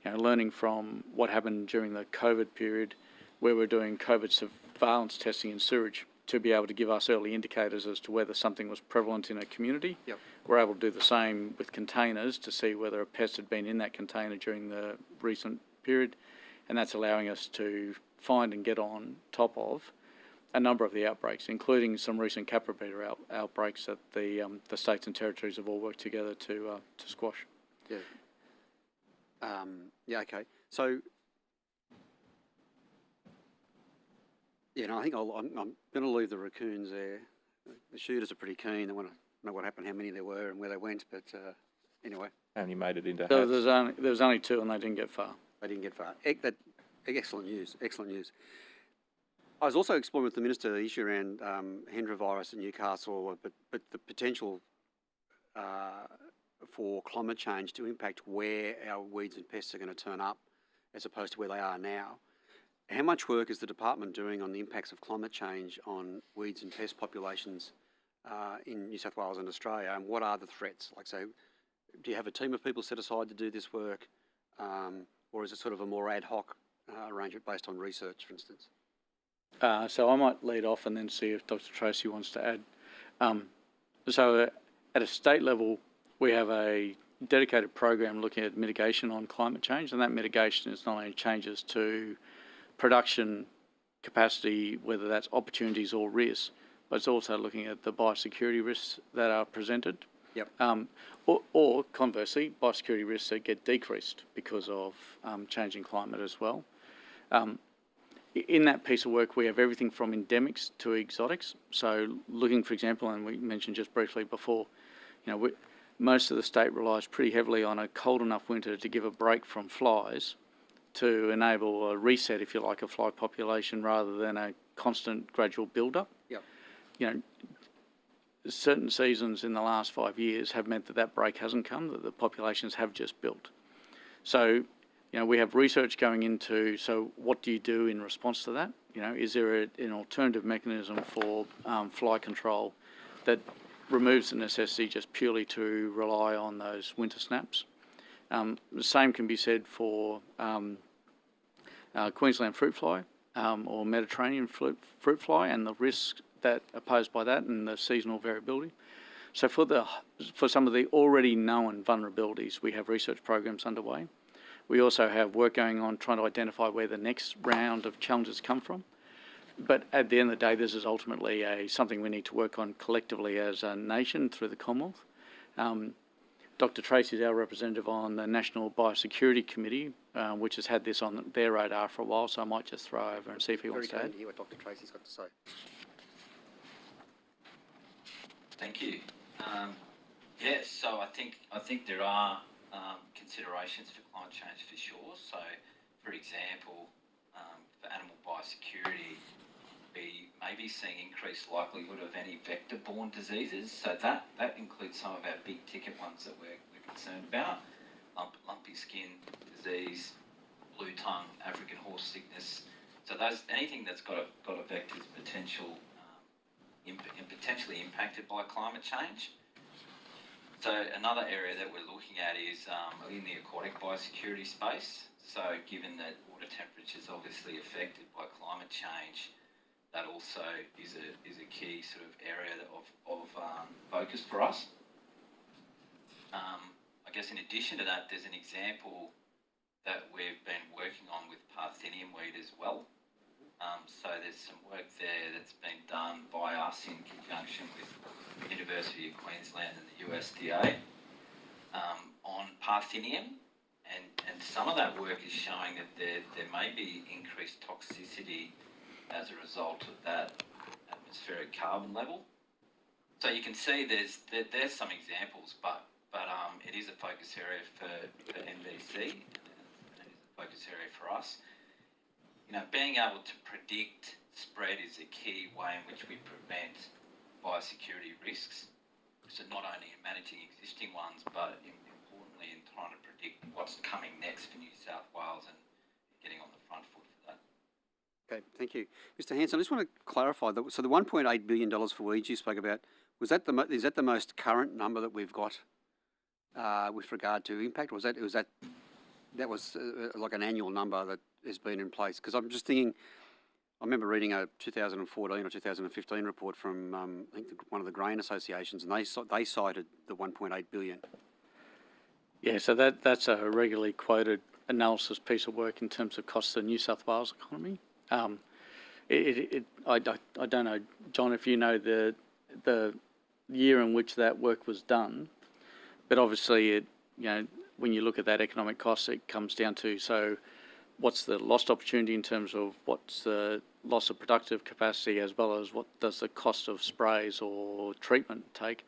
learning from what happened during the COVID period, where we're doing COVID surveillance testing in sewage to be able to give us early indicators as to whether something was prevalent in a community. Yep. We're able to do the same with containers to see whether a pest had been in that container during the recent period, and that's allowing us to find and get on top of a number of the outbreaks, including some recent capra beetle outbreaks that the states and territories have all worked together to squash. Yeah. Okay. So, I think I'm going to leave the raccoons there. The shooters are pretty keen. They want to know what happened, how many there were, and where they went. But anyway. How many made it into? So there was only 2, and they didn't get far. They didn't get far. Excellent news. Excellent news. I was also exploring with the Minister the issue around Hendra virus in Newcastle, but the potential for climate change to impact where our weeds and pests are going to turn up, as opposed to where they are now. How much work is the department doing on the impacts of climate change on weeds and pest populations in New South Wales and Australia, and what are the threats? Like, so, do you have a team of people set aside to do this work, or is it sort of a more ad hoc arrangement based on research, for instance? So I might lead off and then see if Dr. Tracy wants to add. So at a state level, we have a dedicated program looking at mitigation on climate change, and that mitigation is not only changes to production capacity, whether that's opportunities or risks, but it's also looking at the biosecurity risks that are presented. Yep. Or conversely, biosecurity risks that get decreased because of changing climate as well. In that piece of work, we have everything from endemics to exotics. So looking, for example, and we mentioned just briefly before, most of the state relies pretty heavily on a cold enough winter to give a break from flies to enable a reset, if you like, of fly population rather than a constant gradual build-up. Yep. Certain seasons in the last 5 years have meant that break hasn't come, that the populations have just built. So, we have research going into, so what do you do in response to that? Is there an alternative mechanism for fly control that removes the necessity just purely to rely on those winter snaps? The same can be said for Queensland fruit fly or Mediterranean fruit fly and the risks that are posed by that and the seasonal variability. So for some of the already known vulnerabilities, we have research programs underway. We also have work going on trying to identify where the next round of challenges come from. But at the end of the day, this is ultimately something we need to work on collectively as a nation through the Commonwealth. Dr. Tracy is our representative on the National Biosecurity Committee, which has had this on their radar for a while, so I might just throw over and see if he wants to add. Very keen to hear what Dr. Tracy's got to say. Thank you. Yes, so I think there are considerations for climate change for sure. So, for example, for animal biosecurity, we may be seeing increased likelihood of any vector-borne diseases. So that includes some of our big ticket ones that we're concerned about: lumpy skin disease, blue tongue, African horse sickness. So anything that's got a vector's potential potentially impacted by climate change. So another area that we're looking at is in the aquatic biosecurity space. So given that water temperature is obviously affected by climate change, that also is a key sort of area of focus for us. I guess in addition to that, there's an example that we've been working on with Parthenium weed as well. So there's some work there that's been done by us in conjunction with the University of Queensland and the USDA on Parthenium, and some of that work is showing that there may be increased toxicity as a result of that atmospheric carbon level. So you can see there's some examples, but it is a focus area for NBC, and it is a focus area for us. Being able to predict spread is a key way in which we prevent biosecurity risks. So not only in managing existing ones, but importantly in trying to predict what's coming next for New South Wales and getting on the front foot for that. Okay, thank you. Mr. Hanson, I just want to clarify, so the $1.8 billion for weeds you spoke about, is that the most current number that we've got with regard to impact, or was that like an annual number that has been in place? Because I'm just thinking, I remember reading a 2014 or 2015 report from I think one of the grain associations, and they cited the 1.8 billion. Yeah, so that's a regularly quoted analysis piece of work in terms of costs of the New South Wales economy. I don't know, John, if you know the year in which that work was done, but obviously when you look at that economic cost, it comes down to, so what's the lost opportunity in terms of what's the loss of productive capacity, as well as what does the cost of sprays or treatment take.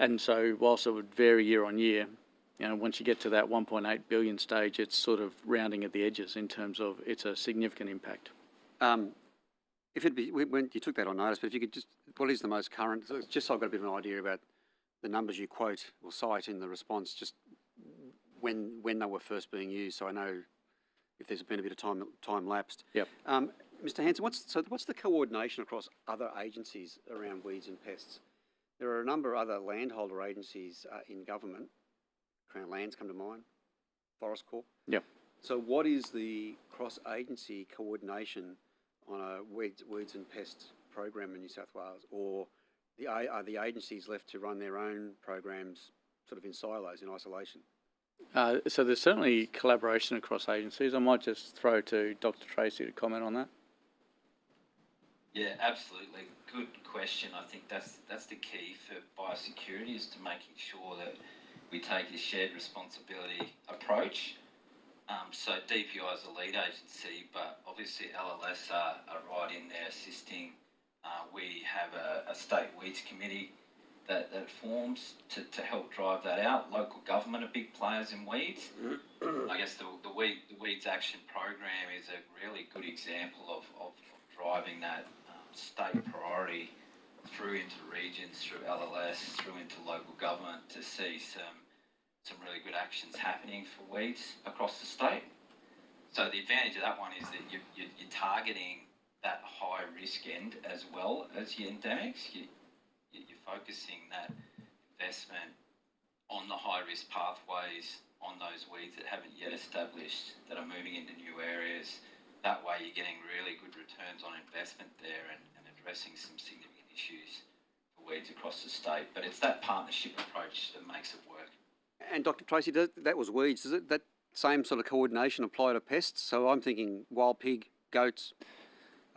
And so whilst it would vary year on year, once you get to that 1.8 billion stage, it's sort of rounding at the edges in terms of it's a significant impact. If it'd be, when you took that on notice, but if you could just, what is the most current, just so I've got a bit of an idea about the numbers you quote or cite in the response, just when they were first being used, so I know if there's been a bit of time lapsed. Yep. Mr. Hanson, what's the coordination across other agencies around weeds and pests? There are a number of other landholder agencies in government. Crown Lands come to mind, Forest Corp. Yep. So what is the cross-agency coordination on a weeds and pests program in New South Wales, or Are the agencies left to run their own programs sort of in silos, in isolation? So there's certainly collaboration across agencies. I might just throw to Dr. Tracy to comment on that. Yeah, absolutely. Good question. I think that's the key for biosecurity, is to making sure that we take a shared responsibility approach. So DPI is the lead agency, but obviously LLS are right in there assisting. We have a state weeds committee that forms to help drive that out. Local government are big players in weeds. I guess the weeds action program is a really good example of driving that state priority through into regions, through LLS, through into local government, to see some really good actions happening for weeds across the state. So the advantage of that one is that you're targeting that high risk end as well as your endemics. You're focusing that investment on the high risk pathways, on those weeds that haven't yet established, that are moving into new areas. That way you're getting really good returns on investment there and addressing some significant issues for weeds across the state. But it's that partnership approach that makes it work. And Dr. Tracy, that was weeds. Does that same sort of coordination apply to pests? So I'm thinking wild pig, goats,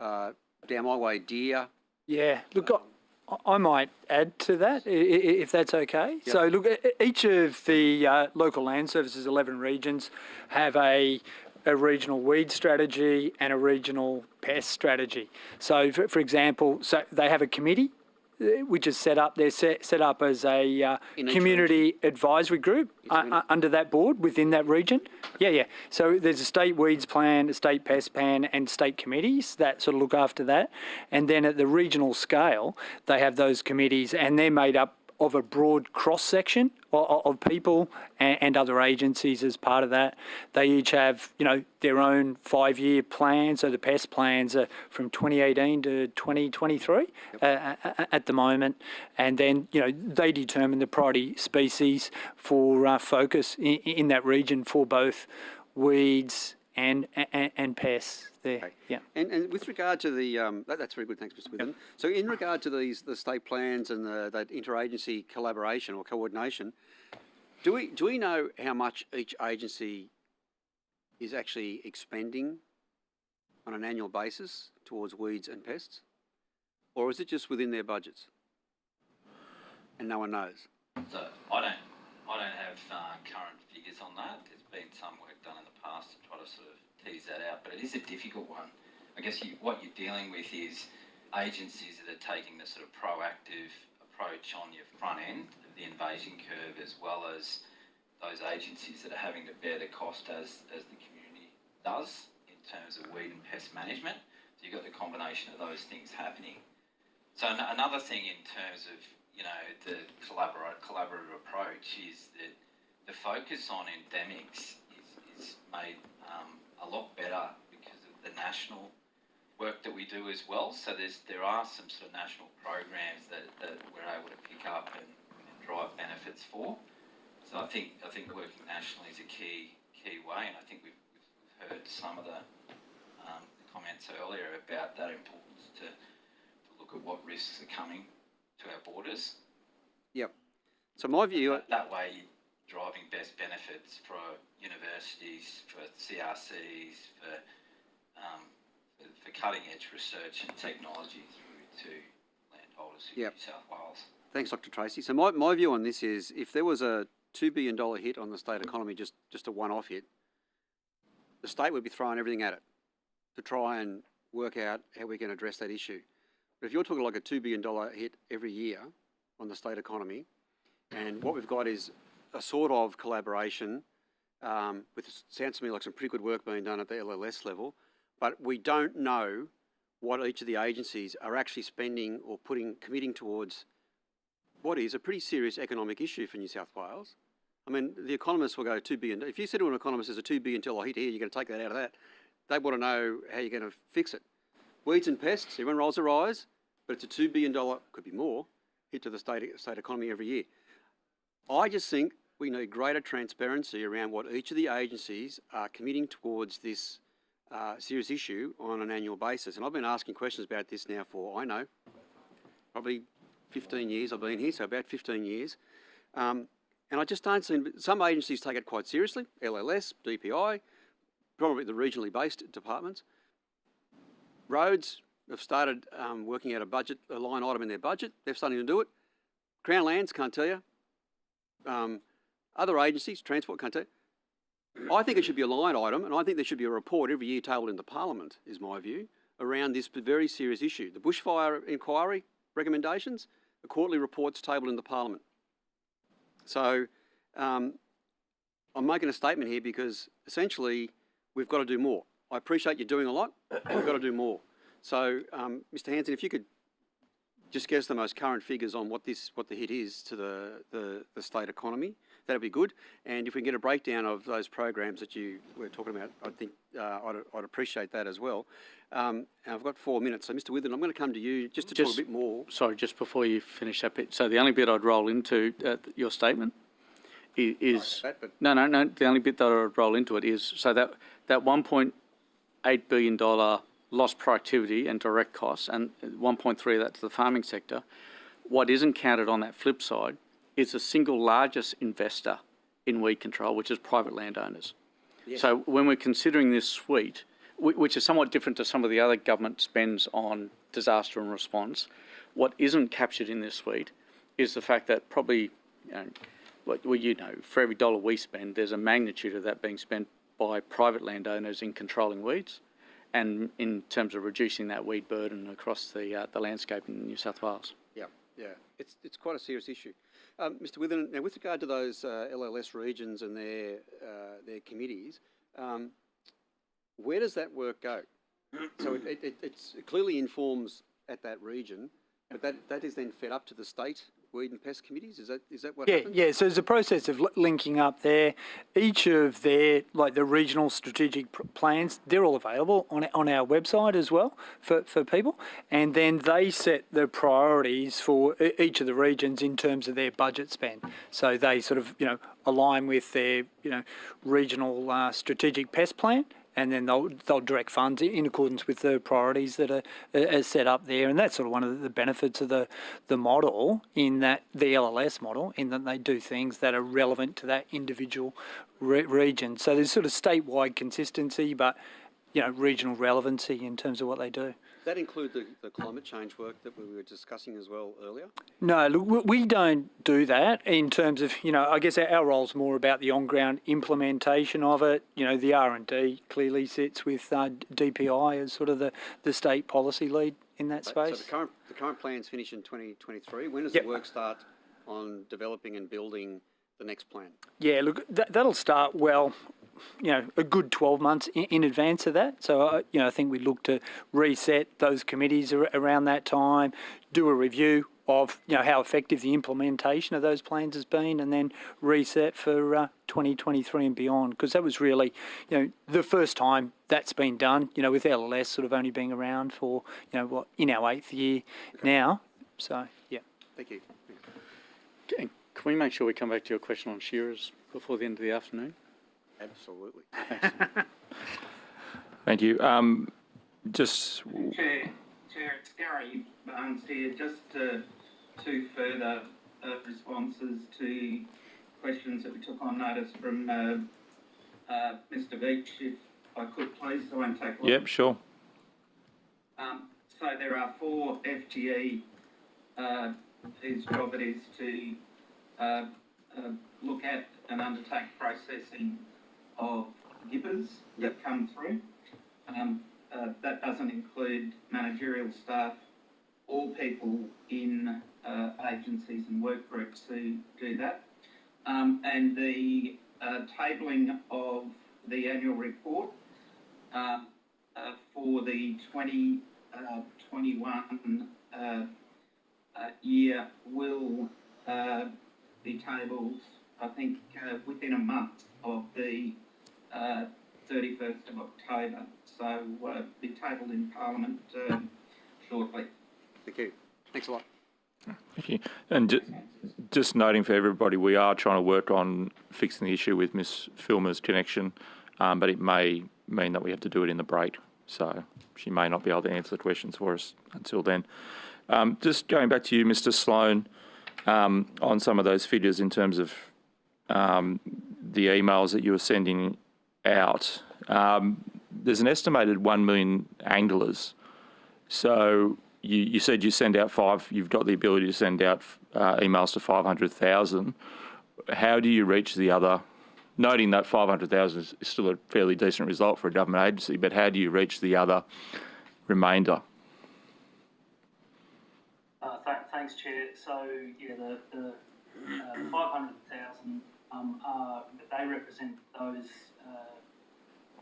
down my way, deer. Yeah, look, I might add to that, if that's okay. Yep. So look, each of the local land services, 11 regions, have a regional weed strategy and a regional pest strategy. So, for example, so they have a committee which is set up. They're set up as a community advisory group under that board within that region. Yeah. So there's a state weeds plan, a state pest plan, and state committees that sort of look after that. And then at the regional scale, they have those committees, and they're made up of a broad cross-section of people and other agencies as part of that. They each have, their own 5-year plan. So the pest plans are from 2018 to 2023 at the moment. And then, they determine the priority species for focus in that region for both weeds and pests there. Okay. Yeah. And with regard to the, that's very good, thanks, Mr. Witherden. So in regard to the state plans and that interagency collaboration or coordination, do we know how much each agency is actually expending on an annual basis towards weeds and pests? Or is it just within their budgets and no one knows? So I don't have current figures on that. There's been some work done in the past to try to sort of tease that out, but it is a difficult one. I guess what you're dealing with is agencies that are taking the sort of proactive approach on your front end of the invasion curve, as well as those agencies that are having to bear the cost as the community does in terms of weed and pest management. So you've got the combination of those things happening. So another thing in terms of the collaborative approach is that the focus on endemics is made a lot better because of the national work that we do as well. So there are some sort of national programs that we're able to pick up and drive benefits for. So I think working nationally is a key way, and I think we've heard some of the comments earlier about that importance to look at what risks are coming to our borders. Yep. So my view... That way, driving best benefits for universities, for CRCs, for cutting-edge research and technology through to landholders in New South Wales. Thanks, Dr. Tracy. So my view on this is, if there was a $2 billion hit on the state economy, just a one-off hit, the state would be throwing everything at it to try and work out how we can address that issue. But if you're talking like a $2 billion hit every year on the state economy, and what we've got is a sort of collaboration sounds to me like some pretty good work being done at the LLS level, but we don't know what each of the agencies are actually spending or committing towards what is a pretty serious economic issue for New South Wales. I mean, the economists will go $2 billion. If you said to an economist there's a $2 billion hit here, you're going to take that out of that. They want to know how you're going to fix it. Weeds and pests, everyone rolls their eyes, but it's a $2 billion, could be more, hit to the state economy every year. I just think we need greater transparency around what each of the agencies are committing towards this serious issue on an annual basis. And I've been asking questions about this now for, I know, probably 15 years I've been here, so about 15 years. And I just don't see, some agencies take it quite seriously, LLS, DPI, probably the regionally based departments. Roads have started working out a line item in their budget. They're starting to do it. Crown Lands, can't tell you. Other agencies, Transport, can't tell you. I think it should be a line item, and I think there should be a report every year tabled into Parliament, is my view, around this very serious issue. The bushfire inquiry recommendations, the quarterly reports tabled into Parliament. So I'm making a statement here because essentially we've got to do more. I appreciate you doing a lot, we've got to do more. So, Mr. Hanson, if you could just get us the most current figures on what the hit is to the state economy, that'd be good. And if we can get a breakdown of those programs that you were talking about, I think I'd appreciate that as well. And I've got 4 minutes, so Mr. Witherden, I'm going to come to you just to talk a bit more. Sorry, just before you finish that bit. So the only bit I'd roll into your statement is no. The only bit that I'd roll into it is so that $1.8 billion lost productivity and direct costs, and 1.3 of that to the farming sector. What isn't counted on that flip side is the single largest investor in weed control, which is private landowners. Yes. So when we're considering this suite, which is somewhat different to some of the other government spends on disaster and response, what isn't captured in this suite is the fact that probably, for every dollar we spend, there's a magnitude of that being spent by private landowners in controlling weeds and in terms of reducing that weed burden across the landscape in New South Wales. Yeah, it's quite a serious issue. Mr. Witherden, now with regard to those LLS regions and their committees, where does that work go? So it clearly informs at that region, but that is then fed up to the state weed and pest committees? Is that what happens? Yeah, so there's a process of linking up there. Each of their, the regional strategic plans, they're all available on our website as well for people. And then they set the priorities for each of the regions in terms of their budget spend. So they sort of, align with their, regional strategic pest plan, and then they'll direct funds in accordance with the priorities that are set up there. And that's sort of one of the benefits of the model, in that the LLS model, in that they do things that are relevant to that individual region. So there's sort of statewide consistency, but regional relevancy in terms of what they do. Does that include the climate change work that we were discussing as well earlier? No, look, we don't do that in terms of, I guess our role's more about the on-ground implementation of it. The R&D clearly sits with DPI as sort of the state policy lead in that space. So the current plans finish in 2023. When does the work start on developing and building the next plan? Yeah, look, that'll start a good 12 months in advance of that. So, I think we look to reset those committees around that time, do a review of, how effective the implementation of those plans has been, and then reset for 2023 and beyond. Because that was really, the first time that's been done, with LLS sort of only being around for, in our 8th year now. So, yeah. Thank you. Can we make sure we come back to your question on shearers before the end of the afternoon? Absolutely. Thank you. Chair, it's Gary Barnes here. Just two further responses to questions that we took on notice from Mr. Veach, if I could please. I won't take long. Yep, sure. So there are 4 FGE whose job it is to look at and undertake processing of gibbers that come through. That doesn't include managerial staff or people in agencies and work groups who do that. And the tabling of the annual report for the 2021 year will be tabled, I think, within a month of the 31st of October. So be tabled in Parliament shortly. Thank you. Thanks a lot. Thank you. And just noting for everybody, we are trying to work on fixing the issue with Miss Filmer's connection, but it may mean that we have to do it in the break. So she may not be able to answer the questions for us until then. Just going back to you, Mr. Sloan, on some of those figures in terms of the emails that you were sending out. There's an estimated 1 million anglers. So you said you send out you've got the ability to send out emails to 500,000. How do you reach the other, noting that 500,000 is still a fairly decent result for a government agency, but how do you reach the other remainder? Thanks, Chair. So, yeah, the 500,000, they represent those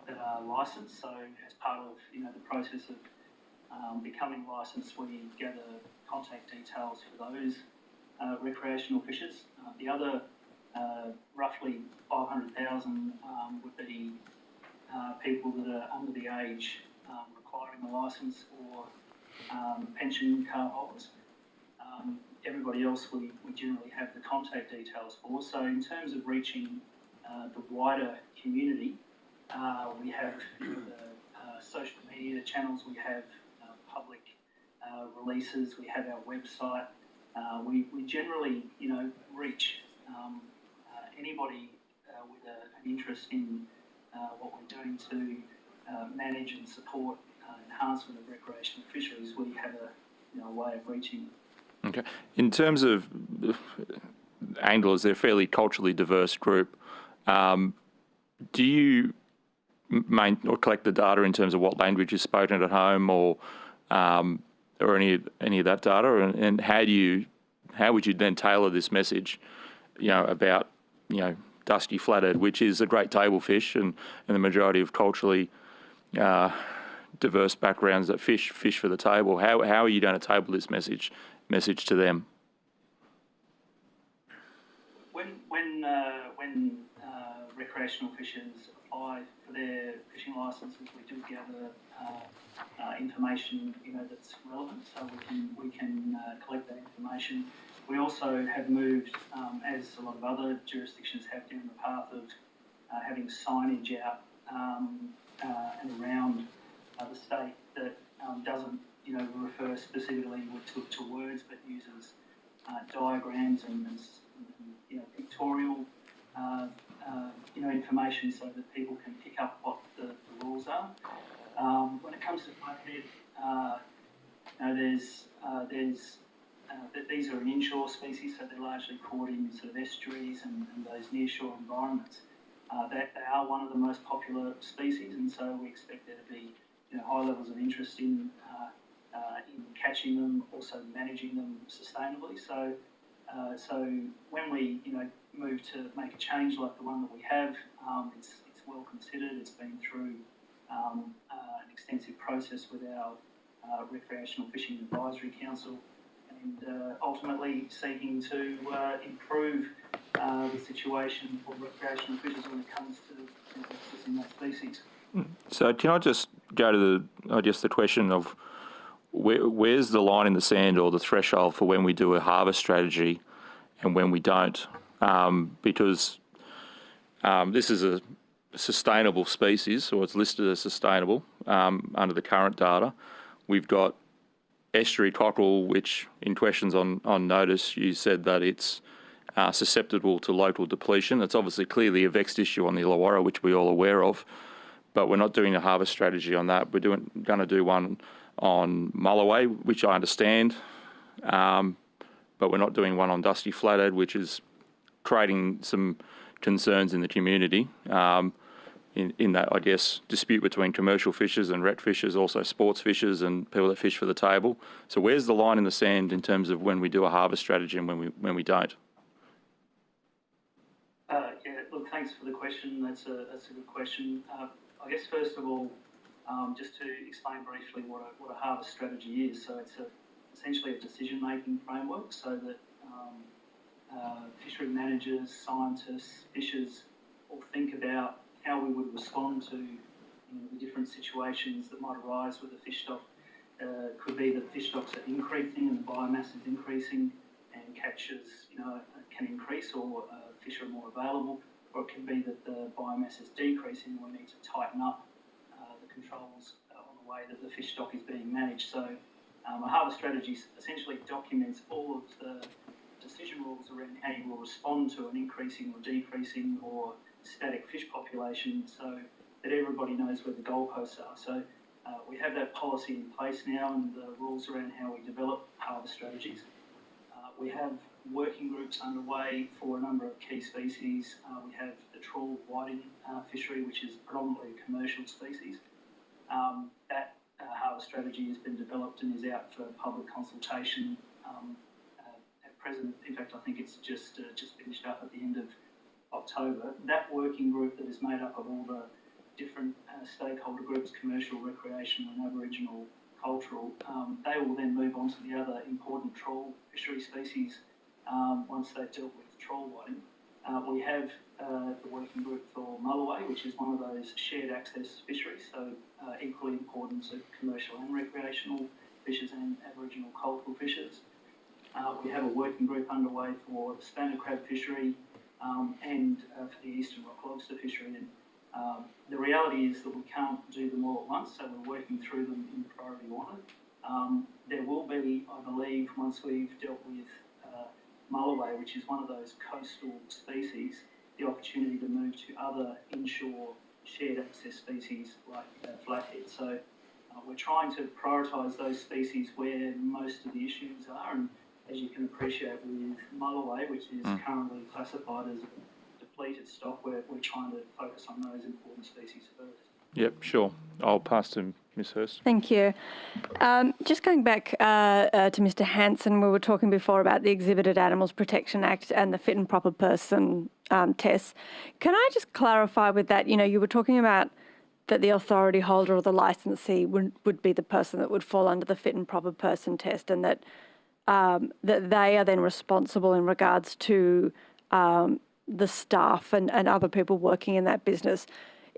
that are licensed. So, as part of, the process of becoming licensed, we gather contact details for those recreational fishers. The other roughly 500,000 would be people that are under the age requiring a licence or pension card holders. Everybody else we generally have the contact details for. So in terms of reaching the wider community, we have the social media channels, we have public releases, we have our website. We generally, reach anybody with an interest in what we're doing to manage and support enhancement of recreational fisheries. We have a way of reaching them. Okay. In terms of anglers, they're a fairly culturally diverse group. Do you collect the data in terms of what language is spoken at home, or any of that data? And how would you then tailor this message, about dusky flathead, which is a great table fish, and the majority of culturally diverse backgrounds that fish for the table? How are you going to table this message to them? When recreational fishers apply for their fishing licences, we do gather information that's relevant, so we can collect that information. We also have moved, as a lot of other jurisdictions have, down the path of having signage out and around the state that doesn't refer specifically to words, but uses diagrams and pictorial information so that people can pick up what the rules are. When it comes to flathead, these are an inshore species, so they're largely caught in sort of estuaries and those nearshore environments. They are one of the most popular species, and so we expect there to be high levels of interest in catching them, also managing them sustainably. So when we move to make a change like the one that we have, it's well considered. It's been through an extensive process with our Recreational Fishing Advisory Council, and ultimately seeking to improve the situation for recreational fishers when it comes to accessing that species. So can I just go to the question of where's the line in the sand or the threshold for when we do a harvest strategy and when we don't? Because this is a sustainable species, or it's listed as sustainable under the current data. We've got estuary cockerel, which in questions on notice, you said that it's susceptible to local depletion. It's obviously clearly a vexed issue on the Illawarra, which we're all aware of, but we're not doing a harvest strategy on that. We're going to do one on mulloway, which I understand, but we're not doing one on dusty flathead, which is creating some concerns in the community. In that, I guess, dispute between commercial fishers and ret fishers, also sports fishers and people that fish for the table. So where's the line in the sand in terms of when we do a harvest strategy and when we don't? Look, thanks for the question. That's a good question. I guess first of all, just to explain briefly what a harvest strategy is. So it's essentially a decision-making framework, so that fishery managers, scientists, fishers all think about how we would respond to the different situations that might arise with the fish stock. Could be that fish stocks are increasing and the biomass is increasing and catches can increase, or fish are more available, or it can be that the biomass is decreasing and we need to tighten up the controls on the way that the fish stock is being managed. So A harvest strategy essentially documents all of the decision rules around how you will respond to an increasing or decreasing or static fish population, so that everybody knows where the goalposts are. So we have that policy in place now and the rules around how we develop harvest strategies. We have working groups underway for a number of key species. We have the trawl whiting fishery, which is predominantly a commercial species. That harvest strategy has been developed and is out for public consultation at present. In fact, I think it's just finished up at the end of October. That working group that is made up of all the different stakeholder groups, commercial, recreational and Aboriginal, cultural, they will then move on to the other important trawl fishery species once they've dealt with trawl whiting. We have the working group for mulloway, which is one of those shared access fisheries, so equally important to commercial and recreational fishers and Aboriginal cultural fishers. We have a working group underway for the spanner crab fishery and for the eastern rock lobster fishery. And the reality is that we can't do them all at once, so we're working through them in priority order. There will be, I believe, once we've dealt with mulloway, which is one of those coastal species, the opportunity to move to other inshore shared access species like flathead. So we're trying to prioritise those species where most of the issues are, and as you can appreciate with mulloway, which is currently classified as a depleted stock, we're trying to focus on those important species first. Yep, sure. I'll pass to Ms Hurst. Thank you. Just going back to Mr Hanson, we were talking before about the Exhibited Animals Protection Act and the fit and proper person tests. Can I just clarify with that, you were talking about that the authority holder or the licensee would be the person that would fall under the fit and proper person test, and that that they are then responsible in regards to the staff and other people working in that business.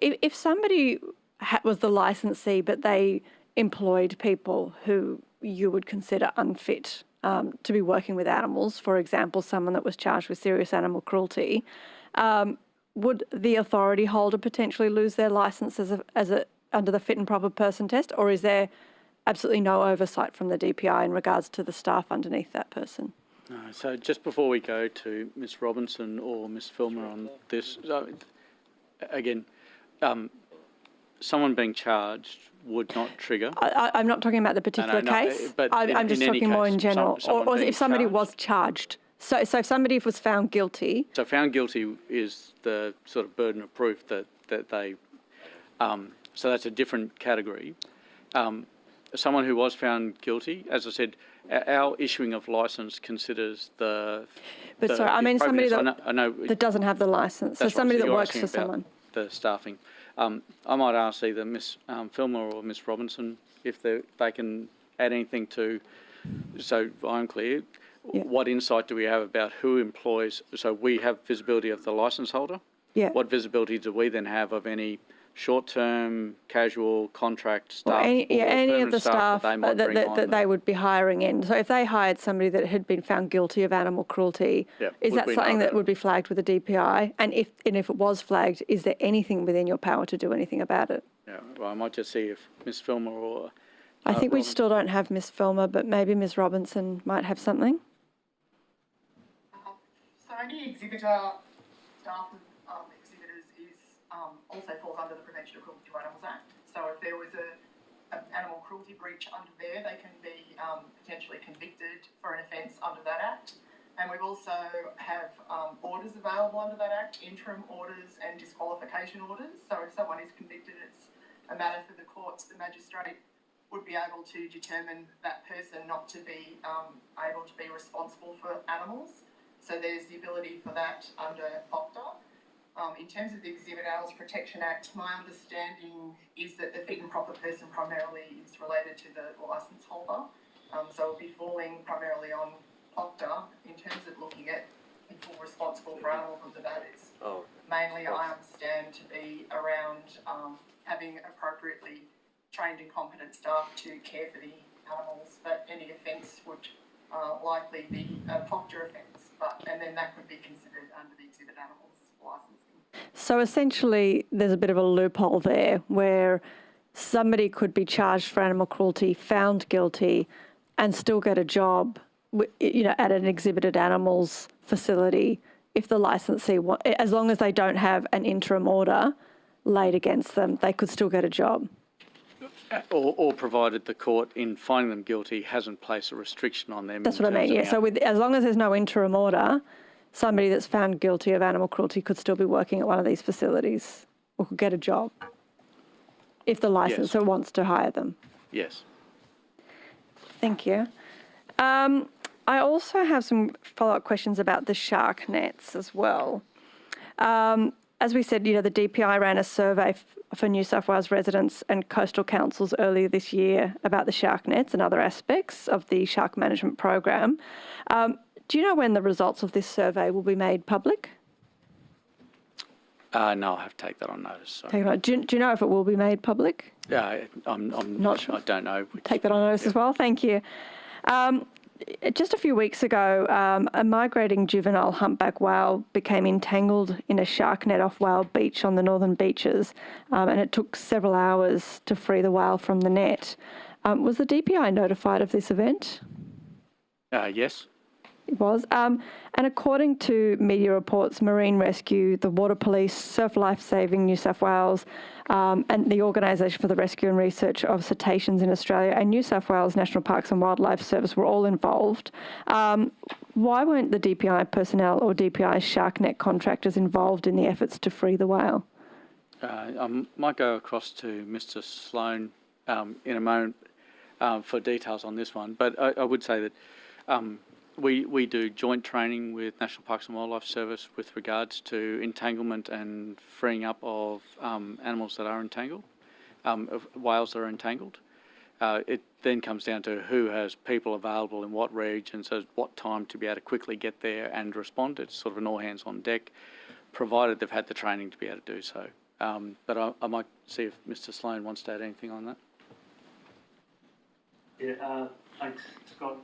If somebody was the licensee but they employed people who you would consider unfit to be working with animals, for example, someone that was charged with serious animal cruelty, would the authority holder potentially lose their licence under the fit and proper person test, or is there absolutely no oversight from the DPI in regards to the staff underneath that person? No, so just before we go to Ms Robinson or Ms Filmer on this, again, someone being charged would not trigger. I'm not talking about the particular case. But I'm just talking more in general. Or if somebody was charged. So if somebody was found guilty. So found guilty is the sort of burden of proof that they. So that's a different category. Someone who was found guilty, as I said, our issuing of licence considers the. But sorry, I mean somebody that that doesn't have the licence. So somebody that works for someone. The staffing. I might ask either Ms Filmer or Ms Robinson if they can add anything to, so I'm clear, what insight do we have about who employs, so we have visibility of the licence holder? Yeah. What visibility do we then have of any short-term, casual, contract staff? Any of the staff that they would be hiring in. So if they hired somebody that had been found guilty of animal cruelty, is that something that would be flagged with the DPI? And if it was flagged, is there anything within your power to do anything about it? Yeah, well, I might just see if Ms Filmer or... I think we still don't have Ms Filmer, but maybe Ms Robinson might have something. So any exhibitor, staff of exhibitors also falls under the Prevention of Cruelty to Animals Act. So if there was an animal cruelty breach under there, they can be potentially convicted for an offence under that Act. And we also have orders available under that Act, interim orders and disqualification orders. So if someone is convicted, it's a matter for the courts. The magistrate would be able to determine that person not to be able to be responsible for animals. So there's the ability for that under OPTA. In terms of the Exhibit Animals Protection Act, my understanding is that the fit and proper person primarily is related to the licence holder. So it'll be falling primarily on OPTA in terms of looking at people responsible for animals, and that is mainly, I understand, to be around having appropriately trained and competent staff to care for the animals, but any offence would likely be a POCTA offence, and then that could be considered under the Exhibit Animals licensing. So essentially there's a bit of a loophole there where somebody could be charged for animal cruelty, found guilty, and still get a job, at an exhibited animals facility if the licensee, as long as they don't have an interim order laid against them, they could still get a job. Or provided the court, in finding them guilty, hasn't placed a restriction on them. That's what I mean, yeah. So as long as there's no interim order, somebody that's found guilty of animal cruelty could still be working at one of these facilities or could get a job if the licensor wants to hire them. Yes. Thank you. I also have some follow-up questions about the shark nets as well. As we said, the DPI ran a survey for New South Wales residents and coastal councils earlier this year about the shark nets and other aspects of the shark management program. Do you know when the results of this survey will be made public? No, I have to take that on notice. Sorry. Do you know if it will be made public? I'm not sure. I don't know. Take that on notice as well. Thank you. Just a few weeks ago, a migrating juvenile humpback whale became entangled in a shark net off Whale Beach on the northern beaches, and it took several hours to free the whale from the net. Was the DPI notified of this event? Yes. It was. And according to media reports, Marine Rescue, the Water Police, Surf Life Saving New South Wales, and the Organisation for the Rescue and Research of Cetaceans in Australia and New South Wales National Parks and Wildlife Service were all involved. Why weren't the DPI personnel or DPI shark net contractors involved in the efforts to free the whale? I might go across to Mr. Sloan in a moment for details on this one, but I would say that we do joint training with National Parks and Wildlife Service with regards to entanglement and freeing up of animals that are entangled, of whales that are entangled. It then comes down to who has people available in what regions, at what time to be able to quickly get there and respond. It's sort of an all hands on deck, provided they've had the training to be able to do so. But I might see if Mr. Sloan wants to add anything on that. Yeah, thanks, Scott.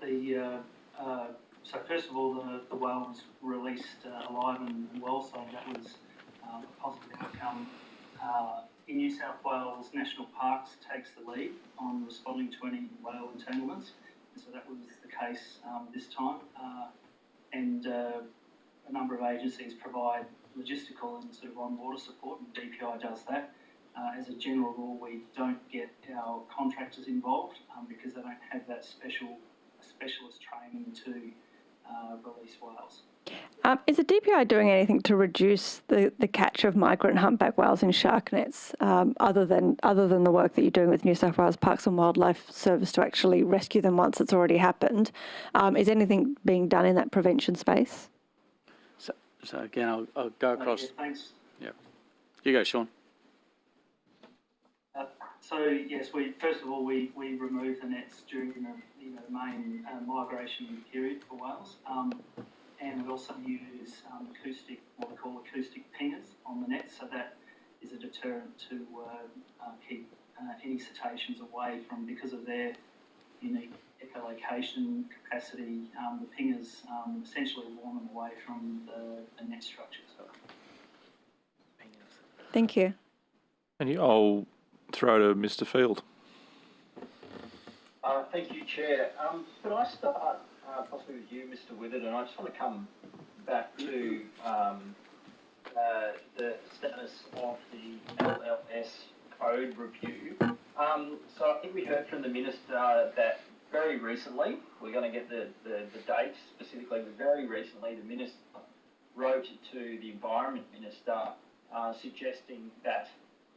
So first of all, the whale was released alive and well, so that was a positive outcome. In New South Wales, National Parks takes the lead on responding to any whale entanglements, and so that was the case this time. And a number of agencies provide logistical and sort of on-water support, and DPI does that. As a general rule, we don't get our contractors involved because they don't have that specialist training to release whales. Is the DPI doing anything to reduce the catch of migrant humpback whales in shark nets, other than the work that you're doing with New South Wales Parks and Wildlife Service to actually rescue them once it's already happened? Is anything being done in that prevention space? So again, I'll go across. Yeah, thanks. Yeah, you go, Sean. So yes, first of all we remove the nets during the main migration period for whales, and we also use what we call acoustic pingers on the nets, so that is a deterrent to keep any cetaceans away from, because of their unique echolocation capacity. The pingers essentially warn them away from the net structure. So. Thank you. And I'll throw to Mr. Field. Thank you, Chair. Could I start possibly with you, Mr. Withard, and I just want to come back to the status of the LLS code review. So I think we heard from the Minister that very recently, we're going to get the date specifically, but very recently the Minister wrote to the Environment Minister suggesting that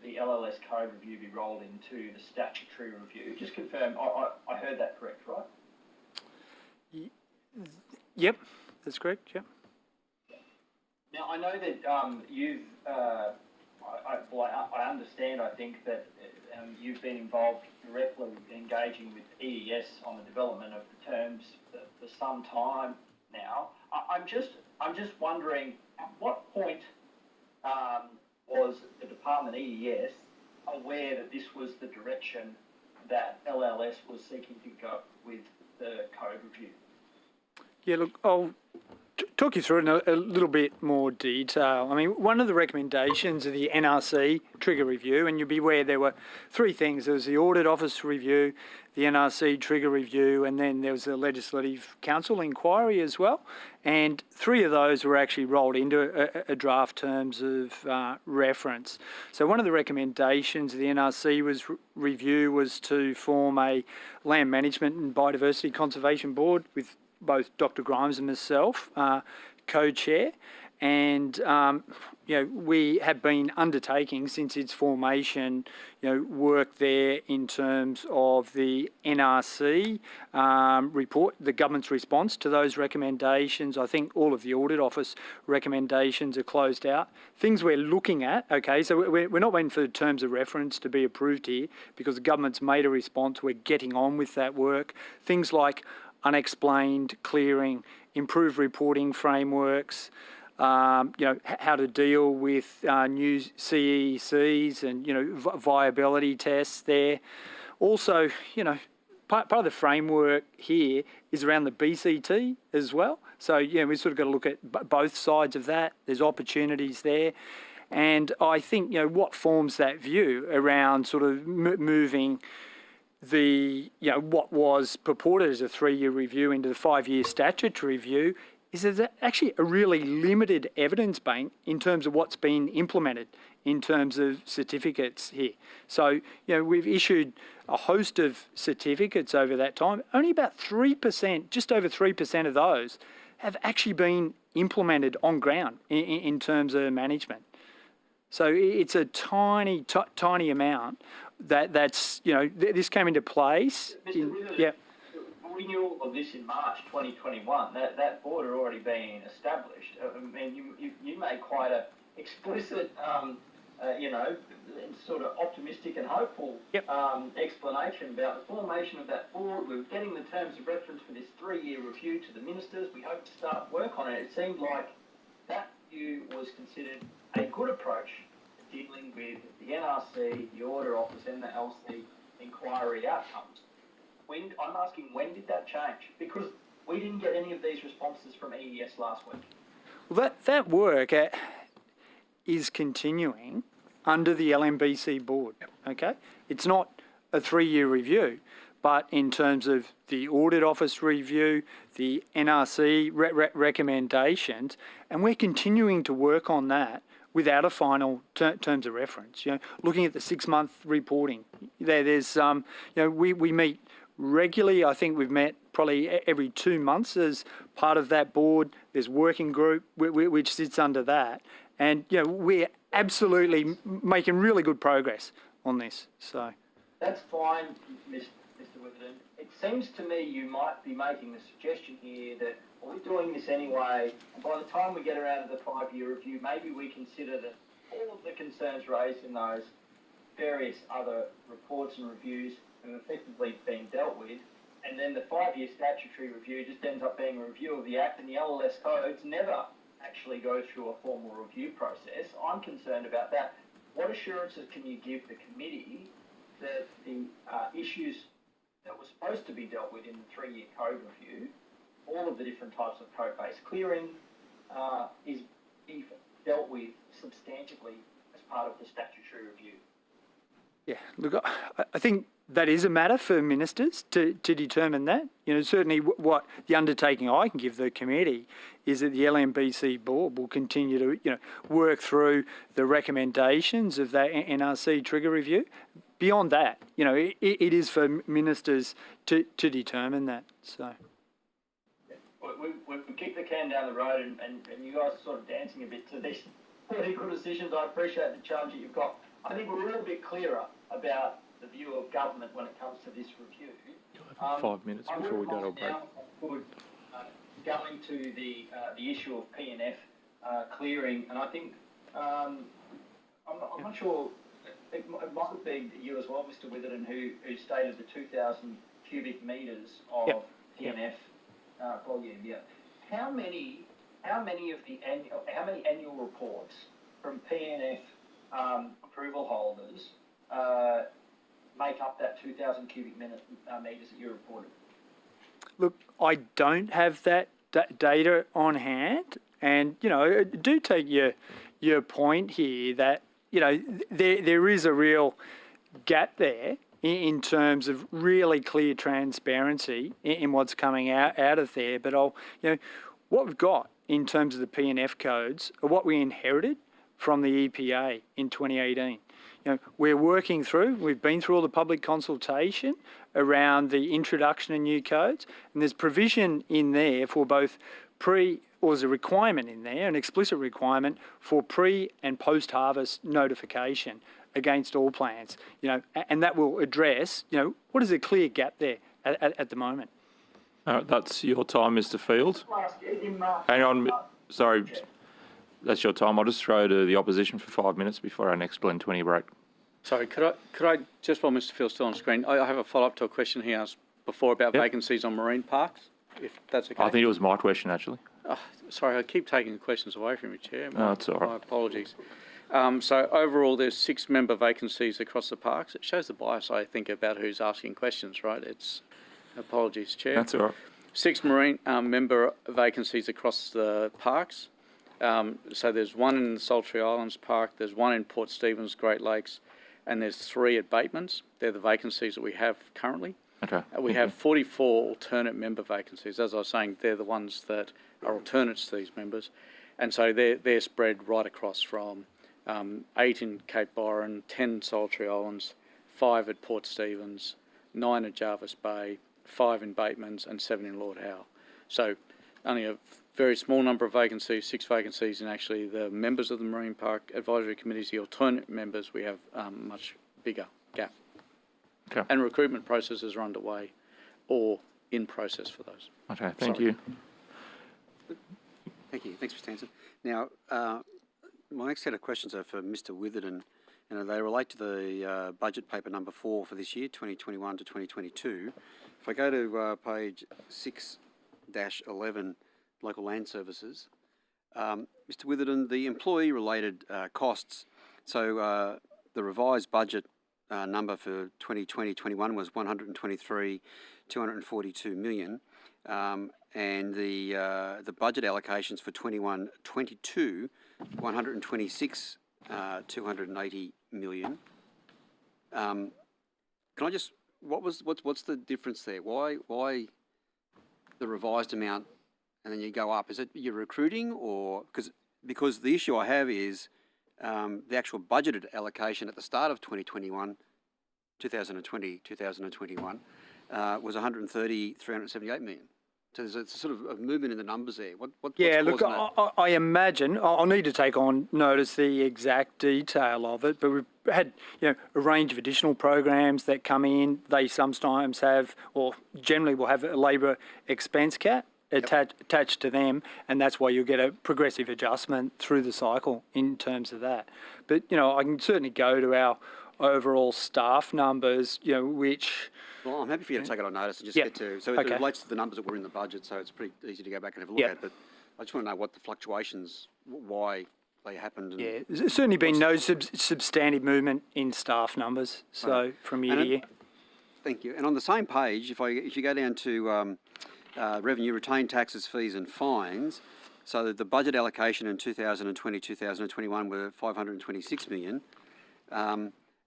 the LLS code review be rolled into the statutory review. Just confirm, I heard that correct, right? Yep, that's correct, yep. Now, I know that you've, I understand, I think, that you've been involved directly engaging with EES on the development of the terms for some time now. I'm just wondering, at what point was the Department EES aware that this was the direction that LLS was seeking to go with the code review? Yeah, look, I'll talk you through it in a little bit more detail. I mean, one of the recommendations of the NRC trigger review, and you'll be aware there were three things. There was the Audit Office review, the NRC trigger review, and then there was the Legislative Council inquiry as well. And three of those were actually rolled into a draft terms of reference. So one of the recommendations of the NRC review was to form a Land Management and Biodiversity Conservation Board with both Dr. Grimes and myself, co-chair, and we have been undertaking since its formation, work there in terms of the NRC report, the government's response to those recommendations. I think all of the Audit Office recommendations are closed out. Things we're looking at, okay, so we're not waiting for the terms of reference to be approved here because the government's made a response. We're getting on with that work. Things like unexplained clearing, improved reporting frameworks, how to deal with new CECs and, viability tests there. Also, part of the framework here is around the BCT as well. So, we've sort of got to look at both sides of that. There's opportunities there. And I think, what forms that view around sort of moving what was purported as a 3-year review into the 5-year statutory review is there's actually a really limited evidence bank in terms of what's been implemented in terms of certificates here. So, we've issued a host of certificates over that time. Only about 3%, just over 3% of those have actually been implemented on ground in terms of management. So it's a tiny amount that's, this came into place. Mr. Withers, renewal of this in March 2021, that board had already been established. I mean, you made quite a explicit, sort of optimistic and hopeful explanation about the formation of that board. We were getting the terms of reference for this 3-year review to the ministers. We hope to start work on it. It seemed like that view was considered a good approach to dealing with the NRC, the Audit Office and the LC inquiry outcomes. I'm asking, when did that change? Because we didn't get any of these responses from EES last week. Well, that work is continuing under the LNBC board, okay? It's not a 3-year review, but in terms of the Audit Office review, the NRC recommendations, and we're continuing to work on that without a final terms of reference. Looking at the 6-month reporting, there's we meet regularly. I think we've met probably every 2 months as part of that board. There's working group which sits under that, and we're absolutely making really good progress on this. So that's fine, Mr. Witherden. It seems to me you might be making the suggestion here that we're doing this anyway, and by the time we get around to the 5-year review, maybe we consider that all of the concerns raised in those various other reports and reviews have effectively been dealt with, and then the 5-year statutory review just ends up being a review of the Act, and the LLS codes never actually go through a formal review process. I'm concerned about that. What assurances can you give the committee that the issues that were supposed to be dealt with in the 3-year code review, all of the different types of code-based clearing, is dealt with substantively as part of the statutory review? Yeah, look, I think that is a matter for ministers to determine that. Certainly what the undertaking I can give the committee is that the LNBC board will continue to, work through the recommendations of that NRC trigger review. Beyond that, it is for ministers to determine that. So we kick the can down the road, and you guys are sort of dancing a bit to these political decisions. I appreciate the challenge that you've got. I think we're a little bit clearer about the view of government when it comes to this review. 5 minutes before we go to a break. Going to the issue of P&F clearing, and I think I'm not sure. It might have been you as well, Mr. Witherden, who stated the 2,000 cubic metres of P&F volume. Yeah. How many annual reports from P&F approval holders make up that 2,000 cubic metres that you reported? Look, I don't have that data on hand. And, do take your point here that, there is a real gap there in terms of really clear transparency in what's coming out of there. But what we've got in terms of the P&F codes are what we inherited from the EPA in 2018. We're working through, we've been through all the public consultation around the introduction of new codes, and there's provision in there for both or there's a requirement in there, an explicit requirement for pre and post-harvest notification against all plants, and that will address, what is a clear gap there at the moment. That's your time, Mr. Field. Hang on, sorry, that's your time. I'll just throw to the opposition for 5 minutes before our next Blend 20 break. Sorry, could I just while Mr. Field's still on screen, I have a follow-up to a question he asked before about vacancies on marine parks, if that's okay. I think it was my question, actually. Sorry, I keep taking the questions away from you, Chair. No, it's all right. My apologies. So overall, there's 6 member vacancies across the parks. It shows the bias, I think, about who's asking questions, right? Apologies, Chair. That's all right. 6 marine member vacancies across the parks. So there's 1 in the Sultry Islands Park, there's 1 in Port Stephens, Great Lakes, and there's 3 at Batemans. They're the vacancies that we have currently. Okay. We have 44 alternate member vacancies. As I was saying, they're the ones that are alternates to these members. And so they're spread right across from 8 in Cape Byron, 10 Sultry Islands, 5 at Port Stephens, 9 at Jarvis Bay, 5 in Batemans, and 7 in Lord Howe. So only a very small number of vacancies, 6 vacancies, and actually the members of the Marine Park Advisory Committees, the alternate members, we have much bigger gap. Okay. And recruitment processes are underway or in process for those. Okay, thank you. Thank you. Thanks, Mr. Hanson. Now, my next set of questions are for Mr. Witherden, and they relate to the budget paper number 4 for this year, 2021 to 2022. If I go to page 6-11, Local Land Services, Mr. Witherden, the employee-related costs, so the revised budget number for 2020-21 was 123,242 million, and the budget allocations for 21-22, 126,280 million. Can I just what's the difference there? Why the revised amount and then you go up? Is it you're recruiting, or because the issue I have is the actual budgeted allocation at the start of 2021, 2021 was 130,378 million. So there's a sort of a movement in the numbers there. What's look, that? I imagine, I'll need to take on notice the exact detail of it, but we've had a range of additional programs that come in. They sometimes have, or generally will have, a labour expense cap attached to them, and that's why you'll get a progressive adjustment through the cycle in terms of that. But, I can certainly go to our overall staff numbers, which... Well, I'm happy for you to take it on notice and just get to... So it relates to the numbers that were in the budget, so it's pretty easy to go back and have a look at. But I just want to know what the fluctuations, why they happened. And there's certainly been no substantive movement in staff numbers, so from year to year. Thank you. And on the same page, if you go down to revenue, retained taxes, fees and fines, so the budget allocation in 2020-2021 were 526 million.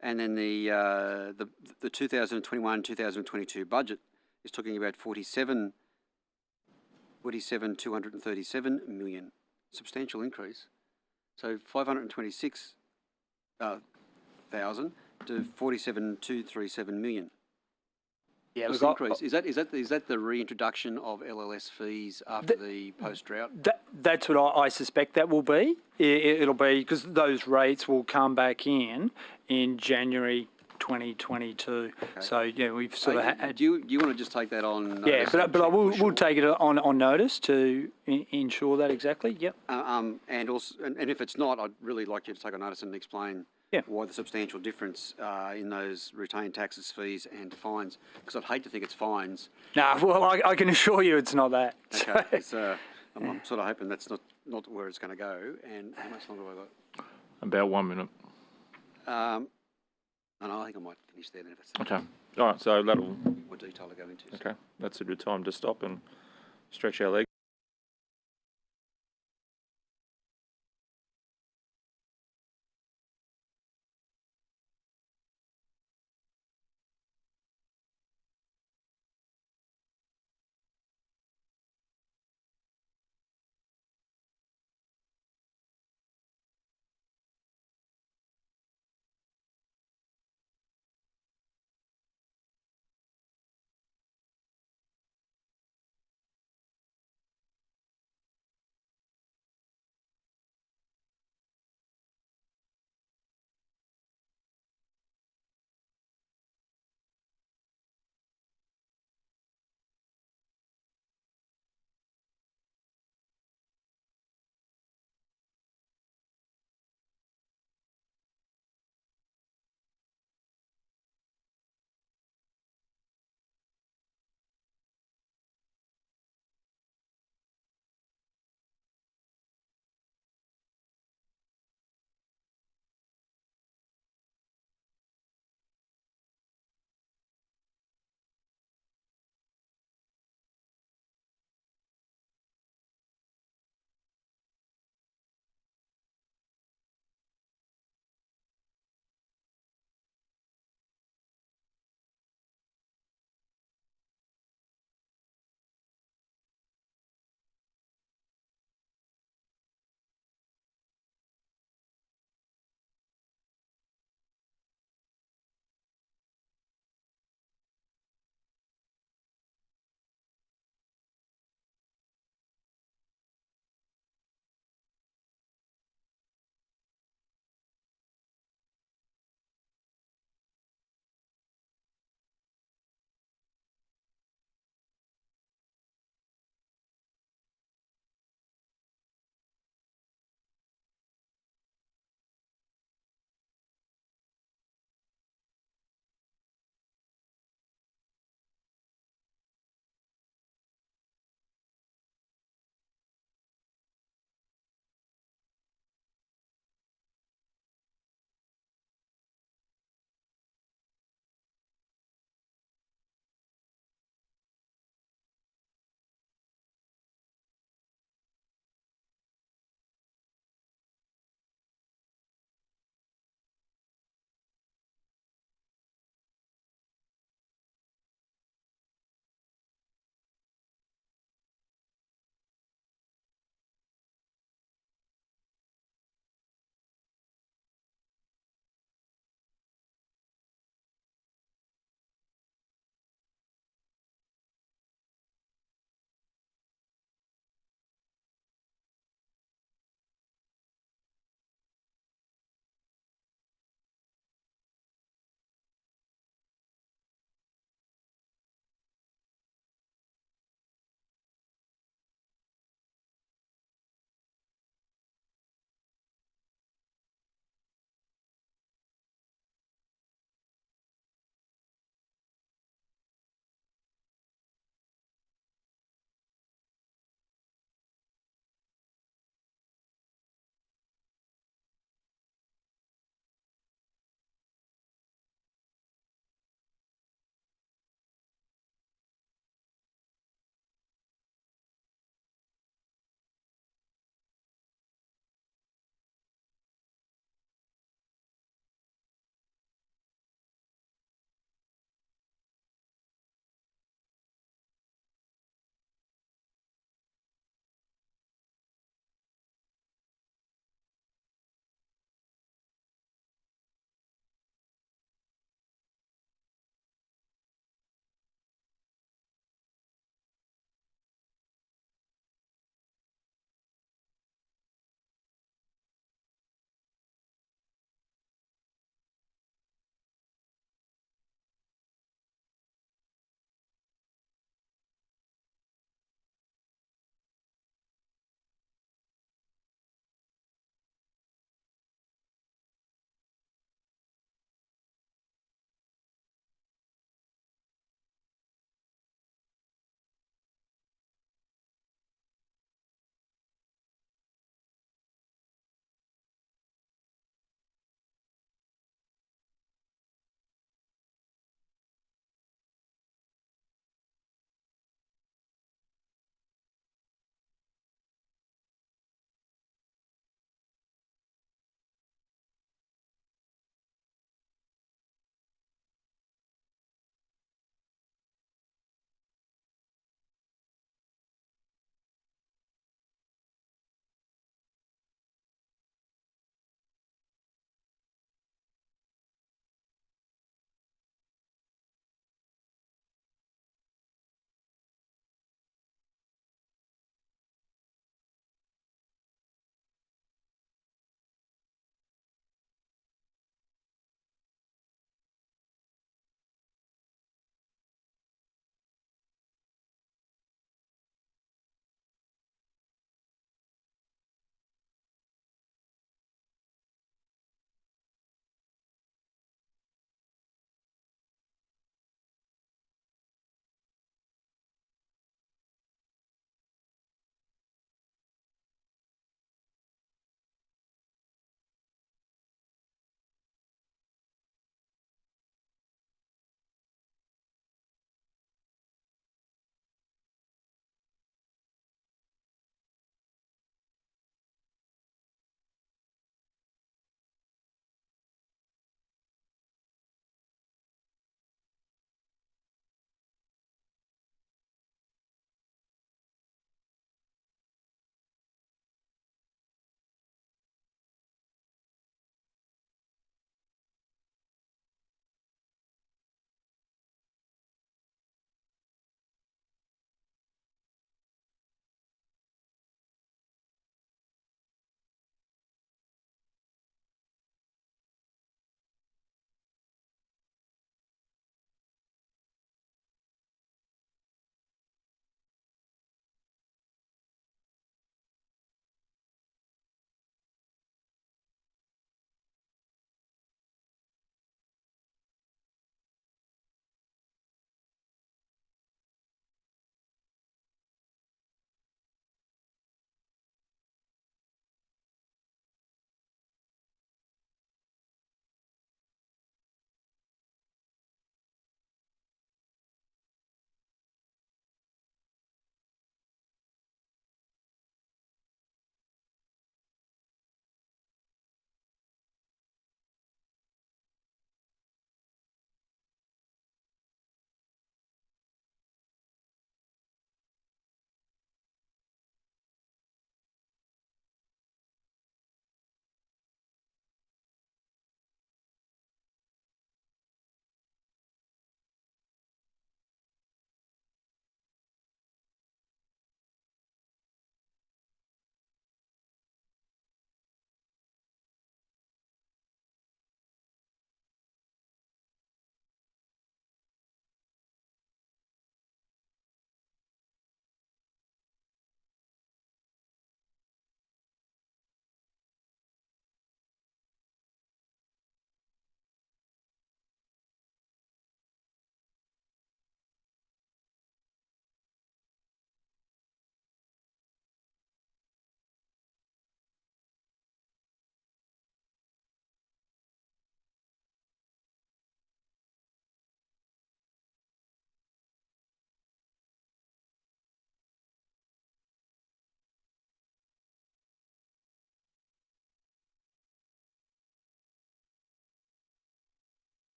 And then the 2021-2022 budget is talking about 47,237 million, substantial increase. So 526,000 to 47,237 million. Yeah, look, increase. Is that the reintroduction of LLS fees after the post-drought? That's what I suspect that will be. It'll be because those rates will come back in January 2022. Okay. So we've sort of had. Do you want to just take that on? Yeah, but I will we'll take it on notice to ensure that exactly. Yep. And also, and if it's not, I'd really like you to take on notice and explain. Why the substantial difference in those retained taxes, fees and fines? Because I'd hate to think it's fines. Nah, well, I can assure you it's not that. Okay, I'm sort of hoping that's not where it's going to go. And how much longer have I got? About 1 minute. I think I might finish there then if it's okay. All right, so that'll... more detail to go into. Okay, that's a good time to stop and stretch our legs.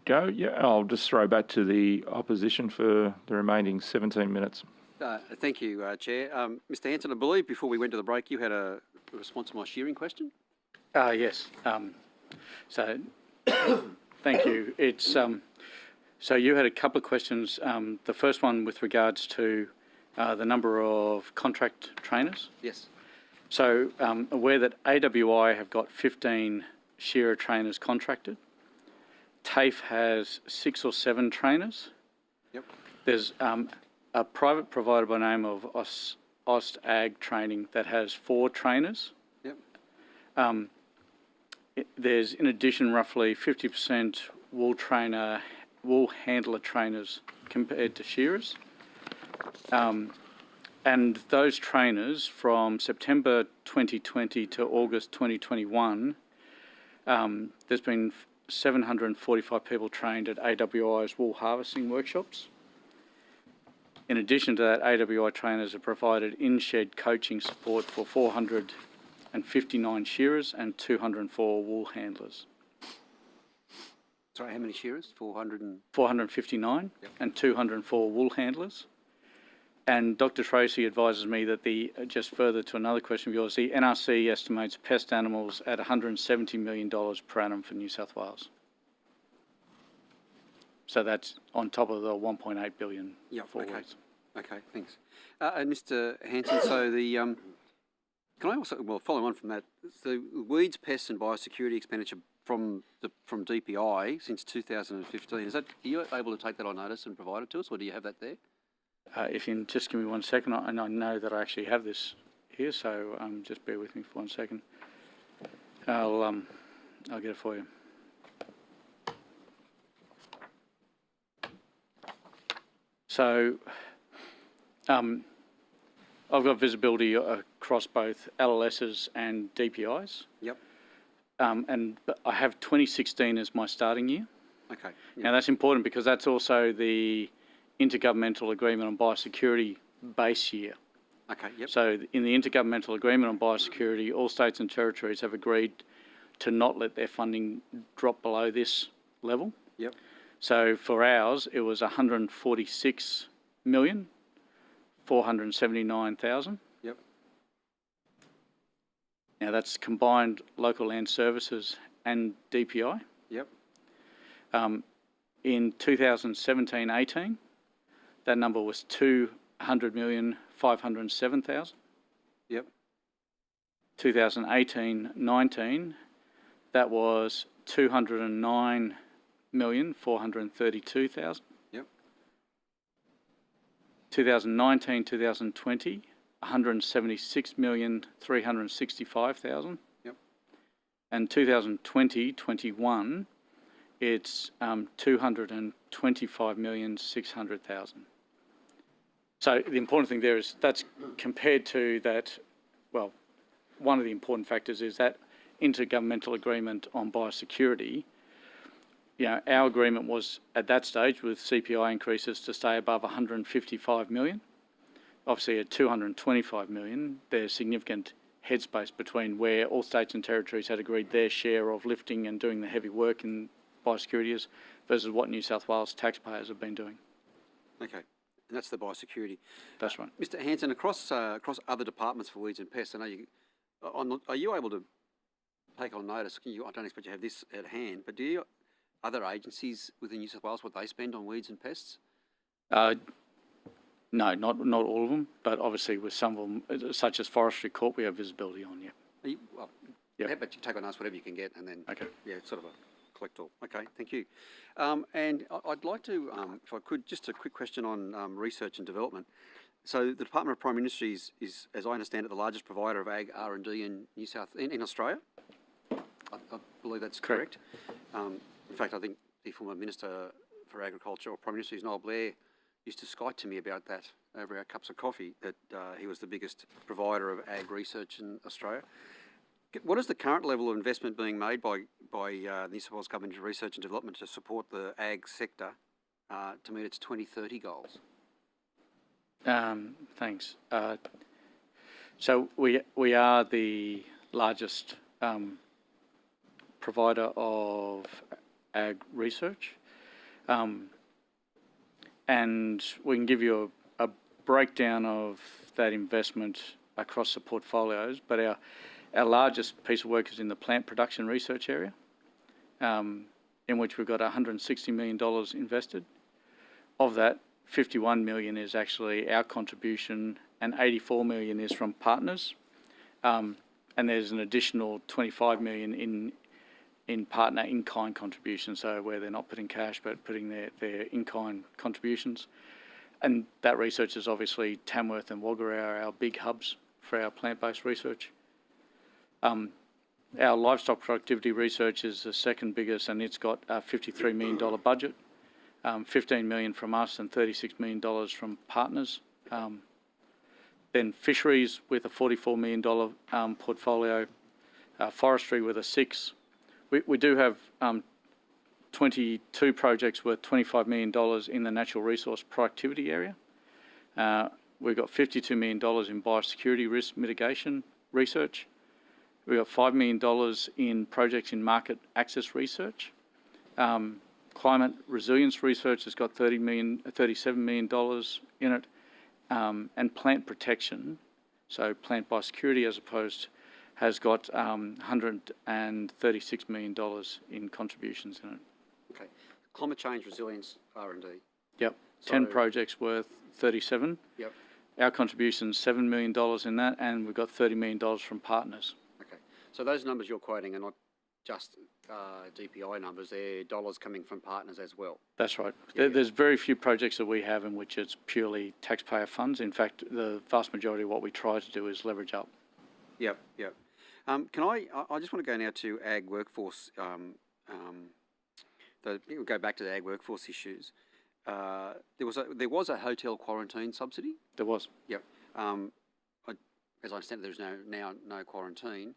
go? Yeah, I'll just throw back to the opposition for the remaining 17 minutes. Thank you, Chair. Mr Hanson, I believe before we went to the break you had a response to my shearing question? Yes. So, thank you. It's so you had a couple of questions. The first one with regards to the number of contract trainers. Yes. So, aware that AWI have got 15 shearer trainers contracted. TAFE has 6 or 7 trainers. Yep. There's a private provider by the name of Ost Ag Training that has 4 trainers. Yep. There's, in addition, roughly 50% wool handler trainers compared to shearers. And those trainers from September 2020 to August 2021, there's been 745 people trained at AWI's wool harvesting workshops. In addition to that, AWI trainers have provided in-shed coaching support for 459 shearers and 204 wool handlers. Sorry, how many shearers? 459 Yep. and 204 wool handlers. And Dr. Tracy advises me that just further to another question of yours, the NRC estimates pest animals at $170 million per annum for New South Wales. So that's on top of the 1.8 billion. Yeah. forwards. Okay. Okay. Thanks. And Mr. Hanson, so the can I also follow on from that? The weeds, pests, and biosecurity expenditure from DPI since 2015 are you able to take that on notice and provide it to us, or do you have that there? If you can just give me 1 second, and I know that I actually have this here, so just bear with me for 1 second. I'll get it for you. So, I've got visibility across both LLSs and DPIs. Yep. But I have 2016 as my starting year. Okay. Yep. Now that's important because that's also the Intergovernmental Agreement on Biosecurity base year. Okay. Yep. So in the Intergovernmental Agreement on Biosecurity, all states and territories have agreed to not let their funding drop below this level. Yep. So for ours, it was 146,479,000. Yep. Now that's combined local land services and DPI. Yep. In 2017-18, that number was 200,507,000. Yep. 2018-19, that was 209,432,000. Yep. 2019-2020, 176,365,000. Yep. And 2020-21, it's 225,600,000. So the important thing there is that's compared to that, well, one of the important factors is that Intergovernmental Agreement on Biosecurity. You know, our agreement was at that stage with CPI increases to stay above 155 million. Obviously at 225 million, there's significant headspace between where all states and territories had agreed their share of lifting and doing the heavy work in biosecurity is versus what New South Wales taxpayers have been doing. Okay. And that's the biosecurity. That's right. Mr. Hanson, across other departments for weeds and pests, I know you are you able to take on notice? I don't expect you have this at hand, but do you other agencies within New South Wales what they spend on weeds and pests? No, not all of them, but obviously with some of them, such as Forestry Corp, we have visibility on. Yeah. Yeah, but you take on notice whatever you can get, and then sort of a collect all. Okay, thank you. And I'd like to, if I could, just a quick question on research and development. So the Department of Primary Industries is, as I understand it, the largest provider of ag R&D in Australia. I believe that's correct. In fact, I think the former Minister for Agriculture or Primary Industries, Noel Blair, used to skite to me about that over our cups of coffee, that he was the biggest provider of ag research in Australia. What is the current level of investment being made by the New South Wales Government into research and development to support the ag sector to meet its 2030 goals? Thanks. So we are the largest provider of ag research. And we can give you a breakdown of that investment across the portfolios, but our largest piece of work is in the plant production research area, in which we've got $160 million invested. Of that, 51 million is actually our contribution and 84 million is from partners. And there's an additional 25 million in partner in-kind contributions, so where they're not putting cash but putting their in-kind contributions. And that research is obviously Tamworth and Wagga are our big hubs for our plant-based research. Our livestock productivity research is the second biggest, and it's got a $53 million budget, 15 million from us and $36 million from partners. Then fisheries with a $44 million portfolio, forestry with a 6. We do have 22 projects worth $25 million in the natural resource productivity area. We've got $52 million in biosecurity risk mitigation research. We've got $5 million in projects in market access research. Climate resilience research has got $37 million in it. And plant protection, so plant biosecurity as opposed, has got $136 million in contributions in it. Okay. Climate change resilience R&D. Yep. 10 projects worth 37. Yep. Our contribution's $7 million in that, and we've got $30 million from partners. Okay. So those numbers you're quoting are not just DPI numbers, they're dollars coming from partners as well. That's right. Yeah. There's very few projects that we have in which it's purely taxpayer funds. In fact, the vast majority of what we try to do is leverage up. Yep, yep. I just want to go now to ag workforce. We'll go back to the ag workforce issues. There was a hotel quarantine subsidy. There was. Yep. As I understand, there's now no quarantine.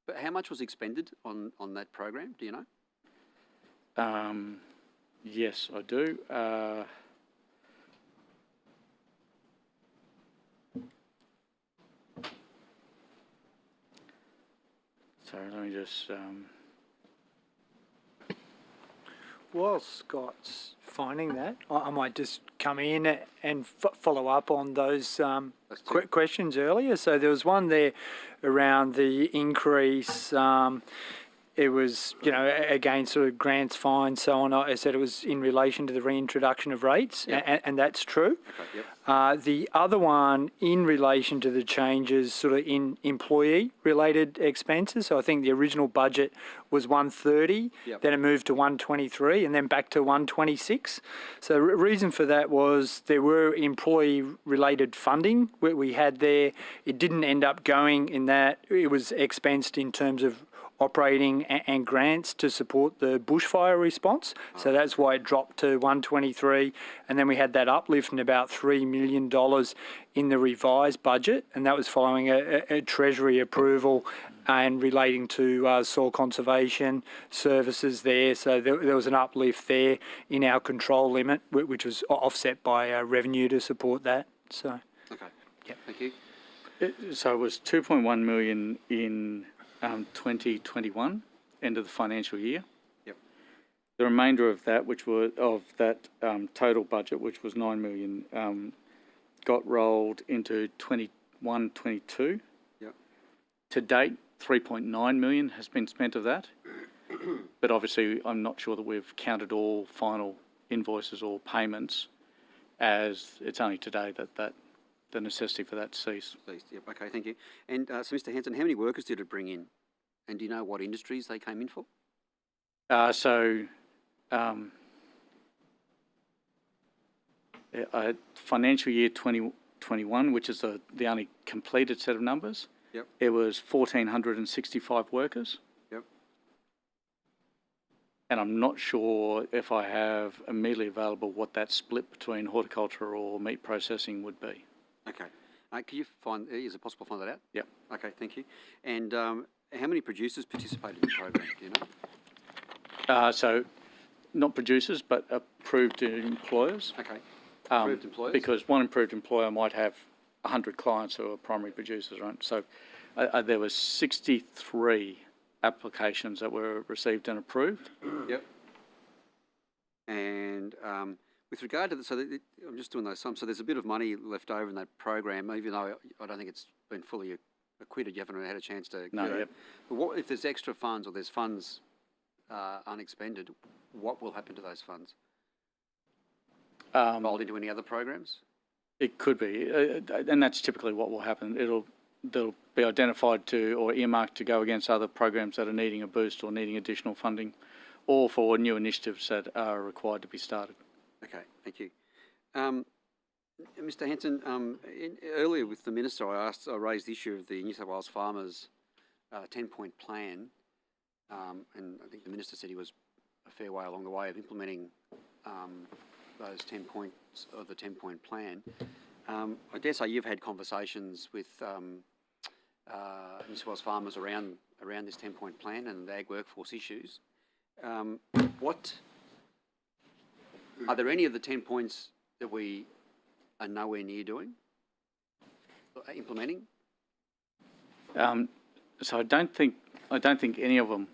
But how much was expended on that program? Do you know? Yes, I do. Sorry, let me just... While Scott's finding that, I might just come in and follow up on those questions earlier. So there was one there around the increase. It was, again, sort of grants, fines, so on. I said it was in relation to the reintroduction of rates, and that's true. Okay, yep. The other one in relation to the changes sort of in employee-related expenses. So I think the original budget was 130, then it moved to 123, and then back to 126. So the reason for that was there were employee-related funding we had there. It didn't end up going in that. It was expensed in terms of operating and grants to support the bushfire response. So that's why it dropped to 123. And then we had that uplift in about $3 million in the revised budget. And that was following a Treasury approval and relating to soil conservation services there. So there was an uplift there in our control limit, which was offset by revenue to support that. So. Okay. Yep. Thank you. So it was 2.1 million in 2021, end of the financial year. Yep. The remainder of that, total budget, which was 9 million, got rolled into 21-22. Yep. To date, 3.9 million has been spent of that. But obviously, I'm not sure that we've counted all final invoices or payments, as it's only today that the necessity for that ceased. Yep. Okay, thank you. And so, Mr. Hanson, how many workers did it bring in? And do you know what industries they came in for? Financial year 2021, which is the only completed set of numbers, yep. It was 1,465 workers. Yep. And I'm not sure if I have immediately available what that split between horticulture or meat processing would be. Okay. Is it possible to find that out? Yep. Okay, thank you. And how many producers participated in the program, do you know? So, not producers, but approved employers. Okay. Approved employers? Because one approved employer might have 100 clients who are primary producers, right? So, there were 63 applications that were received and approved. Yep. And with regard to I'm just doing those sums. So there's a bit of money left over in that program, even though I don't think it's been fully acquitted. You haven't had a chance to. No, yep. But what if there's extra funds or there's funds unexpended? What will happen to those funds? Rolled into any other programs? It could be, and that's typically what will happen. They'll be identified to or earmarked to go against other programs that are needing a boost or needing additional funding, or for new initiatives that are required to be started. Okay, thank you. Mr. Hanson, earlier with the Minister, I raised the issue of the New South Wales farmers' 10-point plan, and I think the Minister said he was a fair way along the way of implementing those 10 points of the 10-point plan. I dare say you've had conversations with New South Wales farmers around this 10-point plan and the ag workforce issues. Are there any of the 10 points that we are nowhere near implementing? So I don't think any of them.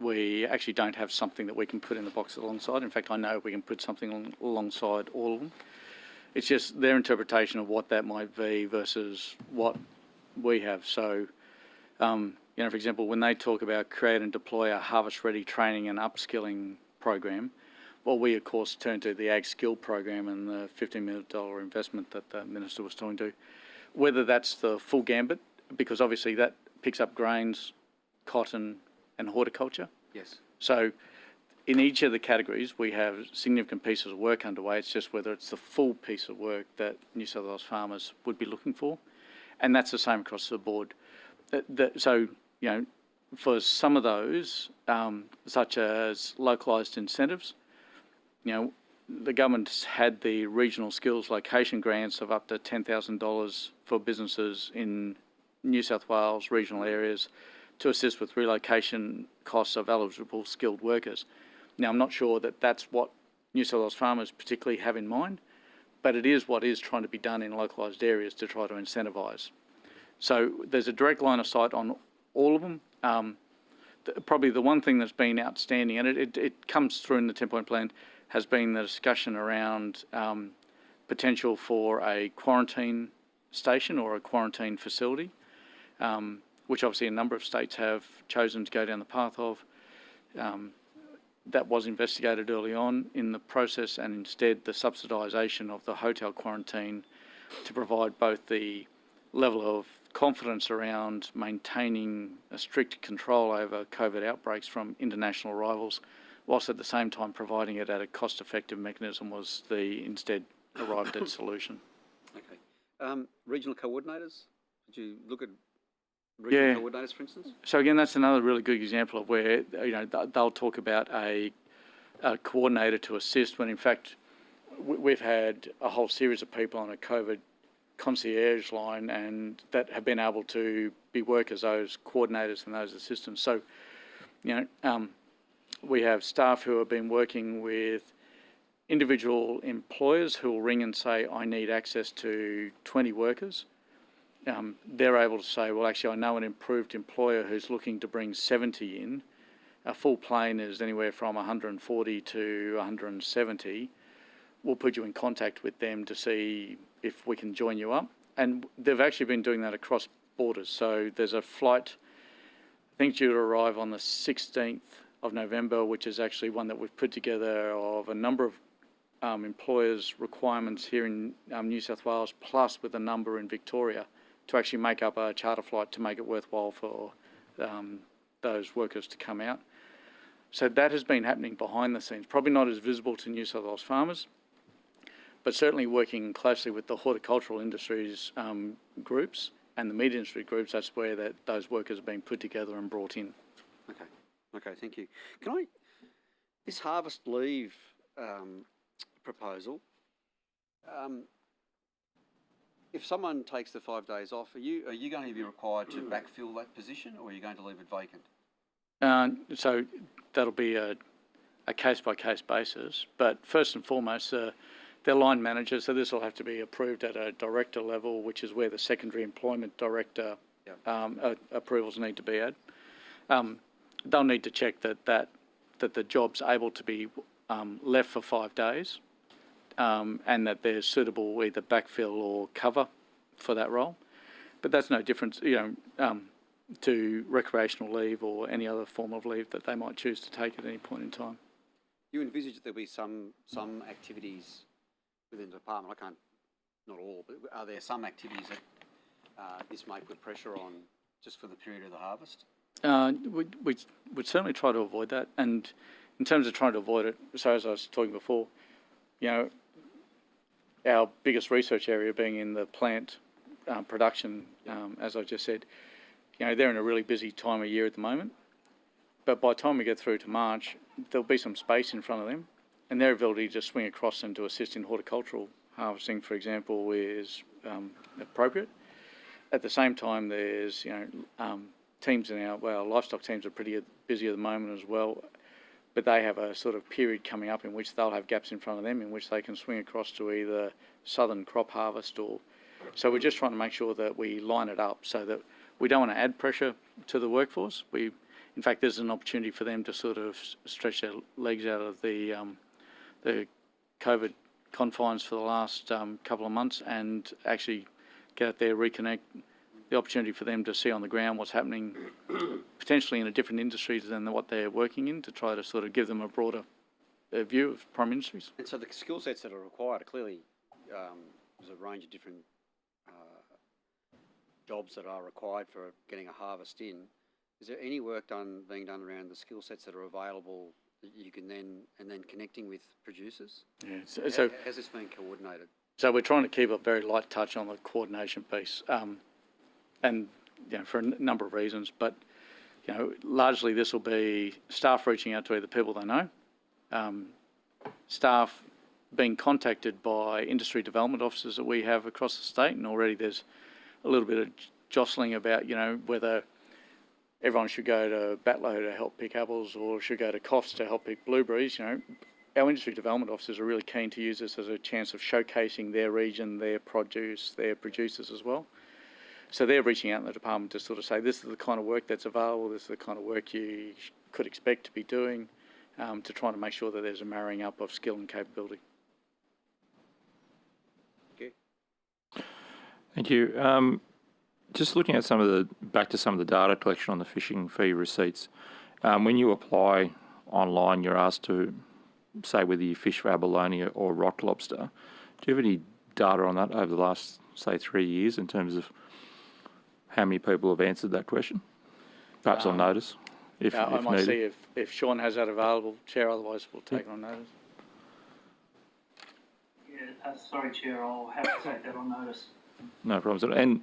We actually don't have something that we can put in the box alongside. In fact, I know we can put something alongside all of them. It's just their interpretation of what that might be versus what we have. So, for example, when they talk about create and deploy a harvest-ready training and upskilling program, well, we, of course, turn to the Ag Skill program and the $15 million investment that the Minister was talking to. Whether that's the full gambit, because obviously that picks up grains, cotton, and horticulture. Yes. So in each of the categories, we have significant pieces of work underway. It's just whether it's the full piece of work that New South Wales farmers would be looking for. And that's the same across the board. For some of those, such as localised incentives, the government's had the regional skills location grants of up to $10,000 for businesses in New South Wales regional areas to assist with relocation costs of eligible skilled workers. Now, I'm not sure that that's what New South Wales farmers particularly have in mind, but it is what is trying to be done in localised areas to try to incentivise. So there's a direct line of sight on all of them. Probably the one thing that's been outstanding, and it comes through in the 10-point plan, has been the discussion around potential for a quarantine station or a quarantine facility, which obviously a number of states have chosen to go down the path of. That was investigated early on in the process, and instead the subsidisation of the hotel quarantine to provide both the level of confidence around maintaining a strict control over COVID outbreaks from international arrivals, whilst at the same time providing it at a cost-effective mechanism was the instead arrived at solution. Okay. Regional coordinators? Did you look at regional coordinators, for instance? So again, that's another really good example of where they'll talk about a coordinator to assist when in fact we've had a whole series of people on a COVID concierge line and that have been able to be work as those coordinators and those assistants. So, we have staff who have been working with individual employers who will ring and say, I need access to 20 workers. They're able to say, well, actually, I know an improved employer who's looking to bring 70 in. A full plane is anywhere from 140 to 170. We'll put you in contact with them to see if we can join you up. And they've actually been doing that across borders. So there's a flight, I think, due to arrive on the 16th of November, which is actually one that we've put together of a number of employers' requirements here in New South Wales, plus with a number in Victoria, to actually make up a charter flight to make it worthwhile for those workers to come out. So that has been happening behind the scenes, probably not as visible to New South Wales farmers, but certainly working closely with the horticultural industries groups and the meat industry groups. That's where those workers are being put together and brought in. Okay, thank you. This harvest leave proposal, if someone takes the 5 days off, are you going to be required to backfill that position, or are you going to leave it vacant? So that'll be a case-by-case basis, but first and foremost, they're line managers, so this will have to be approved at a director level, which is where the secondary employment director approvals need to be at. They'll need to check that the job's able to be left for 5 days, and that they're suitable either backfill or cover for that role. But that's no different, to recreational leave or any other form of leave that they might choose to take at any point in time. You envisage there'll be some activities within the department, not all, but are there some activities that this may put pressure on just for the period of the harvest? We'd certainly try to avoid that. And in terms of trying to avoid it, so as I was talking before, our biggest research area being in the plant production, as I just said, they're in a really busy time of year at the moment. But by the time we get through to March, there'll be some space in front of them, and their ability to swing across and to assist in horticultural harvesting, for example, is appropriate. At the same time, there's teams in our livestock teams are pretty busy at the moment as well, but they have a sort of period coming up in which they'll have gaps in front of them in which they can swing across to either southern crop harvest or. So we're just trying to make sure that we line it up so that we don't want to add pressure to the workforce. In fact, there's an opportunity for them to sort of stretch their legs out of the COVID confines for the last couple of months and actually get out there, reconnect, the opportunity for them to see on the ground what's happening potentially in a different industry than what they're working in, to try to sort of give them a broader view of prime industries. And so the skill sets that are required are clearly, there's a range of different jobs that are required for getting a harvest in. Is there any work being done around the skill sets that are available that you can then connecting with producers? Yeah. So has this been coordinated? So we're trying to keep a very light touch on the coordination piece, and for a number of reasons. But largely this will be staff reaching out to either people they know, staff being contacted by industry development officers that we have across the state, and already there's a little bit of jostling about whether everyone should go to Batlow to help pick apples or should go to Coffs to help pick blueberries. Our industry development officers are really keen to use this as a chance of showcasing their region, their produce, their producers as well. So they're reaching out in the department to sort of say, this is the kind of work that's available, this is the kind of work you could expect to be doing, to try to make sure that there's a marrying up of skill and capability. Okay. Thank you. Just looking at back to some of the data collection on the fishing fee receipts. When you apply online, you're asked to say whether you fish for abalone or rock lobster. Do you have any data on that over the last, say, 3 years in terms of how many people have answered that question? Perhaps on notice, if I might needed. see if Sean has that available, Chair, otherwise we'll take it on notice. Yeah, sorry, Chair, I'll have to take that on notice. No problems at all. And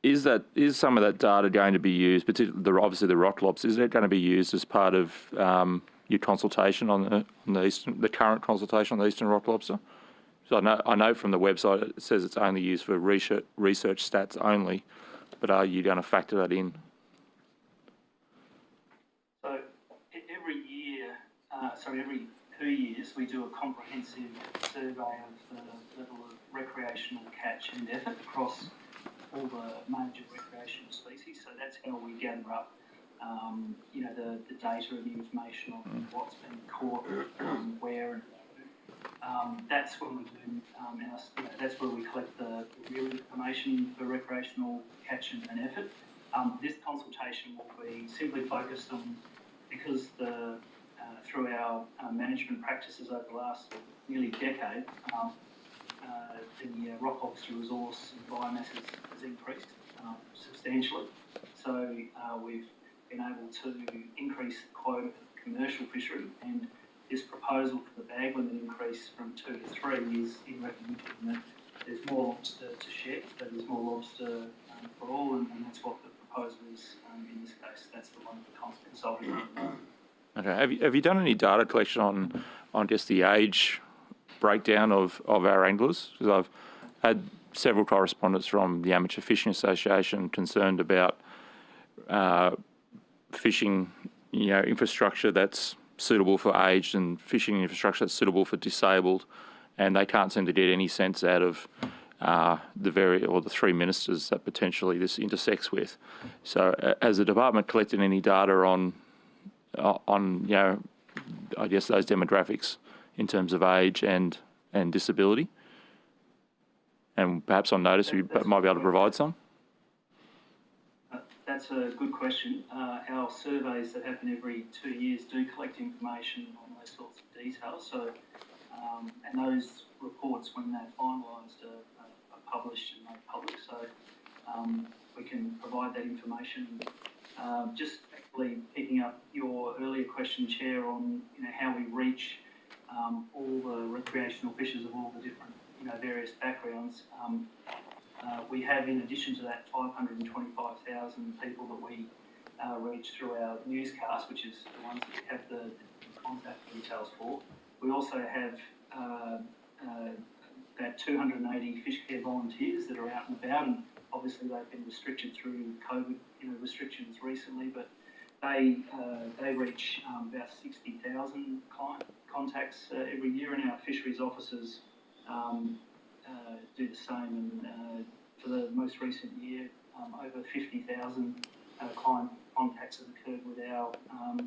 is some of that data going to be used, particularly obviously the rock lobster, is that going to be used as part of your consultation on the current consultation on the eastern rock lobster? So I know from the website it says it's only used for research stats only, but are you going to factor that in? So every 2 years we do a comprehensive survey of the level of recreational catch and effort across all the major recreational species. So that's how we gather up, the data and the information on what's been caught, where, and that's when we do, that's where we collect the real information for recreational catch and effort. This consultation will be simply focused on, because through our management practices over the last nearly decade, the rock lobster resource and biomass has increased substantially. So we've been able to increase the quota for commercial fishery, and this proposal for the bag limit increase from 2 to 3 is in recognition that there's more lobster to shed, so there's more lobster for all, and that's what the proposal is in this case. That's the one that we're consulting on. Okay. Have you done any data collection on just the age breakdown of our anglers? Because I've had several correspondents from the Amateur Fishing Association concerned about fishing, infrastructure that's suitable for aged and fishing infrastructure that's suitable for disabled, and they can't seem to get any sense out of the three ministers that potentially this intersects with. So, has the department collected any data on I guess, those demographics in terms of age and disability? And perhaps on notice, we might be able to provide some? That's a good question. Our surveys that happen every 2 years do collect information on those sorts of details. So, and those reports, when they're finalised, are published and made public. So we can provide that information. Just actually picking up your earlier question, Chair, on how we reach all the recreational fishers of all the different various backgrounds. We have, in addition to that, 525,000 people that we reach through our newscast, which is the ones that we have the contact details for. We also have about 280 fish care volunteers that are out and about, and obviously they've been restricted through COVID restrictions recently, but they reach about 60,000 client contacts every year, and our fisheries officers do the same. And for the most recent year, over 50,000 client contacts have occurred with our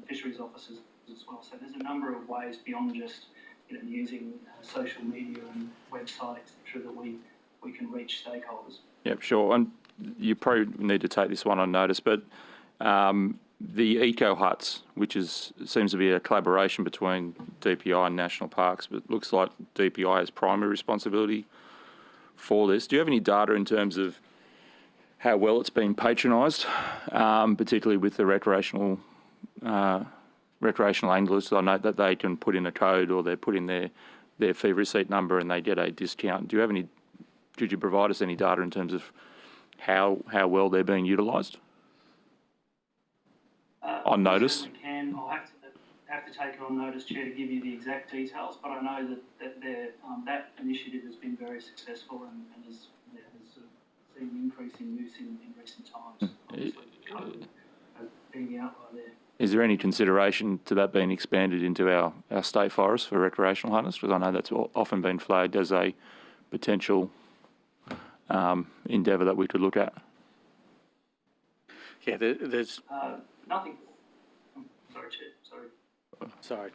fisheries officers as well. So there's a number of ways beyond just using social media and websites, etc., that we can reach stakeholders. Yep, sure. And you probably need to take this one on notice, but the eco huts, which seems to be a collaboration between DPI and national parks, but it looks like DPI has primary responsibility for this. Do you have any data in terms of how well it's been patronised, particularly with the recreational anglers? I know that they can put in a code, or they put in their fee receipt number and they get a discount. Could you provide us any data in terms of how well they're being utilised? On notice? I can. I'll have to take it on notice, Chair, to give you the exact details, but I know that that initiative has been very successful and has seen an increase in use in recent times. Obviously, being the outlier there. Is there any consideration to that being expanded into our state forests for recreational hunters? Because I know that's often been flagged as a potential endeavour that we could look at. Yeah, there's... Nothing. Sorry, Chair. Sorry.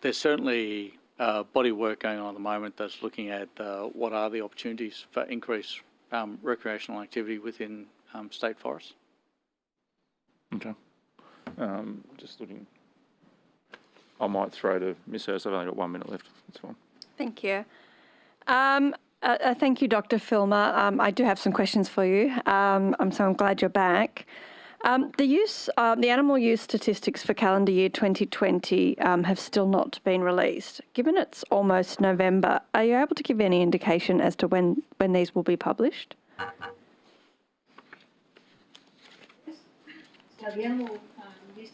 There's certainly body work going on at the moment that's looking at what are the opportunities for increased recreational activity within state forests. Okay. Just looking. I might throw to Ms. Hurst. I've only got 1 minute left. That's fine. Thank you. Thank you, Dr. Filmer. I do have some questions for you, so I'm glad you're back. The animal use statistics for calendar year 2020 have still not been released. Given it's almost November, are you able to give any indication as to when these will be published? So the animal use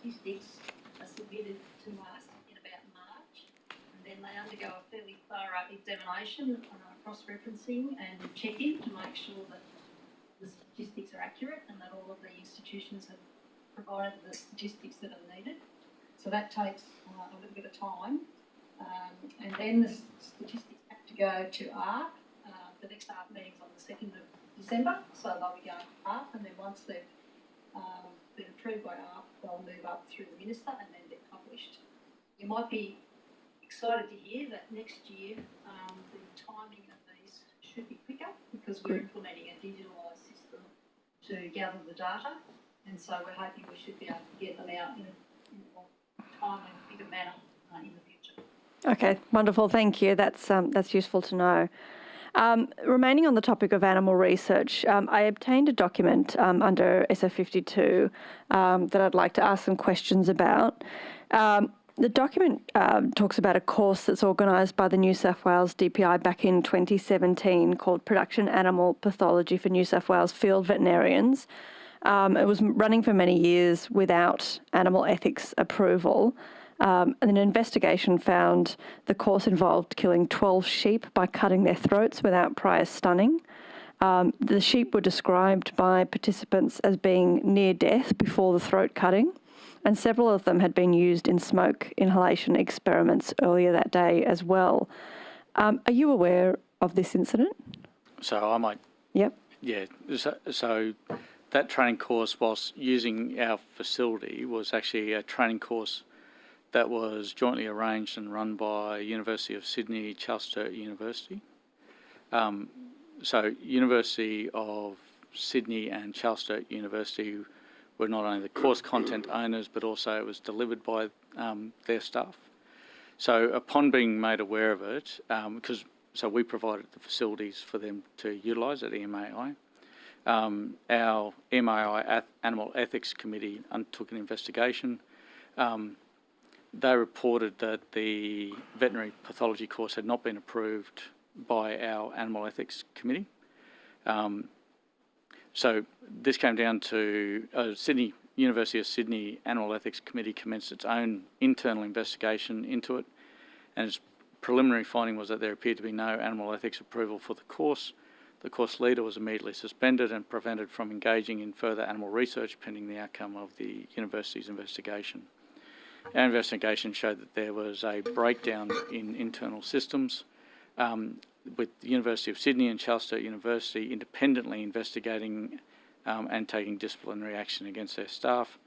statistics are submitted to us in about March, and then they undergo a fairly thorough examination, cross-referencing and checking to make sure that the statistics are accurate and that all of the institutions have provided the statistics that are needed. So that takes a little bit of time. And then the statistics have to go to ARC. The next ARC meeting's on the 2nd of December, so they'll be going to ARC, and then once they've been approved by ARC, they'll move up through the Minister and then get published. You might be excited to hear that next year the timing of these should be quicker because we're implementing a digitalised system to gather the data, and so we're hoping we should be able to get them out in a more timely, bigger manner in the future. Okay, wonderful. Thank you. That's useful to know. Remaining on the topic of animal research, I obtained a document under SF52 that I'd like to ask some questions about. The document talks about a course that's organised by the New South Wales DPI back in 2017 called Production Animal Pathology for New South Wales Field Veterinarians. It was running for many years without animal ethics approval. And an investigation found the course involved killing 12 sheep by cutting their throats without prior stunning. The sheep were described by participants as being near death before the throat cutting, and several of them had been used in smoke inhalation experiments earlier that day as well. Are you aware of this incident? So I might... Yep. Yeah, so that training course, whilst using our facility, was actually a training course that was jointly arranged and run by University of Sydney, Charles Sturt University. So University of Sydney and Charles Sturt University were not only the course content owners, but also it was delivered by their staff. So upon being made aware of it, so we provided the facilities for them to utilise at EMAI. Our EMAI Animal Ethics Committee undertook an investigation. They reported that the veterinary pathology course had not been approved by our Animal Ethics Committee. So this came down to University of Sydney Animal Ethics Committee commenced its own internal investigation into it, and its preliminary finding was that there appeared to be no animal ethics approval for the course. The course leader was immediately suspended and prevented from engaging in further animal research pending the outcome of the university's investigation. Our investigation showed that there was a breakdown in internal systems, with the University of Sydney and Charles Sturt University independently investigating and taking disciplinary action against their staff.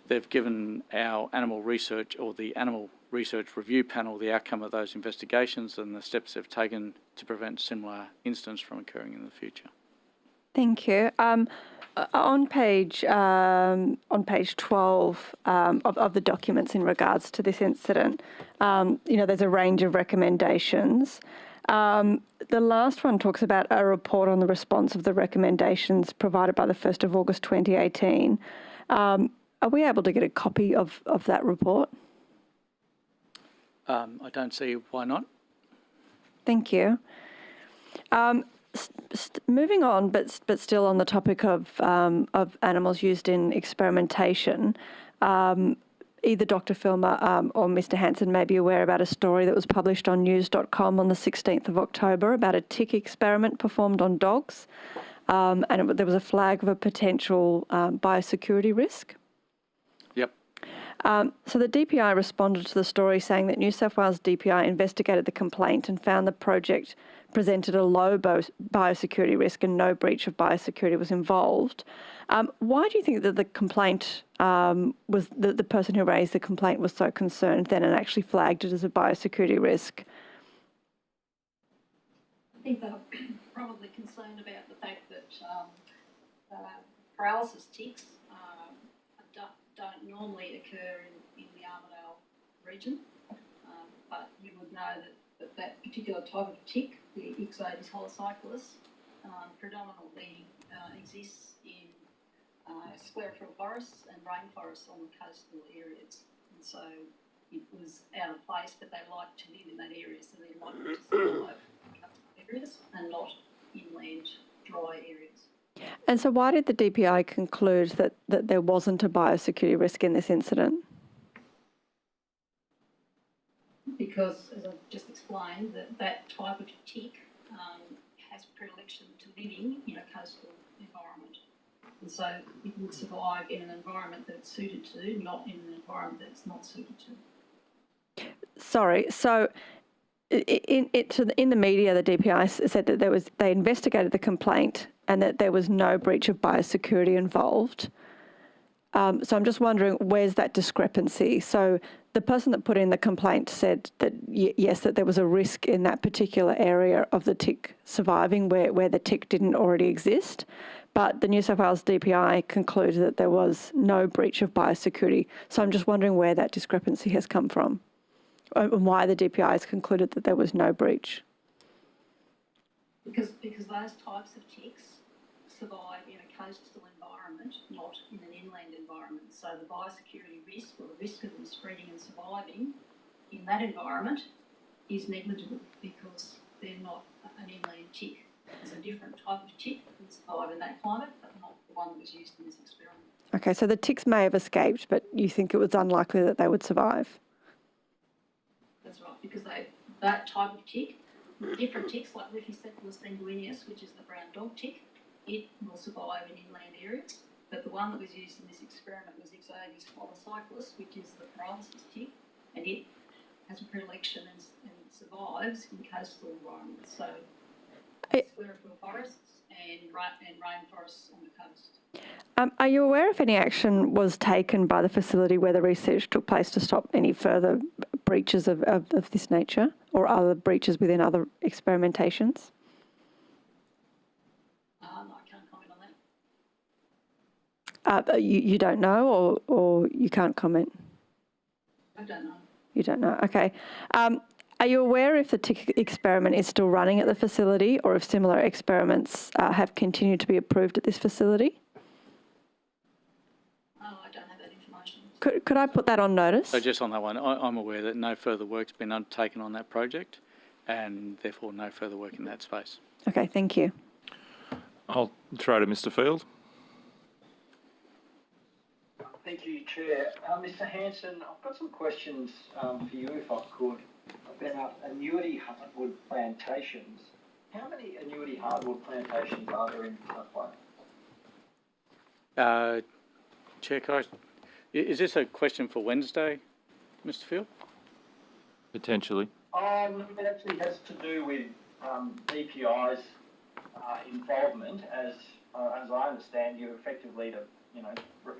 They've given our animal research, or the Animal Research Review Panel, the outcome of those investigations and the steps they've taken to prevent similar incidents from occurring in the future. Thank you. On page 12 of the documents in regards to this incident, there's a range of recommendations. The last one talks about a report on the response of the recommendations provided by the 1st of August 2018. Are we able to get a copy of that report? I don't see why not. Thank you. Moving on, but still on the topic of animals used in experimentation, either Dr. Filmer or Mr. Hanson may be aware about a story that was published on news.com on the 16th of October about a tick experiment performed on dogs, and there was a flag of a potential biosecurity risk. Yep. So the DPI responded to the story saying that New South Wales DPI investigated the complaint and found the project presented a low biosecurity risk and no breach of biosecurity was involved. Why do you think that the complaint was the person who raised the complaint was so concerned then and actually flagged it as a biosecurity risk? I think they're probably concerned about the fact that paralysis ticks don't normally occur in the Armidale region, but you would know that particular type of tick, the Ixodes holocyclus, predominantly exists in sclerophyll forests and rainforests on the coastal areas. And so it was out of place, but they like to live in that area, so they're likely to survive coastal areas and not inland dry areas. And so why did the DPI conclude that there wasn't a biosecurity risk in this incident? Because, as I've just explained, that type of tick has predilection to living in a coastal environment. And so it would survive in an environment that it's suited to, not in an environment that it's not suited to. Sorry, so in the media, the DPI said that they investigated the complaint and that there was no breach of biosecurity involved. So I'm just wondering, where's that discrepancy? So the person that put in the complaint said that, yes, that there was a risk in that particular area of the tick surviving where the tick didn't already exist. But the New South Wales DPI concluded that there was no breach of biosecurity. So I'm just wondering where that discrepancy has come from and why the DPI has concluded that there was no breach. Because those types of ticks survive in a coastal environment, not in an inland environment. So the biosecurity risk, or the risk of them spreading and surviving in that environment, is negligible because they're not an inland tick. There's a different type of tick that can survive in that climate, but not the one that was used in this experiment. Okay, so the ticks may have escaped, but you think it was unlikely that they would survive? That's right, because that type of tick, different ticks like Rickecephalus sanguineus, which is the brown dog tick, it will survive in inland areas. But the one that was used in this experiment was Ixodes holocyclus, which is the paralysis tick, and it has a predilection and survives in coastal environments. So sclerophyll forests and rainforests on the coast. Are you aware if any action was taken by the facility where the research took place to stop any further breaches of this nature or other breaches within other experimentations? I can't comment on that. You don't know or you can't comment? I don't know. You don't know, okay. Are you aware if the tick experiment is still running at the facility or if similar experiments have continued to be approved at this facility? I don't have that information. Could I put that on notice? So just on that one, I'm aware that no further work's been undertaken on that project and therefore no further work in that space. Okay, thank you. I'll throw to Mr. Field. Thank you, Chair. Mr. Hanson, I've got some questions for you, if I could, about annuity hardwood plantations. How many annuity hardwood plantations are there in New South Wales? Chair, is this a question for Wednesday, Mr. Field? Potentially. It actually has to do with DPI's involvement, as I understand you, effectively to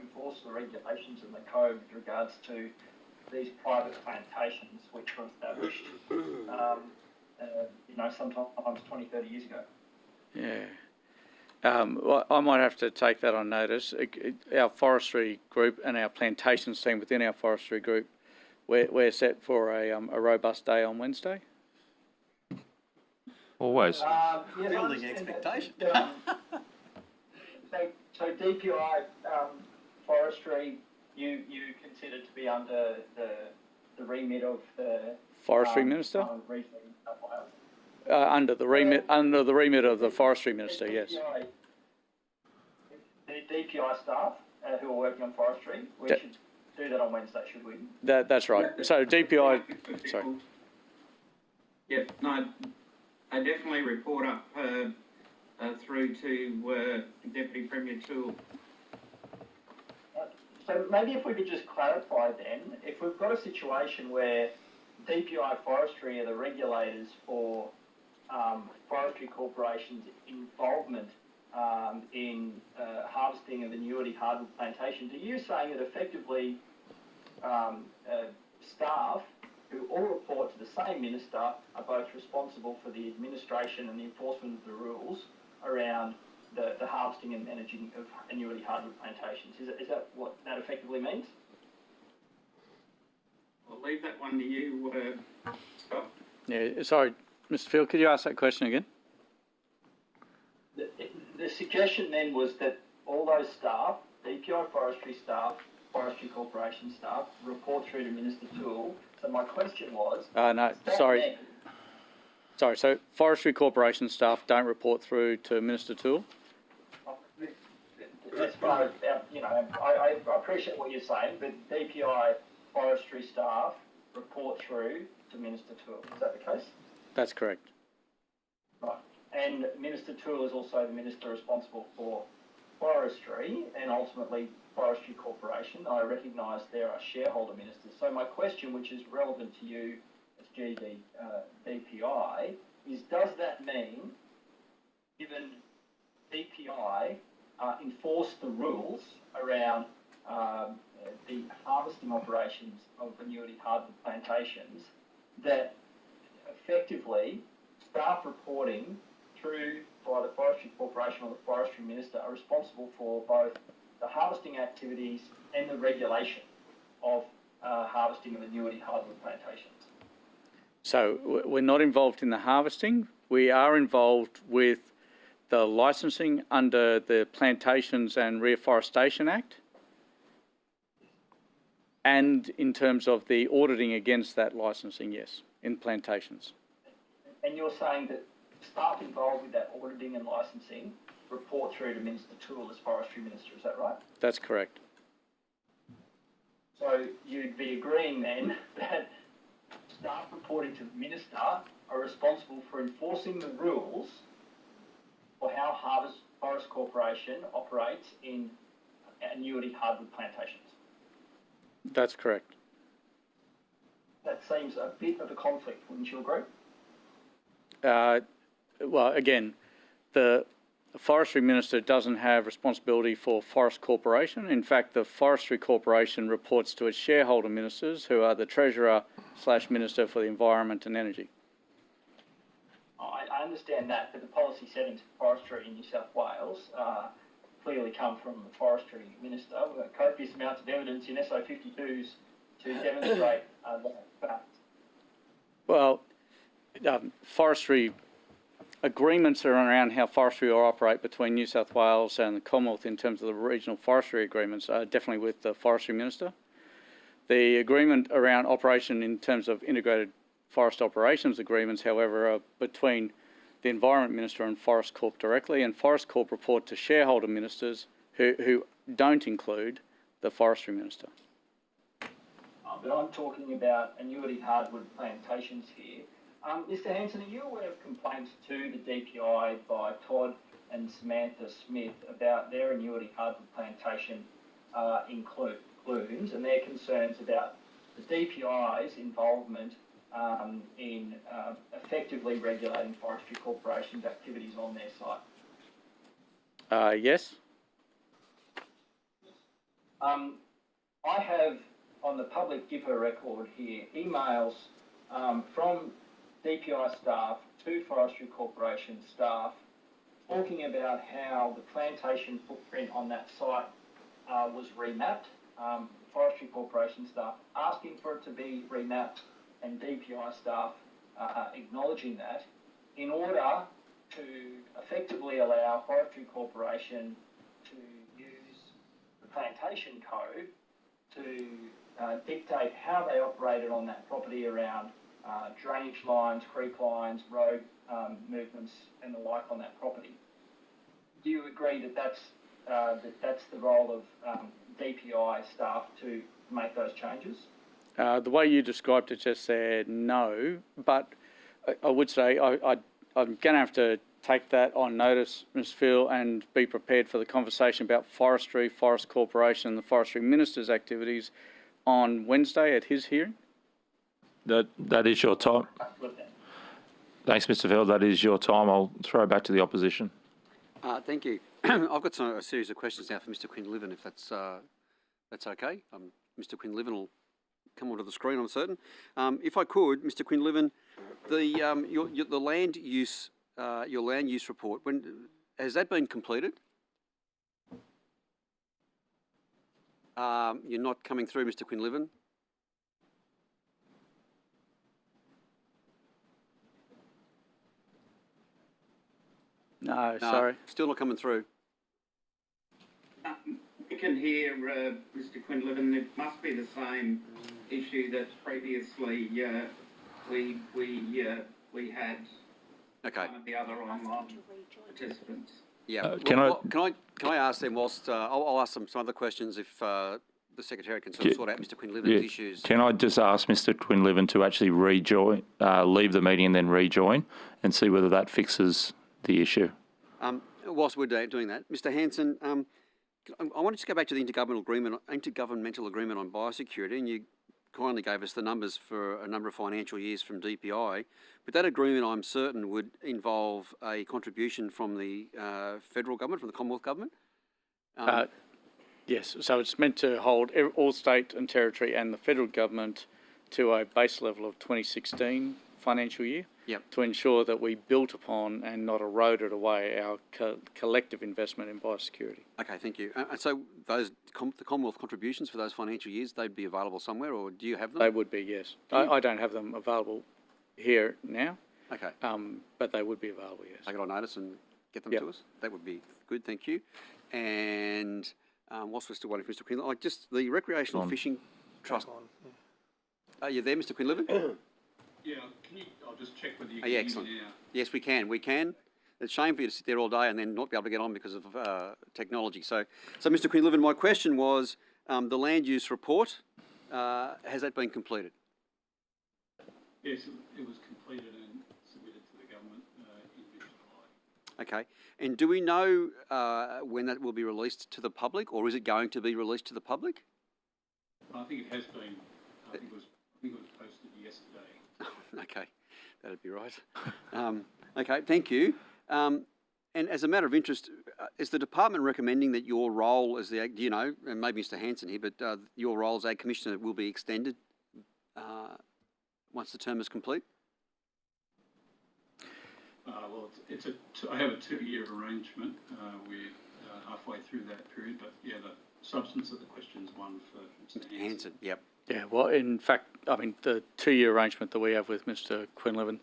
enforce the regulations and the code with regards to these private plantations, which were established, sometimes 20, 30 years ago. Yeah. Well, I might have to take that on notice. Our forestry group and our plantations team within our forestry group, we're set for a robust day on Wednesday. Always. Building expectation. So DPI forestry, you consider to be under the remit of the Forestry Minister? region in South Wales? Under the remit of the Forestry Minister, yes. The DPI staff who are working on forestry, we should do that on Wednesday, should we? That's right. So DPI, sorry. Yep, no, I definitely report up through to Deputy Premier Toole. So maybe if we could just clarify then, if we've got a situation where DPI Forestry are the regulators for forestry corporations' involvement in harvesting of annuity hardwood plantations, are you saying that effectively staff who all report to the same minister are both responsible for the administration and the enforcement of the rules around the harvesting and managing of annuity hardwood plantations? Is that what that effectively means? I'll leave that one to you, Scott. Yeah, sorry, Mr. Field, could you ask that question again? The suggestion then was that all those staff, DPI forestry staff, forestry corporation staff, report through to Minister Toole. So my question was... No, sorry. Sorry, so forestry corporation staff don't report through to Minister Toole? As far as, I appreciate what you're saying, but DPI forestry staff report through to Minister Toole. Is that the case? That's correct. Right. And Minister Toole is also the minister responsible for forestry and ultimately Forestry Corporation. I recognise there are shareholder ministers. So my question, which is relevant to you as GD DPI, is does that mean, given DPI enforce the rules around the harvesting operations of annuity hardwood plantations, that effectively staff reporting through by the Forestry Corporation or the Forestry Minister are responsible for both the harvesting activities and the regulation of harvesting of annuity hardwood plantations? So we're not involved in the harvesting. We are involved with the licensing under the Plantations and Reforestation Act, and in terms of the auditing against that licensing, yes, in plantations. And you're saying that staff involved with that auditing and licensing report through to Minister Toole as Forestry Minister, is that right? That's correct. So you'd be agreeing then that staff reporting to the Minister are responsible for enforcing the rules for how Forest Corporation operates in annuity hardwood plantations? That's correct. That seems a bit of a conflict, wouldn't you agree? Well, again, the the Forestry Minister doesn't have responsibility for Forest Corporation. In fact, the Forestry Corporation reports to its shareholder ministers, who are the Treasurer/Minister for the Environment and Energy. I understand that, but the policy settings for forestry in New South Wales clearly come from the Forestry Minister. We've got copious amounts of evidence in SO 52s to demonstrate that fact. Well, forestry agreements are around how forestry will operate between New South Wales and the Commonwealth in terms of the regional forestry agreements are definitely with the Forestry Minister. The agreement around operation in terms of integrated forest operations agreements, however, are between the Environment Minister and Forest Corp directly, and Forest Corp report to shareholder ministers who don't include the Forestry Minister. But I'm talking about annuity hardwood plantations here. Mr Hanson, are you aware of complaints to the DPI by Todd and Samantha Smith about their annuity hardwood plantation in Clunes and their concerns about the DPI's involvement in effectively regulating Forestry Corporation's activities on their site? Yes. I have on the public GIPA record here emails from DPI staff to Forestry Corporation staff talking about how the plantation footprint on that site was remapped. Forestry Corporation staff asking for it to be remapped and DPI staff acknowledging that in order to effectively allow Forestry Corporation to use the plantation code to dictate how they operated on that property around drainage lines, creek lines, road movements and the like on that property. Do you agree that that's the role of DPI staff to make those changes? The way you described it just said no, but I would say I'm going to have to take that on notice, Ms Phil, and be prepared for the conversation about forestry, Forest Corporation and the Forestry Minister's activities on Wednesday at his hearing. That is your time. Thanks, Mr Phil. That is your time. I'll throw back to the opposition. Thank you. I've got a series of questions now for Mr Quinlivan, if that's okay. Mr Quinlivan will come onto the screen, I'm certain. If I could, Mr Quinlivan, the land use, your land use report, has that been completed? You're not coming through, Mr Quinlivan. No, sorry. Still not coming through. You can hear Mr Quinlivan. It must be the same issue that previously we had one of the other online participants. Yeah. Can I ask them whilst I'll ask them some other questions if the Secretary can sort out Mr Quinlivan's issues. Can I just ask Mr Quinlivan to actually rejoin, leave the meeting and then rejoin and see whether that fixes the issue? Whilst we're doing that, Mr Hanson, I want to just go back to the intergovernmental agreement on biosecurity, and you kindly gave us the numbers for a number of financial years from DPI, but that agreement, I'm certain, would involve a contribution from the federal government, from the Commonwealth government? Yes, so it's meant to hold all state and territory and the federal government to a base level of 2016 financial year. Yep. To ensure that we built upon and not eroded away our collective investment in biosecurity. Okay, thank you. So the Commonwealth contributions for those financial years, they'd be available somewhere, or do you have them? They would be, yes. I don't have them available here now. Okay. But they would be available, yes. Take it on notice and get them to us. That would be good, thank you. And whilst we're still waiting for Mr Quinlivan, just the Recreational Fishing Trust. Are you there, Mr Quinlivan? Yeah, I'll just check whether you can hear me now. Yes, we can. It's a shame for you to sit there all day and then not be able to get on because of technology. So Mr Quinlivan, my question was, the land use report, has that been completed? Yes, it was completed and submitted to the government in mid-July. Okay. And do we know when that will be released to the public, or is it going to be released to the public? I think it has been. I think it was posted yesterday. Okay, that'd be right. Okay, thank you. And as a matter of interest, is the department recommending that your role as the, do you know, and maybe Mr Hanson here, but your role as Ag Commissioner will be extended once the term is complete? Well, I have a 2-year arrangement. We're halfway through that period, but yeah, the substance of the question is one for Mr Hanson. Yep. Yeah, well, in fact, I mean, the 2-year arrangement that we have with Mr Quinlivan,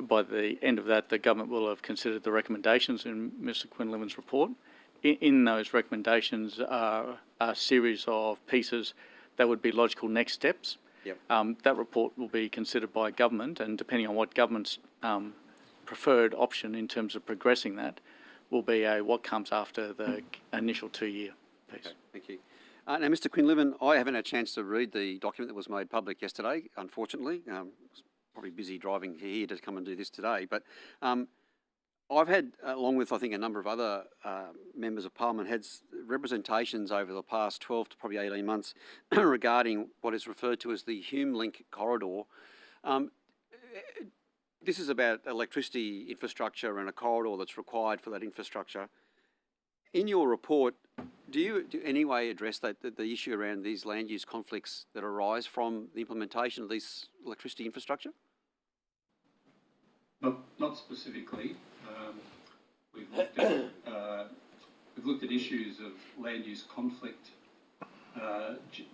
by the end of that, the government will have considered the recommendations in Mr Quinlivan's report. In those recommendations are a series of pieces that would be logical next steps. Yep. That report will be considered by government, and depending on what government's preferred option in terms of progressing that, will be what comes after the initial 2-year piece. Okay, thank you. Now, Mr Quinlivan, I haven't had a chance to read the document that was made public yesterday, unfortunately. Probably busy driving here to come and do this today, but I've had, along with I think a number of other members of Parliament, had representations over the past 12 to probably 18 months regarding what is referred to as the HumeLink corridor. This is about electricity infrastructure and a corridor that's required for that infrastructure. In your report, do you in any way address the issue around these land use conflicts that arise from the implementation of this electricity infrastructure? Not specifically. We've looked at issues of land use conflict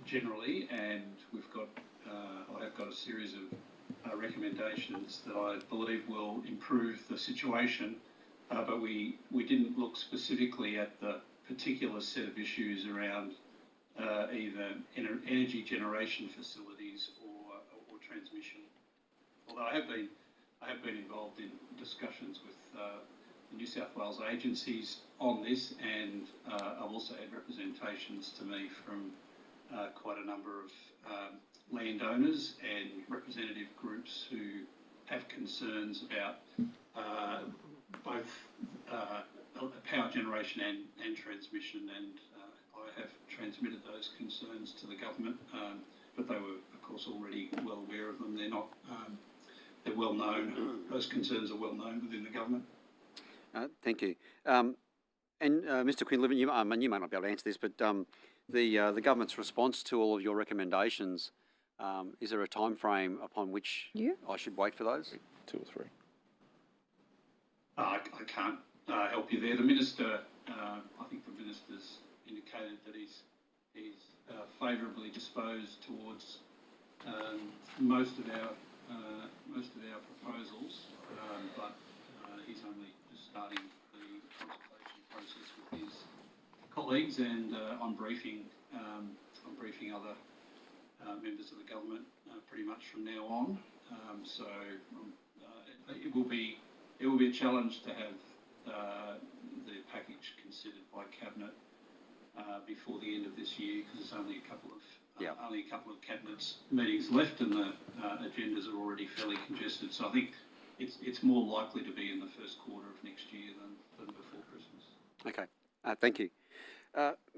generally, and we've got I have got a series of recommendations that I believe will improve the situation. But we didn't look specifically at the particular set of issues around either energy generation facilities or transmission. Although I have been involved in discussions with the New South Wales agencies on this, and I've also had representations to me from quite a number of landowners and representative groups who have concerns about both power generation and transmission, and I have transmitted those concerns to the government, but they were, of course, already well aware of them. They're not, they're well known. Those concerns are well known within the government. Thank you. And Mr Quinlivan, you might not be able to answer this, but the government's response to all of your recommendations, is there a time frame upon which I should wait for those? 2 or 3. I can't help you there. The minister, I think the minister's indicated that he's favourably disposed towards most of our proposals, but he's only just starting the consultation process with his colleagues, and I'm briefing other members of the government pretty much from now on. So it will be a challenge to have the package considered by Cabinet before the end of this year, because there's only a couple of Cabinet's meetings left, and the agendas are already fairly congested. So I think it's more likely to be in the first quarter of next year than before Christmas. Okay, thank you.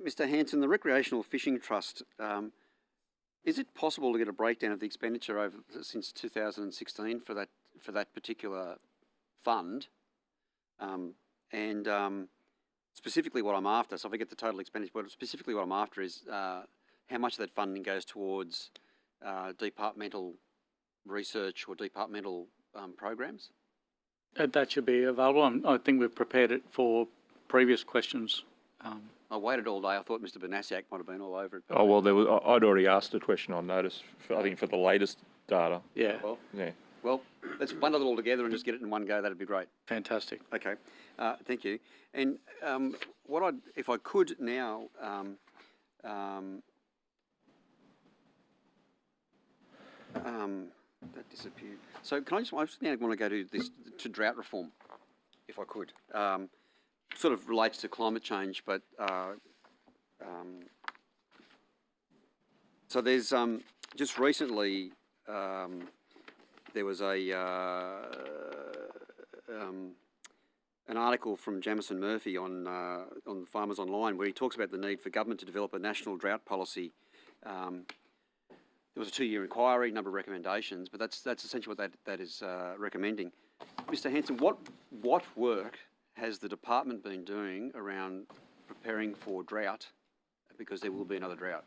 Mr Hanson, the Recreational Fishing Trust, is it possible to get a breakdown of the expenditure since 2016 for that particular fund? Specifically what I'm after, so if I get the total expenditure, but specifically what I'm after is how much of that funding goes towards departmental research or departmental programs? That should be available. I think we've prepared it for previous questions. I waited all day. I thought Mr Banasiak might have been all over it. Oh, well, I'd already asked a question on notice, I think, for the latest data. Yeah. Well, let's bundle it all together and just get it in one go. That'd be great. Fantastic. Okay, thank you. And if I could now, that disappeared. So I just now want to go to drought reform, if I could. Sort of relates to climate change, but so there's just recently there was an article from Jamison Murphy on Farmers Online, where he talks about the need for government to develop a national drought policy. There was a 2-year inquiry, number of recommendations, but that's essentially what that is recommending. Mr Hanson, what work has the department been doing around preparing for drought, because there will be another drought?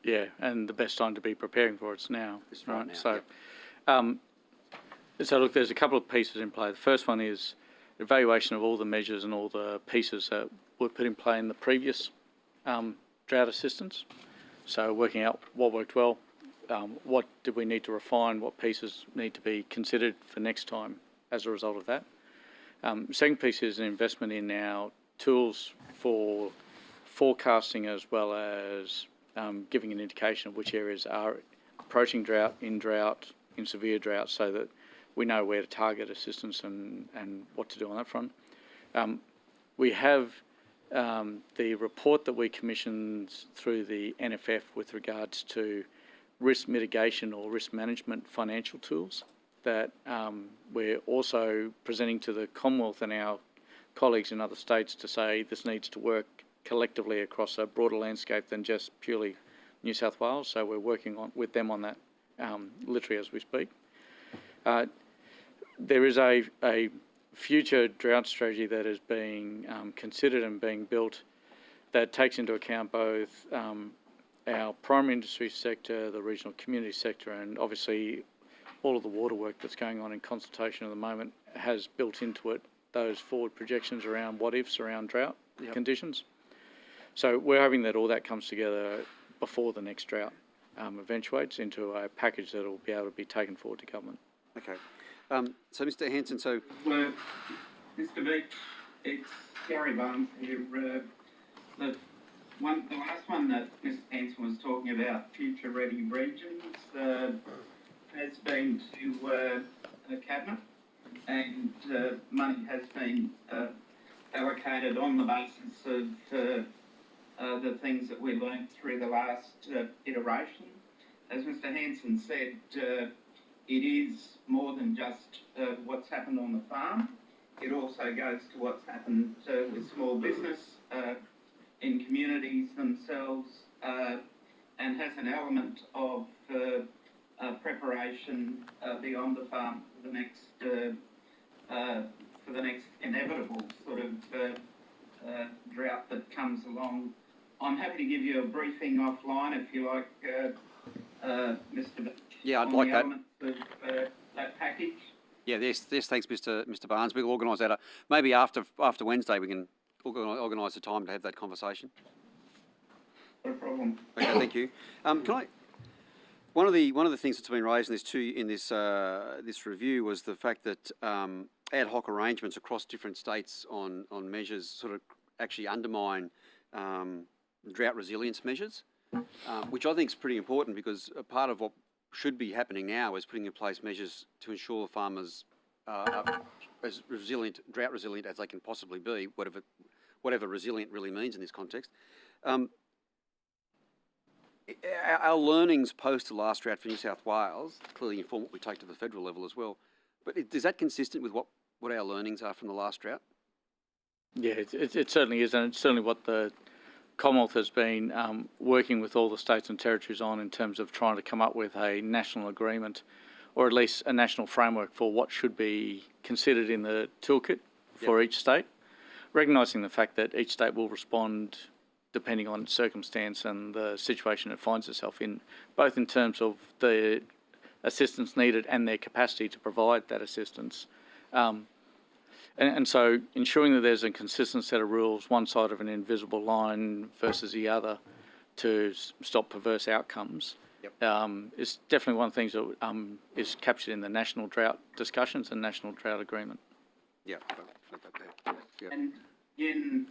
Yeah, and the best time to be preparing for it's now. It's right now, So, yep. So look, there's a couple of pieces in play. The first one is evaluation of all the measures and all the pieces that were put in play in the previous drought assistance. So working out what worked well, what did we need to refine, what pieces need to be considered for next time as a result of that. Second piece is an investment in our tools for forecasting, as well as giving an indication of which areas are approaching drought, in severe drought, so that we know where to target assistance and what to do on that front. We have the report that we commissioned through the NFF with regards to risk mitigation or risk management financial tools that we're also presenting to the Commonwealth and our colleagues in other states to say this needs to work collectively across a broader landscape than just purely New South Wales. So we're working with them on that literally as we speak. There is a future drought strategy that is being considered and being built that takes into account both our primary industry sector, the regional community sector, and obviously all of the water work that's going on in consultation at the moment has built into it those forward projections around what-ifs around drought conditions. So we're hoping that all that comes together before the next drought eventuates into a package that will be able to be taken forward to government. Okay. So, Mr. Hanson, Well, Mr. Beach, it's Gary Barnes here. The last one that Mr. Hanson was talking about, future-ready regions, has been to the Cabinet, and money has been allocated on the basis of the things that we learned through the last iteration. As Mr. Hanson said, it is more than just what's happened on the farm. It also goes to what's happened with small business in communities themselves, and has an element of preparation beyond the farm for the next inevitable sort of drought that comes along. I'm happy to give you a briefing offline if you like, Mr. Beach. Yeah, I'd like that. Elements of that package. Yeah, yes, thanks, Mr. Barnes. We'll organise that. Maybe after Wednesday we can organise a time to have that conversation. No problem. Okay, thank you. One of the things that's been raised in this review was the fact that ad hoc arrangements across different states on measures sort of actually undermine drought resilience measures, which I think is pretty important, because a part of what should be happening now is putting in place measures to ensure farmers are as drought resilient as they can possibly be, whatever resilient really means in this context. Our learnings post the last drought for New South Wales clearly inform what we take to the federal level as well. But is that consistent with what our learnings are from the last drought? Yeah, it certainly is, and it's certainly what the Commonwealth has been working with all the states and territories on in terms of trying to come up with a national agreement, or at least a national framework for what should be considered in the toolkit for each state, recognising the fact that each state will respond depending on its circumstance and the situation it finds itself in, both in terms of the assistance needed and their capacity to provide that assistance. And so ensuring that there's a consistent set of rules, one side of an invisible line versus the other, to stop perverse outcomes, is definitely one of the things that is captured in the national drought discussions and national drought agreement. Yeah. And again,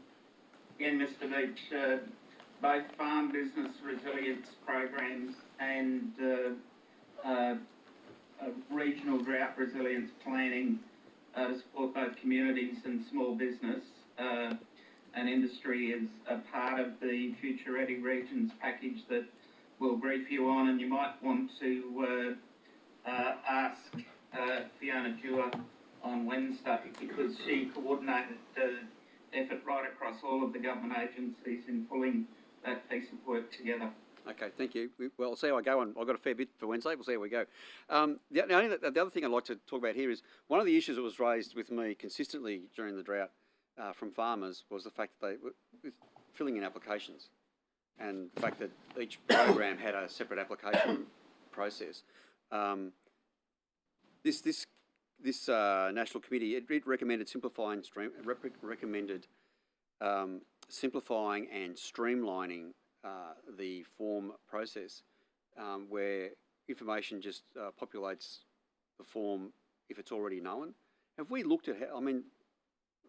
Mr. Beach, both farm business resilience programs and regional drought resilience planning to support both communities and small business and industry is a part of the Future Ready Regions package that we'll brief you on, and you might want to ask Fiona Dewar on Wednesday, because she coordinated the effort right across all of the government agencies in pulling that piece of work together. Okay, thank you. Well, I'll see how I go. I've got a fair bit for Wednesday. We'll see how we go. The other thing I'd like to talk about here is one of the issues that was raised with me consistently during the drought from farmers was the fact that they were filling in applications, and the fact that each program had a separate application process. This national committee it recommended simplifying simplifying and streamlining the form process, where information just populates the form if it's already known. Have we looked at how, I mean,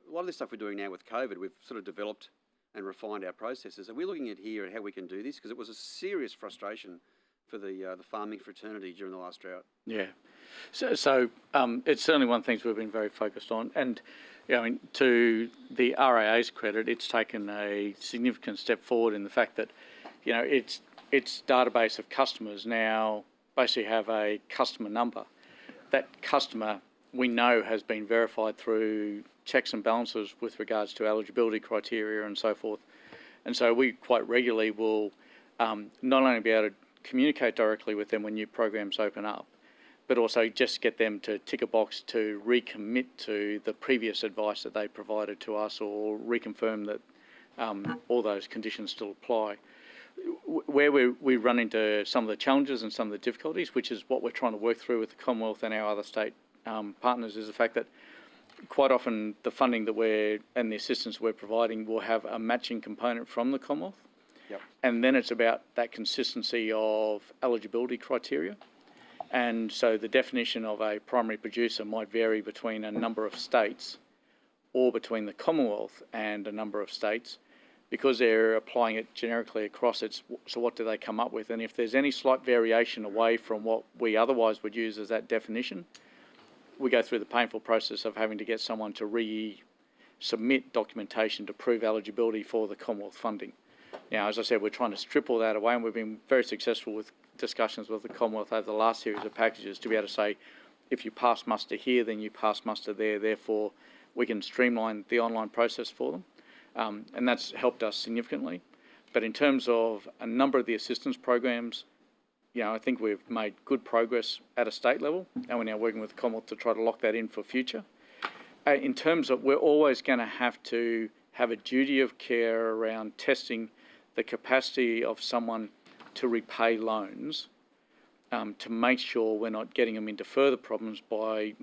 a lot of this stuff we're doing now with COVID, we've sort of developed and refined our processes. Are we looking at here at how we can do this? Because it was a serious frustration for the farming fraternity during the last drought. Yeah. So it's certainly one of the things we've been very focused on. And, you know, to the RAA's credit, it's taken a significant step forward in the fact that, you know, its database of customers now basically have a customer number. That customer, we know, has been verified through checks and balances with regards to eligibility criteria and so forth. And so we quite regularly will not only be able to communicate directly with them when new programs open up, but also just get them to tick a box to recommit to the previous advice that they provided to us, or reconfirm that all those conditions still apply. Where we run into some of the challenges and some of the difficulties, which is what we're trying to work through with the Commonwealth and our other state partners, is the fact that quite often the funding that and the assistance we're providing will have a matching component from the Commonwealth. Yep. And then it's about that consistency of eligibility criteria. And so the definition of a primary producer might vary between a number of states or between the Commonwealth and a number of states, because they're applying it generically across it. So what do they come up with? And if there's any slight variation away from what we otherwise would use as that definition, we go through the painful process of having to get someone to resubmit documentation to prove eligibility for the Commonwealth funding. Now, as I said, we're trying to strip all that away, and we've been very successful with discussions with the Commonwealth over the last series of packages to be able to say, if you pass muster here, then you pass muster there. Therefore, we can streamline the online process for them. And that's helped us significantly. But in terms of a number of the assistance programs, you know, I think we've made good progress at a state level, and we're now working with the Commonwealth to try to lock that in for future. In terms of, we're always going to have a duty of care around testing the capacity of someone to repay loans, to make sure we're not getting them into further problems by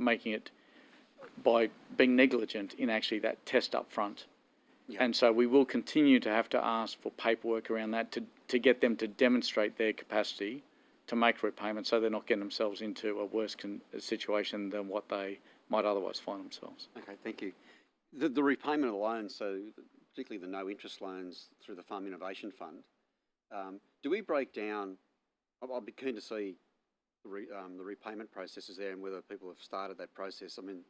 being negligent in actually that test up front. Yeah. And so we will continue to have to ask for paperwork around that to get them to demonstrate their capacity to make repayments, so they're not getting themselves into a worse situation than what they might otherwise find themselves. Okay, thank you. The repayment of the loans, so particularly the no interest loans through the Farm Innovation Fund, do we break down? I'll be keen to see the repayment processes there and whether people have started that process. I mean,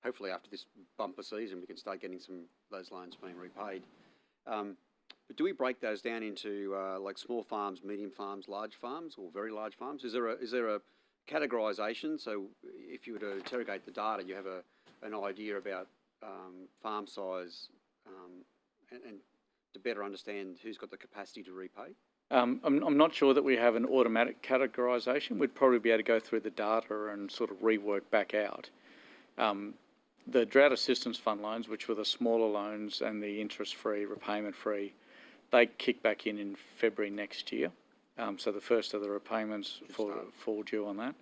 hopefully after this bumper season we can start getting some of those loans being repaid. But do we break those down into like small farms, medium farms, large farms, or very large farms? Is there a categorisation? So if you were to interrogate the data, you have an idea about farm size and to better understand who's got the capacity to repay? I'm not sure that we have an automatic categorisation. We'd probably be able to go through the data and sort of rework back out. The drought assistance fund loans, which were the smaller loans and the interest-free, repayment-free, they kick back in February next year. So the first of the repayments fall due on that.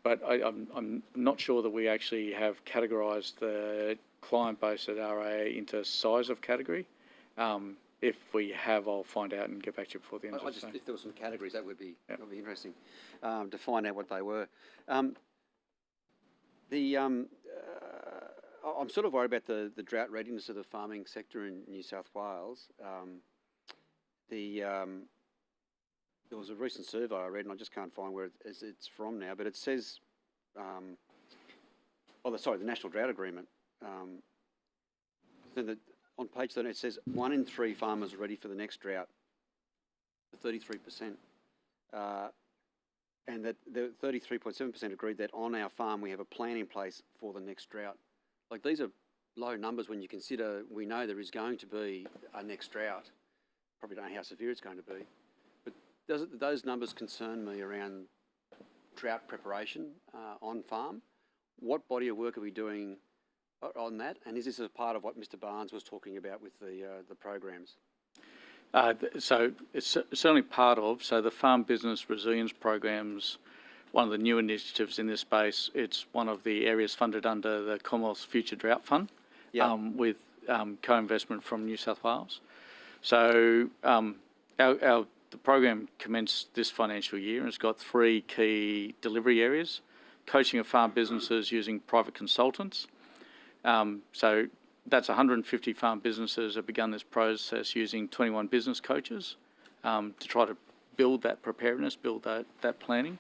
But I'm not sure that we actually have categorised the client base at RAA into size of category. If we have, I'll find out and get back to you before the end of the day. If there were some categories, that would be interesting to find out what they were. I'm sort of worried about the drought readiness of the farming sector in New South Wales. There was a recent survey I read, and I just can't find where it's from now, but it says, the National Drought Agreement. On page 13 it says 1 in 3 farmers are ready for the next drought, 33%. And that the 33.7% agreed that on our farm we have a plan in place for the next drought. Like, these are low numbers when you consider we know there is going to be a next drought. Probably don't know how severe it's going to be. But those numbers concern me around drought preparation on farm. What body of work are we doing? on that? And is this a part of what Mr Barnes was talking about with the programs? So it's certainly part of. So the Farm Business Resilience Program's one of the new initiatives in this space. It's one of the areas funded under the Commonwealth's Future Drought Fund, with co-investment from New South Wales. So the program commenced this financial year and it's got 3 key delivery areas: coaching of farm businesses using private consultants. So that's 150 farm businesses have begun this process using 21 business coaches to try to build that preparedness, build that planning.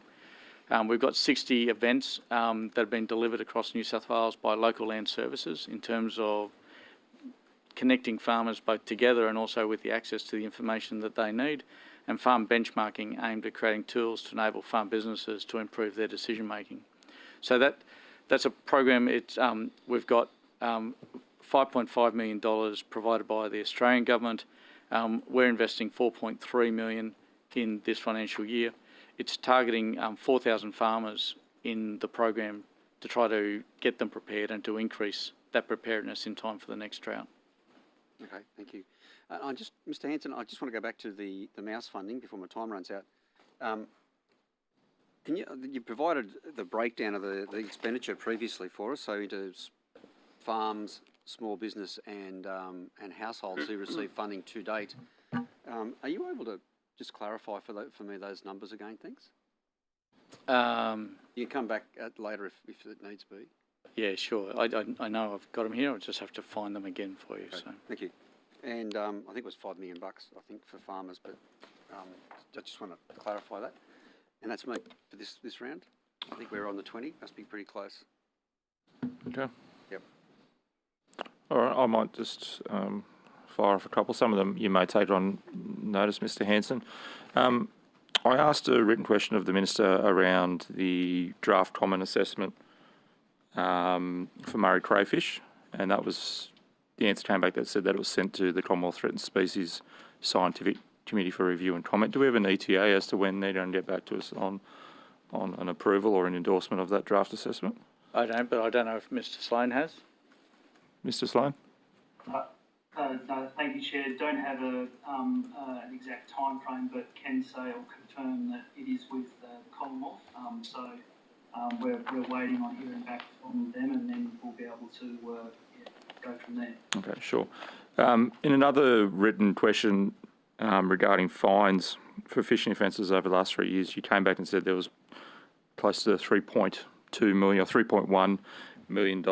We've got 60 events that have been delivered across New South Wales by local land services in terms of connecting farmers both together and also with the access to the information that they need, and farm benchmarking aimed at creating tools to enable farm businesses to improve their decision making. So that's a program. We've got $5.5 million provided by the Australian government. We're investing $4.3 million in this financial year. It's targeting 4,000 farmers in the program to try to get them prepared and to increase that preparedness in time for the next drought. Okay, thank you. Mr Hanson, I just want to go back to the mouse funding before my time runs out. You provided the breakdown of the expenditure previously for us, so into farms, small business and households who receive funding to date. Are you able to just clarify for me those numbers again, thanks? You can come back later if it needs be. Yeah, sure. I know I've got them here. I'll just have to find them again for you. Okay. So thank you. And I think it was $5 million, I think, for farmers, but I just want to clarify that. And that's me for this round. I think we're on the 20. Must be pretty close. Okay. Yep. All right, I might just fire off a couple. Some of them you may take on notice, Mr Hanson. I asked a written question of the Minister around the draft common assessment for Murray crayfish, and that was, the answer came back that said that it was sent to the Commonwealth Threatened Species Scientific Committee for review and comment. Do we have an ETA as to when they're going to get back to us on an approval or an endorsement of that draft assessment? I don't, but I don't know if Mr Sloan has. Mr Sloan? No, thank you, Chair. Don't have an exact time frame, but can say or confirm that it is with the Commonwealth. We're waiting on hearing back from them, and then we'll be able to go from there. Okay, sure. In another written question regarding fines for fishing offences over the last 3 years, you came back and said there was close to $3.2 million or $3.1 million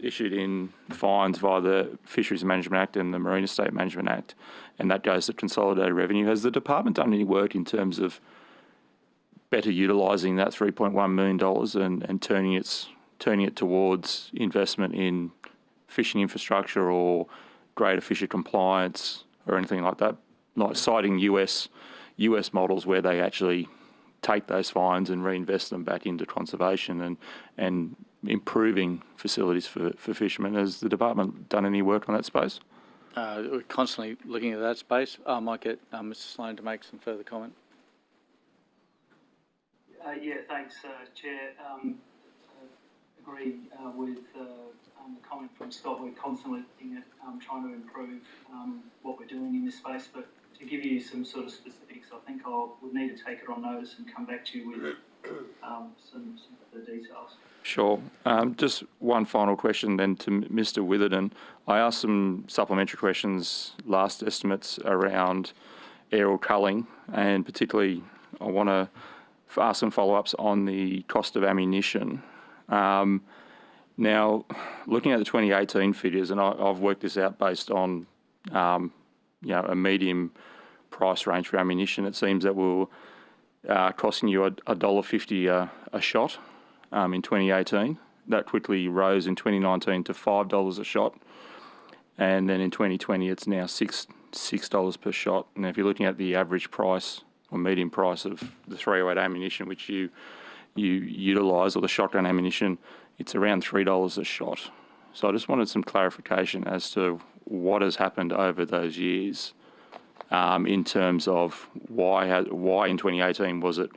issued in fines via the Fisheries Management Act and the Marine Estate Management Act, and that goes to consolidated revenue. Has the department done any work in terms of better utilising that $3.1 million and turning it towards investment in fishing infrastructure or greater fisher compliance or anything like that, like citing US models where they actually take those fines and reinvest them back into conservation and improving facilities for fishermen? Has the department done any work on that space? We're constantly looking at that space. I might get Mr Sloan to make some further comment. Yeah, thanks, Chair. Agree with the comment from Scott. We're constantly looking at trying to improve what we're doing in this space, but to give you some sort of specifics, I think would need to take it on notice and come back to you with some of the details. Sure. Just one final question then to Mr Witherden. I asked some supplementary questions, last estimates around aerial culling, and particularly I want to ask some follow-ups on the cost of ammunition. Now, looking at the 2018 figures, and I've worked this out based on a medium price range for ammunition, it seems that we're costing you $1.50 a shot in 2018. That quickly rose in 2019 to $5 a shot, and then in 2020 it's now $6 per shot. And if you're looking at the average price or median price of the 308 ammunition, which you utilise, or the shotgun ammunition, it's around $3 a shot. So I just wanted some clarification as to what has happened over those years in terms of why in 2018 was it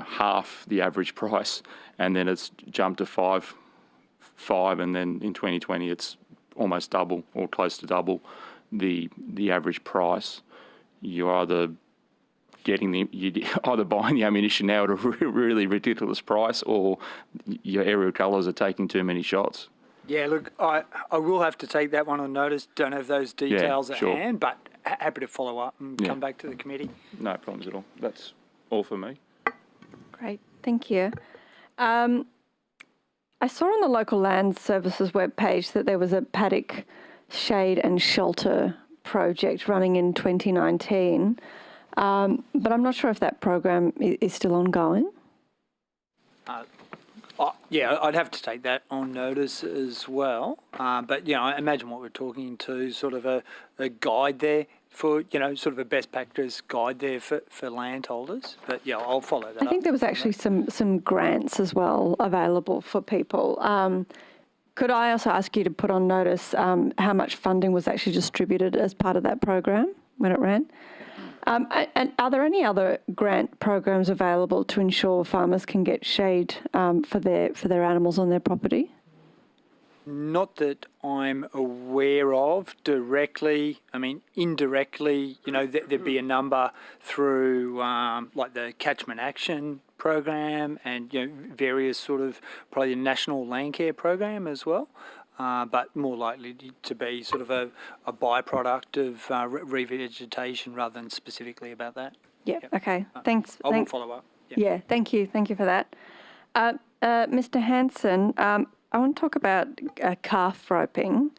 half the average price, and then it's jumped to $5 5, and then in 2020 it's almost double or close to double the average price. You're either either buying the ammunition now at a really ridiculous price, or your aerial colours are taking too many shots. Yeah, look, I will have to take that one on notice. Don't have those details at hand, but happy to follow up and come back to the committee. No problems at all. That's all for me. Great, thank you. I saw on the Local Land Services webpage that there was a paddock shade and shelter project running in 2019, but I'm not sure if that program is still ongoing. Yeah, I'd have to take that on notice as well. But, I imagine what we're talking to, sort of a guide there for, sort of a best practice guide there for landholders. But, I'll follow that up. I think there was actually some grants as well available for people. Could I also ask you to put on notice how much funding was actually distributed as part of that program when it ran? And are there any other grant programs available to ensure farmers can get shade for their animals on their property? Not that I'm aware of directly. I mean, indirectly, there'd be a number through like the Catchment Action Program and various sort of probably the National Land Care Program as well. But more likely to be sort of a byproduct of revegetation rather than specifically about that. Yeah. Okay. Thanks. I will follow up. Yeah. Thank you. Thank you for that. Mr. Hanson, I want to talk about calf roping.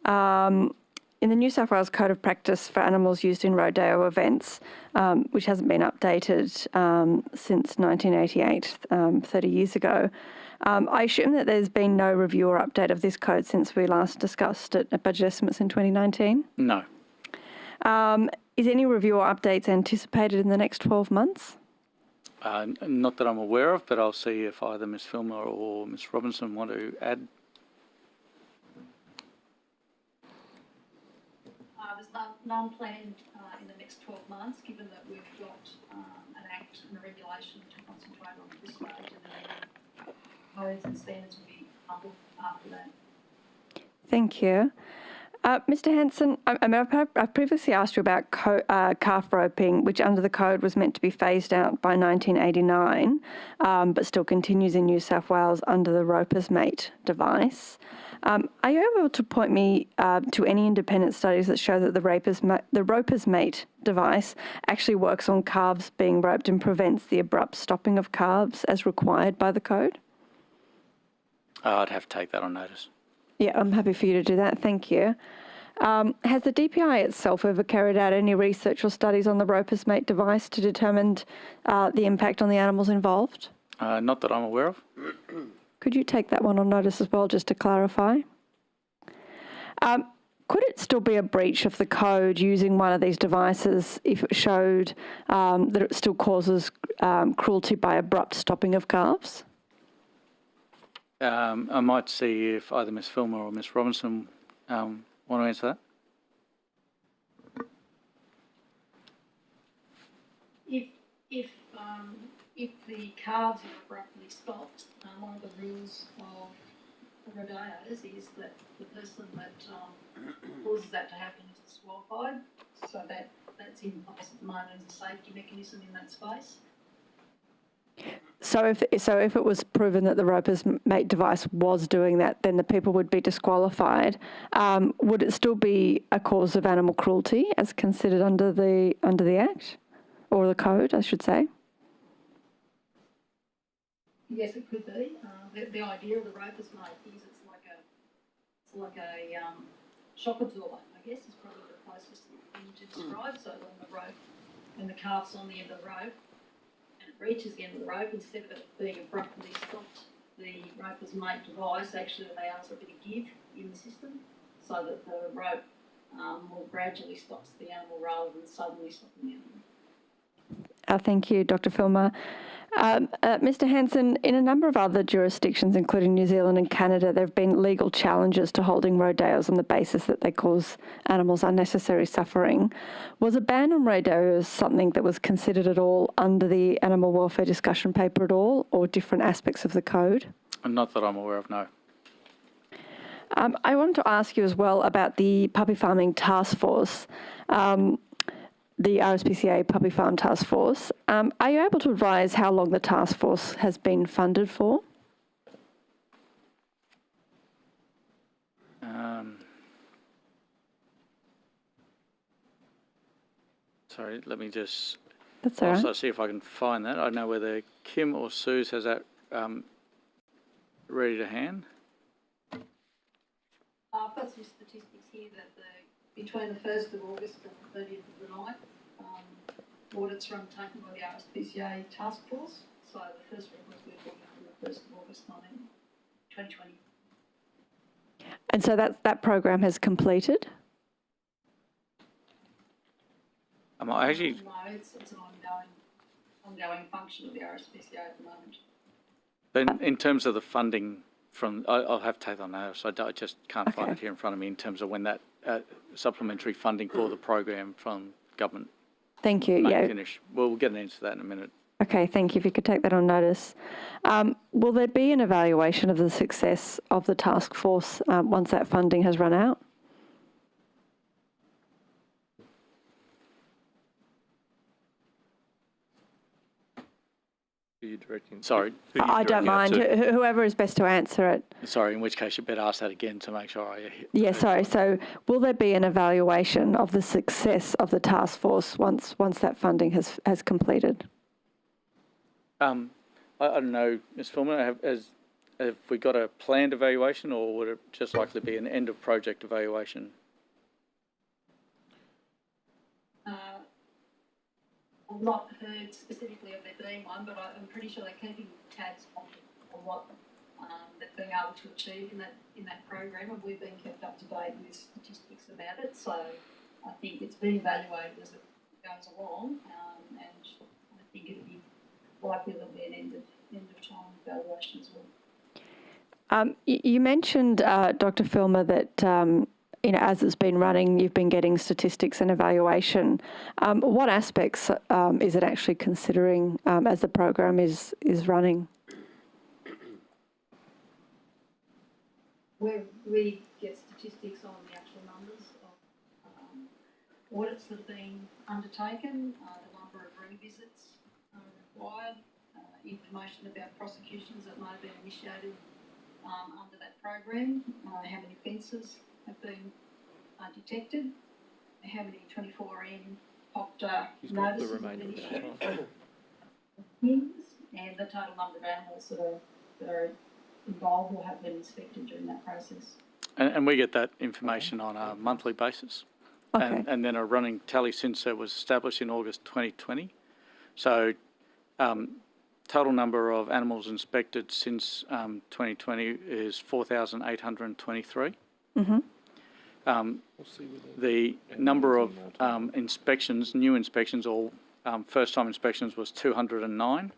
In the New South Wales Code of Practice for Animals Used in Rodeo Events, which hasn't been updated since 1988, 30 years ago, I assume that there's been no review or update of this code since we last discussed it at budget estimates in 2019? No. Is any review or updates anticipated in the next 12 months? Not that I'm aware of, but I'll see if either Ms Filmer or Ms Robinson want to add. There's none planned in the next 12 months, given that we've got an act and a regulation to concentrate on at this stage, and then codes and standards will be humbled after that. Thank you. Mr. Hanson, I've previously asked you about calf roping, which under the code was meant to be phased out by 1989, but still continues in New South Wales under the roper's mate device. Are you able to point me to any independent studies that show that the roper's mate device actually works on calves being roped and prevents the abrupt stopping of calves as required by the code? I'd have to take that on notice. Yeah, I'm happy for you to do that. Thank you. Has the DPI itself ever carried out any research or studies on the roper's mate device to determine the impact on the animals involved? Not that I'm aware of. Could you take that one on notice as well, just to clarify? Could it still be a breach of the code using one of these devices if it showed that it still causes cruelty by abrupt stopping of calves? I might see if either Ms Filmer or Ms Robinson want to answer that. If the calves are abruptly stopped, one of the rules of the rodeos is that the person that causes that to happen is disqualified. So that's in place at the moment as a safety mechanism in that space. So if it was proven that the roper's mate device was doing that, then the people would be disqualified. Would it still be a cause of animal cruelty as considered under the Act, or the code, I should say? Yes, it could be. The idea of the roper's mate is it's like a shock absorber, I guess, is probably the closest thing to describe. So when the calf's on the end of the rope, reaches the end of the rope, instead of it being abruptly stopped, the roper's mate device actually allows a bit of give in the system so that the rope more gradually stops the animal rather than suddenly stopping the animal. Thank you, Dr. Filmer. Mr. Hanson, in a number of other jurisdictions, including New Zealand and Canada, there have been legal challenges to holding rodeos on the basis that they cause animals unnecessary suffering. Was a ban on rodeos something that was considered at all under the animal welfare discussion paper at all, or different aspects of the code? Not that I'm aware of, no. I want to ask you as well about the Puppy Farming Task Force, the RSPCA Puppy Farm Task Force. Are you able to advise how long the task force has been funded for? Sorry, let me just That's all right. also see if I can find that. I don't know whether Kim or Suze has that ready to hand. I've got some statistics here that between the 1st of August and the 30th of the 9th, audits were undertaken by the RSPCA task force. So the first record we're looking at the 1st of August 2020. And so that program has completed? Actually, No, it's an ongoing function of the RSPCA at the moment. then in terms of the funding from, I'll have to take that on notice. I just can't find it here in front of me in terms of when that supplementary funding for the program from government Thank you. may Yeah. finish. We'll get an answer to that in a minute. Okay, thank you. If you could take that on notice. Will there be an evaluation of the success of the task force once that funding has run out? Who are you directing? Sorry. I don't mind. Whoever is best to answer it. Sorry, in which case you better ask that again to make sure I... Yeah, sorry. So will there be an evaluation of the success of the task force once that funding has completed? I don't know, Ms. Fulmer, have we got a planned evaluation, or would it just likely be an end of project evaluation? I've not heard specifically of there being one, but I'm pretty sure they're keeping tabs on what they've been able to achieve in that program, and we've been kept up to date with statistics about it. So I think it's being evaluated as it goes along, and I think it'll be likely there'll be an end of time evaluation as well. You mentioned, Dr. Filmer, that as it's been running, you've been getting statistics and evaluation. What aspects is it actually considering as the program is running? We get statistics on the actual numbers of audits that have been undertaken, the number of revisits required, information about prosecutions that may have been initiated under that program, how many offences have been detected, how many 24N POCTA notices have been issued, and the total number of animals that are involved or have been inspected during that process. And we get that information on a monthly basis. Okay. And then a running tally since it was established in August 2020. So total number of animals inspected since 2020 is 4,823. Mm-hmm. The number of inspections, new inspections or first-time inspections was 209,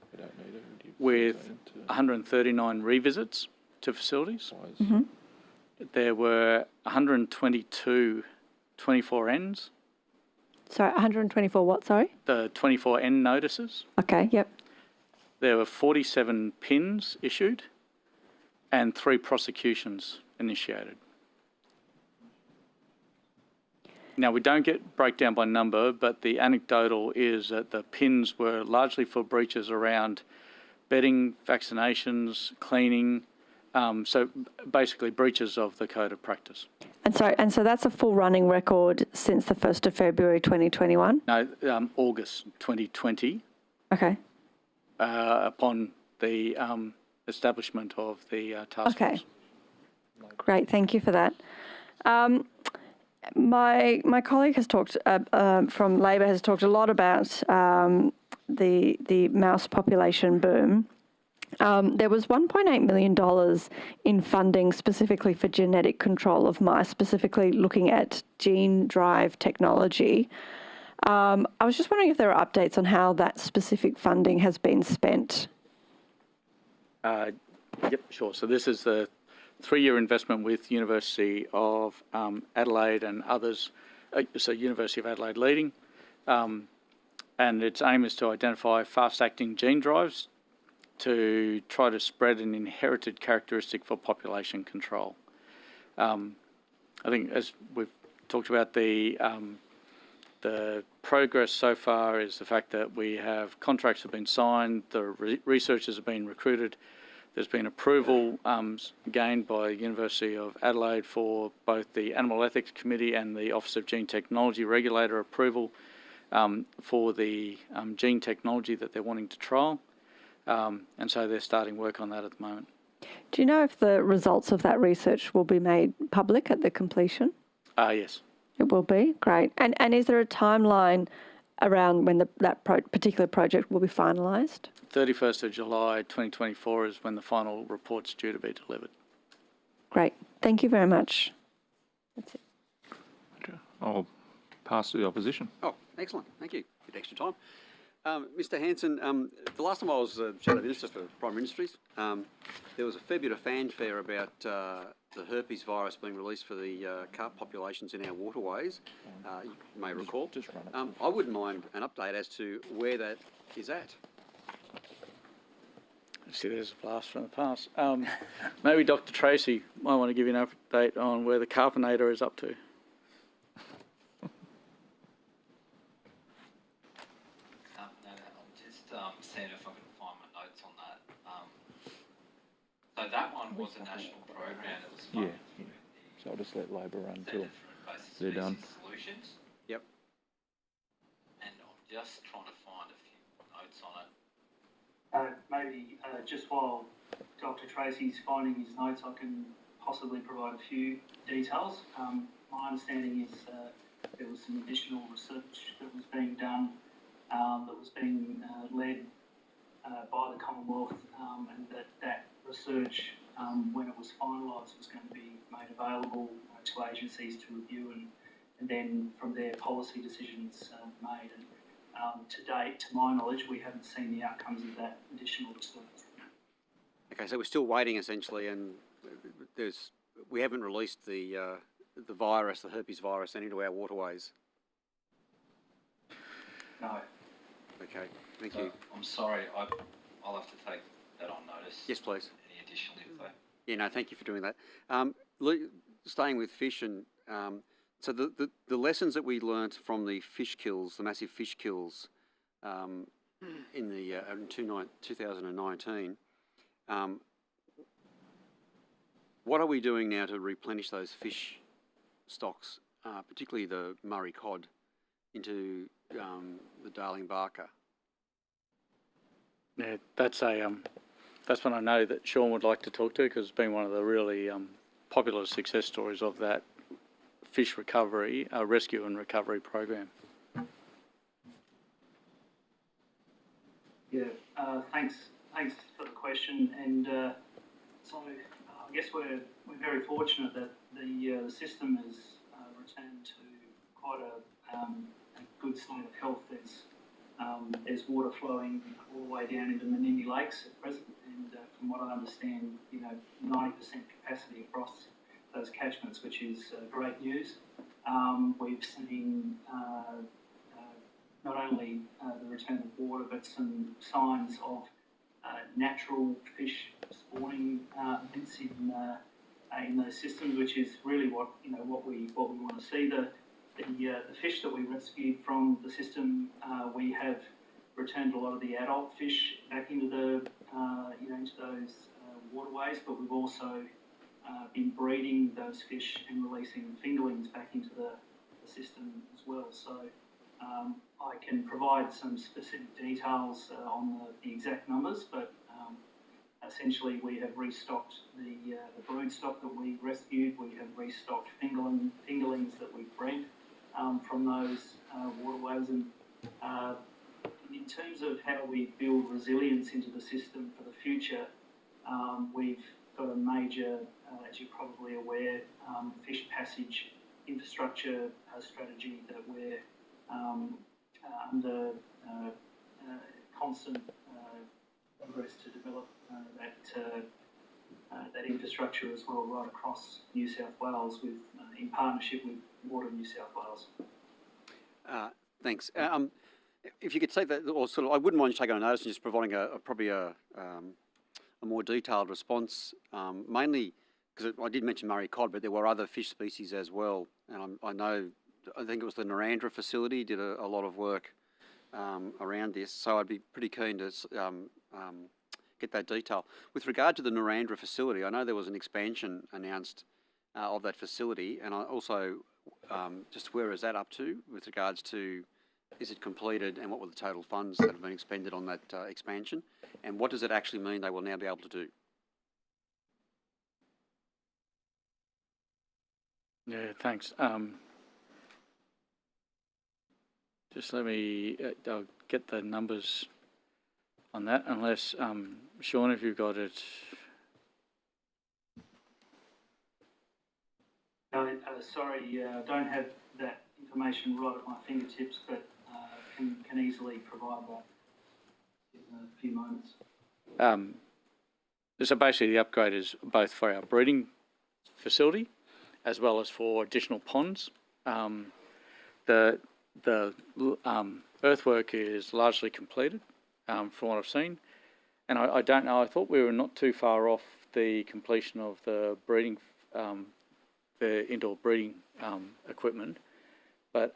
with 139 revisits to facilities. Mm-hmm. There were 122 24Ns. Sorry, 124 what, sorry? The 24N notices. Okay, yep. There were 47 PINs issued and 3 prosecutions initiated. Now, we don't get breakdown by number, but the anecdotal is that the PINs were largely for breaches around bedding, vaccinations, cleaning, so basically breaches of the code of practice. And so that's a full running record since the 1st of February 2021? No, August 2020. Okay. Upon the establishment of the task force. Okay. Great, thank you for that. My colleague has talked from Labor has talked a lot about the mouse population boom. There was $1.8 million in funding specifically for genetic control of mice, specifically looking at gene drive technology. I was just wondering if there are updates on how that specific funding has been spent. Yep, sure. So this is the 3-year investment with University of Adelaide and others, so University of Adelaide leading, and its aim is to identify fast-acting gene drives to try to spread an inherited characteristic for population control. I think as we've talked about, the progress so far is the fact that we have contracts have been signed, the researchers have been recruited. There's been approval gained by the University of Adelaide for both the Animal Ethics Committee and the Office of Gene Technology Regulator approval for the gene technology that they're wanting to trial. And so they're starting work on that at the moment. Do you know if the results of that research will be made public at the completion? Yes. It will be? Great. And is there a timeline around when that particular project will be finalised? 31st of July 2024 is when the final report's due to be delivered. Great. Thank you very much. That's it. I'll pass to the opposition. Oh, excellent. Thank you. Good extra time. Mr Hanson, the last time I was Shadow Minister for Prime Ministries, there was a fair bit of fanfare about the herpes virus being released for the carp populations in our waterways, you may recall. I wouldn't mind an update as to where that is at. See, there's a blast from the past. Maybe Dr Tracy might want to give you an update on where the carpinator is up to. Seeing if I can find my notes on that. So that one was a national program that was funded through the So I'll just let Labor run Centre till for Invasive they're done. Species Solutions. Yep. And I'm just trying to find a few notes on it. Maybe just while Dr. Tracy's finding his notes, I can possibly provide a few details. My understanding is there was some additional research that was being done that was being led by the Commonwealth, and that research, when it was finalised, was going to be made available to agencies to review and then from there policy decisions made. And to date, to my knowledge, we haven't seen the outcomes of that additional research. Okay, so we're still waiting essentially, and we haven't released the virus, the herpes virus, into our waterways. No. Okay, thank you. I'm sorry, I'll have to take that on notice. Yes, please. Any additional info? Yeah, no, thank you for doing that. Staying with fish, and so the lessons that we learnt from the fish kills, the massive fish kills, in 2019. What are we doing now to replenish those fish stocks, particularly the Murray cod, into the Darling Barker? Yeah, that's one I know that Sean would like to talk to, because it's been one of the really popular success stories of that fish recovery, rescue and recovery program. Yeah, thanks for the question. And so I guess we're very fortunate that the system has returned to quite a good state of health. There's water flowing all the way down into Menindee Lakes at present, and from what I understand, 90% capacity across those catchments, which is great news. We've seen not only the return of water, but some signs of natural fish spawning events in those systems, which is really what we want to see. The fish that we rescued from the system, we have returned a lot of the adult fish back into into those waterways, but we've also been breeding those fish and releasing fingerlings back into the system as well. So I can provide some specific details on the exact numbers, but essentially we have restocked the brood stock that we rescued. We have restocked fingerlings that we've bred from those waterways. And in terms of how we build resilience into the system for the future, we've got a major, as you're probably aware, fish passage infrastructure strategy that we're under constant progress to develop that infrastructure as well, right across New South Wales, in partnership with Water New South Wales. Thanks. If you could take that, or sort of, I wouldn't mind you taking on notice and just providing probably a more detailed response, mainly because I did mention Murray cod, but there were other fish species as well. And I think it was the Narandra facility did a lot of work around this. So I'd be pretty keen to get that detail. With regard to the Narandra facility, I know there was an expansion announced of that facility, and I also just where is that up to with regards to is it completed and what were the total funds that have been expended on that expansion, and what does it actually mean they will now be able to do? Yeah, thanks. Just let me I'll get the numbers on that, unless, Sean, if you've got it. No, sorry, I don't have that information right at my fingertips, but can easily provide that in a few moments. So basically the upgrade is both for our breeding facility as well as for additional ponds. The earthwork is largely completed from what I've seen. And I don't know, I thought we were not too far off the completion of the breeding, the indoor breeding equipment. But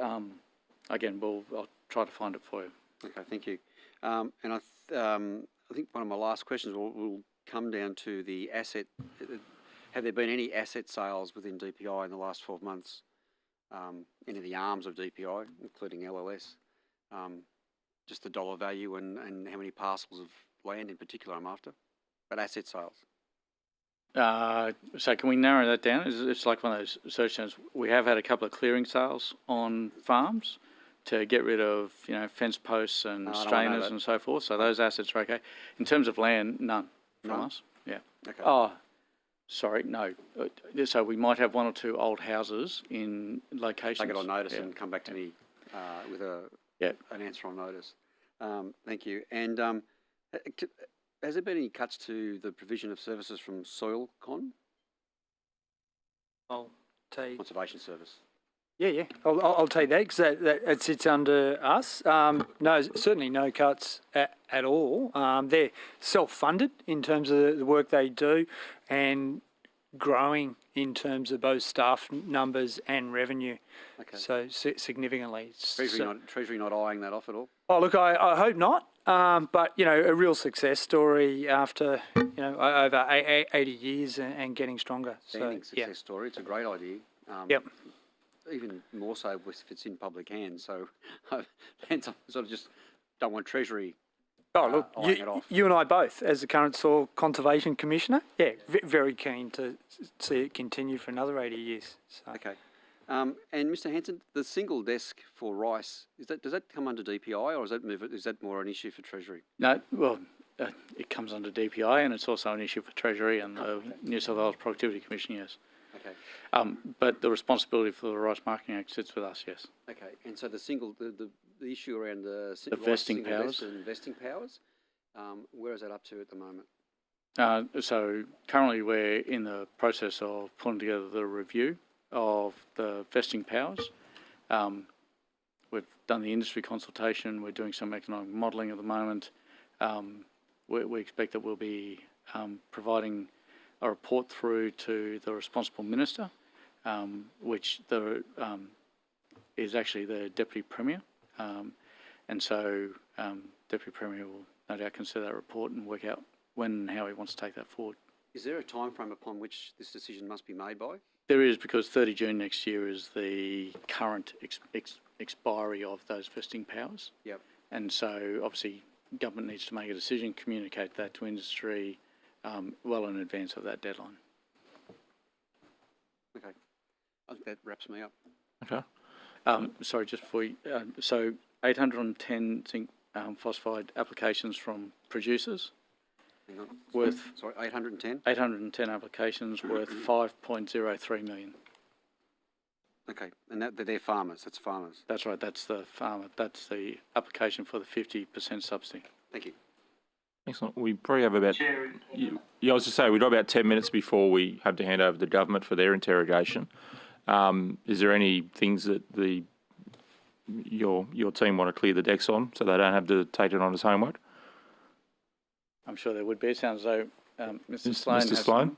again, I'll try to find it for you. Okay, thank you. And I think one of my last questions will come down to the asset. Have there been any asset sales within DPI in the last 12 months? Any of the arms of DPI, including LLS? Just the dollar value and how many parcels of land in particular I'm after? But asset sales. So can we narrow that down? It's like one of those search terms. We have had a couple of clearing sales on farms to get rid of, fence posts and strainers and so forth. So those assets are okay. In terms of land, none from us. Yeah. Okay. Oh, sorry, no. So we might have one or two old houses in locations. Take it on notice and come back to me with an answer on notice. Thank you. And has there been any cuts to the provision of services from SoilCon? I'll take Conservation Service. Yeah. I'll take that because that sits under us. No, certainly no cuts at all. They're self-funded in terms of the work they do and growing in terms of both staff numbers and revenue. Okay. So significantly. Treasury not eyeing that off at all? Oh, look, I hope not. But, a real success story after, over 80 years and getting stronger. Standing success story. It's a great idea. Yep. Even more so if it's in public hands. So I sort of just don't want Treasury eyeing it off. You and I both, as the current Soil Conservation Commissioner, very keen to see it continue for another 80 years. So. Okay. And Mr. Hanson, the single desk for rice, does that come under DPI or is that more an issue for Treasury? No, well, it comes under DPI and it's also an issue for Treasury and the New South Wales Productivity Commission, yes. Okay. But the responsibility for the Rice Marketing Act sits with us, yes. Okay. And so the issue around the vesting powers and vesting powers, where is that up to at the moment? So currently we're in the process of putting together the review of the vesting powers. We've done the industry consultation. We're doing some economic modelling at the moment. We expect that we'll be providing a report through to the responsible minister, which is actually the Deputy Premier. And so Deputy Premier will no doubt consider that report and work out when and how he wants to take that forward. Is there a time frame upon which this decision must be made by? There is, because 30 June next year is the current expiry of those vesting powers. Yep. And so obviously government needs to make a decision, communicate that to industry well in advance of that deadline. Okay. I think that wraps me up. Okay. Sorry, just before you, so 810 zinc phosphide applications from producers. Hang on. Worth 810? 810 applications worth 5.03 million. Okay, and they're farmers, that's farmers. That's right, that's the farmer. That's the application for the 50% subsidy. Thank you. Excellent. We probably have about... I was to say, we've got about 10 minutes before we have to hand over to the government for their interrogation. Is there any things that your team want to clear the decks on so they don't have to take it on as homework? I'm sure there would be. It sounds as though Mr. Sloan Mr. Sloan?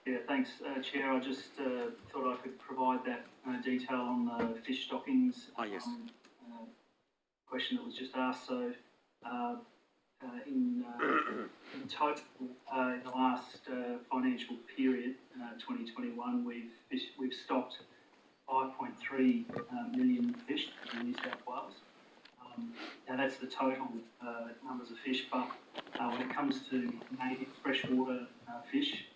Yeah, thanks, Chair. I just thought I could provide that detail on the fish stockings. Oh, yes. Question that was just asked. So, in total, in the last financial period, 2021, we've stocked 5.3 million fish in New South Wales. Now that's the total numbers of fish, but when it comes to native freshwater fish,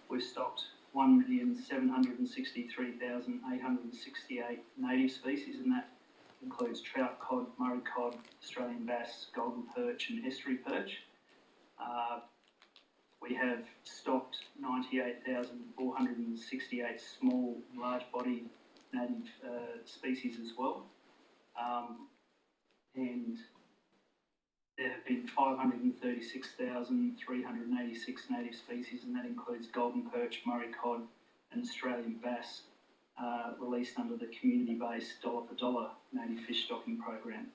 we've stocked 1,763,868 native species, and that includes trout, cod, Murray cod, Australian bass, golden perch and estuary perch. We have stocked 98,468 small and large body native species as well. And there have been 536,386 native species, and that includes golden perch, Murray cod and Australian bass, released under the community-based dollar for dollar native fish stocking program.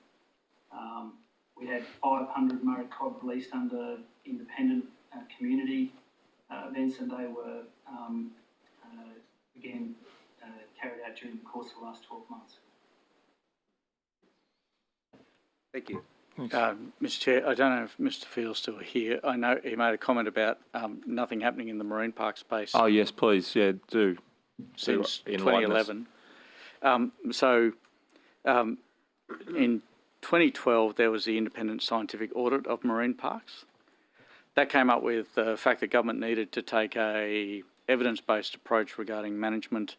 We had 500 Murray cod released under independent community events, and they were again carried out during the course of the last 12 months. Thank you. Mr Chair, I don't know if Mr Field's still here. I know he made a comment about nothing happening in the marine park space. Oh, yes, please. Yeah, do. Since Enlighten us. 2011. In 2012, there was the independent scientific audit of marine parks. That came up with the fact that government needed to take a evidence-based approach regarding management.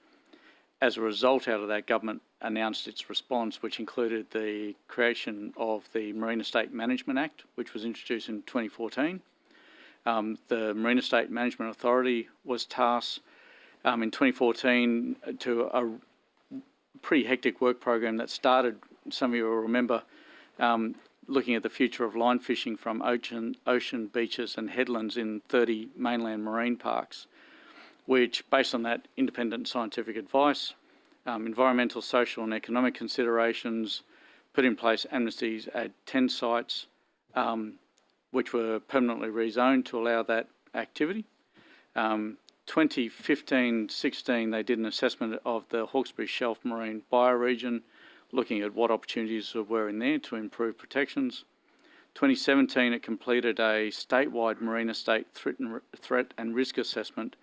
As a result out of that, government announced its response, which included the creation of the Marine Estate Management Act, which was introduced in 2014. The Marine Estate Management Authority was tasked in 2014 to a pretty hectic work program that started, some of you will remember, looking at the future of line fishing from ocean beaches and headlands in 30 mainland marine parks, which, based on that independent scientific advice, environmental, social and economic considerations, put in place amnesties at 10 sites, which were permanently rezoned to allow that activity. 2015-16, they did an assessment of the Hawkesbury Shelf Marine Bioregion, looking at what opportunities there were in there to improve protections. 2017, it completed a statewide marine estate threat and risk assessment,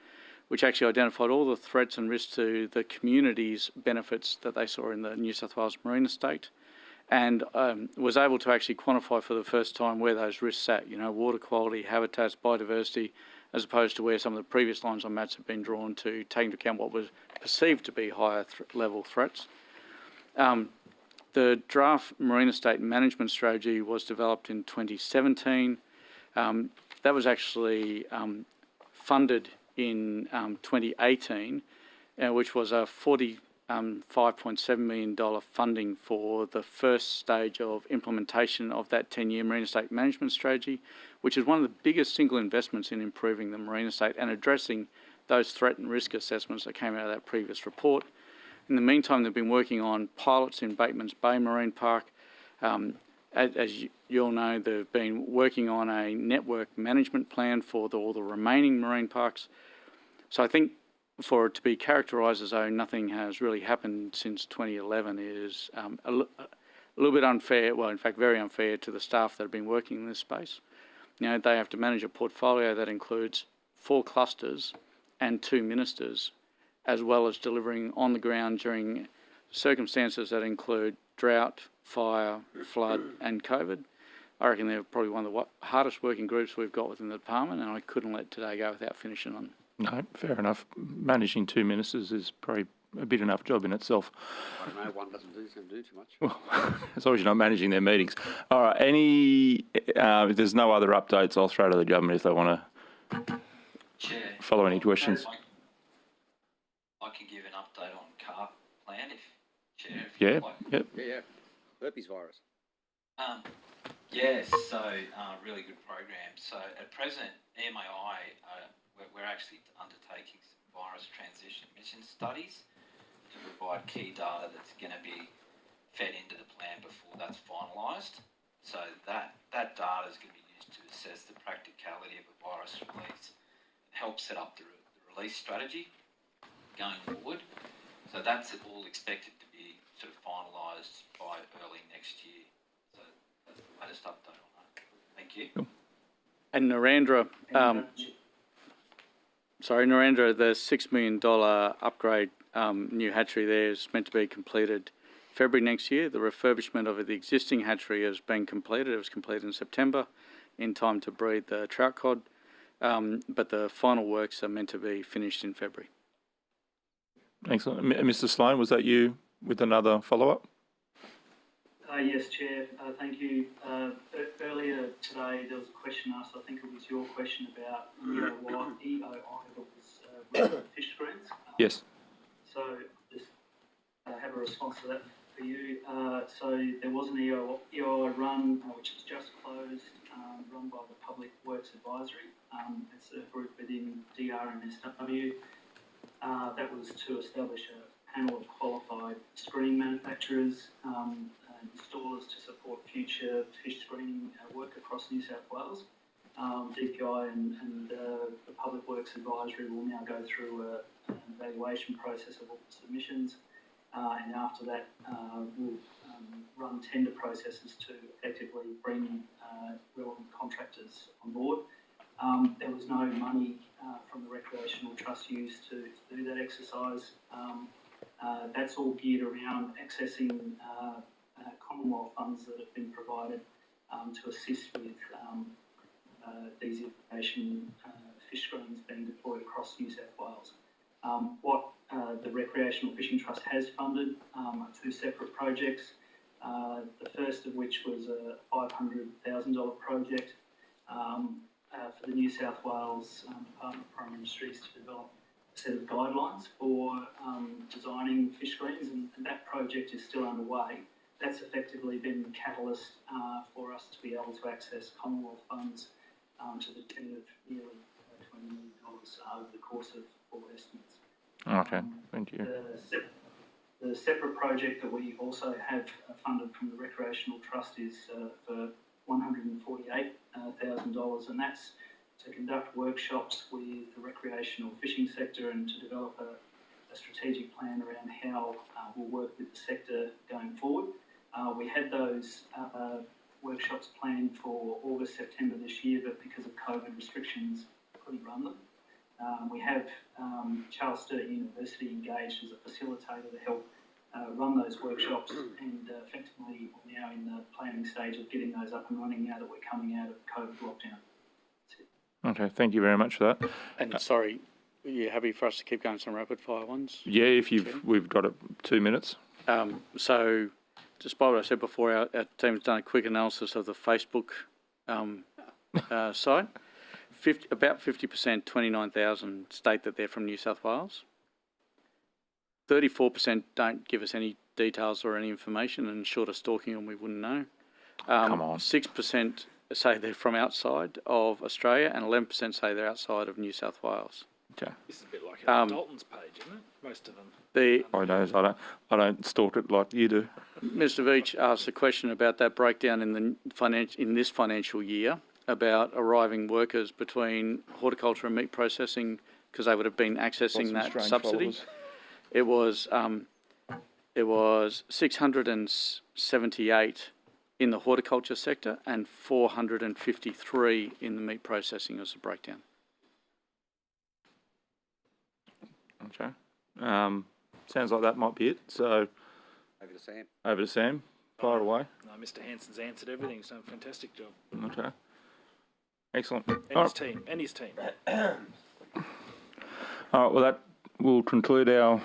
which actually identified all the threats and risks to the community's benefits that they saw in the New South Wales marine estate, and was able to actually quantify for the first time where those risks sat, water quality, habitats, biodiversity, as opposed to where some of the previous lines on maps have been drawn to take into account what was perceived to be higher level threats. The draft marine estate management strategy was developed in 2017. That was actually funded in 2018, which was a $45.7 million funding for the first stage of implementation of that 10-year marine estate management strategy, which is one of the biggest single investments in improving the marine estate and addressing those threat and risk assessments that came out of that previous report. In the meantime, they've been working on pilots in Bateman's Bay Marine Park. As you all know, they've been working on a network management plan for all the remaining marine parks. So I think for it to be characterised as though nothing has really happened since 2011 is a little bit unfair, well, in fact, very unfair to the staff that have been working in this space. They have to manage a portfolio that includes 4 clusters and 2 ministers, as well as delivering on the ground during circumstances that include drought, fire, flood and COVID. I reckon they're probably one of the hardest working groups we've got within the department, and I couldn't let today go without finishing on. No, fair enough. Managing 2 ministers is probably a big enough job in itself. I don't know, one doesn't do too much. Well, as long as you're not managing their meetings. All right, if there's no other updates, I'll throw to the government if they want to follow any questions. I can give an update on carp plan if Yeah, like. yep. Yeah. Herpes virus. Yes, so really good program. So at present, MAI, we're actually undertaking some virus transition mission studies to provide key data that's going to be fed into the plan before that's finalised. So that data is going to be used to assess the practicality of a virus release, help set up the lease strategy going forward. So that's all expected to be sort of finalised by early next year. So that's the latest update on that. Thank you. Cool. And Narendra, the $6 million upgrade new hatchery there is meant to be completed February next year. The refurbishment of the existing hatchery has been completed. It was completed in September in time to breed the trout cod, but the final works are meant to be finished in February. Excellent. Mr. Sloan, was that you with another follow-up? Yes, Chair. Thank you. Earlier today, there was a question asked. I think it was your question about EOI that was fish screens. Yes. So just have a response to that for you. So there was an EOI run which was just closed, run by the Public Works Advisory. It's a group within DR and SW. That was to establish a panel of qualified screening manufacturers and installers to support future fish screening work across New South Wales. DPI and the Public Works Advisory will now go through an evaluation process of all the submissions, and after that we'll run tender processes to effectively bring relevant contractors on board. There was no money from the Recreational Trust used to do that exercise. That's all geared around accessing Commonwealth funds that have been provided to assist with these irrigation fish screens being deployed across New South Wales. What the Recreational Fishing Trust has funded are two separate projects, the first of which was a $500,000 project for the New South Wales Department of Primary Industries to develop a set of guidelines for designing fish screens, and that project is still underway. That's effectively been the catalyst for us to be able to access Commonwealth funds to the tune of nearly $20 million over the course of all estimates. Okay, thank you. The separate project that we also have funded from the Recreational Trust is for $148,000, and that's to conduct workshops with the recreational fishing sector and to develop a strategic plan around how we'll work with the sector going forward. We had those workshops planned for August, September this year, but because of COVID restrictions, couldn't run them. We have Charles Sturt University engaged as a facilitator to help run those workshops, and effectively we're now in the planning stage of getting those up and running now that we're coming out of COVID lockdown. Okay, thank you very much for that. And sorry, are you happy for us to keep going some rapid fire ones? Yeah, if we've got 2 minutes. So, despite what I said before, our team's done a quick analysis of the Facebook site. About 50%, 29,000, state that they're from New South Wales. 34% don't give us any details or any information, and short of stalking them, we wouldn't know. Come on. 6% say they're from outside of Australia, and 11% say they're outside of New South Wales. Okay. This is a bit like Dalton's page, isn't it? Most of them. I don't stalk it like you do. Mr. Veach asked a question about that breakdown in this financial year about arriving workers between horticulture and meat processing, because they would have been accessing that subsidy. Followers. It was 678 in the horticulture sector and 453 in the meat processing as a breakdown. Okay. Sounds like that might be it. So over to Sam. Fire away. No, Mr. Hanson's answered everything. He's done a fantastic job. Okay. Excellent. And his team. All right. Well, that will conclude our